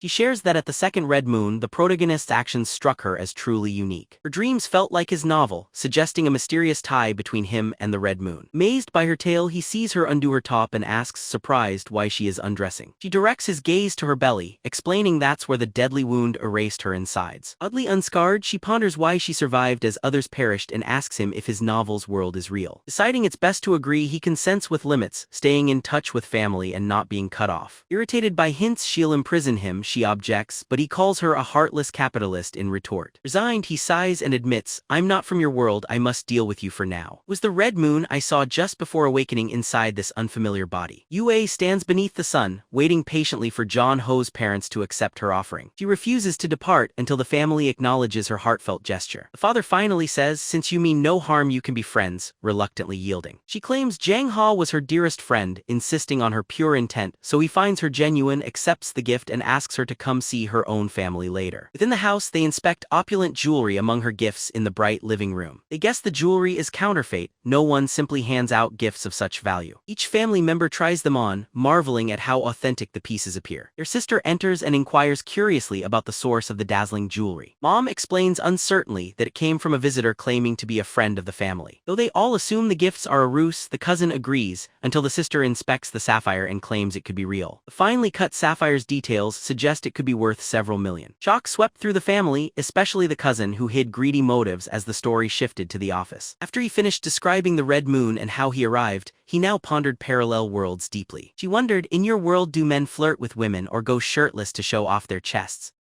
She shares that at the second red moon, the protagonist's actions struck her as truly unique. Her dreams felt like his novel, suggesting a mysterious tie between him and the red moon. Amazed by her tale, he sees her undo her top and asks, surprised, why she is undressing. She directs his gaze to her belly, explaining that's where the deadly wound erased her insides. Oddly unscarred, she ponders why she survived as others perished and asks him if his novel's world is real. Deciding it's best to agree, he consents with limits, staying in touch with family and not being cut off. Irritated by hints she'll imprison him, she objects, but he calls her a heartless capitalist in retort. Resigned, he sighs and admits, I'm not from your world, I must deal with you for now. It was the red moon I saw just before awakening inside this unfamiliar body. Yue stands beneath the sun, waiting patiently for Jang Ha's parents to accept her offering. She refuses to depart until the family acknowledges her heartfelt gesture. The father finally says, since you mean no harm you can be friends, reluctantly yielding. She claims Jang Ha was her dearest friend, insisting on her pure intent, so he finds her genuine, accepts the gift and asks her to come see her own family later. Within the house, they inspect opulent jewelry among her gifts in the bright living room. They guess the jewelry is counterfeit, no one simply hands out gifts of such value. Each family member tries them on, marveling at how authentic the pieces appear. Their sister enters and inquires curiously about the source of the dazzling jewelry. Mom explains uncertainly that it came from a visitor claiming to be a friend of the family. Though they all assume the gifts are a ruse, the cousin agrees, until the sister inspects the sapphire and claims it could be real. The finely cut sapphire's details suggest it could be worth several million. Shock swept through the family, especially the cousin who hid greedy motives as the story shifted to the office. After he finished describing the red moon and how he arrived, he now pondered parallel worlds deeply. She wondered, in your world do men flirt with women or go shirtless to show off their chests?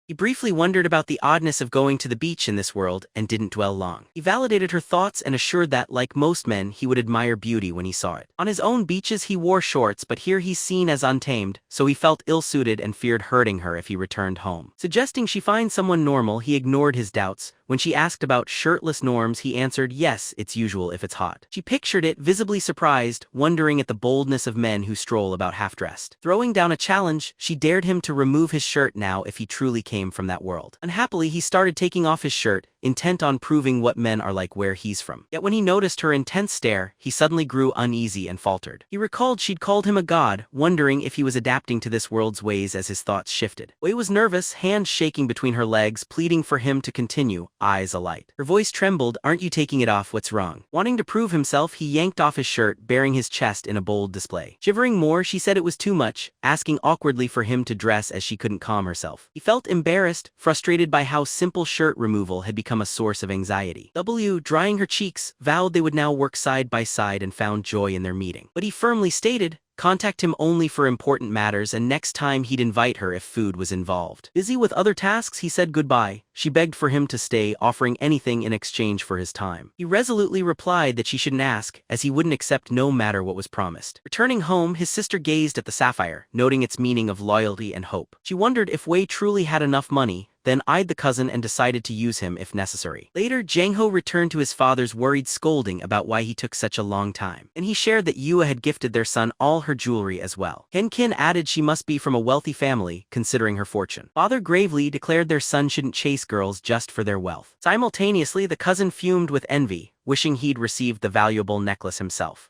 He briefly wondered about the oddness of going to the beach in this world and didn't dwell long. He validated her thoughts and assured that, like most men, he would admire beauty when he saw it. On his own beaches he wore shorts, but here he's seen as untamed, so he felt ill-suited and feared hurting her if he returned home. Suggesting she find someone normal, he ignored his doubts. When she asked about shirtless norms, he answered, yes, it's usual if it's hot. She pictured it, visibly surprised, wondering at the boldness of men who stroll about half-dressed. Throwing down a challenge, she dared him to remove his shirt now if he truly came from that world. Unhappily, he started taking off his shirt, intent on proving what men are like where he's from. Yet when he noticed her intense stare, he suddenly grew uneasy and faltered. He recalled she'd called him a god, wondering if he was adapting to this world's ways as his thoughts shifted. Wei was nervous, hands shaking between her legs, pleading for him to continue, eyes alight. Her voice trembled, aren't you taking it off, what's wrong? Wanting to prove himself, he yanked off his shirt, baring his chest in a bold display. Shivering more, she said it was too much, asking awkwardly for him to dress as she couldn't calm herself. He felt embarrassed, frustrated by how simple shirt removal had become a source of anxiety. W, drying her cheeks, vowed they would now work side by side and found joy in their meeting. But he firmly stated, contact him only for important matters and next time he'd invite her if food was involved. Busy with other tasks, he said goodbye. She begged for him to stay, offering anything in exchange for his time. He resolutely replied that she shouldn't ask, as he wouldn't accept no matter what was promised. Returning home, his sister gazed at the sapphire, noting its meaning of loyalty and hope. She wondered if Wei truly had enough money, then eyed the cousin and decided to use him if necessary. Later, Jang Ha returned to his father's worried scolding about why he took such a long time. And he shared that Yua had gifted their son all her her jewelry as well. Kin added she must be from a wealthy family, considering her fortune. Father gravely declared their son shouldn't chase girls just for their wealth. Simultaneously, the cousin fumed with envy, wishing he'd received the valuable necklace himself.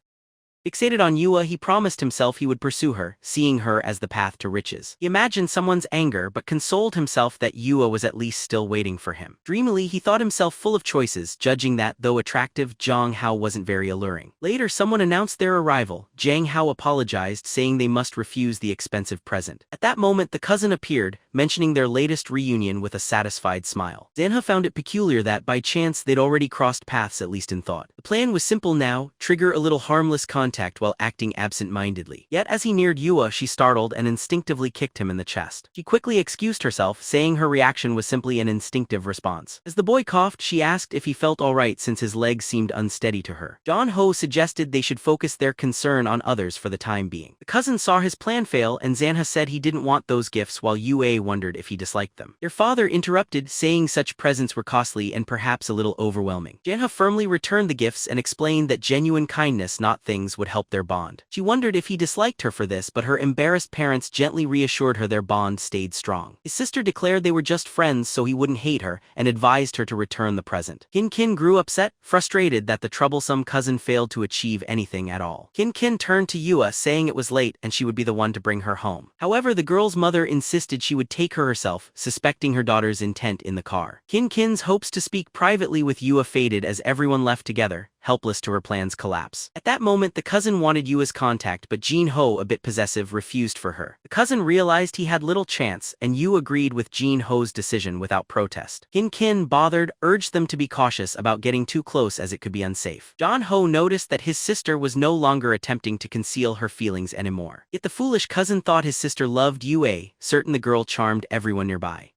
Fixated on Yua, he promised himself he would pursue her, seeing her as the path to riches. He imagined someone's anger but consoled himself that Yua was at least still waiting for him. Dreamily, he thought himself full of choices, judging that, though attractive, Jang Ha wasn't very alluring. Later, someone announced their arrival. Jang Ha apologized, saying they must refuse the expensive present. At that moment, the cousin appeared, mentioning their latest reunion with a satisfied smile. Jang Ha found it peculiar that, by chance, they'd already crossed paths at least in thought. The plan was simple now: trigger a little harmless contact while acting absent-mindedly. Yet as he neared Yua, she startled and instinctively kicked him in the chest. She quickly excused herself, saying her reaction was simply an instinctive response. As the boy coughed, she asked if he felt alright since his legs seemed unsteady to her. Jang Ha suggested they should focus their concern on others for the time being. The cousin saw his plan fail, and Jang Ha said he didn't want those gifts, while Yue wondered if he disliked them. Their father interrupted, saying such presents were costly and perhaps a little overwhelming. Jang Ha firmly returned the gifts and explained that genuine kindness, not things, would help their bond. She wondered if he disliked her for this, but her embarrassed parents gently reassured her their bond stayed strong. His sister declared they were just friends so he wouldn't hate her, and advised her to return the present. Kin grew upset, frustrated that the troublesome cousin failed to achieve anything at all. Kin turned to Yua, saying it was late and she would be the one to bring her home. However, the girl's mother insisted she would take her herself, suspecting her daughter's intent in the car. Kin's hopes to speak privately with Yua faded as everyone left together, helpless to her plan's collapse. At that moment, the cousin wanted Yua's contact, but Jang Ha, a bit possessive, refused for her. The cousin realized he had little chance, and Yu agreed with Jang Ha's decision without protest. Kin, bothered, urged them to be cautious about getting too close as it could be unsafe. Jang Ha noticed that his sister was no longer attempting to conceal her feelings anymore. Yet the foolish cousin thought his sister loved Yue, certain the girl charmed everyone nearby.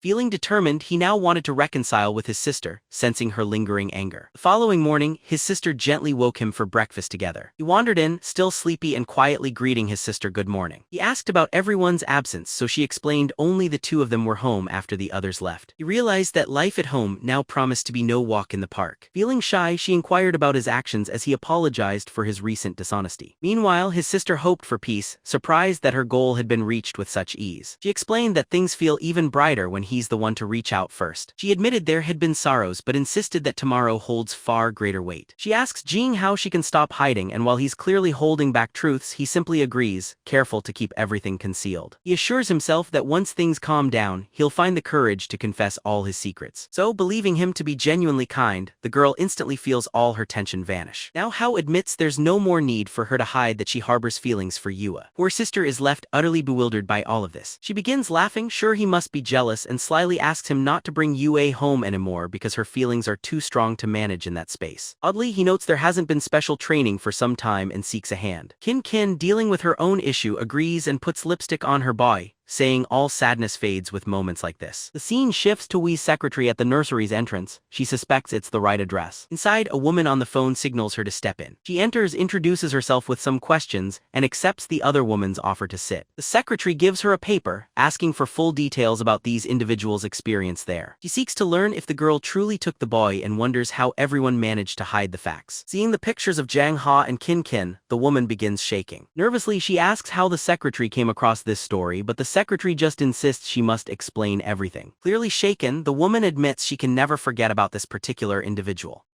Feeling determined, he now wanted to reconcile with his sister, sensing her lingering anger. The following morning, his sister gently woke him for breakfast together. He wandered in, still sleepy, and quietly greeting his sister good morning. He asked about everyone's absence, so she explained only the two of them were home after the others left. He realized that life at home now promised to be no walk in the park. Feeling shy, she inquired about his actions as he apologized for his recent dishonesty. Meanwhile, his sister hoped for peace, surprised that her goal had been reached with such ease. She explained that things feel even brighter when he's the one to reach out first. She admitted there had been sorrows but insisted that tomorrow holds far greater weight. She asks Jang how she can stop hiding, and while he's clearly holding back truths, he simply agrees, careful to keep everything concealed. He assures himself that once things calm down, he'll find the courage to confess all his secrets. So, believing him to be genuinely kind, the girl instantly feels all her tension vanish. Now Hao admits there's no more need for her to hide that she harbors feelings for Yua. Her sister is left utterly bewildered by all of this. She begins laughing, sure he must be jealous, and slyly asks him not to bring Yue home anymore because her feelings are too strong to manage in that space. Oddly, he notes there hasn't been special training for some time and seeks a hand. Kin, dealing with her own issue, agrees and puts lipstick on her boy, saying all sadness fades with moments like this. The scene shifts to Wee's secretary at the nursery's entrance. She suspects it's the right address. Inside, a woman on the phone signals her to step in. She enters, introduces herself with some questions, and accepts the other woman's offer to sit. The secretary gives her a paper, asking for full details about these individuals' experience there. She seeks to learn if the girl truly took the boy and wonders how everyone managed to hide the facts. Seeing the pictures of Jang Ha and Kin, the woman begins shaking. Nervously, she asks how the secretary came across this story, but the secretary just insists she must explain everything. Clearly shaken, the woman admits she can never forget about this particular individual.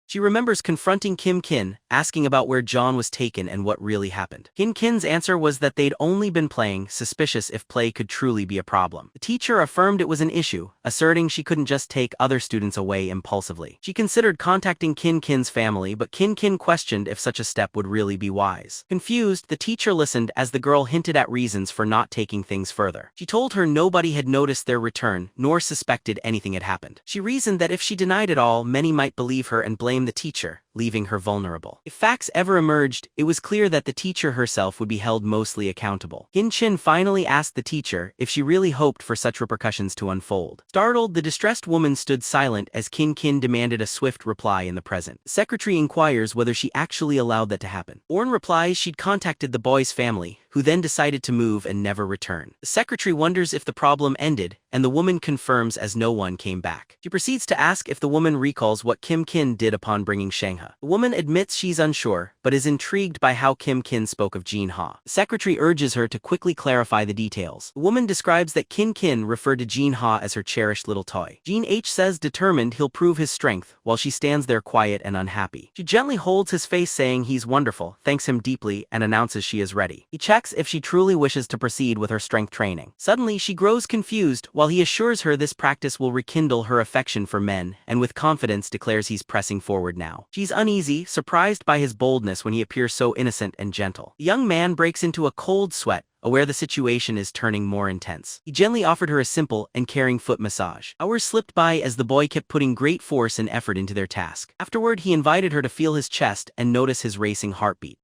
She remembers confronting Kin, asking about where John was taken and what really happened. Kin's answer was that they'd only been playing, suspicious if play could truly be a problem. The teacher affirmed it was an issue, asserting she couldn't just take other students away impulsively. She considered contacting Kin's family, but Kin questioned if such a step would really be wise. Confused, the teacher listened as the girl hinted at reasons for not taking things further. She told her nobody had noticed their return, nor suspected anything had happened. She reasoned that if she denied it all, many might believe her and blame the teacher, leaving her vulnerable. If facts ever emerged, it was clear that the teacher herself would be held mostly accountable. Kin finally asked the teacher if she really hoped for such repercussions to unfold. Startled, the distressed woman stood silent as Kin demanded a swift reply in the present. The secretary inquires whether she actually allowed that to happen. Orn replies she'd contacted the boy's family, who then decided to move and never return. The secretary wonders if the problem ended, and the woman confirms as no one came back. She proceeds to ask if the woman recalls what Kin did upon bringing Jang Ha. Ha. The woman admits she's unsure, but is intrigued by how Kim Kin spoke of Jang Ha. The secretary urges her to quickly clarify the details. The woman describes that Kim Kin referred to Jang Ha as her cherished little toy. Jang H says determined he'll prove his strength, while she stands there quiet and unhappy. She gently holds his face saying he's wonderful, thanks him deeply, and announces she is ready. He checks if she truly wishes to proceed with her strength training. Suddenly, she grows confused, while he assures her this practice will rekindle her affection for men, and with confidence declares he's pressing forward now. She's uneasy, surprised by his boldness when he appears so innocent and gentle. The young man breaks into a cold sweat, aware the situation is turning more intense. He gently offered her a simple and caring foot massage. Hours slipped by as the boy kept putting great force and effort into their task. Afterward, he invited her to feel his chest and notice his racing heartbeat.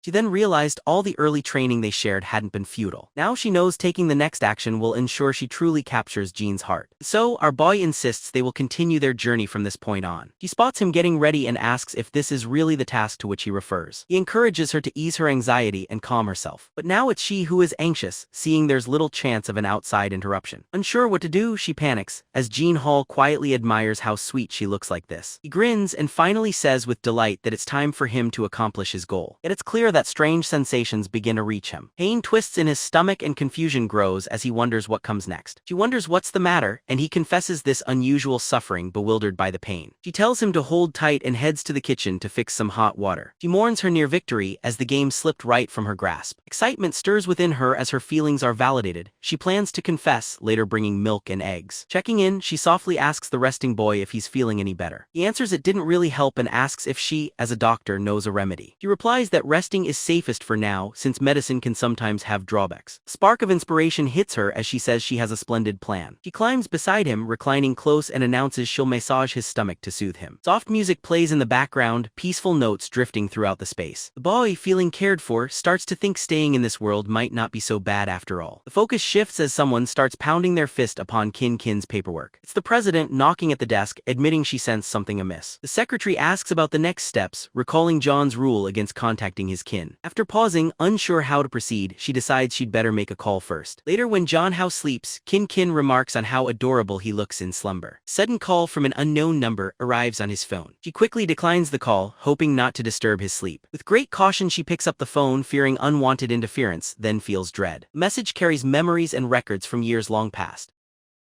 She then realized all the early training they shared hadn't been futile. Now she knows taking the next action will ensure she truly captures Jean's heart. So, our boy insists they will continue their journey from this point on. She spots him getting ready and asks if this is really the task to which he refers. He encourages her to ease her anxiety and calm herself. But now it's she who is anxious, seeing there's little chance of an outside interruption. Unsure what to do, she panics, as Jean Hall quietly admires how sweet she looks like this. He grins and finally says with delight that it's time for him to accomplish his goal. Yet it's clear that strange sensations begin to reach him. Pain twists in his stomach and confusion grows as he wonders what comes next. She wonders what's the matter, and he confesses this unusual suffering, bewildered by the pain. She tells him to hold tight and heads to the kitchen to fix some hot water. She mourns her near victory as the game slipped right from her grasp. Excitement stirs within her as her feelings are validated. She plans to confess, later bringing milk and eggs. Checking in, she softly asks the resting boy if he's feeling any better. He answers it didn't really help and asks if she, as a doctor, knows a remedy. She replies that resting is safest for now, since medicine can sometimes have drawbacks. A spark of inspiration hits her as she says she has a splendid plan. She climbs beside him, reclining close, and announces she'll massage his stomach to soothe him. Soft music plays in the background, peaceful notes drifting throughout the space. The boy, feeling cared for, starts to think staying in this world might not be so bad after all. The focus shifts as someone starts pounding their fist upon Kim Kin's paperwork. It's the president knocking at the desk, admitting she sensed something amiss. The secretary asks about the next steps, recalling John's rule against contacting his kin. After pausing, unsure how to proceed, she decides she'd better make a call first. Later, when Jang Ha sleeps, Kim Kin remarks on how adorable he looks in slumber. Sudden call from an unknown number arrives on his phone. She quickly declines the call, hoping not to disturb his sleep. With great caution, she picks up the phone, fearing unwanted interference, then feels dread. The message carries memories and records from years long past.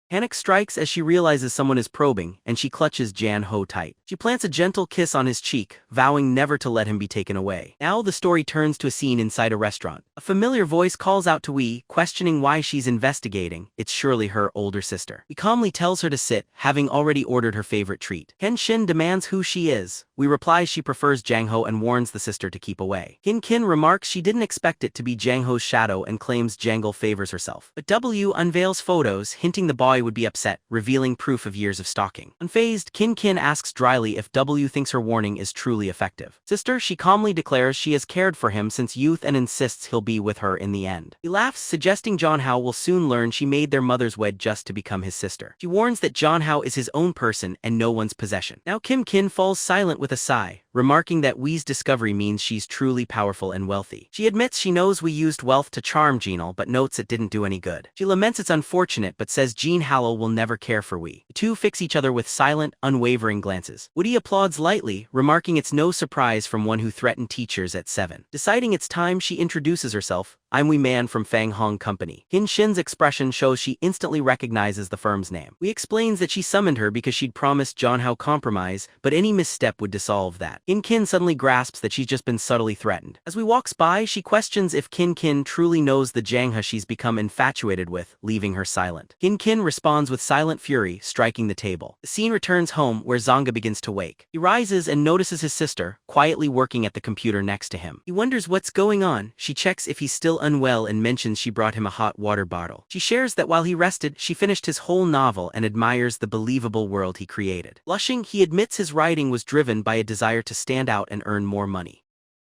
Panic strikes as she realizes someone is probing, and she clutches Jang Ha tight. She plants a gentle kiss on his cheek, vowing never to let him be taken away. Now the story turns to a scene inside a restaurant. A familiar voice calls out to Wee, questioning why she's investigating. It's surely her older sister. He calmly tells her to sit, having already ordered her favorite treat. Ken Shin demands who she is. Wee replies she prefers Jang Ha and warns the sister to keep away. Kim Kin remarks she didn't expect it to be Jang Ha's shadow and claims Jangle favors herself. But W unveils photos, hinting the boy would be upset, revealing proof of years of stalking. Unfazed, Kim Kin asks dryly if W thinks her warning is truly effective. Sister, she calmly declares she has cared for him since youth and insists he'll be with her in the end. He laughs, suggesting Jang Ha will soon learn she made their mothers wed just to become his sister. She warns that Jang Ha is his own person and no one's possession. Now Kim Kin falls silent with a sigh, remarking that Wee's discovery means she's truly powerful and wealthy. She admits she knows Wee used wealth to charm Jeanal, but notes it didn't do any good. She laments it's unfortunate but says Jean Hallel will never care for Wee. The two fix each other with silent, unwavering glances. Woody applauds lightly, remarking it's no surprise from one who threatened teachers at 7. Deciding it's time, she introduces herself. I'm Wee Man from Fang Hong Company. Hin Shin's expression shows she instantly recognizes the firm's name. Wee explains that she summoned her because she'd promised Jang Ha compromise, but any misstep would dissolve that. Kim Kin suddenly grasps that she's just been subtly threatened. As we walks by, she questions if Kim Kin truly knows the Jang Ha she's become infatuated with, leaving her silent. Kim Kin responds with silent fury, striking the table. The scene returns home, where Zonga begins to wake. He rises and notices his sister, quietly working at the computer next to him. He wonders what's going on. She checks if he's still unwell and mentions she brought him a hot water bottle. She shares that while he rested, she finished his whole novel and admires the believable world he created. Blushing, he admits his writing was driven by a desire to stand out and earn more money.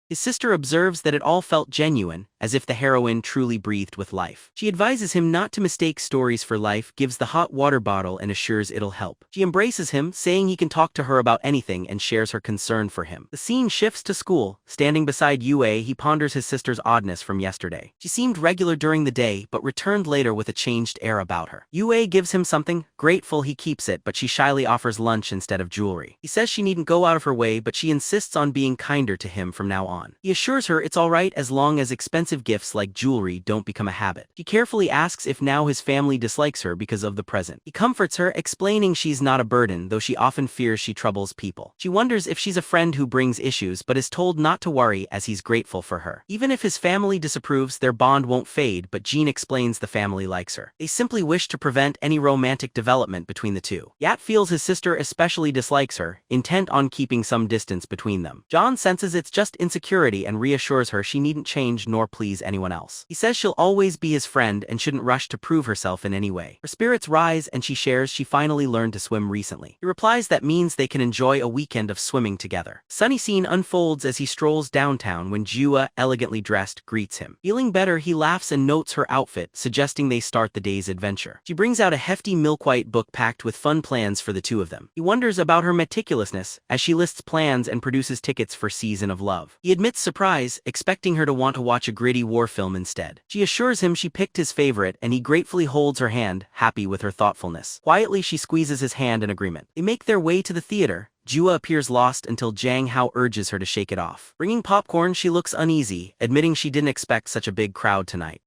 His sister observes that it all felt genuine, as if the heroine truly breathed with life. She advises him not to mistake stories for life, gives the hot water bottle and assures it'll help. She embraces him, saying he can talk to her about anything and shares her concern for him. The scene shifts to school. Standing beside Yue, he ponders his sister's oddness from yesterday. She seemed regular during the day, but returned later with a changed air about her. Yue gives him something. Grateful he keeps it, but she shyly offers lunch instead of jewelry. He says she needn't go out of her way, but she insists on being kinder to him from now on. He assures her it's alright as long as expensive gifts like jewelry don't become a habit. She carefully asks if now his family dislikes her because of the present. He comforts her, explaining she's not a burden, though she often fears she troubles people. She wonders if she's a friend who brings issues, but is told not to worry as he's grateful for her. Even if his family disapproves, their bond won't fade, but Jean explains the family likes her. They simply wish to prevent any romantic development between the two. Yat feels his sister especially dislikes her, intent on keeping some distance between them. John senses it's just insecurity and reassures her she needn't change nor please anyone else. He says she'll always be his friend and shouldn't rush to prove herself in any way. Her spirits rise and she shares she finally learned to swim recently. He replies that means they can enjoy a weekend of swimming together. Sunny scene unfolds as he strolls downtown when Jua, elegantly dressed, greets him. Feeling better, he laughs and notes her outfit, suggesting they start the day's adventure. She brings out a hefty milk-white book packed with fun plans for the two of them. He wonders about her meticulousness as she lists plans and produces tickets for Season of Love. He admits surprise, expecting her to want to watch a gritty war film instead. She assures him she picked his favorite and he gratefully holds her hand, happy with her thoughtfulness. Quietly, she squeezes his hand in agreement. They make their way to the theater. Jua appears lost until Jang Ha urges her to shake it off. Bringing popcorn, she looks uneasy, admitting she didn't expect such a big crowd tonight.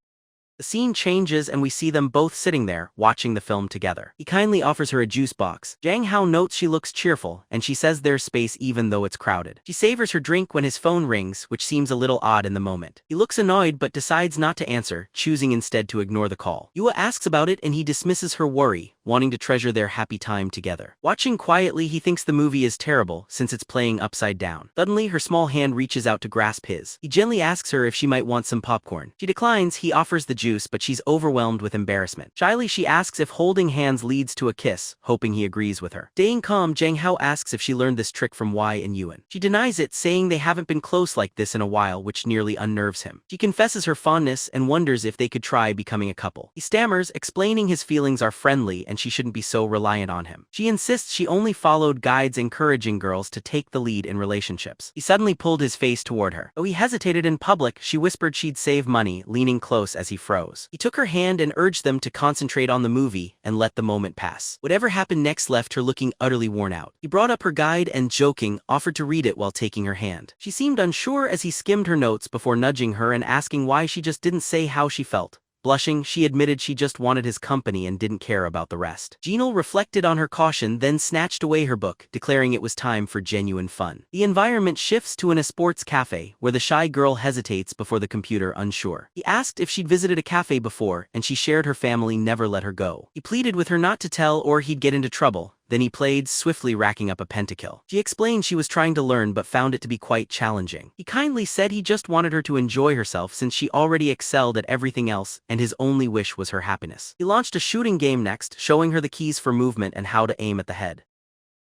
The scene changes and we see them both sitting there, watching the film together. He kindly offers her a juice box. Jang Hao notes she looks cheerful, and she says there's space even though it's crowded. She savors her drink when his phone rings, which seems a little odd in the moment. He looks annoyed but decides not to answer, choosing instead to ignore the call. Yua asks about it and he dismisses her worry, wanting to treasure their happy time together. Watching quietly, he thinks the movie is terrible since it's playing upside down. Suddenly, her small hand reaches out to grasp his. He gently asks her if she might want some popcorn. She declines. He offers the juice, but she's overwhelmed with embarrassment. Shyly, she asks if holding hands leads to a kiss, hoping he agrees with her. Staying calm, Jang Hao asks if she learned this trick from Wei and Yuan. She denies it, saying they haven't been close like this in a while, which nearly unnerves him. She confesses her fondness and wonders if they could try becoming a couple. He stammers, explaining his feelings are friendly and she shouldn't be so reliant on him. She insists she only followed guides encouraging girls to take the lead in relationships. He suddenly pulled his face toward her. Though he hesitated in public, she whispered she'd save money, leaning close as he froze. He took her hand and urged them to concentrate on the movie and let the moment pass. Whatever happened next left her looking utterly worn out. He brought up her guide and, joking, offered to read it while taking her hand. She seemed unsure as he skimmed her notes before nudging her and asking why she just didn't say how she felt. Blushing, she admitted she just wanted his company and didn't care about the rest. Jinal reflected on her caution, then snatched away her book, declaring it was time for genuine fun. The environment shifts to a sports cafe, where the shy girl hesitates before the computer, unsure. He asked if she'd visited a cafe before, and she shared her family never let her go. He pleaded with her not to tell or he'd get into trouble. Then he played, swiftly racking up a pentakill. She explained she was trying to learn but found it to be quite challenging. He kindly said he just wanted her to enjoy herself since she already excelled at everything else, and his only wish was her happiness. He launched a shooting game next, showing her the keys for movement and how to aim at the head.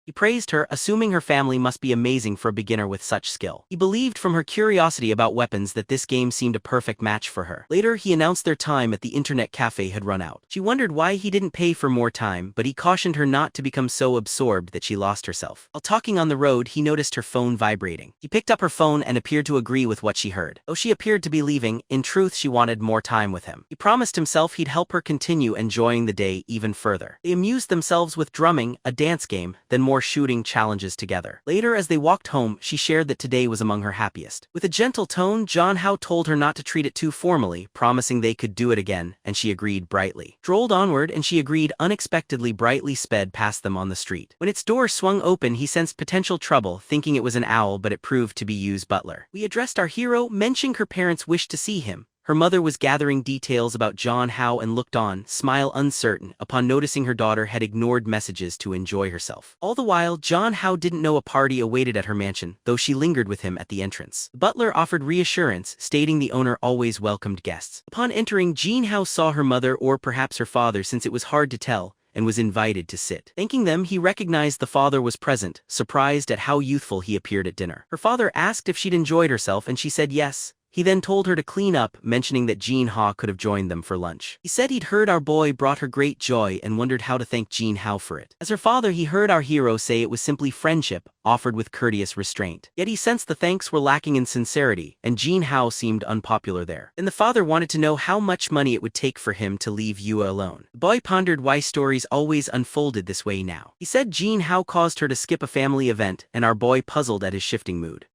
He praised her, assuming her family must be amazing for a beginner with such skill. He believed from her curiosity about weapons that this game seemed a perfect match for her. Later, he announced their time at the internet cafe had run out. She wondered why he didn't pay for more time, but he cautioned her not to become so absorbed that she lost herself. While talking on the road, he noticed her phone vibrating. He picked up her phone and appeared to agree with what she heard. Though she appeared to be leaving, in truth she wanted more time with him. He promised himself he'd help her continue enjoying the day even further. They amused themselves with drumming, a dance game, then more shooting challenges together. Later, as they walked home, she shared that today was among her happiest. With a gentle tone, John Hao told her not to treat it too formally, promising they could do it again, and she agreed brightly. Strolled onward and she agreed unexpectedly. Brightly sped past them on the street. When its door swung open, he sensed potential trouble, thinking it was an owl, but it proved to be Yu's butler. We addressed our hero, mentioning her parents wished to see him. Her mother was gathering details about John Hao and looked on, smile uncertain, upon noticing her daughter had ignored messages to enjoy herself. All the while, John Hao didn't know a party awaited at her mansion, though she lingered with him at the entrance. The butler offered reassurance, stating the owner always welcomed guests. Upon entering, Jean Hao saw her mother or perhaps her father, since it was hard to tell, and was invited to sit. Thanking them, he recognized the father was present, surprised at how youthful he appeared at dinner. Her father asked if she'd enjoyed herself and she said yes. He then told her to clean up, mentioning that Jang Ha could have joined them for lunch. He said he'd heard our boy brought her great joy and wondered how to thank Jang Ha for it. As her father, he heard our hero say it was simply friendship, offered with courteous restraint. Yet he sensed the thanks were lacking in sincerity, and Jang Ha seemed unpopular there. Then the father wanted to know how much money it would take for him to leave Yua alone. The boy pondered why stories always unfolded this way now. He said Jang Ha caused her to skip a family event, and our boy puzzled at his shifting mood.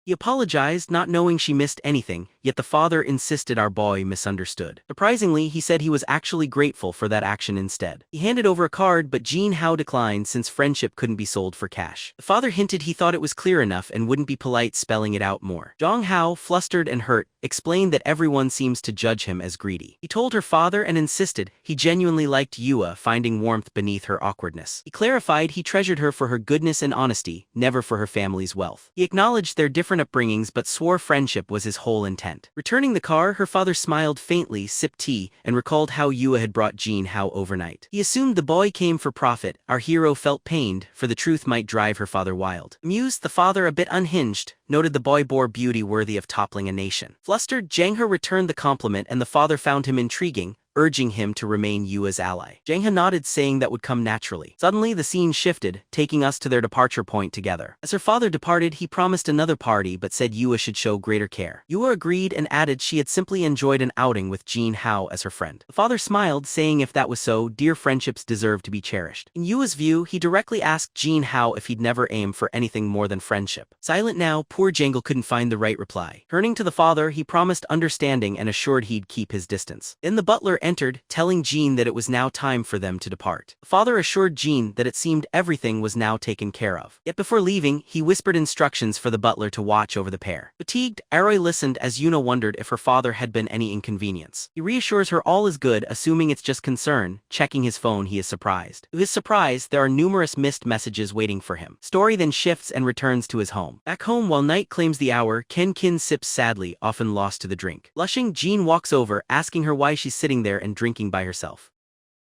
He apologized, not knowing she missed anything, yet the father insisted our boy misunderstood. Surprisingly, he said he was actually grateful for that action instead. He handed over a card, but Jang Ha declined since friendship couldn't be sold for cash. The father hinted he thought it was clear enough and wouldn't be polite spelling it out more. Jang Ha, flustered and hurt, explained that everyone seems to judge him as greedy. He told her father and insisted he genuinely liked Yua, finding warmth beneath her awkwardness. He clarified he treasured her for her goodness and honesty, never for her family's wealth. He acknowledged their different upbringings but swore friendship was his whole intent. Returning the car, her father smiled faintly, sipped tea, and recalled how Yua had brought Jang Ha overnight. He assumed the boy came for profit. Our hero felt pained, for the truth might drive her father wild. Amused, the father, a bit unhinged, noted the boy bore beauty worthy of toppling a nation. Flustered, Jang Ha returned the compliment and the father found him intriguing, urging him to remain Yua's ally. Jang Ha nodded, saying that would come naturally. Suddenly, the scene shifted, taking us to their departure point together. As her father departed, he promised another party but said Yua should show greater care. Yua agreed and added she had simply enjoyed an outing with Jang Ha as her friend. The father smiled, saying if that was so, dear friendships deserve to be cherished. In Yua's view, he directly asked Jang Ha if he'd never aim for anything more than friendship. Silent now, poor Jangle couldn't find the right reply. Turning to the father, he promised understanding and assured he'd keep his distance. Then the butler entered, telling Jean that it was now time for them to depart. The father assured Jean that it seemed everything was now taken care of. Yet before leaving, he whispered instructions for the butler to watch over the pair. Fatigued, Aroy listened as Yuna wondered if her father had been any inconvenience. He reassures her all is good, assuming it's just concern. Checking his phone, he is surprised. To his surprise, there are numerous missed messages waiting for him. Story then shifts and returns to his home. Back home, while night claims the hour, Kin sips sadly, often lost to the drink. Blushing, Jean walks over, asking her why she's sitting there and drinking by herself.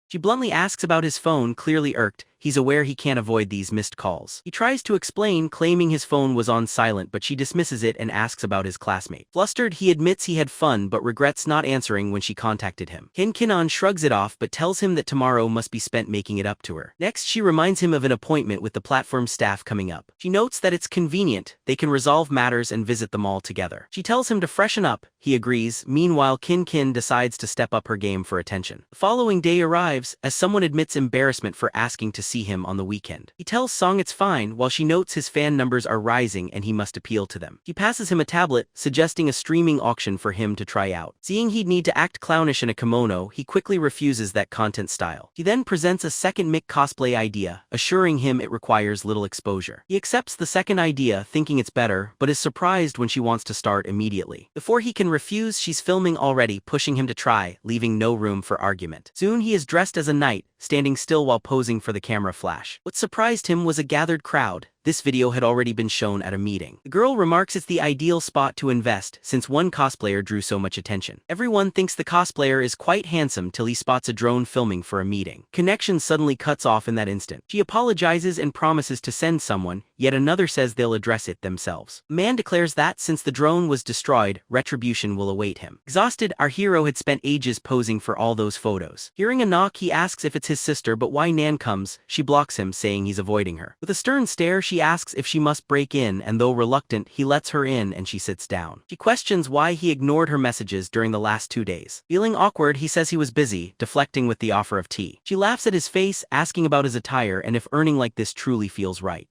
She bluntly asks about his phone, clearly irked. He's aware he can't avoid these missed calls. He tries to explain, claiming his phone was on silent, but she dismisses it and asks about his classmate. Flustered, he admits he had fun but regrets not answering when she contacted him. Kinon shrugs it off but tells him that tomorrow must be spent making it up to her. Next, she reminds him of an appointment with the platform staff coming up. She notes that it's convenient, they can resolve matters and visit them all together. She tells him to freshen up, he agrees. Meanwhile, Kin decides to step up her game for attention. The following day arrives, as someone admits embarrassment for asking to see him on the weekend. He tells Song it's fine, while she notes his fan numbers are rising and he must appeal to them. She passes him a tablet, suggesting a streaming auction for him to try out. Seeing he'd need to act clownish in a kimono, he quickly refuses that content style. She then presents a second Mick cosplay idea, assuring him it requires little exposure. He accepts the second idea, thinking it's better, but is surprised when she wants to start immediately. Before he can refuse, she's filming already, pushing him to try, leaving no room for argument. Soon he is dressed as a knight, standing still while posing for the camera flash. What surprised him was a gathered crowd. This video had already been shown at a meeting. The girl remarks it's the ideal spot to invest since one cosplayer drew so much attention. Everyone thinks the cosplayer is quite handsome till he spots a drone filming for a meeting. Connection suddenly cuts off in that instant. She apologizes and promises to send someone, yet another says they'll address it themselves. The man declares that since the drone was destroyed, retribution will await him. Exhausted, our hero had spent ages posing for all those photos. Hearing a knock, he asks if it's his sister, but why Nan comes, she blocks him, saying he's avoiding her. With a stern stare, she asks if she must break in, and though reluctant, he lets her in and she sits down. She questions why he ignored her messages during the last 2 days. Feeling awkward, he says he was busy, deflecting with the offer of tea. She laughs at his face, asking about his attire and if earning like this truly feels right.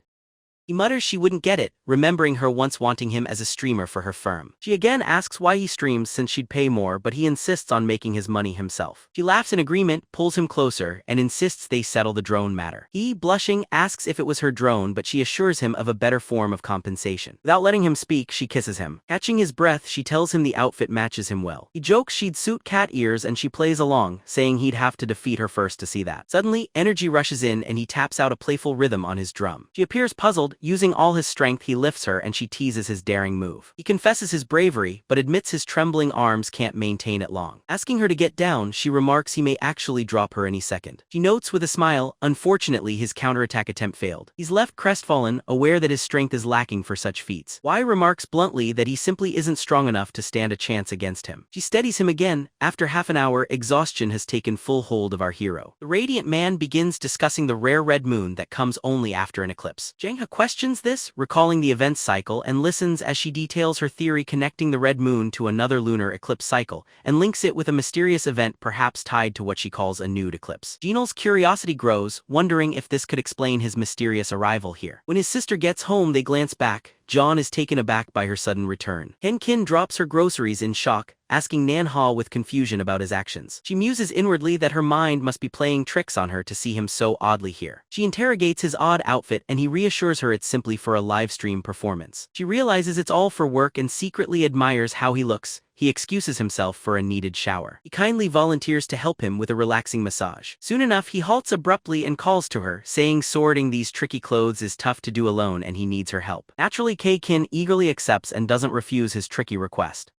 He mutters she wouldn't get it, remembering her once wanting him as a streamer for her firm. She again asks why he streams since she'd pay more, but he insists on making his money himself. She laughs in agreement, pulls him closer, and insists they settle the drone matter. He, blushing, asks if it was her drone, but she assures him of a better form of compensation. Without letting him speak, she kisses him. Catching his breath, she tells him the outfit matches him well. He jokes she'd suit cat ears and she plays along, saying he'd have to defeat her first to see that. Suddenly, energy rushes in and he taps out a playful rhythm on his drum. She appears puzzled, using all his strength he lifts her and she teases his daring move. He confesses his bravery, but admits his trembling arms can't maintain it long. Asking her to get down, she remarks he may actually drop her any second. She notes with a smile, unfortunately his counterattack attempt failed. He's left crestfallen, aware that his strength is lacking for such feats. Y remarks bluntly that he simply isn't strong enough to stand a chance against him. She steadies him again. After half an hour, exhaustion has taken full hold of our hero. The radiant man begins discussing the rare red moon that comes only after an eclipse. Jang Ha questions this, recalling the event cycle, and listens as she details her theory connecting the red moon to another lunar eclipse cycle, and links it with a mysterious event perhaps tied to what she calls a nude eclipse. Jinul's curiosity grows, wondering if this could explain his mysterious arrival here. When his sister gets home, they glance back. John is taken aback by her sudden return. Kin drops her groceries in shock, asking Nan Ha with confusion about his actions. She muses inwardly that her mind must be playing tricks on her to see him so oddly here. She interrogates his odd outfit and he reassures her it's simply for a livestream performance. She realizes it's all for work and secretly admires how he looks. He excuses himself for a needed shower. He kindly volunteers to help him with a relaxing massage. Soon enough, he halts abruptly and calls to her, saying sorting these tricky clothes is tough to do alone and he needs her help. Naturally, Kin eagerly accepts and doesn't refuse his tricky request.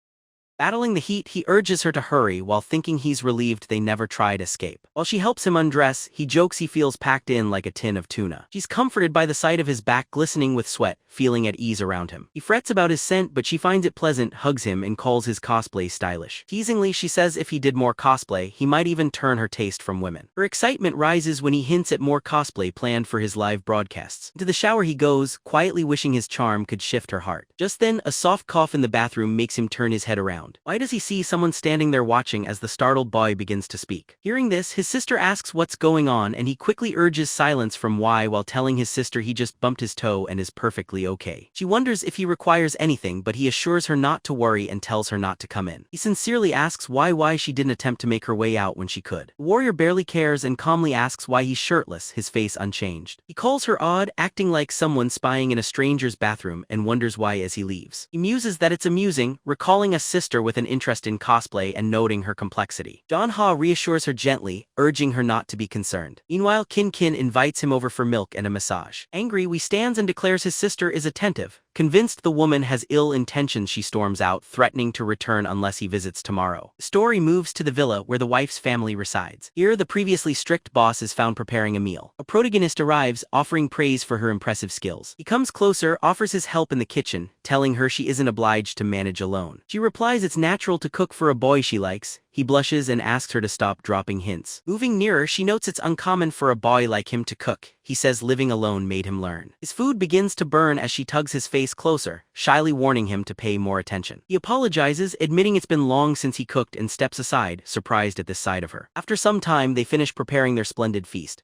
Battling the heat, he urges her to hurry while thinking he's relieved they never tried escape. While she helps him undress, he jokes he feels packed in like a tin of tuna. She's comforted by the sight of his back glistening with sweat, feeling at ease around him. He frets about his scent, but she finds it pleasant, hugs him, and calls his cosplay stylish. Teasingly, she says if he did more cosplay, he might even turn her taste from women. Her excitement rises when he hints at more cosplay planned for his live broadcasts. Into the shower he goes, quietly wishing his charm could shift her heart. Just then, a soft cough in the bathroom makes him turn his head around. Why does he see someone standing there watching as the startled boy begins to speak? Hearing this, his sister asks what's going on and he quickly urges silence from Y while telling his sister he just bumped his toe and is perfectly okay. She wonders if he requires anything, but he assures her not to worry and tells her not to come in. He sincerely asks why she didn't attempt to make her way out when she could. The warrior barely cares and calmly asks why he's shirtless, his face unchanged. He calls her odd, acting like someone spying in a stranger's bathroom, and wonders why as he leaves. He muses that it's amusing, recalling a sister with an interest in cosplay and noting her complexity. Jang Ha reassures her gently, urging her not to be concerned. Meanwhile, Kin invites him over for milk and a massage. Angry, he stands and declares his sister is attentive. Convinced the woman has ill intentions, she storms out, threatening to return unless he visits tomorrow. The story moves to the villa where the wife's family resides. Here, the previously strict boss is found preparing a meal. A protagonist arrives, offering praise for her impressive skills. He comes closer, offers his help in the kitchen, telling her she isn't obliged to manage alone. She replies it's natural to cook for a boy she likes. He blushes and asks her to stop dropping hints. Moving nearer, she notes it's uncommon for a boy like him to cook. He says living alone made him learn. His food begins to burn as she tugs his face closer, shyly warning him to pay more attention. He apologizes, admitting it's been long since he cooked, and steps aside, surprised at this side of her. After some time, they finish preparing their splendid feast.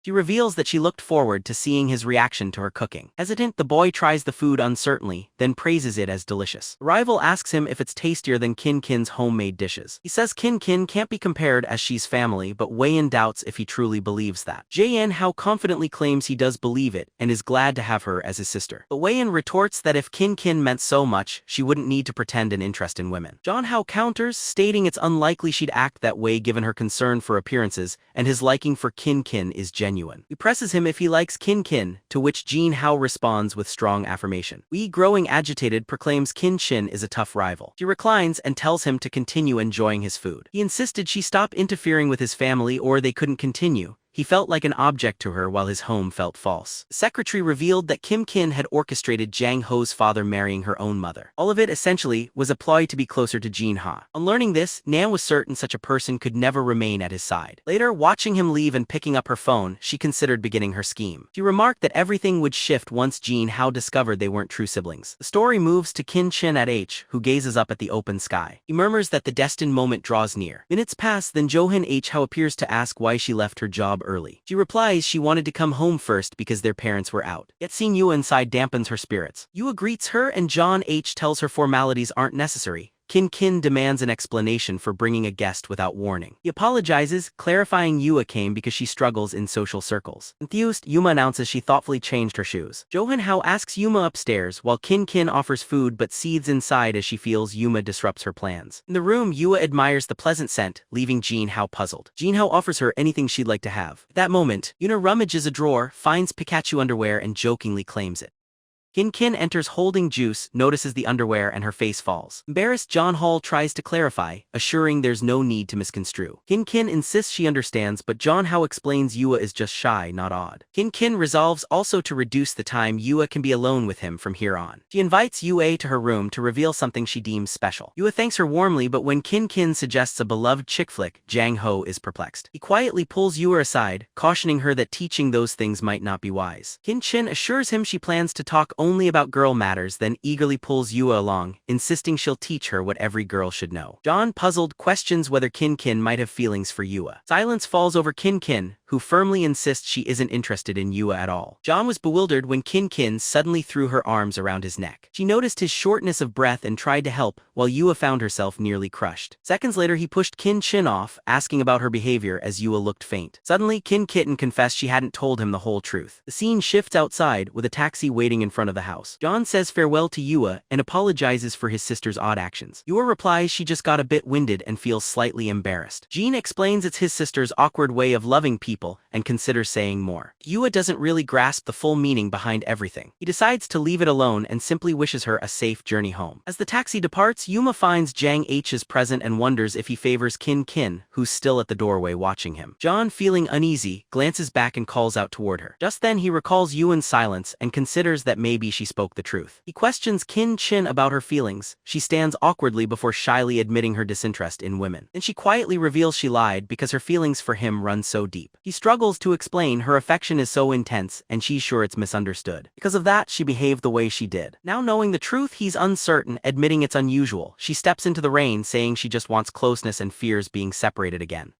She reveals that she looked forward to seeing his reaction to her cooking. Hesitant, the boy tries the food uncertainly, then praises it as delicious. The rival asks him if it's tastier than Kin's homemade dishes. He says Kin can't be compared as she's family, but Wei-in doubts if he truly believes that. Jang Ha confidently claims he does believe it, and is glad to have her as his sister. But Wei-in retorts that if Kin meant so much, she wouldn't need to pretend an interest in women. Jang Ha counters, stating it's unlikely she'd act that way given her concern for appearances, and his liking for Kin is genuine. He presses him if he likes Kin, to which Jang Ha responds with strong affirmation. Wei, growing agitated, proclaims Kin is a tough rival. She reclines and tells him to continue enjoying his food. He insisted she stop interfering with his family or they couldn't continue. He felt like an object to her while his home felt false. The secretary revealed that Kin had orchestrated Jang Ho's father marrying her own mother. All of it, essentially, was a ploy to be closer to Jang Ha. On learning this, Nan was certain such a person could never remain at his side. Later, watching him leave and picking up her phone, she considered beginning her scheme. She remarked that everything would shift once Jang Ha discovered they weren't true siblings. The story moves to Kin at H, who gazes up at the open sky. He murmurs that the destined moment draws near. Minutes pass, then Johan H. How appears to ask why she left her job early. She replies she wanted to come home first because their parents were out. Yet seeing Yua inside dampens her spirits. Yua greets her and John H. tells her formalities aren't necessary. Kin demands an explanation for bringing a guest without warning. He apologizes, clarifying Yua came because she struggles in social circles. Enthused, Yuma announces she thoughtfully changed her shoes. Jang Ha asks Yuma upstairs while Kin offers food but seethes inside as she feels Yuma disrupts her plans. In the room, Yua admires the pleasant scent, leaving Jang Ha puzzled. Jang Ha offers her anything she'd like to have. At that moment, Yuna rummages a drawer, finds Pikachu underwear and jokingly claims it. Kin enters holding juice, notices the underwear and her face falls. Embarrassed, John Hall tries to clarify, assuring there's no need to misconstrue. Kin insists she understands but John Hao explains Yua is just shy, not odd. Kin resolves also to reduce the time Yua can be alone with him from here on. She invites Yua to her room to reveal something she deems special. Yua thanks her warmly but when Kin suggests a beloved chick flick, Jang Ho is perplexed. He quietly pulls Yua aside, cautioning her that teaching those things might not be wise. Kin assures him she plans to talk only about girl matters, then eagerly pulls Yua along, insisting she'll teach her what every girl should know. John, puzzled, questions whether Kin might have feelings for Yua. Silence falls over Kin, who firmly insists she isn't interested in Yua at all. John was bewildered when Kin suddenly threw her arms around his neck. She noticed his shortness of breath and tried to help, while Yua found herself nearly crushed. Seconds later he pushed Kin off, asking about her behavior as Yua looked faint. Suddenly, Kitten confessed she hadn't told him the whole truth. The scene shifts outside, with a taxi waiting in front of the house. John says farewell to Yua and apologizes for his sister's odd actions. Yua replies she just got a bit winded and feels slightly embarrassed. Jean explains it's his sister's awkward way of loving people and considers saying more. Yua doesn't really grasp the full meaning behind everything. He decides to leave it alone and simply wishes her a safe journey home. As the taxi departs, Yuma finds Jang H's present and wonders if he favors Kin, who's still at the doorway watching him. John, feeling uneasy, glances back and calls out toward her. Just then he recalls Yuan's silence and considers that maybe she spoke the truth. He questions Kin about her feelings. She stands awkwardly before shyly admitting her disinterest in women. Then she quietly reveals she lied because her feelings for him run so deep. He struggles to explain her affection is so intense and she's sure it's misunderstood. Because of that, she behaved the way she did. Now knowing the truth, he's uncertain, admitting it's unusual. She steps into the rain, saying she just wants closeness and fears being separated again.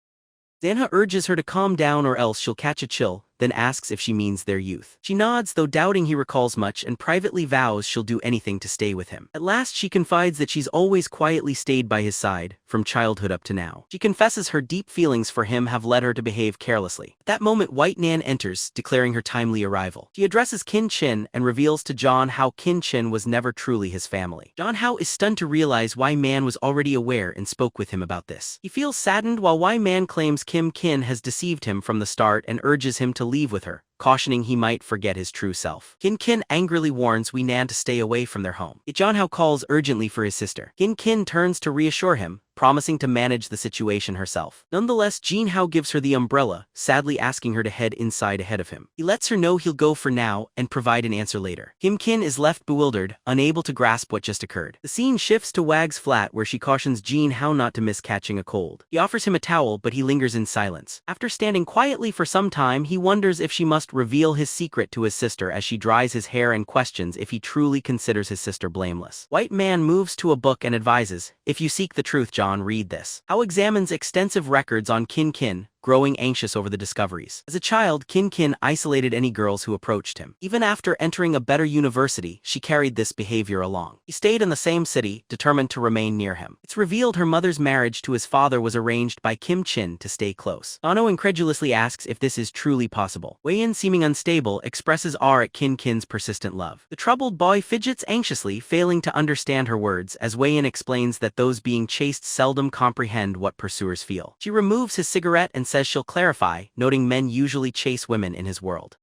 Jang Ha urges her to calm down or else she'll catch a chill, then asks if she means their youth. She nods, though doubting he recalls much, and privately vows she'll do anything to stay with him. At last she confides that she's always quietly stayed by his side, from childhood up to now. She confesses her deep feelings for him have led her to behave carelessly. At that moment White Nan enters, declaring her timely arrival. She addresses Kin and reveals to John how Kin was never truly his family. John Hao is stunned to realize why Man was already aware and spoke with him about this. He feels saddened while why Man claims Kin has deceived him from the start and urges him to leave with her, cautioning he might forget his true self. Kin angrily warns Wei Nan to stay away from their home. Yet John Hao calls urgently for his sister. Kin turns to reassure him, promising to manage the situation herself. Nonetheless, Jin Hao gives her the umbrella, sadly asking her to head inside ahead of him. He lets her know he'll go for now and provide an answer later. Kin is left bewildered, unable to grasp what just occurred. The scene shifts to Wag's flat where she cautions Jin Hao not to miss catching a cold. He offers him a towel but he lingers in silence. After standing quietly for some time, he wonders if she must reveal his secret to his sister as she dries his hair and questions if he truly considers his sister blameless. White Man moves to a book and advises, "If you seek the truth, John, read this." Hao examines extensive records on Kin, growing anxious over the discoveries. As a child, Kin isolated any girls who approached him. Even after entering a better university, she carried this behavior along. He stayed in the same city, determined to remain near him. It's revealed her mother's marriage to his father was arranged by Kim Chin to stay close. Ano incredulously asks if this is truly possible. Wei-in, seeming unstable, expresses awe at Kin's persistent love. The troubled boy fidgets anxiously, failing to understand her words, as Wei-in explains that those being chased seldom comprehend what pursuers feel. She removes his cigarette and says she'll clarify, noting men usually chase women in his world.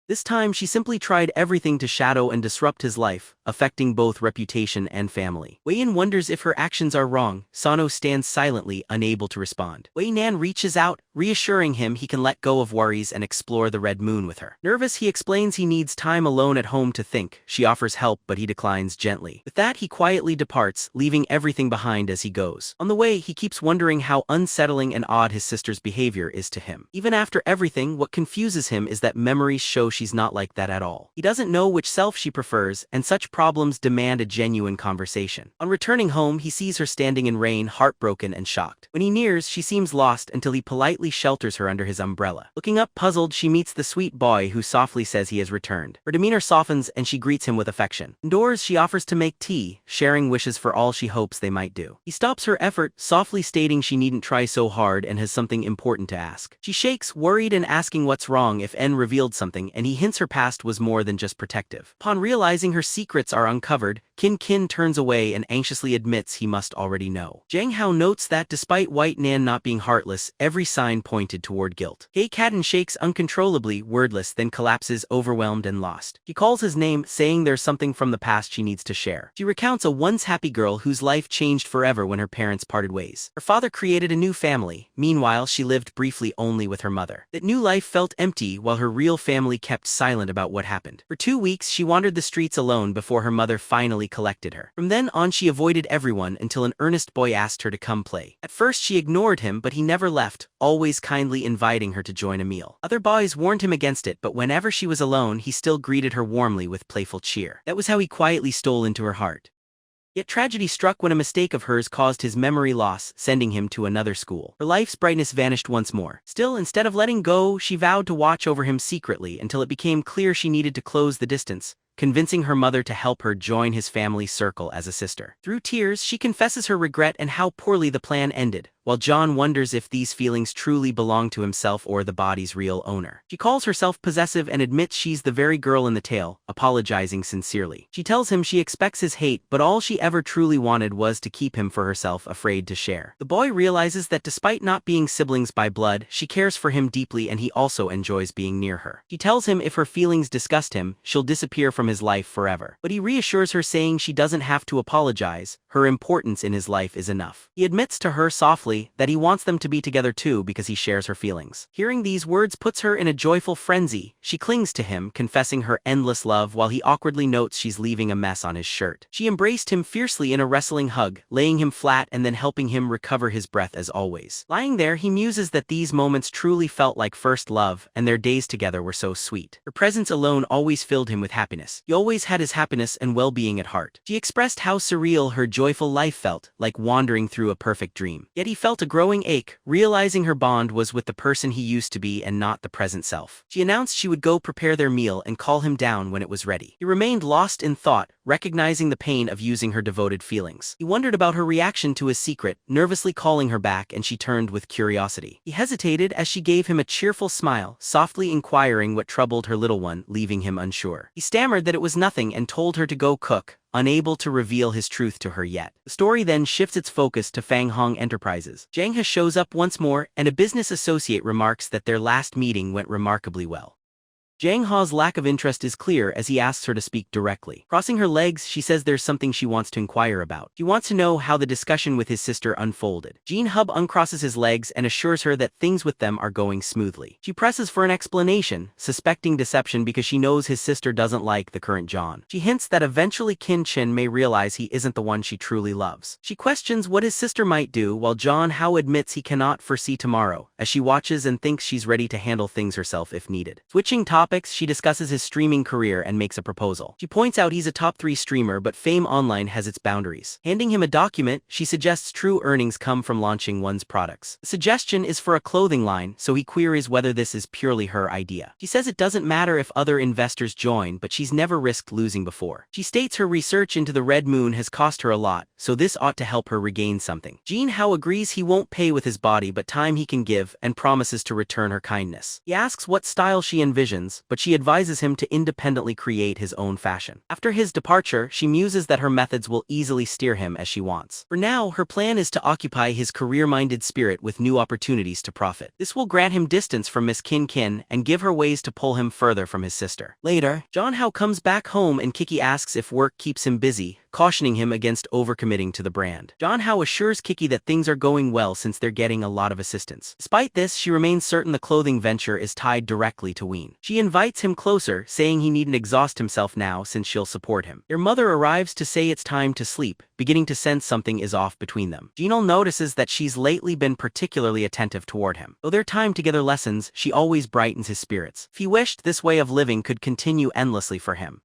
This time she simply tried everything to shadow and disrupt his life, affecting both reputation and family. Wei-in wonders if her actions are wrong. Sano stands silently, unable to respond. Wei Nan reaches out, reassuring him he can let go of worries and explore the Red Moon with her. Nervous, he explains he needs time alone at home to think. She offers help but he declines gently. With that, he quietly departs, leaving everything behind as he goes. On the way, he keeps wondering how unsettling and odd his sister's behavior is to him. Even after everything, what confuses him is that memories show she's not like that at all. He doesn't know which self she prefers, and such problems demand a genuine conversation. On returning home, he sees her standing in rain, heartbroken and shocked. When he nears, she seems lost until he politely politely shelters her under his umbrella. Looking up puzzled, she meets the sweet boy who softly says he has returned. Her demeanor softens and she greets him with affection. Indoors, she offers to make tea, sharing wishes for all she hopes they might do. He stops her effort, softly stating she needn't try so hard and has something important to ask. She shakes, worried and asking what's wrong if N revealed something, and he hints her past was more than just protective. Upon realizing her secrets are uncovered, Kin turns away and anxiously admits he must already know. Jang Ha notes that despite White Nan not being heartless, every sign pointed toward guilt. Kaden shakes uncontrollably, wordless, then collapses, overwhelmed and lost. He calls his name, saying there's something from the past she needs to share. She recounts a once happy girl whose life changed forever when her parents parted ways. Her father created a new family, meanwhile she lived briefly only with her mother. That new life felt empty while her real family kept silent about what happened. For 2 weeks she wandered the streets alone before her mother finally collected her. From then on she avoided everyone until an earnest boy asked her to come play. At first she ignored him, but he never left, always kindly inviting her to join a meal. Other boys warned him against it, but whenever she was alone he still greeted her warmly with playful cheer. That was how he quietly stole into her heart. Yet tragedy struck when a mistake of hers caused his memory loss, sending him to another school. Her life's brightness vanished once more. Still, instead of letting go, she vowed to watch over him secretly until it became clear she needed to close the distance, convincing her mother to help her join his family circle as a sister. Through tears, she confesses her regret and how poorly the plan ended, while John wonders if these feelings truly belong to himself or the body's real owner. She calls herself possessive and admits she's the very girl in the tale, apologizing sincerely. She tells him she expects his hate, but all she ever truly wanted was to keep him for herself, afraid to share. The boy realizes that despite not being siblings by blood, she cares for him deeply and he also enjoys being near her. She tells him if her feelings disgust him, she'll disappear from his life forever. But he reassures her, saying she doesn't have to apologize, her importance in his life is enough. He admits to her softly that he wants them to be together too because he shares her feelings. Hearing these words puts her in a joyful frenzy. She clings to him, confessing her endless love while he awkwardly notes she's leaving a mess on his shirt. She embraced him fiercely in a wrestling hug, laying him flat and then helping him recover his breath as always. Lying there, he muses that these moments truly felt like first love, and their days together were so sweet. Her presence alone always filled him with happiness. He always had his happiness and well-being at heart. She expressed how surreal her joyful life felt, like wandering through a perfect dream. Yet he felt a growing ache, realizing her bond was with the person he used to be and not the present self. She announced she would go prepare their meal and call him down when it was ready. He remained lost in thought, recognizing the pain of using her devoted feelings. He wondered about her reaction to his secret, nervously calling her back, and she turned with curiosity. He hesitated as she gave him a cheerful smile, softly inquiring what troubled her little one, leaving him unsure. He stammered that it was nothing and told her to go cook, unable to reveal his truth to her yet. The story then shifts its focus to Fang Hong Enterprises. Jang Ha shows up once more, and a business associate remarks that their last meeting went remarkably well. Jang Ha's lack of interest is clear as he asks her to speak directly. Crossing her legs, she says there's something she wants to inquire about. She wants to know how the discussion with his sister unfolded. Jin Hub uncrosses his legs and assures her that things with them are going smoothly. She presses for an explanation, suspecting deception because she knows his sister doesn't like the current John. She hints that eventually Kin Chin may realize he isn't the one she truly loves. She questions what his sister might do, while John Hao admits he cannot foresee tomorrow, as she watches and thinks she's ready to handle things herself if needed. Switching topics, she discusses his streaming career and makes a proposal. She points out he's a top 3 streamer, but fame online has its boundaries. Handing him a document, she suggests true earnings come from launching one's products. The suggestion is for a clothing line, so he queries whether this is purely her idea. She says it doesn't matter if other investors join, but she's never risked losing before. She states her research into the Red Moon has cost her a lot, so this ought to help her regain something. Jin Hao agrees he won't pay with his body but time he can give, and promises to return her kindness. He asks what style she envisions, but she advises him to independently create his own fashion. After his departure, she muses that her methods will easily steer him as she wants. For now, her plan is to occupy his career-minded spirit with new opportunities to profit. This will grant him distance from Miss Kin and give her ways to pull him further from his sister. Later, John Hao comes back home and Kiki asks if work keeps him busy, cautioning him against overcommitting to the brand. John Hao assures Kiki that things are going well since they're getting a lot of assistance. Despite this, she remains certain the clothing venture is tied directly to Ween. She invites him closer, saying he needn't exhaust himself now since she'll support him. Their mother arrives to say it's time to sleep, beginning to sense something is off between them. Jinul notices that she's lately been particularly attentive toward him. Though their time together lessens, she always brightens his spirits. If he wished, this way of living could continue endlessly for him.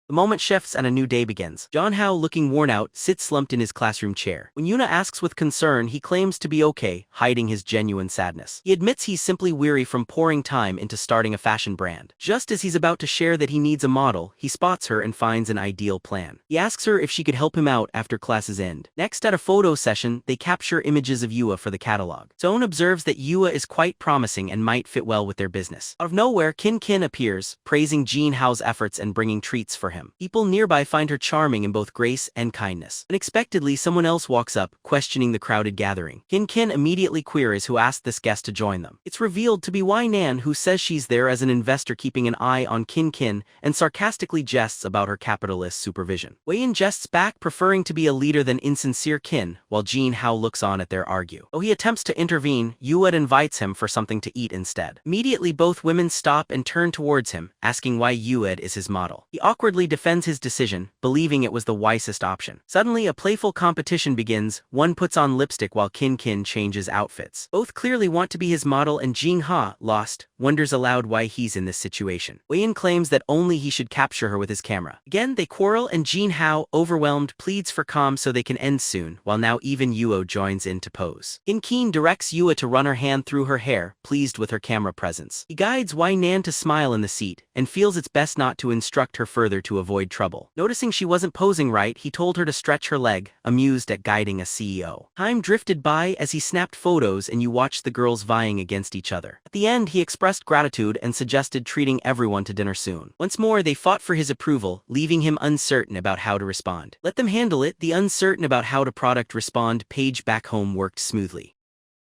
The moment shifts and a new day begins. Jang Ha, looking worn out, sits slumped in his classroom chair. When Yuna asks with concern, he claims to be okay, hiding his genuine sadness. He admits he's simply weary from pouring time into starting a fashion brand. Just as he's about to share that he needs a model, he spots her and finds an ideal plan. He asks her if she could help him out after classes end. Next, at a photo session, they capture images of Yua for the catalog. Sohn observes that Yua is quite promising and might fit well with their business. Out of nowhere, Kin appears, praising Jang Ha's efforts and bringing treats for him. People nearby find her charming in both grace and kindness. Unexpectedly, someone else walks up, questioning the crowded gathering. Kin immediately queries who asked this guest to join them. It's revealed to be Wei Nan, who says she's there as an investor keeping an eye on Kin and sarcastically jests about her capitalist supervision. Wei jests back, preferring to be a leader than insincere Kin, while Jang Ha looks on at their argue. Though he attempts to intervene, Yua invites him for something to eat instead. Immediately, both women stop and turn towards him, asking why Yua is his model. He awkwardly defends his decision, believing it was the wisest option. Suddenly, a playful competition begins. One puts on lipstick while Kin changes outfits. Both clearly want to be his model, and Jang Ha, lost, wonders aloud why he's in this situation. Wei claims that only he should capture her with his camera. Again, they quarrel, and Jang Ha, overwhelmed, pleads for calm so they can end soon, while now even Yuo joins in to pose. Kin directs Yua to run her hand through her hair, pleased with her camera presence. He guides Wei Nan to smile in the seat, and feels it's best not to instruct her further to avoid trouble. Noticing she wasn't posing right, he told her to stretch her leg, amused at guiding a CEO. Time drifted by as he snapped photos and you watched the girls vying against each other. At the end, he expressed gratitude and suggested treating everyone to dinner soon. Once more, they fought for his approval, leaving him uncertain about how to respond. Let them handle it. The uncertain about how to product respond page back home worked smoothly.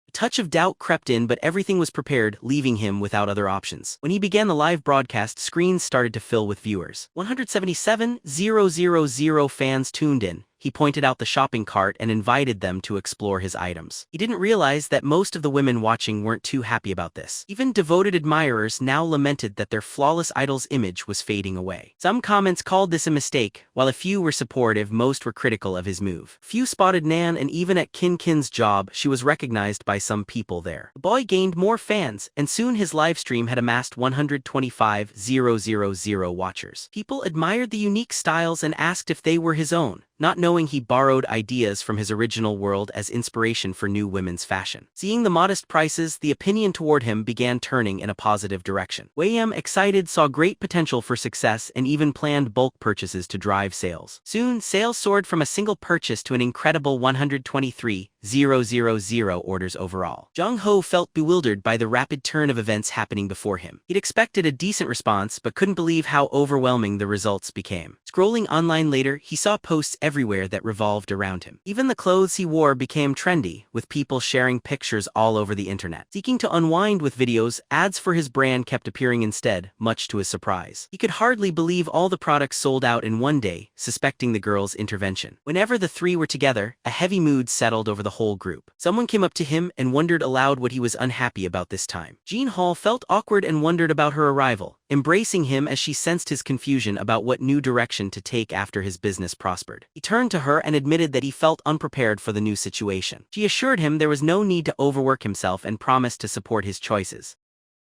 A touch of doubt crept in, but everything was prepared, leaving him without other options. When he began the live broadcast, screens started to fill with viewers. 177,000 fans tuned in. He pointed out the shopping cart and invited them to explore his items. He didn't realize that most of the women watching weren't too happy about this. Even devoted admirers now lamented that their flawless idol's image was fading away. Some comments called this a mistake, while a few were supportive. Most were critical of his move. Few spotted Nan, and even at Kin's job, she was recognized by some people there. The boy gained more fans, and soon his livestream had amassed 125,000 watchers. People admired the unique styles and asked if they were his own, not knowing he borrowed ideas from his original world as inspiration for new women's fashion. Seeing the modest prices, the opinion toward him began turning in a positive direction. Wei, excited, saw great potential for success and even planned bulk purchases to drive sales. Soon, sales soared from a single purchase to an incredible 123,000 orders overall. Jang Ha felt bewildered by the rapid turn of events happening before him. He'd expected a decent response, but couldn't believe how overwhelming the results became. Scrolling online later, he saw posts everywhere that revolved around him. Even the clothes he wore became trendy, with people sharing pictures all over the internet. Seeking to unwind with videos, ads for his brand kept appearing instead, much to his surprise. He could hardly believe all the products sold out in one day, suspecting the girl's intervention. Whenever the three were together, a heavy mood settled over the whole group. Someone came up to him and wondered aloud what he was unhappy about this time. Jang Ha felt awkward and wondered about her arrival, embracing him as she sensed his confusion about what new direction to take after his business prospered. He turned to her and admitted that he felt unprepared for the new situation. She assured him there was no need to overwork himself and promised to support his choices.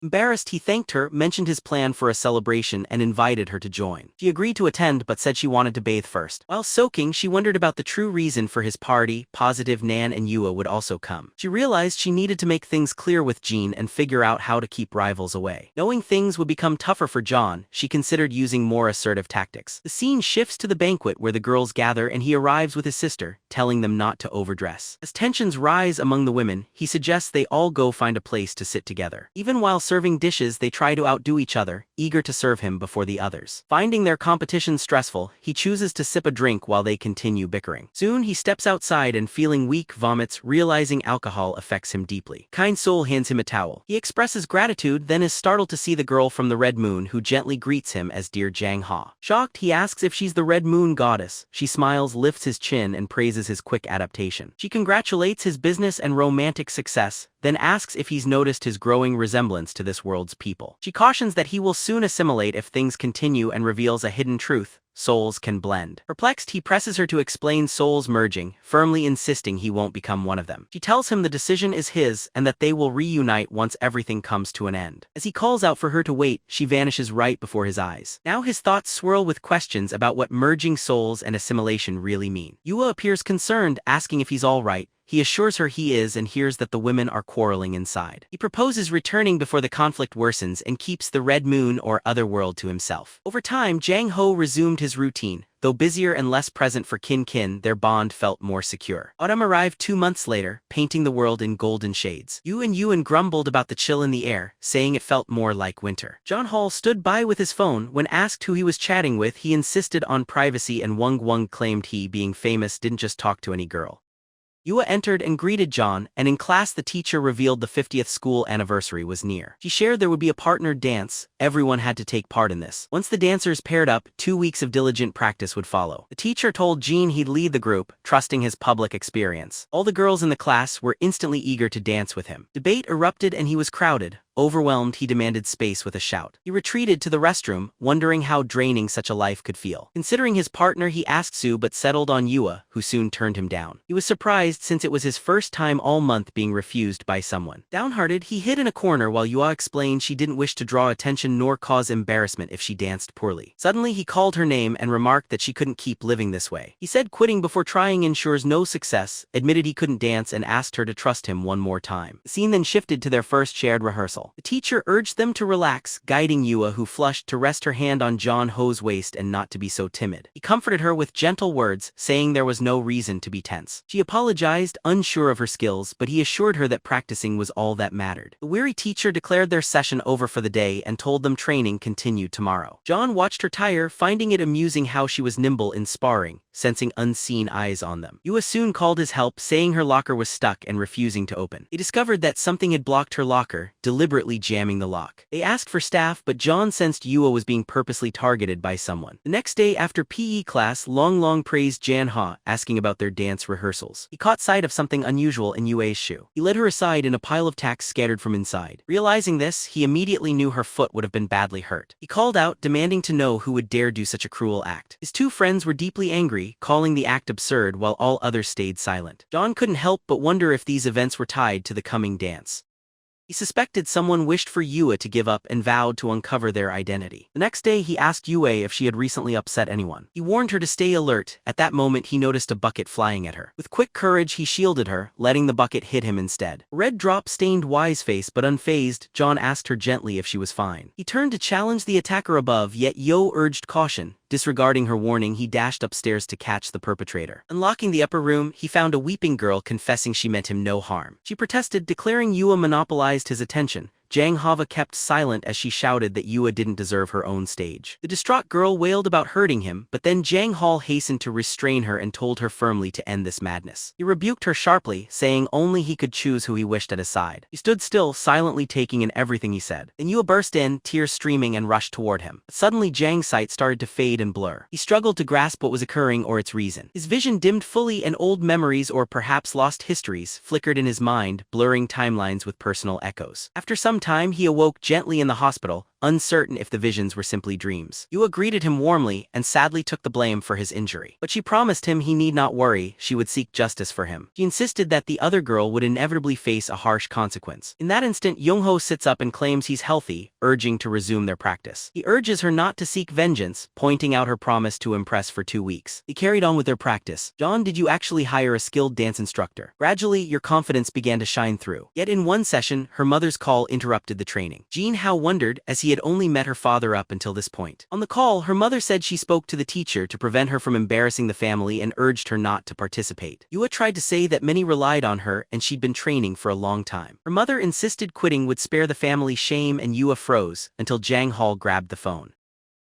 Embarrassed, he thanked her, mentioned his plan for a celebration, and invited her to join. She agreed to attend but said she wanted to bathe first. While soaking, she wondered about the true reason for his party. Positive Nan and Yua would also come. She realized she needed to make things clear with Jin and figure out how to keep rivals away. Knowing things would become tougher for John, she considered using more assertive tactics. The scene shifts to the banquet where the girls gather and he arrives with his sister, telling them not to overdress. As tensions rise among the women, he suggests they all go find a place to sit together. Even while serving dishes, they try to outdo each other, eager to serve him before the others. Finding their competition stressful, he chooses to sip a drink while they continue bickering. Soon, he steps outside and feeling weak, vomits, realizing alcohol affects him deeply. Kind Soul hands him a towel. He expresses gratitude, then is startled to see the girl from the Red Moon, who gently greets him as Dear Jang Ha. Shocked, he asks if she's the Red Moon goddess. She smiles, lifts his chin, and praises his quick adaptation. She congratulates his business and romantic success, then asks if he's noticed his growing resemblance to this world's people. She cautions that he will soon assimilate if things continue and reveals a hidden truth. souls can blend. Perplexed, he presses her to explain souls merging, firmly insisting he won't become one of them. She tells him the decision is his and that they will reunite once everything comes to an end. As he calls out for her to wait, she vanishes right before his eyes. Now his thoughts swirl with questions about what merging souls and assimilation really mean. Yua appears concerned, asking if he's all right. He assures her he is and hears that the women are quarreling inside. He proposes returning before the conflict worsens and keeps the Red Moon or other world to himself. Over time, Jang Ha resumed his routine. Though busier and less present for Kin, their bond felt more secure. Autumn arrived 2 months later, painting the world in golden shades. Yuan grumbled about the chill in the air, saying it felt more like winter. John Hall stood by with his phone. When asked who he was chatting with, he insisted on privacy, and Wang claimed he, being famous, didn't just talk to any girl. Yua entered and greeted John, and in class the teacher revealed the 50th school anniversary was near. She shared there would be a partnered dance. Everyone had to take part in this. Once the dancers paired up, 2 weeks of diligent practice would follow. The teacher told Jean he'd lead the group, trusting his public experience. All the girls in the class were instantly eager to dance with him. Debate erupted and he was crowded. Overwhelmed, he demanded space with a shout. He retreated to the restroom, wondering how draining such a life could feel. Considering his partner, he asked Sue but settled on Yua, who soon turned him down. He was surprised since it was his first time all month being refused by someone. Downhearted, he hid in a corner while Yua explained she didn't wish to draw attention nor cause embarrassment if she danced poorly. Suddenly, he called her name and remarked that she couldn't keep living this way. He said quitting before trying ensures no success, admitted he couldn't dance, and asked her to trust him one more time. The scene then shifted to their first shared rehearsal. The teacher urged them to relax, guiding Yua, who flushed, to rest her hand on John Ho's waist and not to be so timid. He comforted her with gentle words, saying there was no reason to be tense. She apologized, unsure of her skills, but he assured her that practicing was all that mattered. The weary teacher declared their session over for the day and told them training continued tomorrow. John watched her tire, finding it amusing how she was nimble in sparring, sensing unseen eyes on them. Yua soon called his help, saying her locker was stuck and refusing to open. He discovered that something had blocked her locker, deliberately jamming the lock. They asked for staff, but John sensed Yua was being purposely targeted by someone. The next day after PE class, Long praised Jang Ha, asking about their dance rehearsals. He caught sight of something unusual in Yua's shoe. He led her aside in a pile of tacks scattered from inside. Realizing this, he immediately knew her foot would have been badly hurt. He called out, demanding to know who would dare do such a cruel act. His 2 friends were deeply angry, calling the act absurd, while all others stayed silent. John couldn't help but wonder if these events were tied to the coming dance. He suspected someone wished for Yua to give up and vowed to uncover their identity. The next day, he asked Yua if she had recently upset anyone. He warned her to stay alert. At that moment, he noticed a bucket flying at her. With quick courage, he shielded her, letting the bucket hit him instead. A red drop stained Y's face, but unfazed, John asked her gently if she was fine. He turned to challenge the attacker above, yet Yo urged caution. Disregarding her warning, he dashed upstairs to catch the perpetrator. Unlocking the upper room, he found a weeping girl confessing she meant him no harm. She protested, declaring Yua monopolized his attention. Jang Ha kept silent as she shouted that Yua didn't deserve her own stage. The distraught girl wailed about hurting him, but then Jang Ha hastened to restrain her and told her firmly to end this madness. He rebuked her sharply, saying only he could choose who he wished at his side. He stood still, silently taking in everything he said. Then Yua burst in, tears streaming, and rushed toward him. But suddenly Jang's sight started to fade and blur. He struggled to grasp what was occurring or its reason. His vision dimmed fully, and old memories, or perhaps lost histories, flickered in his mind, blurring timelines with personal echoes. After some time, he awoke gently in the hospital, uncertain if the visions were simply dreams. Yua greeted him warmly and sadly took the blame for his injury. But she promised him he need not worry, she would seek justice for him. She insisted that the other girl would inevitably face a harsh consequence. In that instant, Young-ho sits up and claims he's healthy, urging to resume their practice. He urges her not to seek vengeance, pointing out her promise to impress for 2 weeks. They carried on with their practice. John, did you actually hire a skilled dance instructor? Gradually, your confidence began to shine through. Yet in one session, her mother's call interrupted the training. Jang Ha wondered, as he had only met her father up until this point. On the call, her mother said she spoke to the teacher to prevent her from embarrassing the family and urged her not to participate. Yua tried to say that many relied on her and she'd been training for a long time. Her mother insisted quitting would spare the family shame, and Yua froze until Jang Ha grabbed the phone.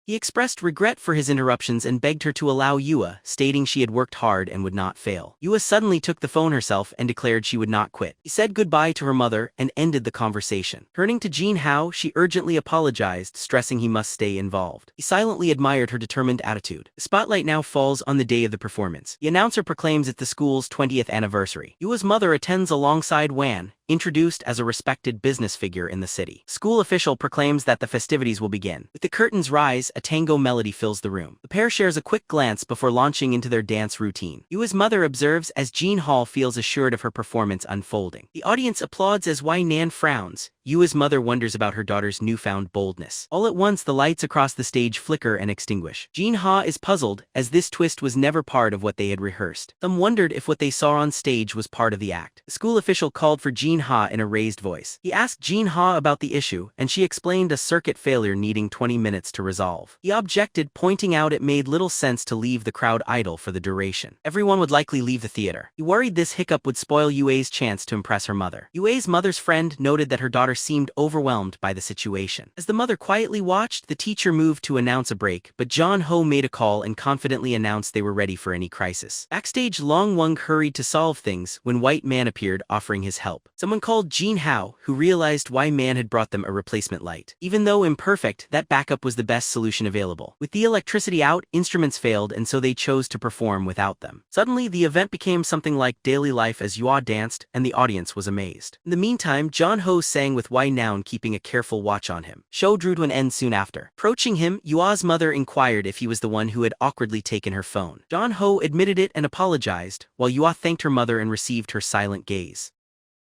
He expressed regret for his interruptions and begged her to allow Yua, stating she had worked hard and would not fail. Yua suddenly took the phone herself and declared she would not quit. He said goodbye to her mother and ended the conversation. Turning to Jang Ha, she urgently apologized, stressing he must stay involved. He silently admired her determined attitude. The spotlight now falls on the day of the performance. The announcer proclaims it's the school's 20th anniversary. Yua's mother attends alongside Wan, introduced as a respected business figure in the city. School official proclaims that the festivities will begin. With the curtains rise, a tango melody fills the room. The pair shares a quick glance before launching into their dance routine. Yua's mother observes as Jang Ha feels assured of her performance unfolding. The audience applauds as Wai Nan frowns. Yua's mother wonders about her daughter's newfound boldness. All at once, the lights across the stage flicker and extinguish. Jang Ha is puzzled, as this twist was never part of what they had rehearsed. Some wondered if what they saw on stage was part of the act. The school official called for Jang Ha in a raised voice. He asked Jang Ha about the issue, and she explained a circuit failure needing 20 minutes to resolve. He objected, pointing out it made little sense to leave the crowd idle for the duration. Everyone would likely leave the theater. He worried this hiccup would spoil Yue's chance to impress her mother. Yue's mother's friend noted that her daughter seemed overwhelmed by the situation. As the mother quietly watched, the teacher moved to announce a break, but Jang Ha made a call and confidently announced they were ready for any crisis. Backstage, Long Wung hurried to solve things when White Man appeared, offering his help. Someone called Jang Ha, who realized why Man had brought them a replacement light. Even though imperfect, that backup was the best solution available. With the electricity out, instruments failed, and so they chose to perform without them. Suddenly, the event became something like daily life as Yua danced, and the audience was amazed. In the meantime, Jang Ha sang with Wai Noun, keeping a careful watch on him. Show drew to an end soon after. Approaching him, Yua's mother inquired if he was the one who had awkwardly taken her phone. Jang Ha admitted it and apologized, while Yua thanked her mother and received her silent gaze.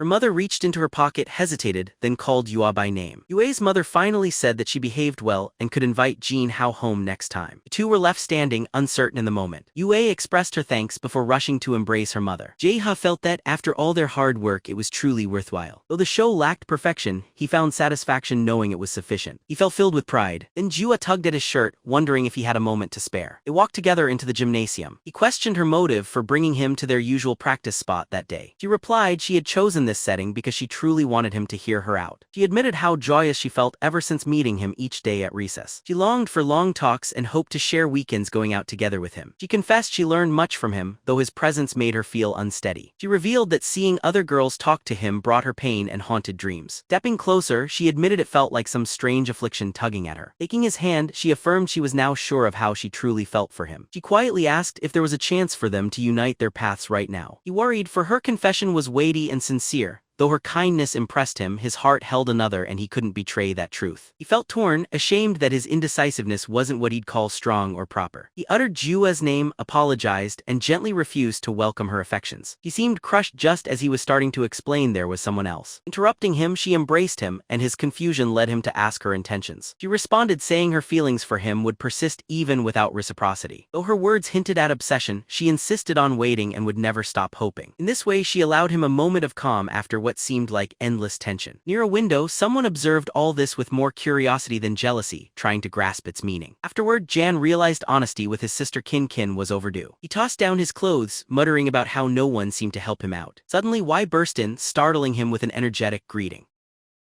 Her mother reached into her pocket, hesitated, then called Yua by name. Yue's mother finally said that she behaved well and could invite Jang Ha home next time. The two were left standing, uncertain in the moment. Yue expressed her thanks before rushing to embrace her mother. Jang Ha felt that, after all their hard work, it was truly worthwhile. Though the show lacked perfection, he found satisfaction knowing it was sufficient. He felt filled with pride. Then Jua tugged at his shirt, wondering if he had a moment to spare. They walked together into the gymnasium. He questioned her motive for bringing him to their usual practice spot that day. She replied she had chosen this setting because she truly wanted him to hear her out. She admitted how joyous she felt ever since meeting him each day at recess. She longed for long talks and hoped to share weekends going out together with him. She confessed she learned much from him, though his presence made her feel unsteady. She revealed that seeing other girls talk to him brought her pain and haunted dreams. Stepping closer, she admitted it felt like some strange affliction tugging at her. Taking his hand, she affirmed she was now sure of how she truly felt for him. She quietly asked if there was a chance for them to unite their paths right now. He worried, for her confession was weighty and sincere. Though her kindness impressed him, his heart held another and he couldn't betray that truth. He felt torn, ashamed that his indecisiveness wasn't what he'd call strong or proper. He uttered Jua's name, apologized, and gently refused to welcome her affections. He seemed crushed just as he was starting to explain there was someone else. Interrupting him, she embraced him, and his confusion led him to ask her intentions. She responded, saying her feelings for him would persist even without reciprocity. Though her words hinted at obsession, she insisted on waiting and would never stop hoping. In this way, she allowed him a moment of calm after what seemed like endless tension. Near a window, someone observed all this with more curiosity than jealousy, trying to grasp its meaning. Afterward, Jan realized honesty with his sister Kin was overdue. He tossed down his clothes, muttering about how no one seemed to help him out. Suddenly, Wai burst in, startling him with an energetic greeting.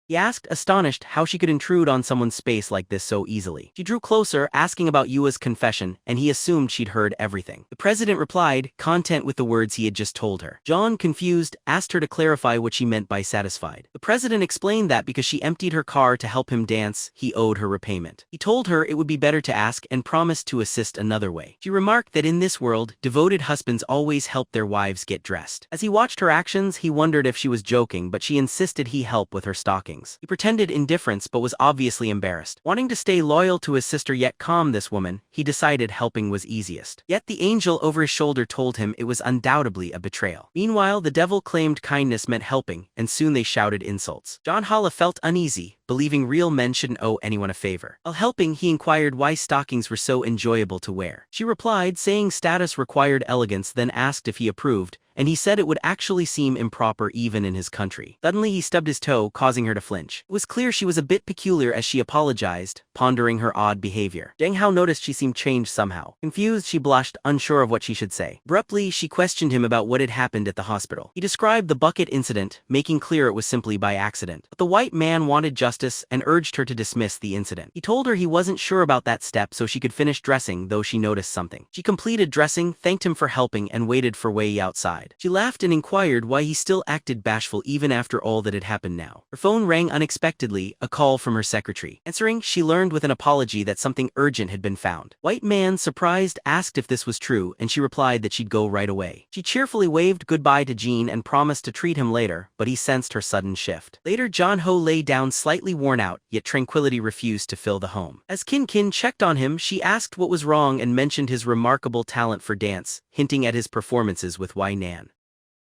He asked, astonished, how she could intrude on someone's space like this so easily. She drew closer, asking about Yua's confession, and he assumed she'd heard everything. The president replied, content with the words he had just told her. John, confused, asked her to clarify what she meant by satisfied. The president explained that because she emptied her car to help him dance, he owed her repayment. He told her it would be better to ask and promised to assist another way. She remarked that in this world, devoted husbands always help their wives get dressed. As he watched her actions, he wondered if she was joking, but she insisted he help with her stockings. He pretended indifference but was obviously embarrassed. Wanting to stay loyal to his sister yet calm this woman, he decided helping was easiest. Yet the angel over his shoulder told him it was undoubtedly a betrayal. Meanwhile, the devil claimed kindness meant helping, and soon they shouted insults. Jang Ha felt uneasy, believing real men shouldn't owe anyone a favor. While helping, he inquired why stockings were so enjoyable to wear. She replied, saying status required elegance, then asked if he approved, and he said it would actually seem improper even in his country. Suddenly he stubbed his toe, causing her to flinch. It was clear she was a bit peculiar as she apologized, pondering her odd behavior. Jang Ha noticed she seemed changed somehow. Confused, she blushed, unsure of what she should say. Abruptly, she questioned him about what had happened at the hospital. He described the bucket incident, making clear it was simply by accident. But the white man wanted justice hostess and urged her to dismiss the incident. He told her he wasn't sure about that step so she could finish dressing, though she noticed something. She completed dressing, thanked him for helping, and waited for Wei outside. She laughed and inquired why he still acted bashful even after all that had happened now. Her phone rang unexpectedly, a call from her secretary. Answering, she learned with an apology that something urgent had been found. White man, surprised, asked if this was true, and she replied that she'd go right away. She cheerfully waved goodbye to Jean and promised to treat him later, but he sensed her sudden shift. Later, Jang Ha lay down slightly worn out, yet tranquility refused to fill the home. As Kin checked on him, she asked what was wrong and mentioned his remarkable talent for dance, hinting at his performances with Wei Nan.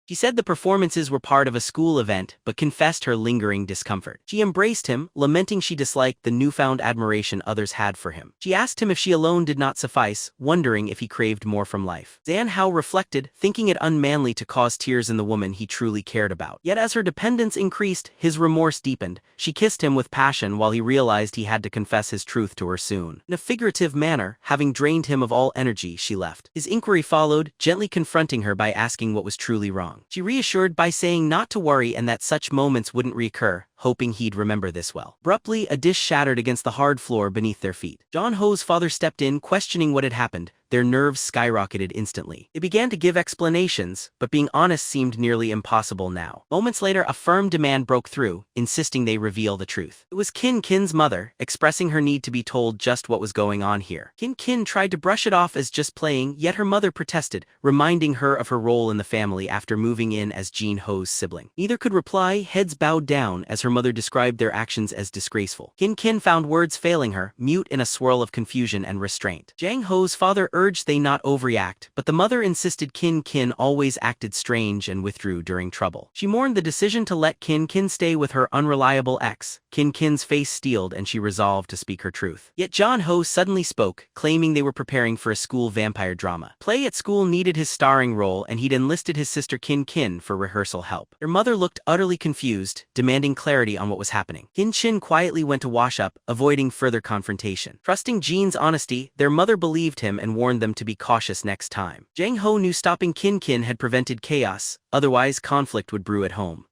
She said the performances were part of a school event, but confessed her lingering discomfort. She embraced him, lamenting she disliked the newfound admiration others had for him. She asked him if she alone did not suffice, wondering if he craved more from life. Jang Ha reflected, thinking it unmanly to cause tears in the woman he truly cared about. Yet as her dependence increased, his remorse deepened. She kissed him with passion while he realized he had to confess his truth to her soon. In a figurative manner, having drained him of all energy, she left. His inquiry followed, gently confronting her by asking what was truly wrong. She reassured by saying not to worry and that such moments wouldn't recur, hoping he'd remember this well. Abruptly, a dish shattered against the hard floor beneath their feet. Jang Ha's father stepped in, questioning what had happened. Their nerves skyrocketed instantly. They began to give explanations, but being honest seemed nearly impossible now. Moments later, a firm demand broke through, insisting they reveal the truth. It was Kin's mother, expressing her need to be told just what was going on here. Kin tried to brush it off as just playing, yet her mother protested, reminding her of her role in the family after moving in as Jang Ha's sibling. Neither could reply, heads bowed down as her mother described their actions as disgraceful. Kin found words failing her, mute in a swirl of confusion and restraint. Jang Ha's father urged they not overreact, but the mother insisted Kin always acted strange and withdrew during trouble. She mourned the decision to let Kin stay with her unreliable ex. Kin's face steeled and she resolved to speak her truth. Yet Jang Ha suddenly spoke, claiming they were preparing for a school vampire drama. Play at school needed his starring role and he'd enlisted his sister Kin for rehearsal help. Her mother looked utterly confused, demanding clarity on what was happening. Kin quietly went to wash up, avoiding further confrontation. Trusting Jean's honesty, their mother believed him and warned them to be cautious next time. Jang Ha knew stopping Kin had prevented chaos, otherwise conflict would brew at home.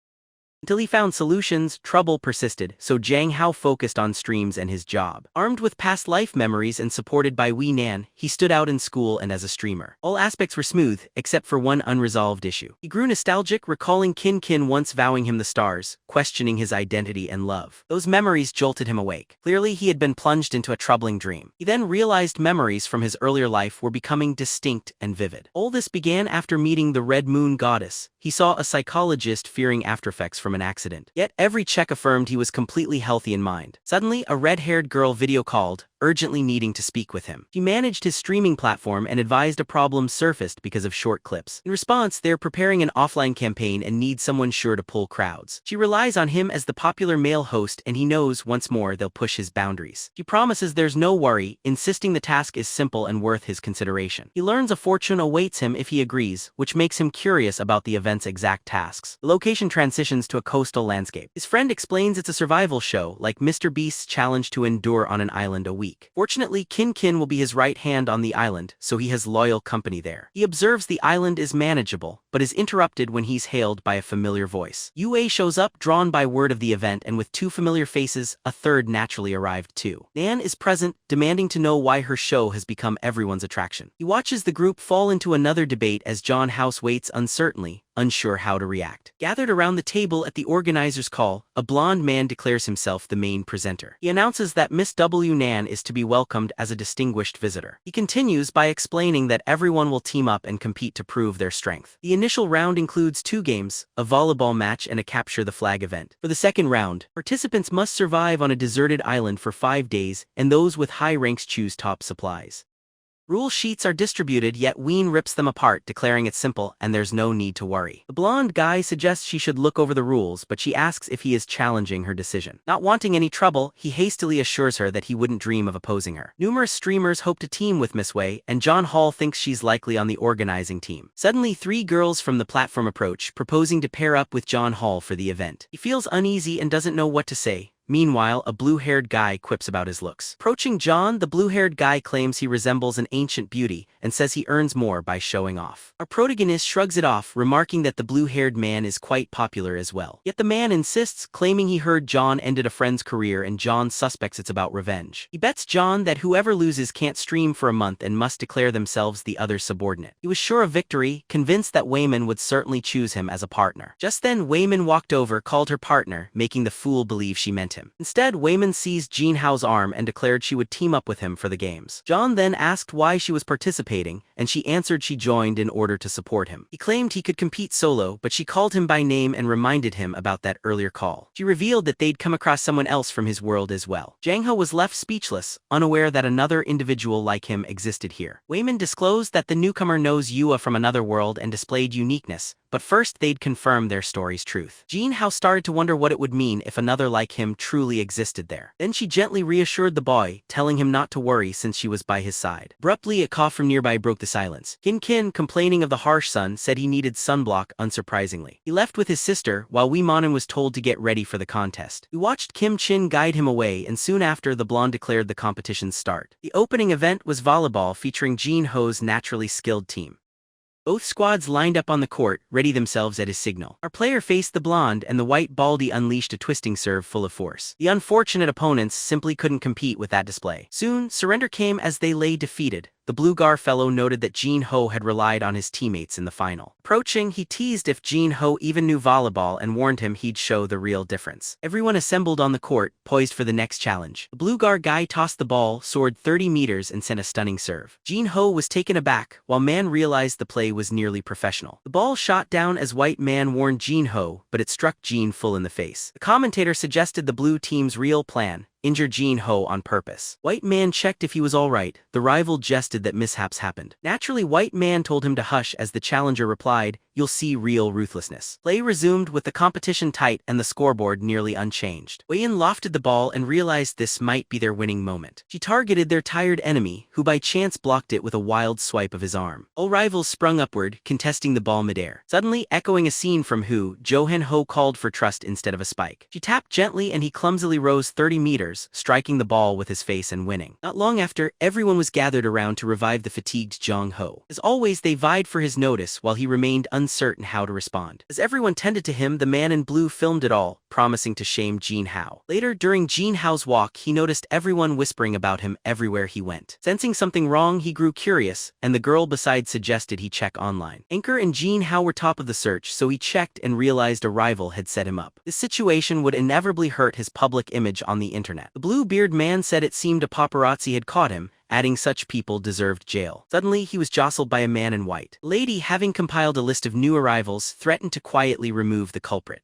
Until he found solutions, trouble persisted, so Jang Ha focused on streams and his job. Armed with past life memories and supported by Wei Nan, he stood out in school and as a streamer. All aspects were smooth, except for one unresolved issue. He grew nostalgic, recalling Kin once vowing him the stars, questioning his identity and love. Those memories jolted him awake. Clearly, he had been plunged into a troubling dream. He then realized memories from his earlier life were becoming distinct and vivid. All this began after meeting the Red Moon goddess. He saw a psychologist fearing aftereffects from an accident. Yet every check affirmed he was completely healthy in mind. Suddenly, a red-haired girl video called, urgently needing to speak with him. She managed his streaming platform and advised a problem surfaced because of short clips. In response, they're preparing an offline campaign and need someone sure to pull crowds. She relies on him as the popular male host and he knows once more they'll push his boundaries. She promises there's no worry, insisting the task is simple and worth his consideration. He learns a fortune awaits him if he agrees, which makes him curious about the event's exact tasks. The location transitions to a coastal landscape. His friend explains it's a survival show, like Mr. Beast's challenge to endure on an island a week. Fortunately, Kin will be his right hand on the island, so he has loyal company there. He observes the island is manageable, but is interrupted when he's hailed by a familiar voice. Yue shows up, drawn by word of the event, and with two familiar faces, a third naturally arrived too. Nan is present, demanding to know why her show has become everyone's attraction. He watches the group fall into another debate as John House waits uncertainly, unsure how to react. Gathered around the table at the organizer's call, a blonde man declares himself the main presenter. He announces that Miss W. Nan is to be welcomed as a distinguished visitor. He continues by explaining that everyone will team up and compete to prove their strength. The initial round includes 2 games, a volleyball match and a capture the flag event. For the second round, participants must survive on a deserted island for 5 days, and those with high ranks choose top supplies. Rule sheets are distributed, yet Ween rips them apart, declaring it's simple and there's no need to worry. The blonde guy suggests she should look over the rules, but she asks if he is challenging her decision. Not wanting any trouble, he hastily assures her that he wouldn't dream of opposing her. Numerous streamers hope to team with Miss Wei, and John Hall thinks she's likely on the organizing team. Suddenly, 3 girls from the platform approach, proposing to pair up with John Hall for the event. He feels uneasy and doesn't know what to say, Meanwhile, a blue-haired guy quips about his looks. Approaching John, the blue-haired guy claims he resembles an ancient beauty and says he earns more by showing off. Our protagonist shrugs it off, remarking that the blue-haired man is quite popular as well. Yet the man insists, claiming he heard John ended a friend's career and John suspects it's about revenge. He bets John that whoever loses can't stream for a month and must declare themselves the other's subordinate. He was sure of victory, convinced that Wayman would certainly choose him as a partner. Just then, Wayman walked over, called her partner, making the fool believe she meant him. Instead, Wayman seized Jang Ha's arm and declared she would team up with him for the games. John then asked why she was participating, and she answered she joined in order to support him. He claimed he could compete solo, but she called him by name and reminded him about that earlier call. She revealed that they'd come across someone else from his world as well. Jang Ha was left speechless, unaware that another individual like him existed here. Wayman disclosed that the newcomer knows Yua from another world and displayed uniqueness, but first they'd confirm their story's truth. Jang Ha started to wonder what it would mean if another like him truly existed there. Then she gently reassured the boy, telling him not to worry since she was by his side. Abruptly, a cough from nearby broke the silence. Kin, complaining of the harsh sun, said he needed sunblock, unsurprisingly. He left with his sister, while Wee Manan was told to get ready for the contest. We watched Kim Chin guide him away, and soon after, the blonde declared the competition's start. The opening event was volleyball, featuring Jang Ha's naturally skilled team. Both squads lined up on the court, ready themselves at his signal. Our player faced the blonde, and the white baldy unleashed a twisting serve full of force. The unfortunate opponents simply couldn't compete with that display. Soon, surrender came as they lay defeated. The blue-gar fellow noted that Jang Ha had relied on his teammates in the final. Approaching, he teased if Jang Ha even knew volleyball and warned him he'd show the real difference. Everyone assembled on the court, poised for the next challenge. The blue-gar guy tossed the ball, soared 30 meters and sent a stunning serve. Jang Ha was taken aback, while Man realized the play was nearly professional. The ball shot down as White Man warned Jang Ha, but it struck Jang full in the face. The commentator suggested the blue team's real plan: injure Jang Ha on purpose. White Man checked if he was alright. The rival jested that mishaps happened. Naturally, White Man told him to hush as the challenger replied, "You'll see real ruthlessness." Play resumed with the competition tight and the scoreboard nearly unchanged. Wei-in lofted the ball and realized this might be their winning moment. She targeted their tired enemy, who by chance blocked it with a wild swipe of his arm. All rivals sprung upward, contesting the ball midair. Suddenly, echoing a scene from Who, Johan Ho called for trust instead of a spike. She tapped gently and he clumsily rose 30 meters, striking the ball with his face and winning. Not long after, everyone was gathered around to revive the fatigued Jang Ha. As always, they vied for his notice while he remained uncertain how to respond. As everyone tended to him, the man in blue filmed it all, promising to shame Jang Ha. Later, during Jang Ha's walk, he noticed everyone whispering about him everywhere he went. Sensing something wrong, he grew curious, and the girl beside suggested he check online. Anchor and Jang Ha were top of the search, so he checked and realized a rival had set him up. This situation would inevitably hurt his public image on the internet. The blue-beard man said it seemed a paparazzi had caught him, adding such people deserved jail. Suddenly, he was jostled by a man in white. A lady, having compiled a list of new arrivals, threatened to quietly remove the culprit.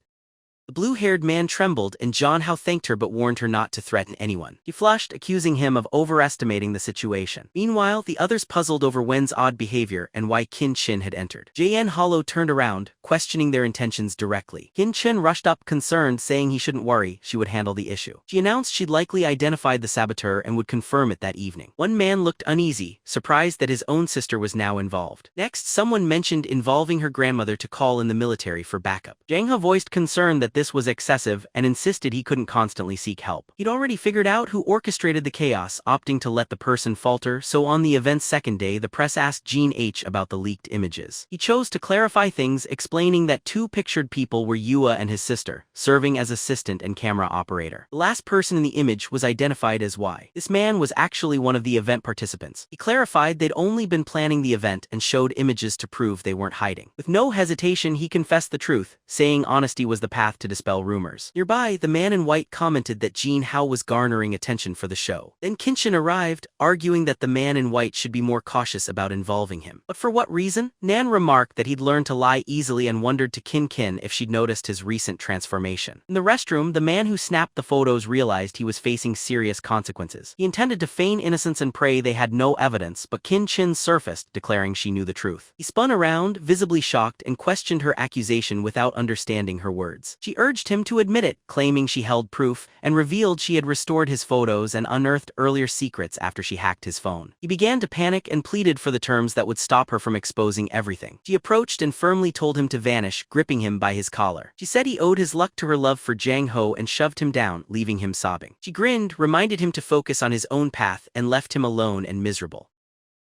The blue-haired man trembled, and Jang Ha thanked her but warned her not to threaten anyone. He flushed, accusing him of overestimating the situation. Meanwhile, the others puzzled over Wen's odd behavior and why Kin Chin had entered. JN Hollow turned around, questioning their intentions directly. Kin Chin rushed up, concerned, saying he shouldn't worry, she would handle the issue. She announced she'd likely identified the saboteur and would confirm it that evening. One man looked uneasy, surprised that his own sister was now involved. Next, someone mentioned involving her grandmother to call in the military for backup. Jang Ha voiced concern that this was excessive and insisted he couldn't constantly seek help. He'd already figured out who orchestrated the chaos, opting to let the person falter, so on the event's second day, the press asked Jang H about the leaked images. He chose to clarify things, explaining that two pictured people were Yua and his sister, serving as assistant and camera operator. The last person in the image was identified as Y. This man was actually one of the event participants. He clarified they'd only been planning the event and showed images to prove they weren't hiding. With no hesitation, he confessed the truth, saying honesty was the path to dispel rumors. Nearby, the man in white commented that Jang Ha was garnering attention for the show. Then Kinchin arrived, arguing that the man in white should be more cautious about involving him. But for what reason? Nan remarked that he'd learned to lie easily and wondered to Kin if she'd noticed his recent transformation. In the restroom, the man who snapped the photos realized he was facing serious consequences. He intended to feign innocence and pray they had no evidence, but Kin surfaced, declaring she knew the truth. He spun around, visibly shocked, and questioned her accusation without understanding her words. She She urged him to admit it, claiming she held proof, and revealed she had restored his photos and unearthed earlier secrets after she hacked his phone. He began to panic and pleaded for the terms that would stop her from exposing everything. She approached and firmly told him to vanish, gripping him by his collar. She said he owed his luck to her love for Jang Ha and shoved him down, leaving him sobbing. She grinned, reminded him to focus on his own path, and left him alone and miserable.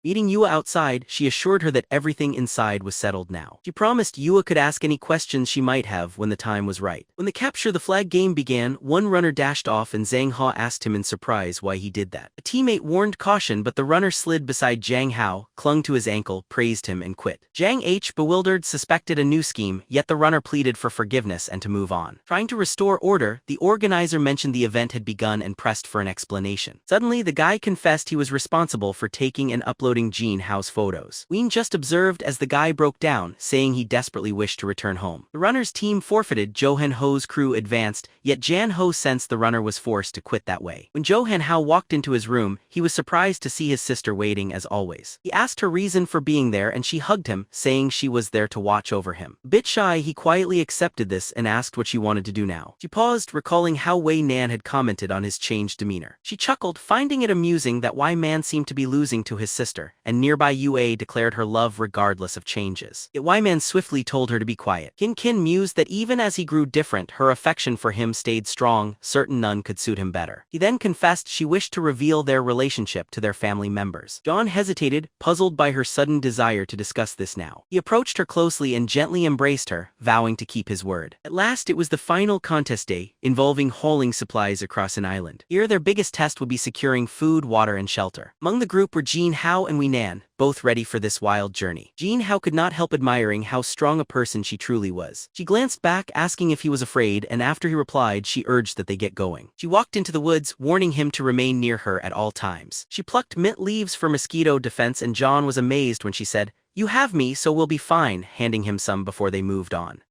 Meeting Yua outside, she assured her that everything inside was settled now. She promised Yua could ask any questions she might have when the time was right. When the capture the flag game began, one runner dashed off and Jang Ha asked him in surprise why he did that. A teammate warned caution, but the runner slid beside Jang Ha, clung to his ankle, praised him and quit. Jang H, bewildered, suspected a new scheme, yet the runner pleaded for forgiveness and to move on. Trying to restore order, the organizer mentioned the event had begun and pressed for an explanation. Suddenly, the guy confessed he was responsible for taking and uploading Jin Hao's photos. Ween just observed as the guy broke down, saying he desperately wished to return home. The runner's team forfeited, Johan Ho's crew advanced, yet Jan Ho sensed the runner was forced to quit that way. When Johan Hao walked into his room, he was surprised to see his sister waiting as always. He asked her reason for being there and she hugged him, saying she was there to watch over him. A bit shy, he quietly accepted this and asked what she wanted to do now. She paused, recalling how Wei Nan had commented on his changed demeanor. She chuckled, finding it amusing that Wei Man seemed to be losing to his sister, and nearby Yue declared her love regardless of changes. Yet Wei Man swiftly told her to be quiet. Kin mused that even as he grew different, her affection for him stayed strong, certain none could suit him better. He then confessed she wished to reveal their relationship to their family members. John hesitated, puzzled by her sudden desire to discuss this now. He approached her closely and gently embraced her, vowing to keep his word. At last it was the final contest day, involving hauling supplies across an island. Here their biggest test would be securing food, water, and shelter. Among the group were Jin Hao and Wei Nan, both ready for this wild journey. Jin Hao could not help admiring how strong a person she truly was. She glanced back, asking if he was afraid, and after he replied, she urged that they get going. She walked into the woods, warning him to remain near her at all times. She plucked mint leaves for mosquito defense, and John was amazed when she said, "You have me, so we'll be fine," handing him some before they moved on.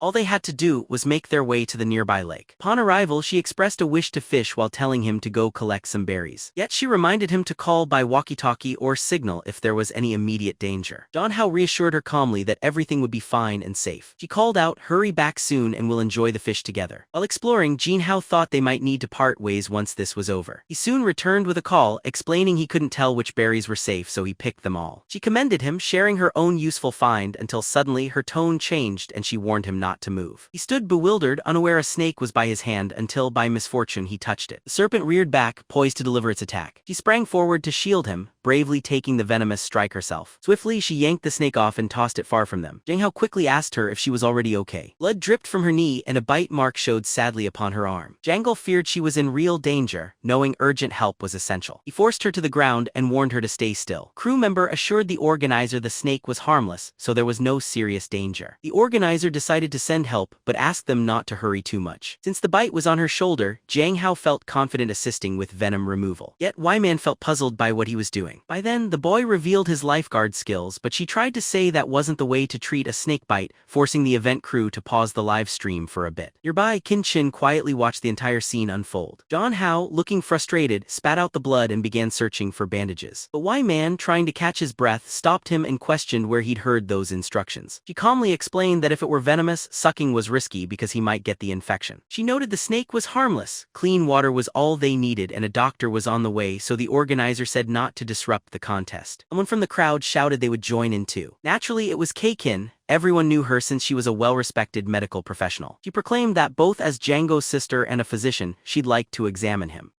All they had to do was make their way to the nearby lake. Upon arrival, she expressed a wish to fish while telling him to go collect some berries. Yet she reminded him to call by walkie-talkie or signal if there was any immediate danger. John Hao reassured her calmly that everything would be fine and safe. She called out, "Hurry back soon and we'll enjoy the fish together." While exploring, Jin Hao thought they might need to part ways once this was over. He soon returned with a call, explaining he couldn't tell which berries were safe, so he picked them all. She commended him, sharing her own useful find, until suddenly her tone changed and she warned him not to move. He stood bewildered, unaware a snake was by his hand, until by misfortune he touched it. The serpent reared back, poised to deliver its attack. She sprang forward to shield him, bravely taking the venomous strike herself. Swiftly she yanked the snake off and tossed it far from them. Jang Hao quickly asked her if she was already okay. Blood dripped from her knee and a bite mark showed sadly upon her arm. Jangle feared she was in real danger, knowing urgent help was essential. He forced her to the ground and warned her to stay still. Crew member assured the organizer the snake was harmless, so there was no serious danger. The organizer decided to send help, but asked them not to hurry too much. Since the bite was on her shoulder, Jang Hao felt confident assisting with venom removal. Yet Wei Man felt puzzled by what he was doing. By then, the boy revealed his lifeguard skills, but she tried to say that wasn't the way to treat a snake bite, forcing the event crew to pause the live stream for a bit. Nearby, Kin Chin quietly watched the entire scene unfold. John Hao, looking frustrated, spat out the blood and began searching for bandages. But Wei Man, trying to catch his breath, stopped him and questioned where he'd heard those instructions. She calmly explained that if it were venomous, sucking was risky because he might get the infection. She noted the snake was harmless. Clean water was all they needed and a doctor was on the way, so the organizer said not to disrupt the contest. Someone from the crowd shouted they would join in too. Naturally, it was Kei-kin. Everyone knew her since she was a well-respected medical professional. She proclaimed that both as Django's sister and a physician, she'd like to examine him.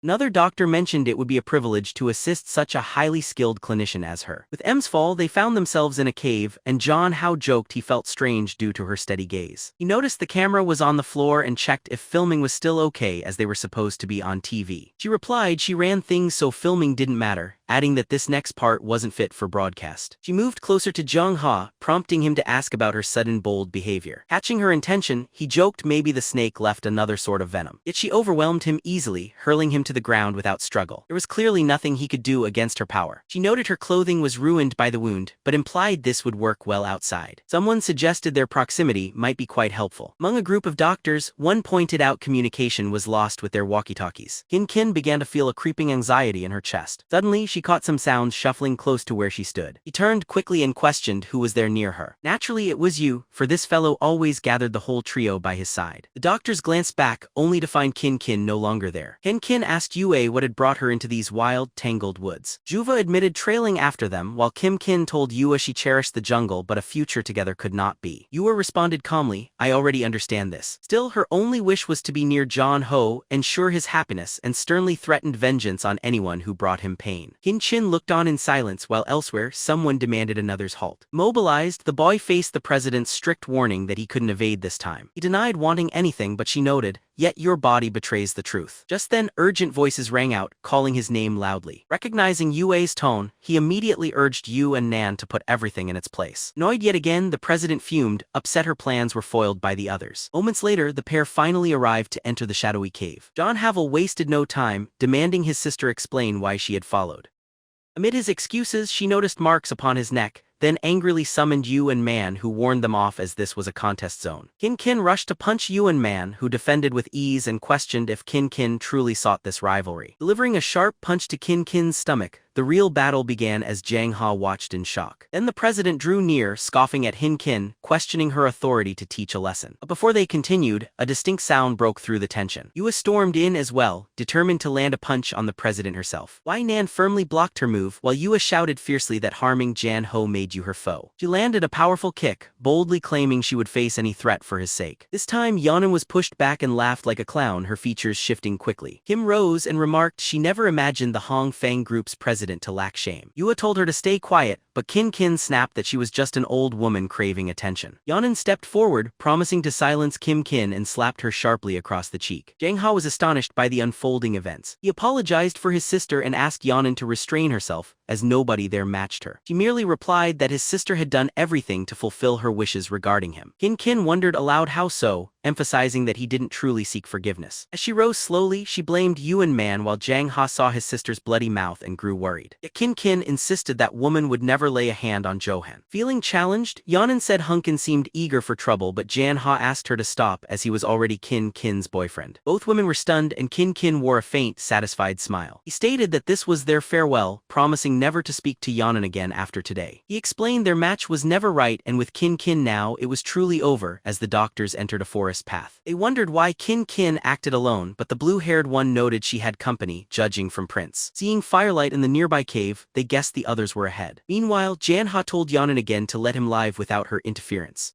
Another doctor mentioned it would be a privilege to assist such a highly skilled clinician as her. With M's fall, they found themselves in a cave, and John Hao joked he felt strange due to her steady gaze. He noticed the camera was on the floor and checked if filming was still okay, as they were supposed to be on TV. She replied she ran things so filming didn't matter, adding that this next part wasn't fit for broadcast. She moved closer to Jang Ha, prompting him to ask about her sudden bold behavior. Catching her intention, he joked maybe the snake left another sort of venom. Yet she overwhelmed him easily, hurling him to the ground without struggle. There was clearly nothing he could do against her power. She noted her clothing was ruined by the wound, but implied this would work well outside. Someone suggested their proximity might be quite helpful. Among a group of doctors, one pointed out communication was lost with their walkie-talkies. Kin began to feel a creeping anxiety in her chest. Suddenly, she caught some sounds shuffling close to where she stood. He turned quickly and questioned who was there near her. Naturally it was you, for this fellow always gathered the whole trio by his side. The doctors glanced back, only to find Kin no longer there. Kin asked Yue what had brought her into these wild, tangled woods. Juva admitted trailing after them, while Kin told Yue she cherished the jungle but a future together could not be. Yue responded calmly, I already understand this. Still, her only wish was to be near Jang Ha, ensure his happiness, and sternly threatened vengeance on anyone who brought him pain. Qin looked on in silence while elsewhere someone demanded another's halt. Mobilized, the boy faced the president's strict warning that he couldn't evade this time. He denied wanting anything, but she noted, yet your body betrays the truth. Just then, urgent voices rang out, calling his name loudly. Recognizing Yue's tone, he immediately urged Yu and Nan to put everything in its place. Annoyed yet again, the president fumed, upset her plans were foiled by the others. Moments later, the pair finally arrived to enter the shadowy cave. John Havel wasted no time, demanding his sister explain why she had followed. Amid his excuses, she noticed marks upon his neck, then angrily summoned Yu and Man, who warned them off as this was a contest zone. Kin rushed to punch Yu and Man, who defended with ease and questioned if Kin truly sought this rivalry. Delivering a sharp punch to Kin's stomach, the real battle began as Jang Ha watched in shock. Then the president drew near, scoffing at Kin, questioning her authority to teach a lesson. But before they continued, a distinct sound broke through the tension. Yue stormed in as well, determined to land a punch on the president herself. Wai Nan firmly blocked her move, while Yue shouted fiercely that harming Jan Ho made you her foe. She landed a powerful kick, boldly claiming she would face any threat for his sake. This time, Yanan was pushed back and laughed like a clown, her features shifting quickly. Kim rose and remarked she never imagined the Hong Fang group's president to lack shame. Yue told her to stay quiet, but Kin snapped that she was just an old woman craving attention. Yanan stepped forward, promising to silence Kin and slapped her sharply across the cheek. Jang Ha was astonished by the unfolding events. He apologized for his sister and asked Yanan to restrain herself, as nobody there matched her. She merely replied that his sister had done everything to fulfill her wishes regarding him. Kin wondered aloud how so, emphasizing that he didn't truly seek forgiveness. As she rose slowly, she blamed Yu and Man while Jang Ha saw his sister's bloody mouth and grew worried. Yet Kin insisted that woman would never lay a hand on Johan. Feeling challenged, Yanan said Hunkin seemed eager for trouble, but Jan Ha asked her to stop as he was already Kin's boyfriend. Both women were stunned and Kin wore a faint, satisfied smile. He stated that this was their farewell, promising never to speak to Yanan again after today. He explained their match was never right, and with Kin now it was truly over as the doctors entered a forest path. They wondered why Kin acted alone, but the blue-haired one noted she had company, judging from prints. Seeing firelight in the nearby cave, they guessed the others were ahead. Meanwhile, Jan Ha told Yanan again to let him live without her interference.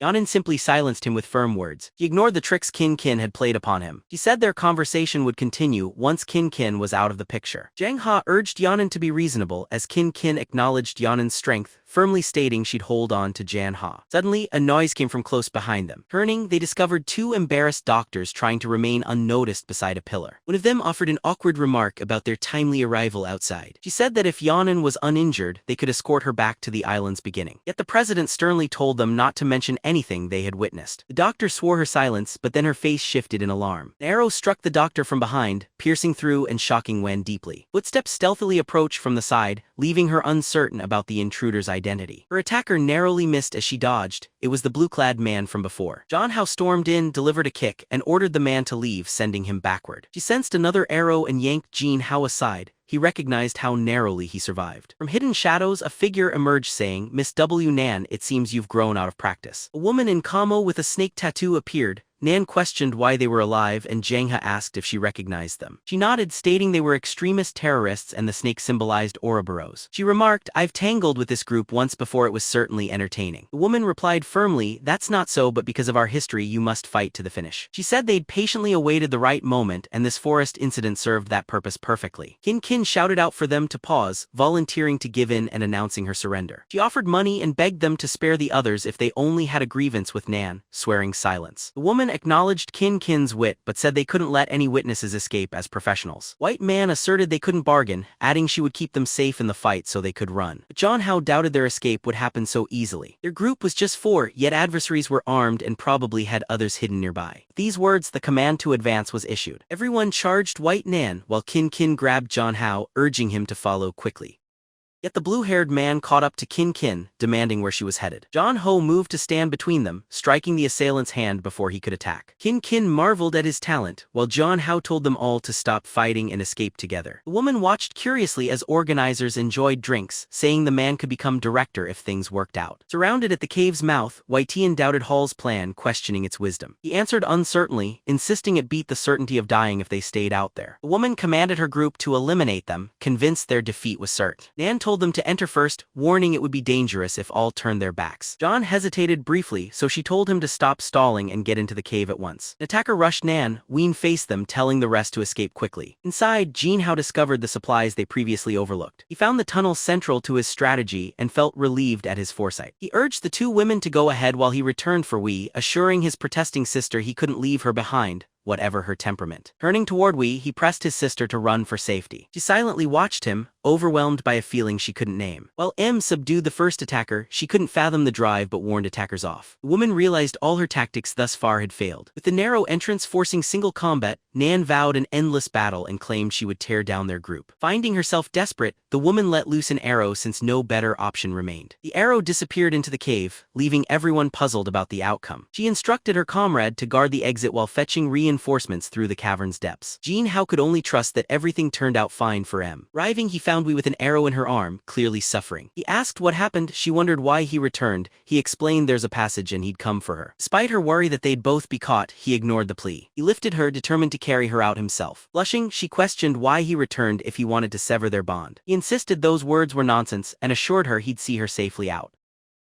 Yanan simply silenced him with firm words. He ignored the tricks Kin had played upon him. He said their conversation would continue once Kin was out of the picture. Jang Ha urged Yanan to be reasonable as Kin acknowledged Yanan's strength, firmly stating she'd hold on to Jan Ha. Suddenly, a noise came from close behind them. Turning, they discovered two embarrassed doctors trying to remain unnoticed beside a pillar. One of them offered an awkward remark about their timely arrival outside. She said that if Yanan was uninjured, they could escort her back to the island's beginning. Yet the president sternly told them not to mention anything they had witnessed. The doctor swore her silence, but then her face shifted in alarm. An arrow struck the doctor from behind, piercing through and shocking Wen deeply. Footsteps stealthily approached from the side, leaving her uncertain about the intruder's identity. Her attacker narrowly missed as she dodged. It was the blue-clad man from before. John Hao stormed in, delivered a kick, and ordered the man to leave, sending him backward. She sensed another arrow and yanked Jin Hao aside. He recognized how narrowly he survived. From hidden shadows, a figure emerged saying, Miss W. Nan, it seems you've grown out of practice. A woman in camo with a snake tattoo appeared. Nan questioned why they were alive and Jang Ha asked if she recognized them. She nodded, stating they were extremist terrorists and the snake symbolized Ouroboros. She remarked, I've tangled with this group once before, it was certainly entertaining. The woman replied firmly, that's not so, but because of our history you must fight to the finish. She said they'd patiently awaited the right moment and this forest incident served that purpose perfectly. Kin shouted out for them to pause, volunteering to give in and announcing her surrender. She offered money and begged them to spare the others if they only had a grievance with Nan, swearing silence. The woman acknowledged Kin's wit but said they couldn't let any witnesses escape as professionals. White Man asserted they couldn't bargain, adding she would keep them safe in the fight so they could run. But John Hao doubted their escape would happen so easily. Their group was just 4, yet adversaries were armed and probably had others hidden nearby. With these words, the command to advance was issued. Everyone charged White Nan while Kin grabbed John Hao, urging him to follow quickly. Yet the blue-haired man caught up to Kin, demanding where she was headed. Jang Ha moved to stand between them, striking the assailant's hand before he could attack. Kin marveled at his talent, while Jang Ha told them all to stop fighting and escape together. The woman watched curiously as organizers enjoyed drinks, saying the man could become director if things worked out. Surrounded at the cave's mouth, Wei-Tian doubted Hall's plan, questioning its wisdom. He answered uncertainly, insisting it beat the certainty of dying if they stayed out there. The woman commanded her group to eliminate them, convinced their defeat was certain. Nan told them to enter first, warning it would be dangerous if all turned their backs. John hesitated briefly, so she told him to stop stalling and get into the cave at once. An attacker rushed Nan. Ween faced them, telling the rest to escape quickly. Inside, Jang Ha discovered the supplies they previously overlooked. He found the tunnel central to his strategy and felt relieved at his foresight. He urged the two women to go ahead while he returned for Wee, assuring his protesting sister he couldn't leave her behind, whatever her temperament. Turning toward Wee, he pressed his sister to run for safety. She silently watched him, overwhelmed by a feeling she couldn't name. While M subdued the first attacker, she couldn't fathom the drive but warned attackers off. The woman realized all her tactics thus far had failed. With the narrow entrance forcing single combat, Nan vowed an endless battle and claimed she would tear down their group. Finding herself desperate, the woman let loose an arrow since no better option remained. The arrow disappeared into the cave, leaving everyone puzzled about the outcome. She instructed her comrade to guard the exit while fetching reinforcements through the cavern's depths. Jang Ha could only trust that everything turned out fine for M. Arriving, he found Wee with an arrow in her arm, clearly suffering. He asked what happened. She wondered why he returned. He explained there's a passage and he'd come for her. Despite her worry that they'd both be caught, he ignored the plea. He lifted her, determined to carry her out himself. Blushing, she questioned why he returned if he wanted to sever their bond. He insisted those words were nonsense and assured her he'd see her safely out.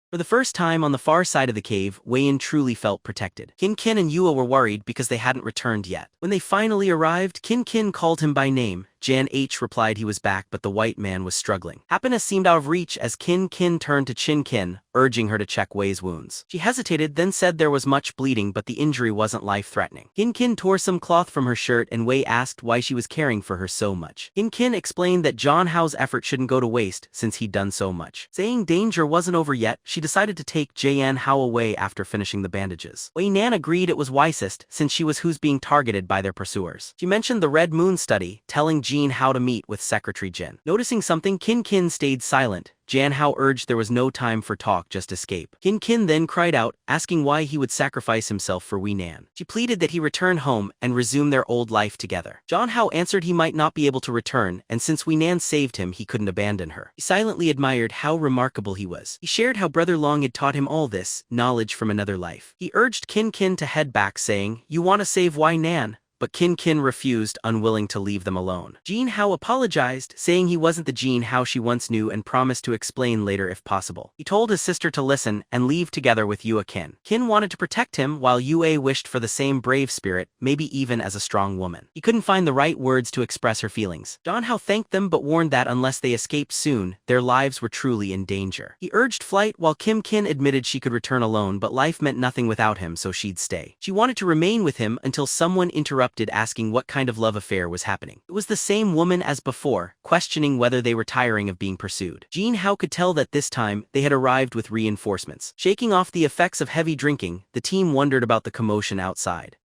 For the first time on the far side of the cave, Wei-In truly felt protected. Kin and Yua were worried because they hadn't returned yet. When they finally arrived, Kin called him by name. Jan H replied he was back, but the white man was struggling. Happiness seemed out of reach as Kin turned to Kin, urging her to check Wei's wounds. She hesitated, then said there was much bleeding but the injury wasn't life-threatening. Kin tore some cloth from her shirt and Wei asked why she was caring for her so much. Kin explained that Jang Ha's effort shouldn't go to waste since he'd done so much. Saying danger wasn't over yet, she decided to take Jang Ha away after finishing the bandages. Wei Nan agreed it was wisest since she was who's being targeted by their pursuers. She mentioned the Red Moon study, telling Jang how to meet with Secretary Jin. Noticing something, Kin stayed silent. Jang Ha urged there was no time for talk, just escape. Kin then cried out, asking why he would sacrifice himself for Wee Nan. She pleaded that he return home and resume their old life together. Jang Ha answered he might not be able to return, and since Wee Nan saved him, he couldn't abandon her. He silently admired how remarkable he was. He shared how Brother Long had taught him all this knowledge from another life. He urged Kin to head back, saying, "You want to save Wei Nan?" But Kin refused, unwilling to leave them alone. Jang Ha apologized, saying he wasn't the Jang Ha she once knew and promised to explain later if possible. He told his sister to listen and leave together with Yua. Kin wanted to protect him while Yue wished for the same brave spirit, maybe even as a strong woman. He couldn't find the right words to express her feelings. Jang Ha thanked them but warned that unless they escaped soon, their lives were truly in danger. He urged flight while Kin admitted she could return alone, but life meant nothing without him, so she'd stay. She wanted to remain with him until someone interrupted, asking what kind of love affair was happening. It was the same woman as before, questioning whether they were tiring of being pursued. Jang Ha could tell that this time, they had arrived with reinforcements. Shaking off the effects of heavy drinking, the team wondered about the commotion outside.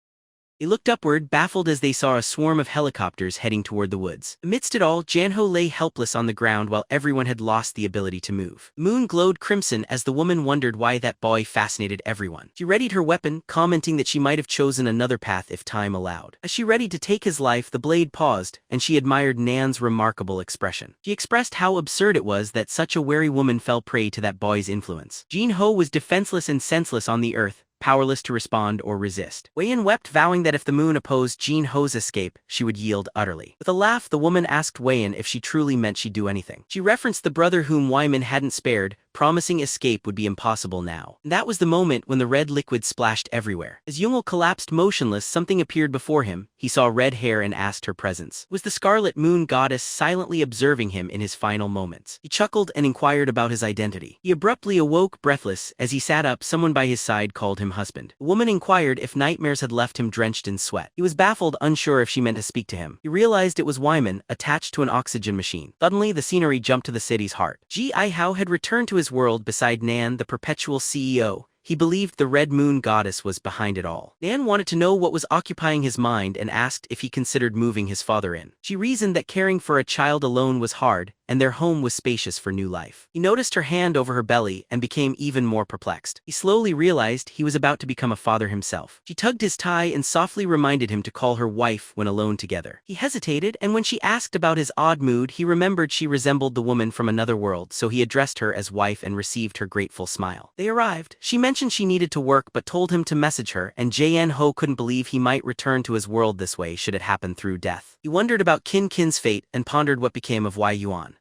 They looked upward, baffled as they saw a swarm of helicopters heading toward the woods. Amidst it all, Jang Ha lay helpless on the ground while everyone had lost the ability to move. The moon glowed crimson as the woman wondered why that boy fascinated everyone. She readied her weapon, commenting that she might have chosen another path if time allowed. As she readied to take his life, the blade paused, and she admired Nan's remarkable expression. She expressed how absurd it was that such a wary woman fell prey to that boy's influence. Jang Ha was defenseless and senseless on the earth, powerless to respond or resist. Wei-In wept, vowing that if the moon opposed Jang Ha's escape, she would yield utterly. With a laugh, the woman asked Wei-In if she truly meant she'd do anything. She referenced the brother whom Wyman hadn't spared, promising escape would be impossible now. And that was the moment when the red liquid splashed everywhere. As Jungel collapsed motionless, something appeared before him. He saw red hair and asked her presence. It was the Scarlet Moon Goddess, silently observing him in his final moments. He chuckled and inquired about his identity. He abruptly awoke, breathless. As he sat up, someone by his side called him husband. The woman inquired if nightmares had left him drenched in sweat. He was baffled, unsure if she meant to speak to him. He realized it was Wyman, attached to an oxygen machine. Suddenly, the scenery jumped to the city's heart. Ji Hao had returned to his world beside Nan, the perpetual CEO. He believed the Red Moon Goddess was behind it all. Nan wanted to know what was occupying his mind and asked if he considered moving his father in. She reasoned that caring for a child alone was hard, and their home was spacious for new life. He noticed her hand over her belly and became even more perplexed. He slowly realized he was about to become a father himself. She tugged his tie and softly reminded him to call her wife when alone together. He hesitated, and when she asked about his odd mood, he remembered she resembled the woman from another world, so he addressed her as wife and received her grateful smile. They arrived. She mentioned she needed to work but told him to message her, and Jang Ha couldn't believe he might return to his world this way should it happen through death. He wondered about Kin's fate and pondered what became of Wei Yuan.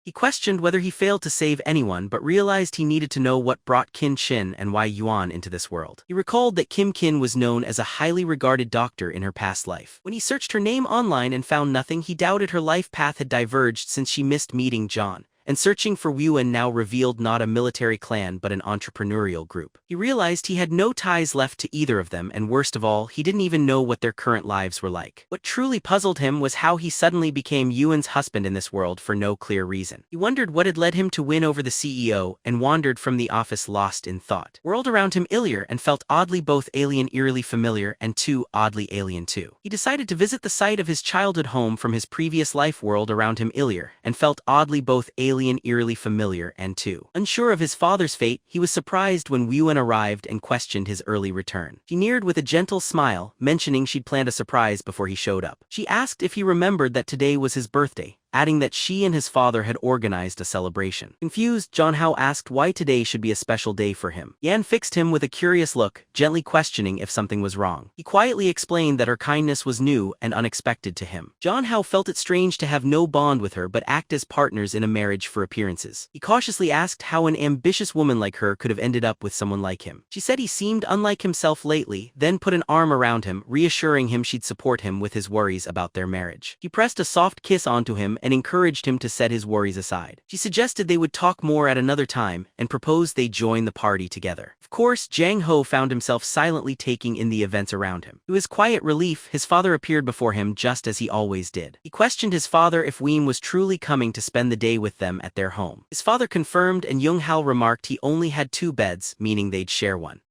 He questioned whether he failed to save anyone but realized he needed to know what brought Qin and Wei Yuan into this world. He recalled that Qin was known as a highly regarded doctor in her past life. When he searched her name online and found nothing, he doubted her life path had diverged since she missed meeting John. And searching for Yuan now revealed not a military clan but an entrepreneurial group. He realized he had no ties left to either of them, and worst of all, he didn't even know what their current lives were like. What truly puzzled him was how he suddenly became Yuan's husband in this world for no clear reason. He wondered what had led him to win over the CEO and wandered from the office lost in thought. World around him illier and felt oddly both alien eerily familiar and too oddly alien too. He decided to visit the site of his childhood home from his previous life world around him illier and felt oddly both alien eerily familiar and too. Unsure of his father's fate, he was surprised when Yuan arrived and questioned his early return. She neared with a gentle smile, mentioning she'd planned a surprise before he showed up. She asked if he remembered that today was his birthday, adding that she and his father had organized a celebration. Confused, Jang Ha asked why today should be a special day for him. Yan fixed him with a curious look, gently questioning if something was wrong. He quietly explained that her kindness was new and unexpected to him. Jang Ha felt it strange to have no bond with her but act as partners in a marriage for appearances. He cautiously asked how an ambitious woman like her could have ended up with someone like him. She said he seemed unlike himself lately, then put an arm around him, reassuring him she'd support him with his worries about their marriage. He pressed a soft kiss onto him and encouraged him to set his worries aside. She suggested they would talk more at another time and proposed they join the party together. Of course, Jang Ha found himself silently taking in the events around him. To his quiet relief, his father appeared before him just as he always did. He questioned his father if Weem was truly coming to spend the day with them at their home. His father confirmed, and Jung Hao remarked he only had 2 beds, meaning they'd share one.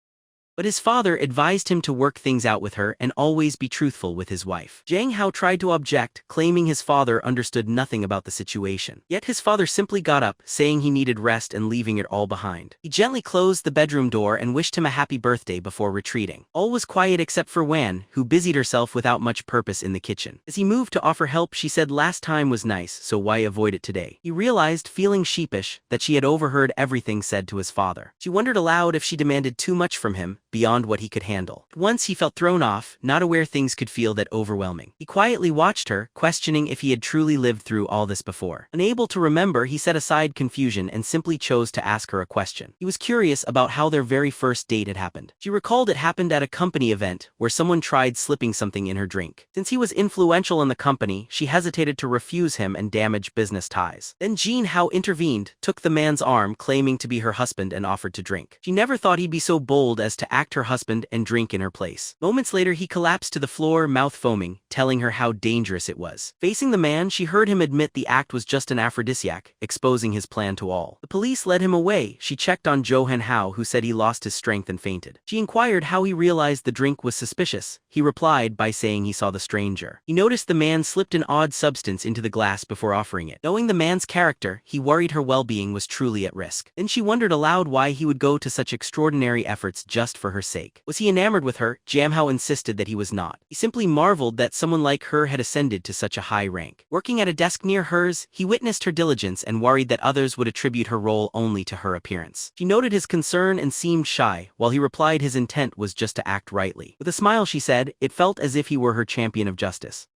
But his father advised him to work things out with her and always be truthful with his wife. Jang Ha tried to object, claiming his father understood nothing about the situation. Yet his father simply got up, saying he needed rest and leaving it all behind. He gently closed the bedroom door and wished him a happy birthday before retreating. All was quiet except for Wan, who busied herself without much purpose in the kitchen. As he moved to offer help, she said last time was nice, so why avoid it today? He realized, feeling sheepish, that she had overheard everything said to his father. She wondered aloud if she demanded too much from him, beyond what he could handle. Once he felt thrown off, not aware things could feel that overwhelming. He quietly watched her, questioning if he had truly lived through all this before. Unable to remember, he set aside confusion and simply chose to ask her a question. He was curious about how their very first date had happened. She recalled it happened at a company event, where someone tried slipping something in her drink. Since he was influential in the company, she hesitated to refuse him and damage business ties. Then Jang Ha intervened, took the man's arm, claiming to be her husband, and offered to drink. She never thought he'd be so bold as to act her husband and drink in her place. Moments later, he collapsed to the floor, mouth foaming, telling her how dangerous it was. Facing the man, she heard him admit the act was just an aphrodisiac, exposing his plan to all. The police led him away. She checked on Johan Hao, who said he lost his strength and fainted. She inquired how he realized the drink was suspicious. He replied by saying he saw the stranger. He noticed the man slipped an odd substance into the glass before offering it. Knowing the man's character, he worried her well-being was truly at risk. Then she wondered aloud why he would go to such extraordinary efforts just for her sake. Was he enamored with her? Jang Ha insisted that he was not. He simply marveled that someone like her had ascended to such a high rank. Working at a desk near hers, he witnessed her diligence and worried that others would attribute her role only to her appearance. She noted his concern and seemed shy, while he replied his intent was just to act rightly. With a smile, she said, it felt as if he were her champion of justice.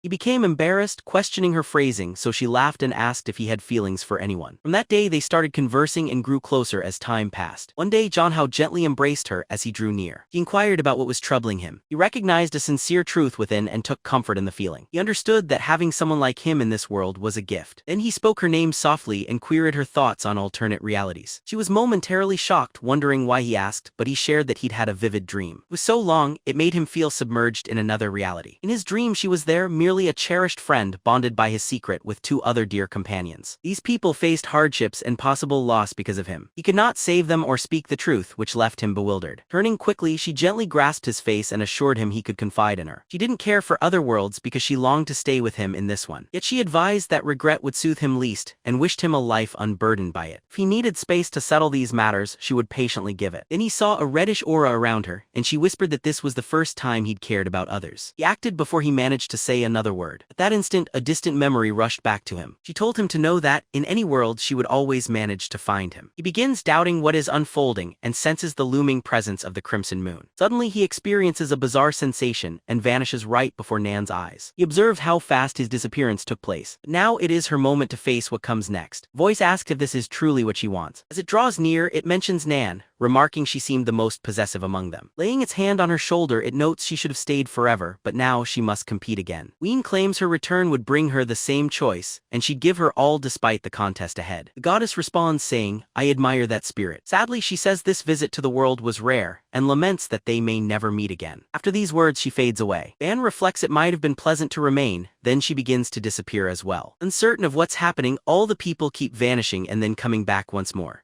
He became embarrassed, questioning her phrasing, so she laughed and asked if he had feelings for anyone. From that day, they started conversing and grew closer as time passed. One day, Jang Ha gently embraced her as he drew near. He inquired about what was troubling him. He recognized a sincere truth within and took comfort in the feeling. He understood that having someone like him in this world was a gift. Then he spoke her name softly and queried her thoughts on alternate realities. She was momentarily shocked, wondering why he asked, but he shared that he'd had a vivid dream. It was so long, it made him feel submerged in another reality. In his dream, she was there, merely merely a cherished friend bonded by his secret with two other dear companions. These people faced hardships and possible loss because of him. He could not save them or speak the truth, which left him bewildered. Turning quickly, she gently grasped his face and assured him he could confide in her. She didn't care for other worlds because she longed to stay with him in this one. Yet she advised that regret would soothe him least, and wished him a life unburdened by it. If he needed space to settle these matters, she would patiently give it. Then he saw a reddish aura around her, and she whispered that this was the first time he'd cared about others. He acted before he managed to say another word. At that instant, a distant memory rushed back to him. She told him to know that, in any world, she would always manage to find him. He begins doubting what is unfolding and senses the looming presence of the crimson moon. Suddenly, he experiences a bizarre sensation and vanishes right before Nan's eyes. He observed how fast his disappearance took place. Now it is her moment to face what comes next. Voice asks if this is truly what she wants. As it draws near, it mentions Nan, remarking she seemed the most possessive among them. Laying its hand on her shoulder, it notes she should have stayed forever, but now she must compete again. Ween claims her return would bring her the same choice, and she'd give her all despite the contest ahead. The goddess responds saying, "I admire that spirit." Sadly, she says this visit to the world was rare, and laments that they may never meet again. After these words, she fades away. Ban reflects it might have been pleasant to remain, then she begins to disappear as well. Uncertain of what's happening, all the people keep vanishing and then coming back once more.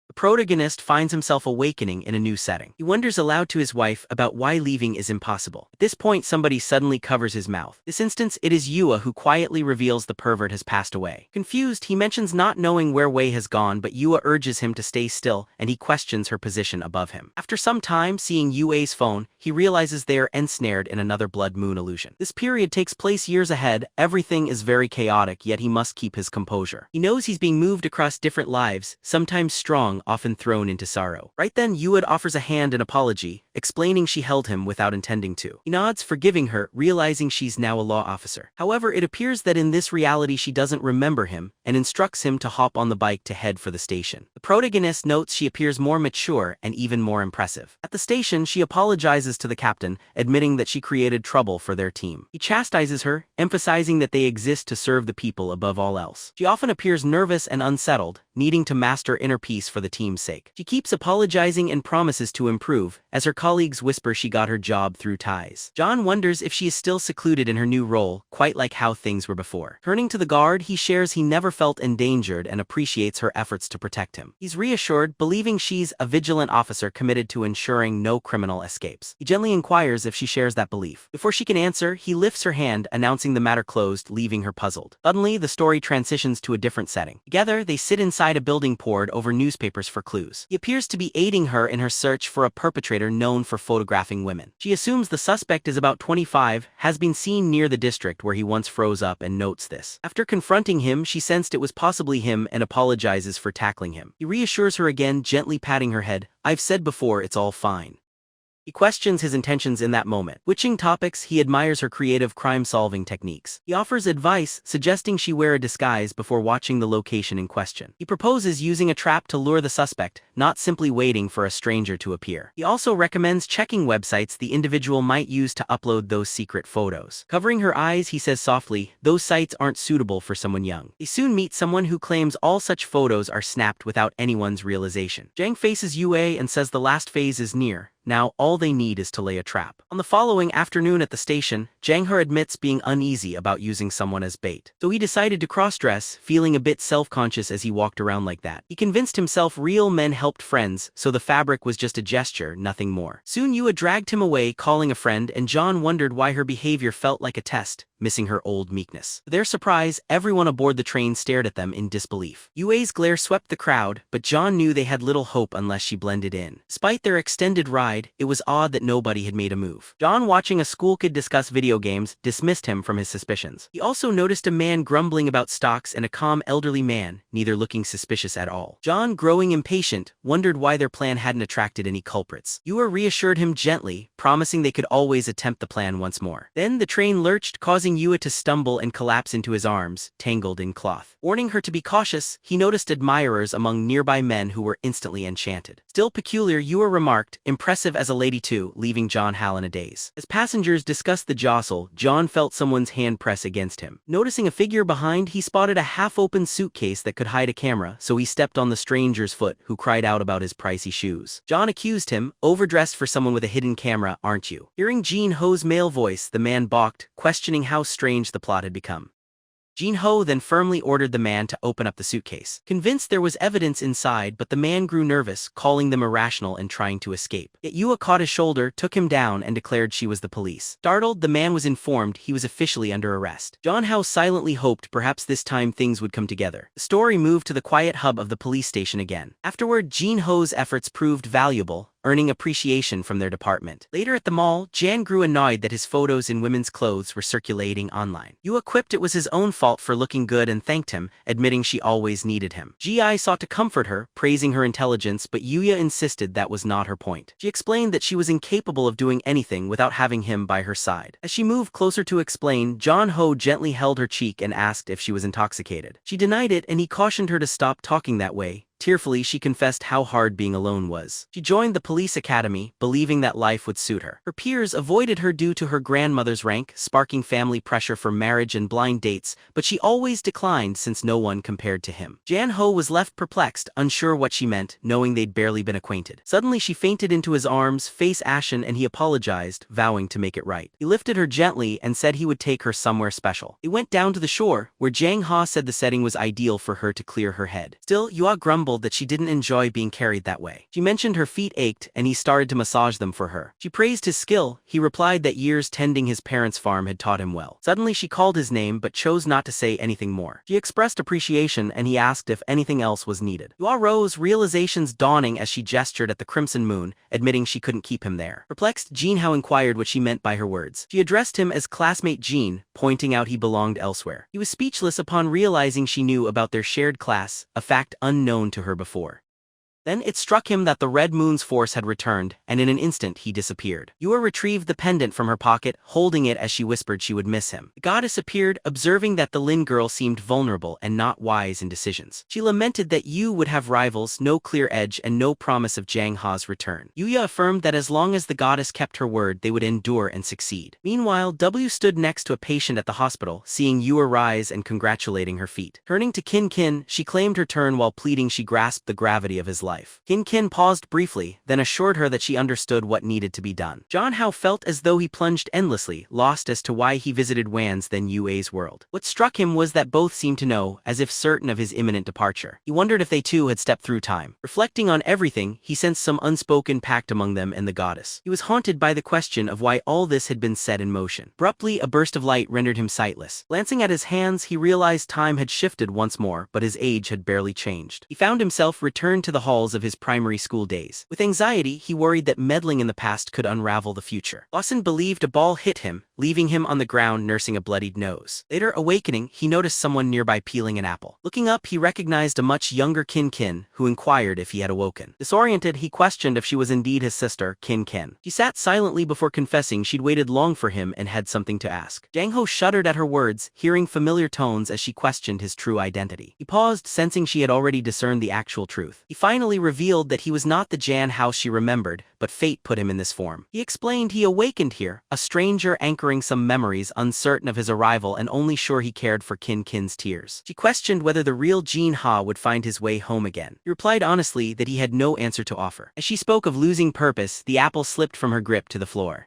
The protagonist finds himself awakening in a new setting. He wonders aloud to his wife about why leaving is impossible. At this point, somebody suddenly covers his mouth. This instance, it is Yua who quietly reveals the pervert has passed away. Confused, he mentions not knowing where Wei has gone, but Yua urges him to stay still, and he questions her position above him. After some time, seeing Yue's phone, he realizes they are ensnared in another blood moon illusion. This period takes place years ahead. Everything is very chaotic, yet he must keep his composure. He knows he's being moved across different lives, sometimes strong, often thrown into sorrow. Right then, Yuad offers a hand in apology, explaining she held him without intending to. He nods, forgiving her, realizing she's now a law officer. However, it appears that in this reality she doesn't remember him, and instructs him to hop on the bike to head for the station. The protagonist notes she appears more mature and even more impressive. At the station, she apologizes to the captain, admitting that she created trouble for their team. He chastises her, emphasizing that they exist to serve the people above all else. She often appears nervous and unsettled, needing to master inner peace for the team's sake. She keeps apologizing and promises to improve, as her colleagues whisper she got her job through ties. John wonders if she is still secluded in her new role, quite like how things were before. Turning to the guard, he shares he never felt endangered and appreciates her efforts to protect him. He's reassured, believing she's a vigilant officer committed to ensuring no criminal escapes. He gently inquires if she shares that belief. Before she can answer, he lifts her hand, announcing the matter closed, leaving her puzzled. Suddenly, the story transitions to a different setting. Together, they sit inside a building pored over newspapers for clues. He appears to be aiding her in her search for a perpetrator known for photographing women. She assumes the suspect is about 25, has been seen near the district where he once froze up, and notes this. After confronting him, she sensed it was possibly him and apologizes for tackling him. He reassures her again, gently patting her head, "I've said before, it's all fine." He questions his intentions in that moment. Switching topics, he admires her creative crime-solving techniques. He offers advice, suggesting she wear a disguise before watching the location in question. He proposes using a trap to lure the suspect, not simply waiting for a stranger to appear. He also recommends checking websites the individual might use to upload those secret photos. Covering her eyes, he says softly, "Those sites aren't suitable for someone young." They soon meet someone who claims all such photos are snapped without anyone's realization. Jang faces Yue and says the last phase is near. Now, all they need is to lay a trap. On the following afternoon at the station, Jang Ha admits being uneasy about using someone as bait. So he decided to cross-dress, feeling a bit self-conscious as he walked around like that. He convinced himself real men helped friends, so the fabric was just a gesture, nothing more. Soon Yua dragged him away, calling a friend, and John wondered why her behavior felt like a test, missing her old meekness. To their surprise, everyone aboard the train stared at them in disbelief. Yue's glare swept the crowd, but John knew they had little hope unless she blended in. Despite their extended ride, it was odd that nobody had made a move. John, watching a school kid discuss video games, dismissed him from his suspicions. He also noticed a man grumbling about stocks and a calm elderly man, neither looking suspicious at all. John, growing impatient, wondered why their plan hadn't attracted any culprits. Yue reassured him gently, promising they could always attempt the plan once more. Then the train lurched, causing Yue to stumble and collapse into his arms, tangled in cloth. Warning her to be cautious, he noticed admirers among nearby men who were instantly enchanted. Still peculiar, Yue remarked, impressive as a lady too, leaving John Hal in a daze. As passengers discussed the jostle, John felt someone's hand press against him. Noticing a figure behind, he spotted a half-open suitcase that could hide a camera, so he stepped on the stranger's foot, who cried out about his pricey shoes. John accused him, overdressed for someone with a hidden camera, aren't you? Hearing Jin Ho's male voice, the man balked, questioning how how strange the plot had become. Jang Ha then firmly ordered the man to open up the suitcase. Convinced there was evidence inside, but the man grew nervous, calling them irrational and trying to escape. Yet Yua caught his shoulder, took him down, and declared she was the police. Startled, the man was informed he was officially under arrest. Jang Ha silently hoped perhaps this time things would come together. The story moved to the quiet hub of the police station again. Afterward, Jang Ha's efforts proved valuable, earning appreciation from their department. Later at the mall, Jan grew annoyed that his photos in women's clothes were circulating online. Yua quipped it was his own fault for looking good and thanked him, admitting she always needed him. Gi sought to comfort her, praising her intelligence, but Yuya insisted that was not her point. She explained that she was incapable of doing anything without having him by her side. As she moved closer to explain, Jang Ha gently held her cheek and asked if she was intoxicated. She denied it, and he cautioned her to stop talking that way. Tearfully, she confessed how hard being alone was. She joined the police academy, believing that life would suit her. Her peers avoided her due to her grandmother's rank, sparking family pressure for marriage and blind dates, but she always declined since no one compared to him. Jang Ha was left perplexed, unsure what she meant, knowing they'd barely been acquainted. Suddenly, she fainted into his arms, face ashen, and he apologized, vowing to make it right. He lifted her gently and said he would take her somewhere special. They went down to the shore, where Jang Ha said the setting was ideal for her to clear her head. Still, Yua grumbled that she didn't enjoy being carried that way. She mentioned her feet ached, and he started to massage them for her. She praised his skill. He replied that years tending his parents' farm had taught him well. Suddenly, she called his name but chose not to say anything more. She expressed appreciation, and he asked if anything else was needed. Yua rose, realizations dawning as she gestured at the crimson moon, admitting she couldn't keep him there. Perplexed, Jang Ha inquired what she meant by her words. She addressed him as classmate Jean, pointing out he belonged elsewhere. He was speechless upon realizing she knew about their shared class, a fact unknown to her before. Then it struck him that the red moon's force had returned, and in an instant he disappeared. Yua retrieved the pendant from her pocket, holding it as she whispered she would miss him. The goddess appeared, observing that the Lin girl seemed vulnerable and not wise in decisions. She lamented that Yu would have rivals, no clear edge, and no promise of Jang Ha's return. Yuya affirmed that as long as the goddess kept her word, they would endure and succeed. Meanwhile, W stood next to a patient at the hospital, seeing Yua rise and congratulating her feat. Turning to Kin, she claimed her turn while pleading she grasped the gravity of his life. Kin paused briefly, then assured her that she understood what needed to be done. Jang Ha felt as though he plunged endlessly, lost as to why he visited Wan's then Yue's world. What struck him was that both seemed to know, as if certain of his imminent departure. He wondered if they too had stepped through time. Reflecting on everything, he sensed some unspoken pact among them and the goddess. He was haunted by the question of why all this had been set in motion. Abruptly, a burst of light rendered him sightless. Glancing at his hands, he realized time had shifted once more, but his age had barely changed. He found himself returned to the halls of his primary school days. With anxiety, he worried that meddling in the past could unravel the future. Lawson believed a ball hit him, leaving him on the ground nursing a bloodied nose. Later, awakening, he noticed someone nearby peeling an apple. Looking up, he recognized a much younger Kin, who inquired if he had awoken. Disoriented, he questioned if she was indeed his sister, Kin. She sat silently before confessing she'd waited long for him and had something to ask. Jang Ha shuddered at her words, hearing familiar tones as she questioned his true identity. He paused, sensing she had already discerned the actual truth. He finally revealed that he was not the Jang Ha she remembered, but fate put him in this form. He explained he awakened here, a stranger anchoring some memories, uncertain of his arrival and only sure he cared for Kin's tears. She questioned whether the real Jang Ha would find his way home again. He replied honestly that he had no answer to offer. As she spoke of losing purpose, the apple slipped from her grip to the floor.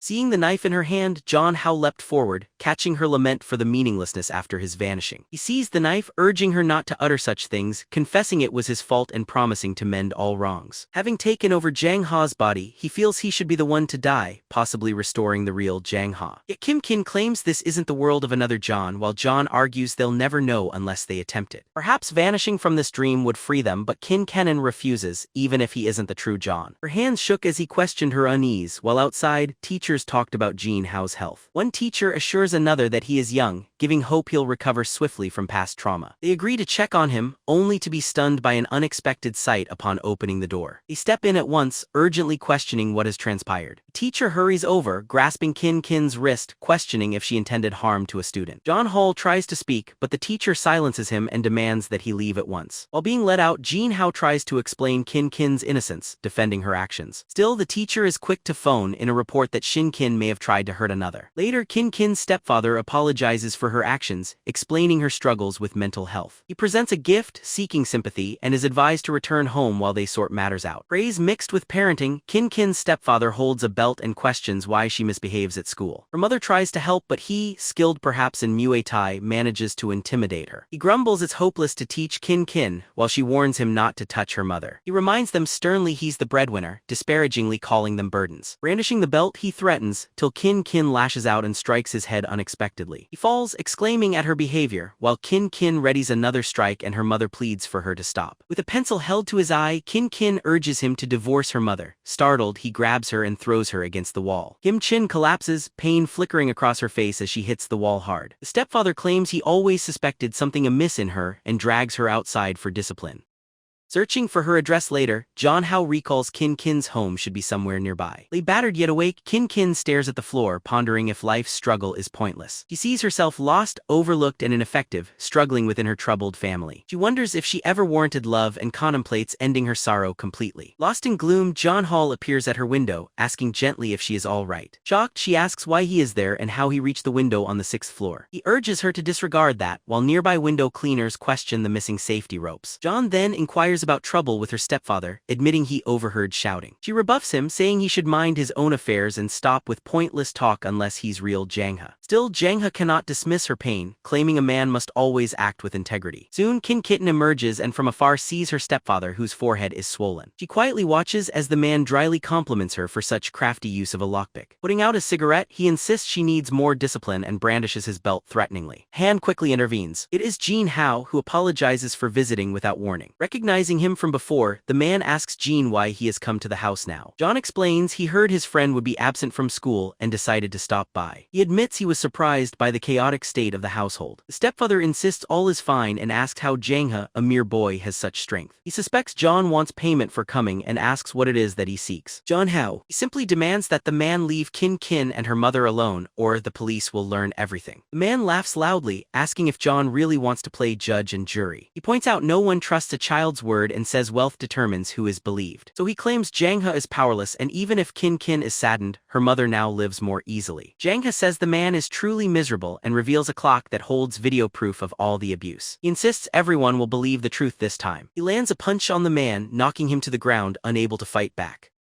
Seeing the knife in her hand, Jang Ha leapt forward, catching her lament for the meaninglessness after his vanishing. He seized the knife, urging her not to utter such things, confessing it was his fault and promising to mend all wrongs. Having taken over Jang Ha's body, he feels he should be the one to die, possibly restoring the real Jang Ha. Yet Kin claims this isn't the world of another John, while John argues they'll never know unless they attempt it. Perhaps vanishing from this dream would free them, but Kin refuses, even if he isn't the true John. Her hands shook as he questioned her unease, while outside, teachers talked about Jang Ha's health. One teacher assures another that he is young, giving hope he'll recover swiftly from past trauma. They agree to check on him, only to be stunned by an unexpected sight upon opening the door. They step in at once, urgently questioning what has transpired. The teacher hurries over, grasping Kin's wrist, questioning if she intended harm to a student. Jang Ha tries to speak, but the teacher silences him and demands that he leave at once. While being let out, Jang Ha tries to explain Kin's innocence, defending her actions. Still, the teacher is quick to phone in a report that Kin may have tried to hurt another. Later, Kin's stepfather apologizes for for her actions, explaining her struggles with mental health. He presents a gift, seeking sympathy, and is advised to return home while they sort matters out. Praise mixed with parenting, Kin's stepfather holds a belt and questions why she misbehaves at school. Her mother tries to help, but he, skilled perhaps in Muay Thai, manages to intimidate her. He grumbles it's hopeless to teach Kin, while she warns him not to touch her mother. He reminds them sternly he's the breadwinner, disparagingly calling them burdens. Brandishing the belt, he threatens, till Kin lashes out and strikes his head unexpectedly. He falls, exclaiming at her behavior, while Kin readies another strike and her mother pleads for her to stop. With a pencil held to his eye, Kin urges him to divorce her mother. Startled, he grabs her and throws her against the wall. Kim Chin collapses, pain flickering across her face as she hits the wall hard. The stepfather claims he always suspected something amiss in her and drags her outside for discipline. Searching for her address later, Jang Ha recalls Kin's home should be somewhere nearby. Lay battered yet awake, Kin stares at the floor, pondering if life's struggle is pointless. She sees herself lost, overlooked, and ineffective, struggling within her troubled family. She wonders if she ever warranted love and contemplates ending her sorrow completely. Lost in gloom, Jang Ha appears at her window, asking gently if she is all right. Shocked, she asks why he is there and how he reached the window on the 6th floor. He urges her to disregard that, while nearby window cleaners question the missing safety ropes. John then inquires about trouble with her stepfather, admitting he overheard shouting. She rebuffs him, saying he should mind his own affairs and stop with pointless talk unless he's real Jang Ha. Still, Jang Ha cannot dismiss her pain, claiming a man must always act with integrity. Soon, Kitten emerges and from afar sees her stepfather, whose forehead is swollen. She quietly watches as the man dryly compliments her for such crafty use of a lockpick. Putting out a cigarette, he insists she needs more discipline and brandishes his belt threateningly. Han quickly intervenes. It is Jang Ha who apologizes for visiting without warning. Recognizing him from before, the man asks Jean why he has come to the house now. John explains he heard his friend would be absent from school and decided to stop by. He admits he was surprised by the chaotic state of the household. The stepfather insists all is fine and asks how Jang Ha, a mere boy, has such strength. He suspects John wants payment for coming and asks what it is that he seeks. John how? He simply demands that the man leave Kin and her mother alone, or the police will learn everything. The man laughs loudly, asking if John really wants to play judge and jury. He points out no one trusts a child's word and says wealth determines who is believed. So he claims Jang Ha is powerless, and even if Kin is saddened, her mother now lives more easily. Jang Ha says the man is truly miserable and reveals a clock that holds video proof of all the abuse. He insists everyone will believe the truth this time. He lands a punch on the man, knocking him to the ground, unable to fight back.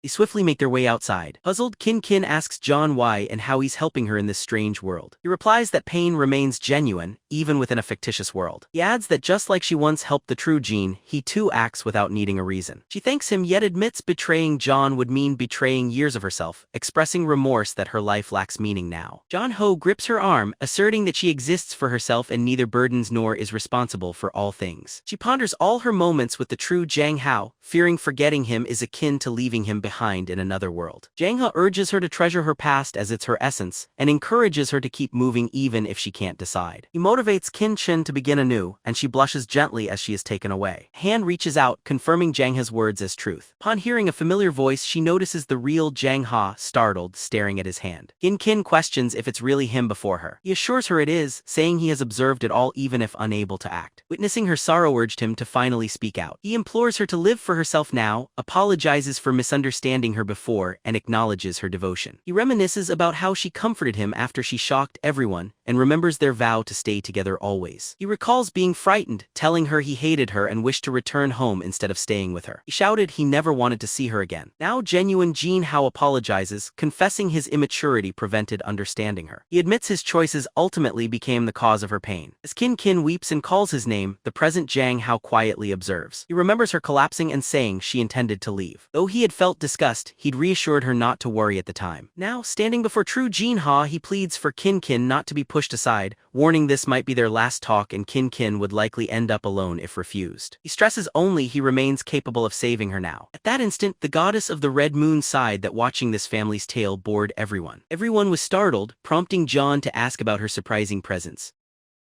They swiftly make their way outside. Puzzled, Kin asks John why and how he's helping her in this strange world. He replies that pain remains genuine, even within a fictitious world. He adds that just like she once helped the true Jean, he too acts without needing a reason. She thanks him yet admits betraying John would mean betraying years of herself, expressing remorse that her life lacks meaning now. Jang Ha grips her arm, asserting that she exists for herself and neither burdens nor is responsible for all things. She ponders all her moments with the true Jang Ha, fearing forgetting him is akin to leaving him behind in another world. Jang Ha urges her to treasure her past as it's her essence, and encourages her to keep moving even if she can't decide. He motivates Kin to begin anew, and she blushes gently as she is taken away. Han reaches out, confirming Jang Ha's words as truth. Upon hearing a familiar voice, she notices the real Jang Ha, startled, staring at his hand. Kin questions if it's really him before her. He assures her it is, saying he has observed it all even if unable to act. Witnessing her sorrow urged him to finally speak out. He implores her to live for herself now, apologizes for misunderstanding her before, and acknowledges her devotion. He reminisces about how she comforted him after she shocked everyone, and remembers their vow to stay together always. He recalls being frightened, telling her he hated her and wished to return home instead of staying with her. He shouted he never wanted to see her again. Now genuine Jang Ha apologizes, confessing his immaturity prevented understanding her. He admits his choices ultimately became the cause of her pain. As Kin weeps and calls his name, the present Jang Ha quietly observes. He remembers her collapsing and saying she intended to leave. Though he had felt disgust, he'd reassured her not to worry at the time. Now, standing before true Jang Ha, he pleads for Kin not to be pushed aside, warning this might be their last talk and Kin would likely end up alone if refused. He stresses only he remains capable of saving her now. At that instant, the goddess of the red moon sighed that watching this family's tale bored everyone. Everyone was startled, prompting John to ask about her surprising presence.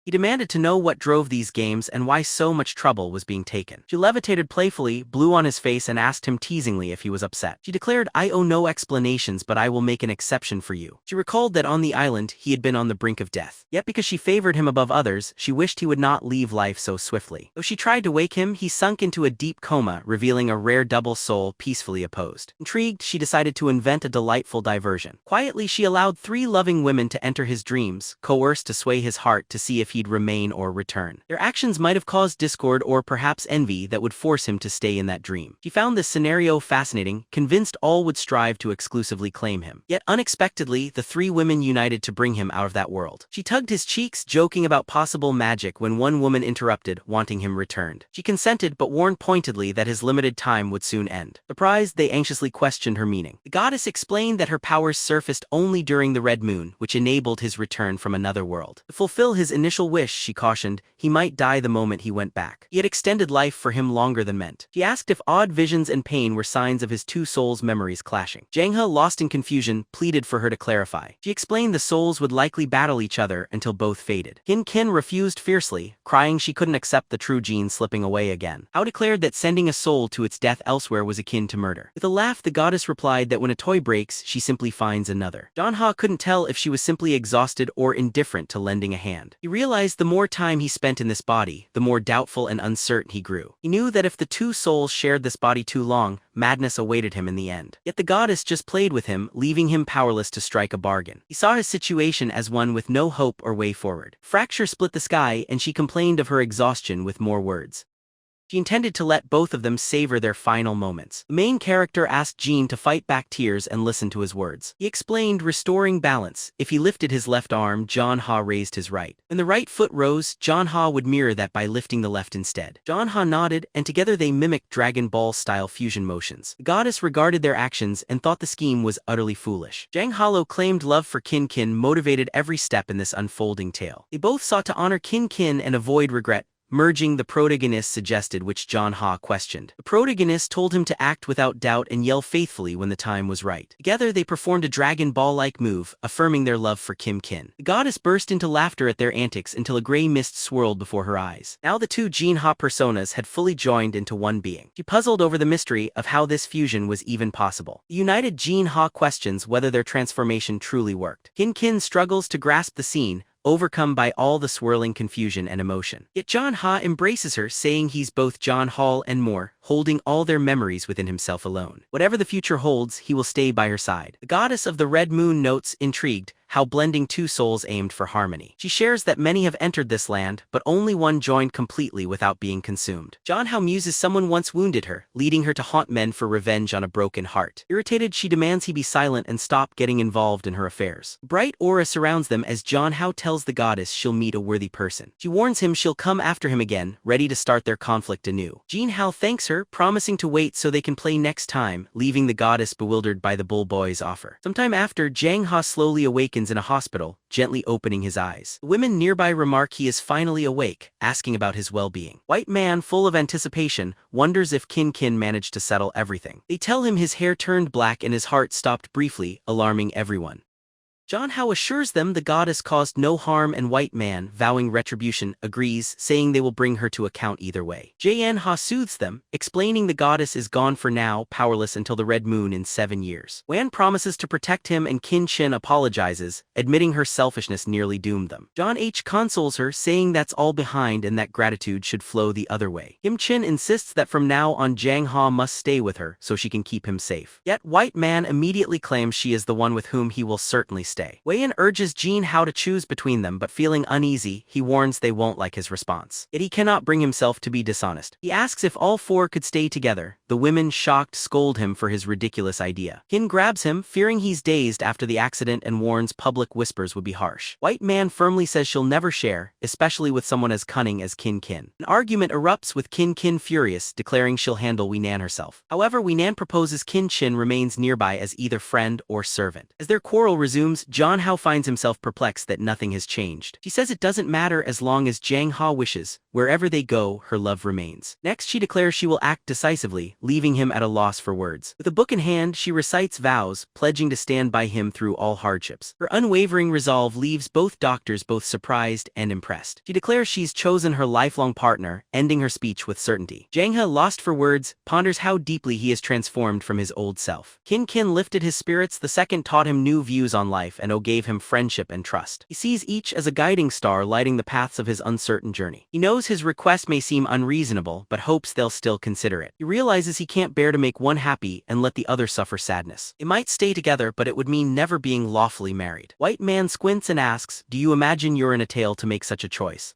He demanded to know what drove these games and why so much trouble was being taken. She levitated playfully, blew on his face and asked him teasingly if he was upset. She declared, "I owe no explanations, but I will make an exception for you." She recalled that on the island, he had been on the brink of death. Yet because she favored him above others, she wished he would not leave life so swiftly. Though she tried to wake him, he sunk into a deep coma, revealing a rare double soul peacefully opposed. Intrigued, she decided to invent a delightful diversion. Quietly, she allowed 3 loving women to enter his dreams, coerced to sway his heart to see if he'd remain or return. Their actions might have caused discord or perhaps envy that would force him to stay in that dream. She found this scenario fascinating, convinced all would strive to exclusively claim him. Yet unexpectedly, the 3 women united to bring him out of that world. She tugged his cheeks, joking about possible magic when one woman interrupted, wanting him returned. She consented but warned pointedly that his limited time would soon end. Surprised, they anxiously questioned her meaning. The goddess explained that her powers surfaced only during the red moon, which enabled his return from another world. To fulfill his initial wish, she cautioned, he might die the moment he went back. He had extended life for him longer than meant. She asked if odd visions and pain were signs of his 2 souls' memories clashing. Jang Ha, lost in confusion, pleaded for her to clarify. She explained the souls would likely battle each other until both faded. Kin refused fiercely, crying she couldn't accept the true Jin slipping away again. Hao declared that sending a soul to its death elsewhere was akin to murder. With a laugh, the goddess replied that when a toy breaks, she simply finds another. Jang Ha couldn't tell if she was simply exhausted or indifferent to lending a hand. He realized the more time he spent in this body, the more doubtful and uncertain he grew. He knew that if the 2 souls shared this body too long, madness awaited him in the end. Yet the goddess just played with him, leaving him powerless to strike a bargain. He saw his situation as one with no hope or way forward. Fracture split the sky, and she complained of her exhaustion with more words. She intended to let both of them savor their final moments. The main character asked Jin to fight back tears and listen to his words. He explained, restoring balance. If he lifted his left arm, Jang Ha raised his right. When the right foot rose, Jang Ha would mirror that by lifting the left instead. Jang Ha nodded, and together they mimicked Dragon Ball-style fusion motions. The goddess regarded their actions and thought the scheme was utterly foolish. Jang Ha claimed love for Kin motivated every step in this unfolding tale. They both sought to honor Kin and avoid regret, merging, the protagonist suggested, which Jang Ha questioned. The protagonist told him to act without doubt and yell faithfully when the time was right. Together they performed a Dragon Ball-like move, affirming their love for Kin. The goddess burst into laughter at their antics until a gray mist swirled before her eyes. Now the 2 Jang Ha personas had fully joined into one being. She puzzled over the mystery of how this fusion was even possible. The united Jang Ha questions whether their transformation truly worked. Kin struggles to grasp the scene, overcome by all the swirling confusion and emotion. Yet Jang Ha embraces her, saying he's both Jang Ha and more, holding all their memories within himself alone. Whatever the future holds, he will stay by her side. The goddess of the red moon notes, intrigued, how blending 2 souls aimed for harmony. She shares that many have entered this land, but only one joined completely without being consumed. Jang Ha muses someone once wounded her, leading her to haunt men for revenge on a broken heart. Irritated, she demands he be silent and stop getting involved in her affairs. Bright aura surrounds them as Jang Ha tells the goddess she'll meet a worthy person. She warns him she'll come after him again, ready to start their conflict anew. Jang Ha thanks her, promising to wait so they can play next time, leaving the goddess bewildered by the bull boy's offer. Sometime after, Jang Ha slowly awakens in a hospital, gently opening his eyes. The women nearby remark he is finally awake, asking about his well-being. White man, full of anticipation, wonders if Kin managed to settle everything. They tell him his hair turned black and his heart stopped briefly, alarming everyone. Jang Ha assures them the goddess caused no harm, and White Man, vowing retribution, agrees, saying they will bring her to account either way. Jang Ha soothes them, explaining the goddess is gone for now, powerless until the red moon in 7 years. Wan promises to protect him, and Kin apologizes, admitting her selfishness nearly doomed them. John H. consoles her, saying that's all behind and that gratitude should flow the other way. Kim insists that from now on Jang Ha must stay with her so she can keep him safe. Yet White Man immediately claims she is the one with whom he will certainly stay. Wei-in urges Jin Hao to choose between them, but feeling uneasy, he warns they won't like his response. Yet he cannot bring himself to be dishonest. He asks if all 4 could stay together. The women, shocked, scold him for his ridiculous idea. Kin grabs him, fearing he's dazed after the accident, and warns public whispers would be harsh. White Man firmly says she'll never share, especially with someone as cunning as Kin. An argument erupts with Kin furious, declaring she'll handle Wei Nan herself. However, Wei Nan proposes Kin remains nearby as either friend or servant. As their quarrel resumes, Jang Ha finds himself perplexed that nothing has changed. She says it doesn't matter as long as Jang Ha wishes. Wherever they go, her love remains. Next, she declares she will act decisively, leaving him at a loss for words. With a book in hand, she recites vows, pledging to stand by him through all hardships. Her unwavering resolve leaves both doctors both surprised and impressed. She declares she's chosen her lifelong partner, ending her speech with certainty. Jang Ha, lost for words, ponders how deeply he is transformed from his old self. Kin lifted his spirits, the second taught him new views on life, and gave him friendship and trust. He sees each as a guiding star lighting the paths of his uncertain journey. He knows his request may seem unreasonable, but hopes they'll still consider it. He realizes he can't bear to make one happy and let the other suffer sadness. It might stay together, but it would mean never being lawfully married. White man squints and asks, "Do you imagine you're in a tale to make such a choice?"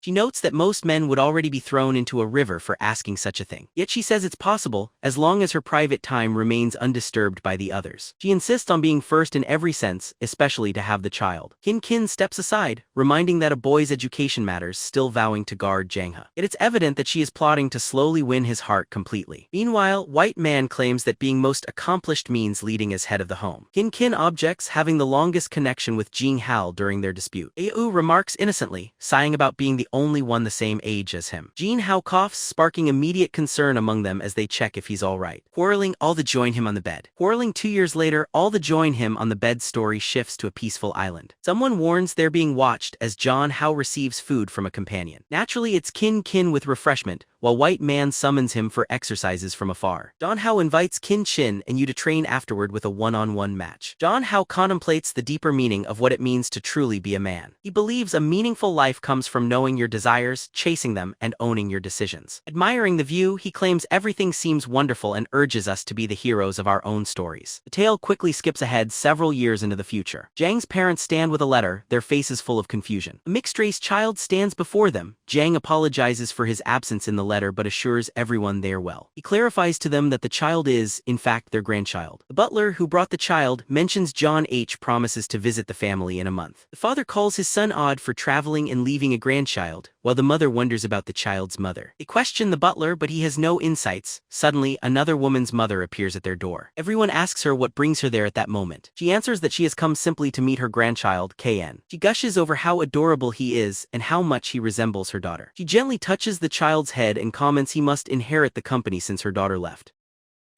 She notes that most men would already be thrown into a river for asking such a thing. Yet she says it's possible, as long as her private time remains undisturbed by the others. She insists on being first in every sense, especially to have the child. Kin steps aside, reminding that a boy's education matters, still vowing to guard Jang Ha. Yet it's evident that she is plotting to slowly win his heart completely. Meanwhile, White man claims that being most accomplished means leading as head of the home. Kin objects, having the longest connection with Jang Ha during their dispute. Au remarks innocently, sighing about being the only one the same age as him. Jang Ha coughs, sparking immediate concern among them as they check if he's alright. Quarreling, all the join him on the bed. Quarreling 2 years later, all the join him on the bed. Story shifts to a peaceful island. Someone warns they're being watched as Jang Ha receives food from a companion. Naturally, it's Kin with refreshment, while White man summons him for exercises from afar. Jang Ha invites Kin and Yu to train afterward with a one-on-one match. Jang Ha contemplates the deeper meaning of what it means to truly be a man. He believes a meaningful life comes from knowing your desires, chasing them, and owning your decisions. Admiring the view, he claims everything seems wonderful and urges us to be the heroes of our own stories. The tale quickly skips ahead several years into the future. Jang's parents stand with a letter, their faces full of confusion. A mixed-race child stands before them. Jang apologizes for his absence in the letter but assures everyone they are well. He clarifies to them that the child is, in fact, their grandchild. The butler who brought the child mentions John H. promises to visit the family in a month. The father calls his son odd for traveling and leaving a grandchild, while the mother wonders about the child's mother. They question the butler, but he has no insights. Suddenly, another woman's mother appears at their door. Everyone asks her what brings her there at that moment. She answers that she has come simply to meet her grandchild, Kn. She gushes over how adorable he is and how much he resembles her daughter. She gently touches the child's head and comments he must inherit the company since her daughter left.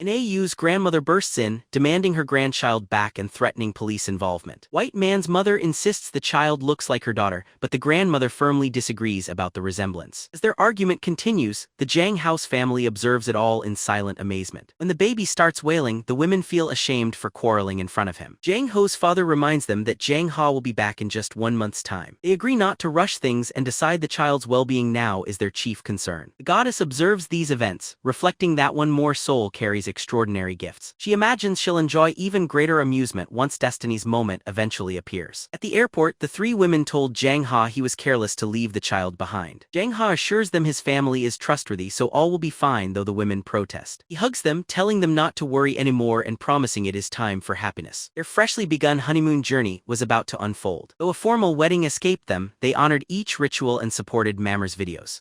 An AU's grandmother bursts in, demanding her grandchild back and threatening police involvement. White man's mother insists the child looks like her daughter, but the grandmother firmly disagrees about the resemblance. As their argument continues, the Jang House family observes it all in silent amazement. When the baby starts wailing, the women feel ashamed for quarreling in front of him. Jang Ho's father reminds them that Jang Ha will be back in just 1 month's time. They agree not to rush things and decide the child's well-being now is their chief concern. The goddess observes these events, reflecting that one more soul carries extraordinary gifts. She imagines she'll enjoy even greater amusement once Destiny's moment eventually appears. At the airport, the 3 women told Jang Ha he was careless to leave the child behind. Jang Ha assures them his family is trustworthy, so all will be fine, though the women protest. He hugs them, telling them not to worry anymore and promising it is time for happiness. Their freshly begun honeymoon journey was about to unfold. Though a formal wedding escaped them, they honored each ritual and supported Mammer's videos.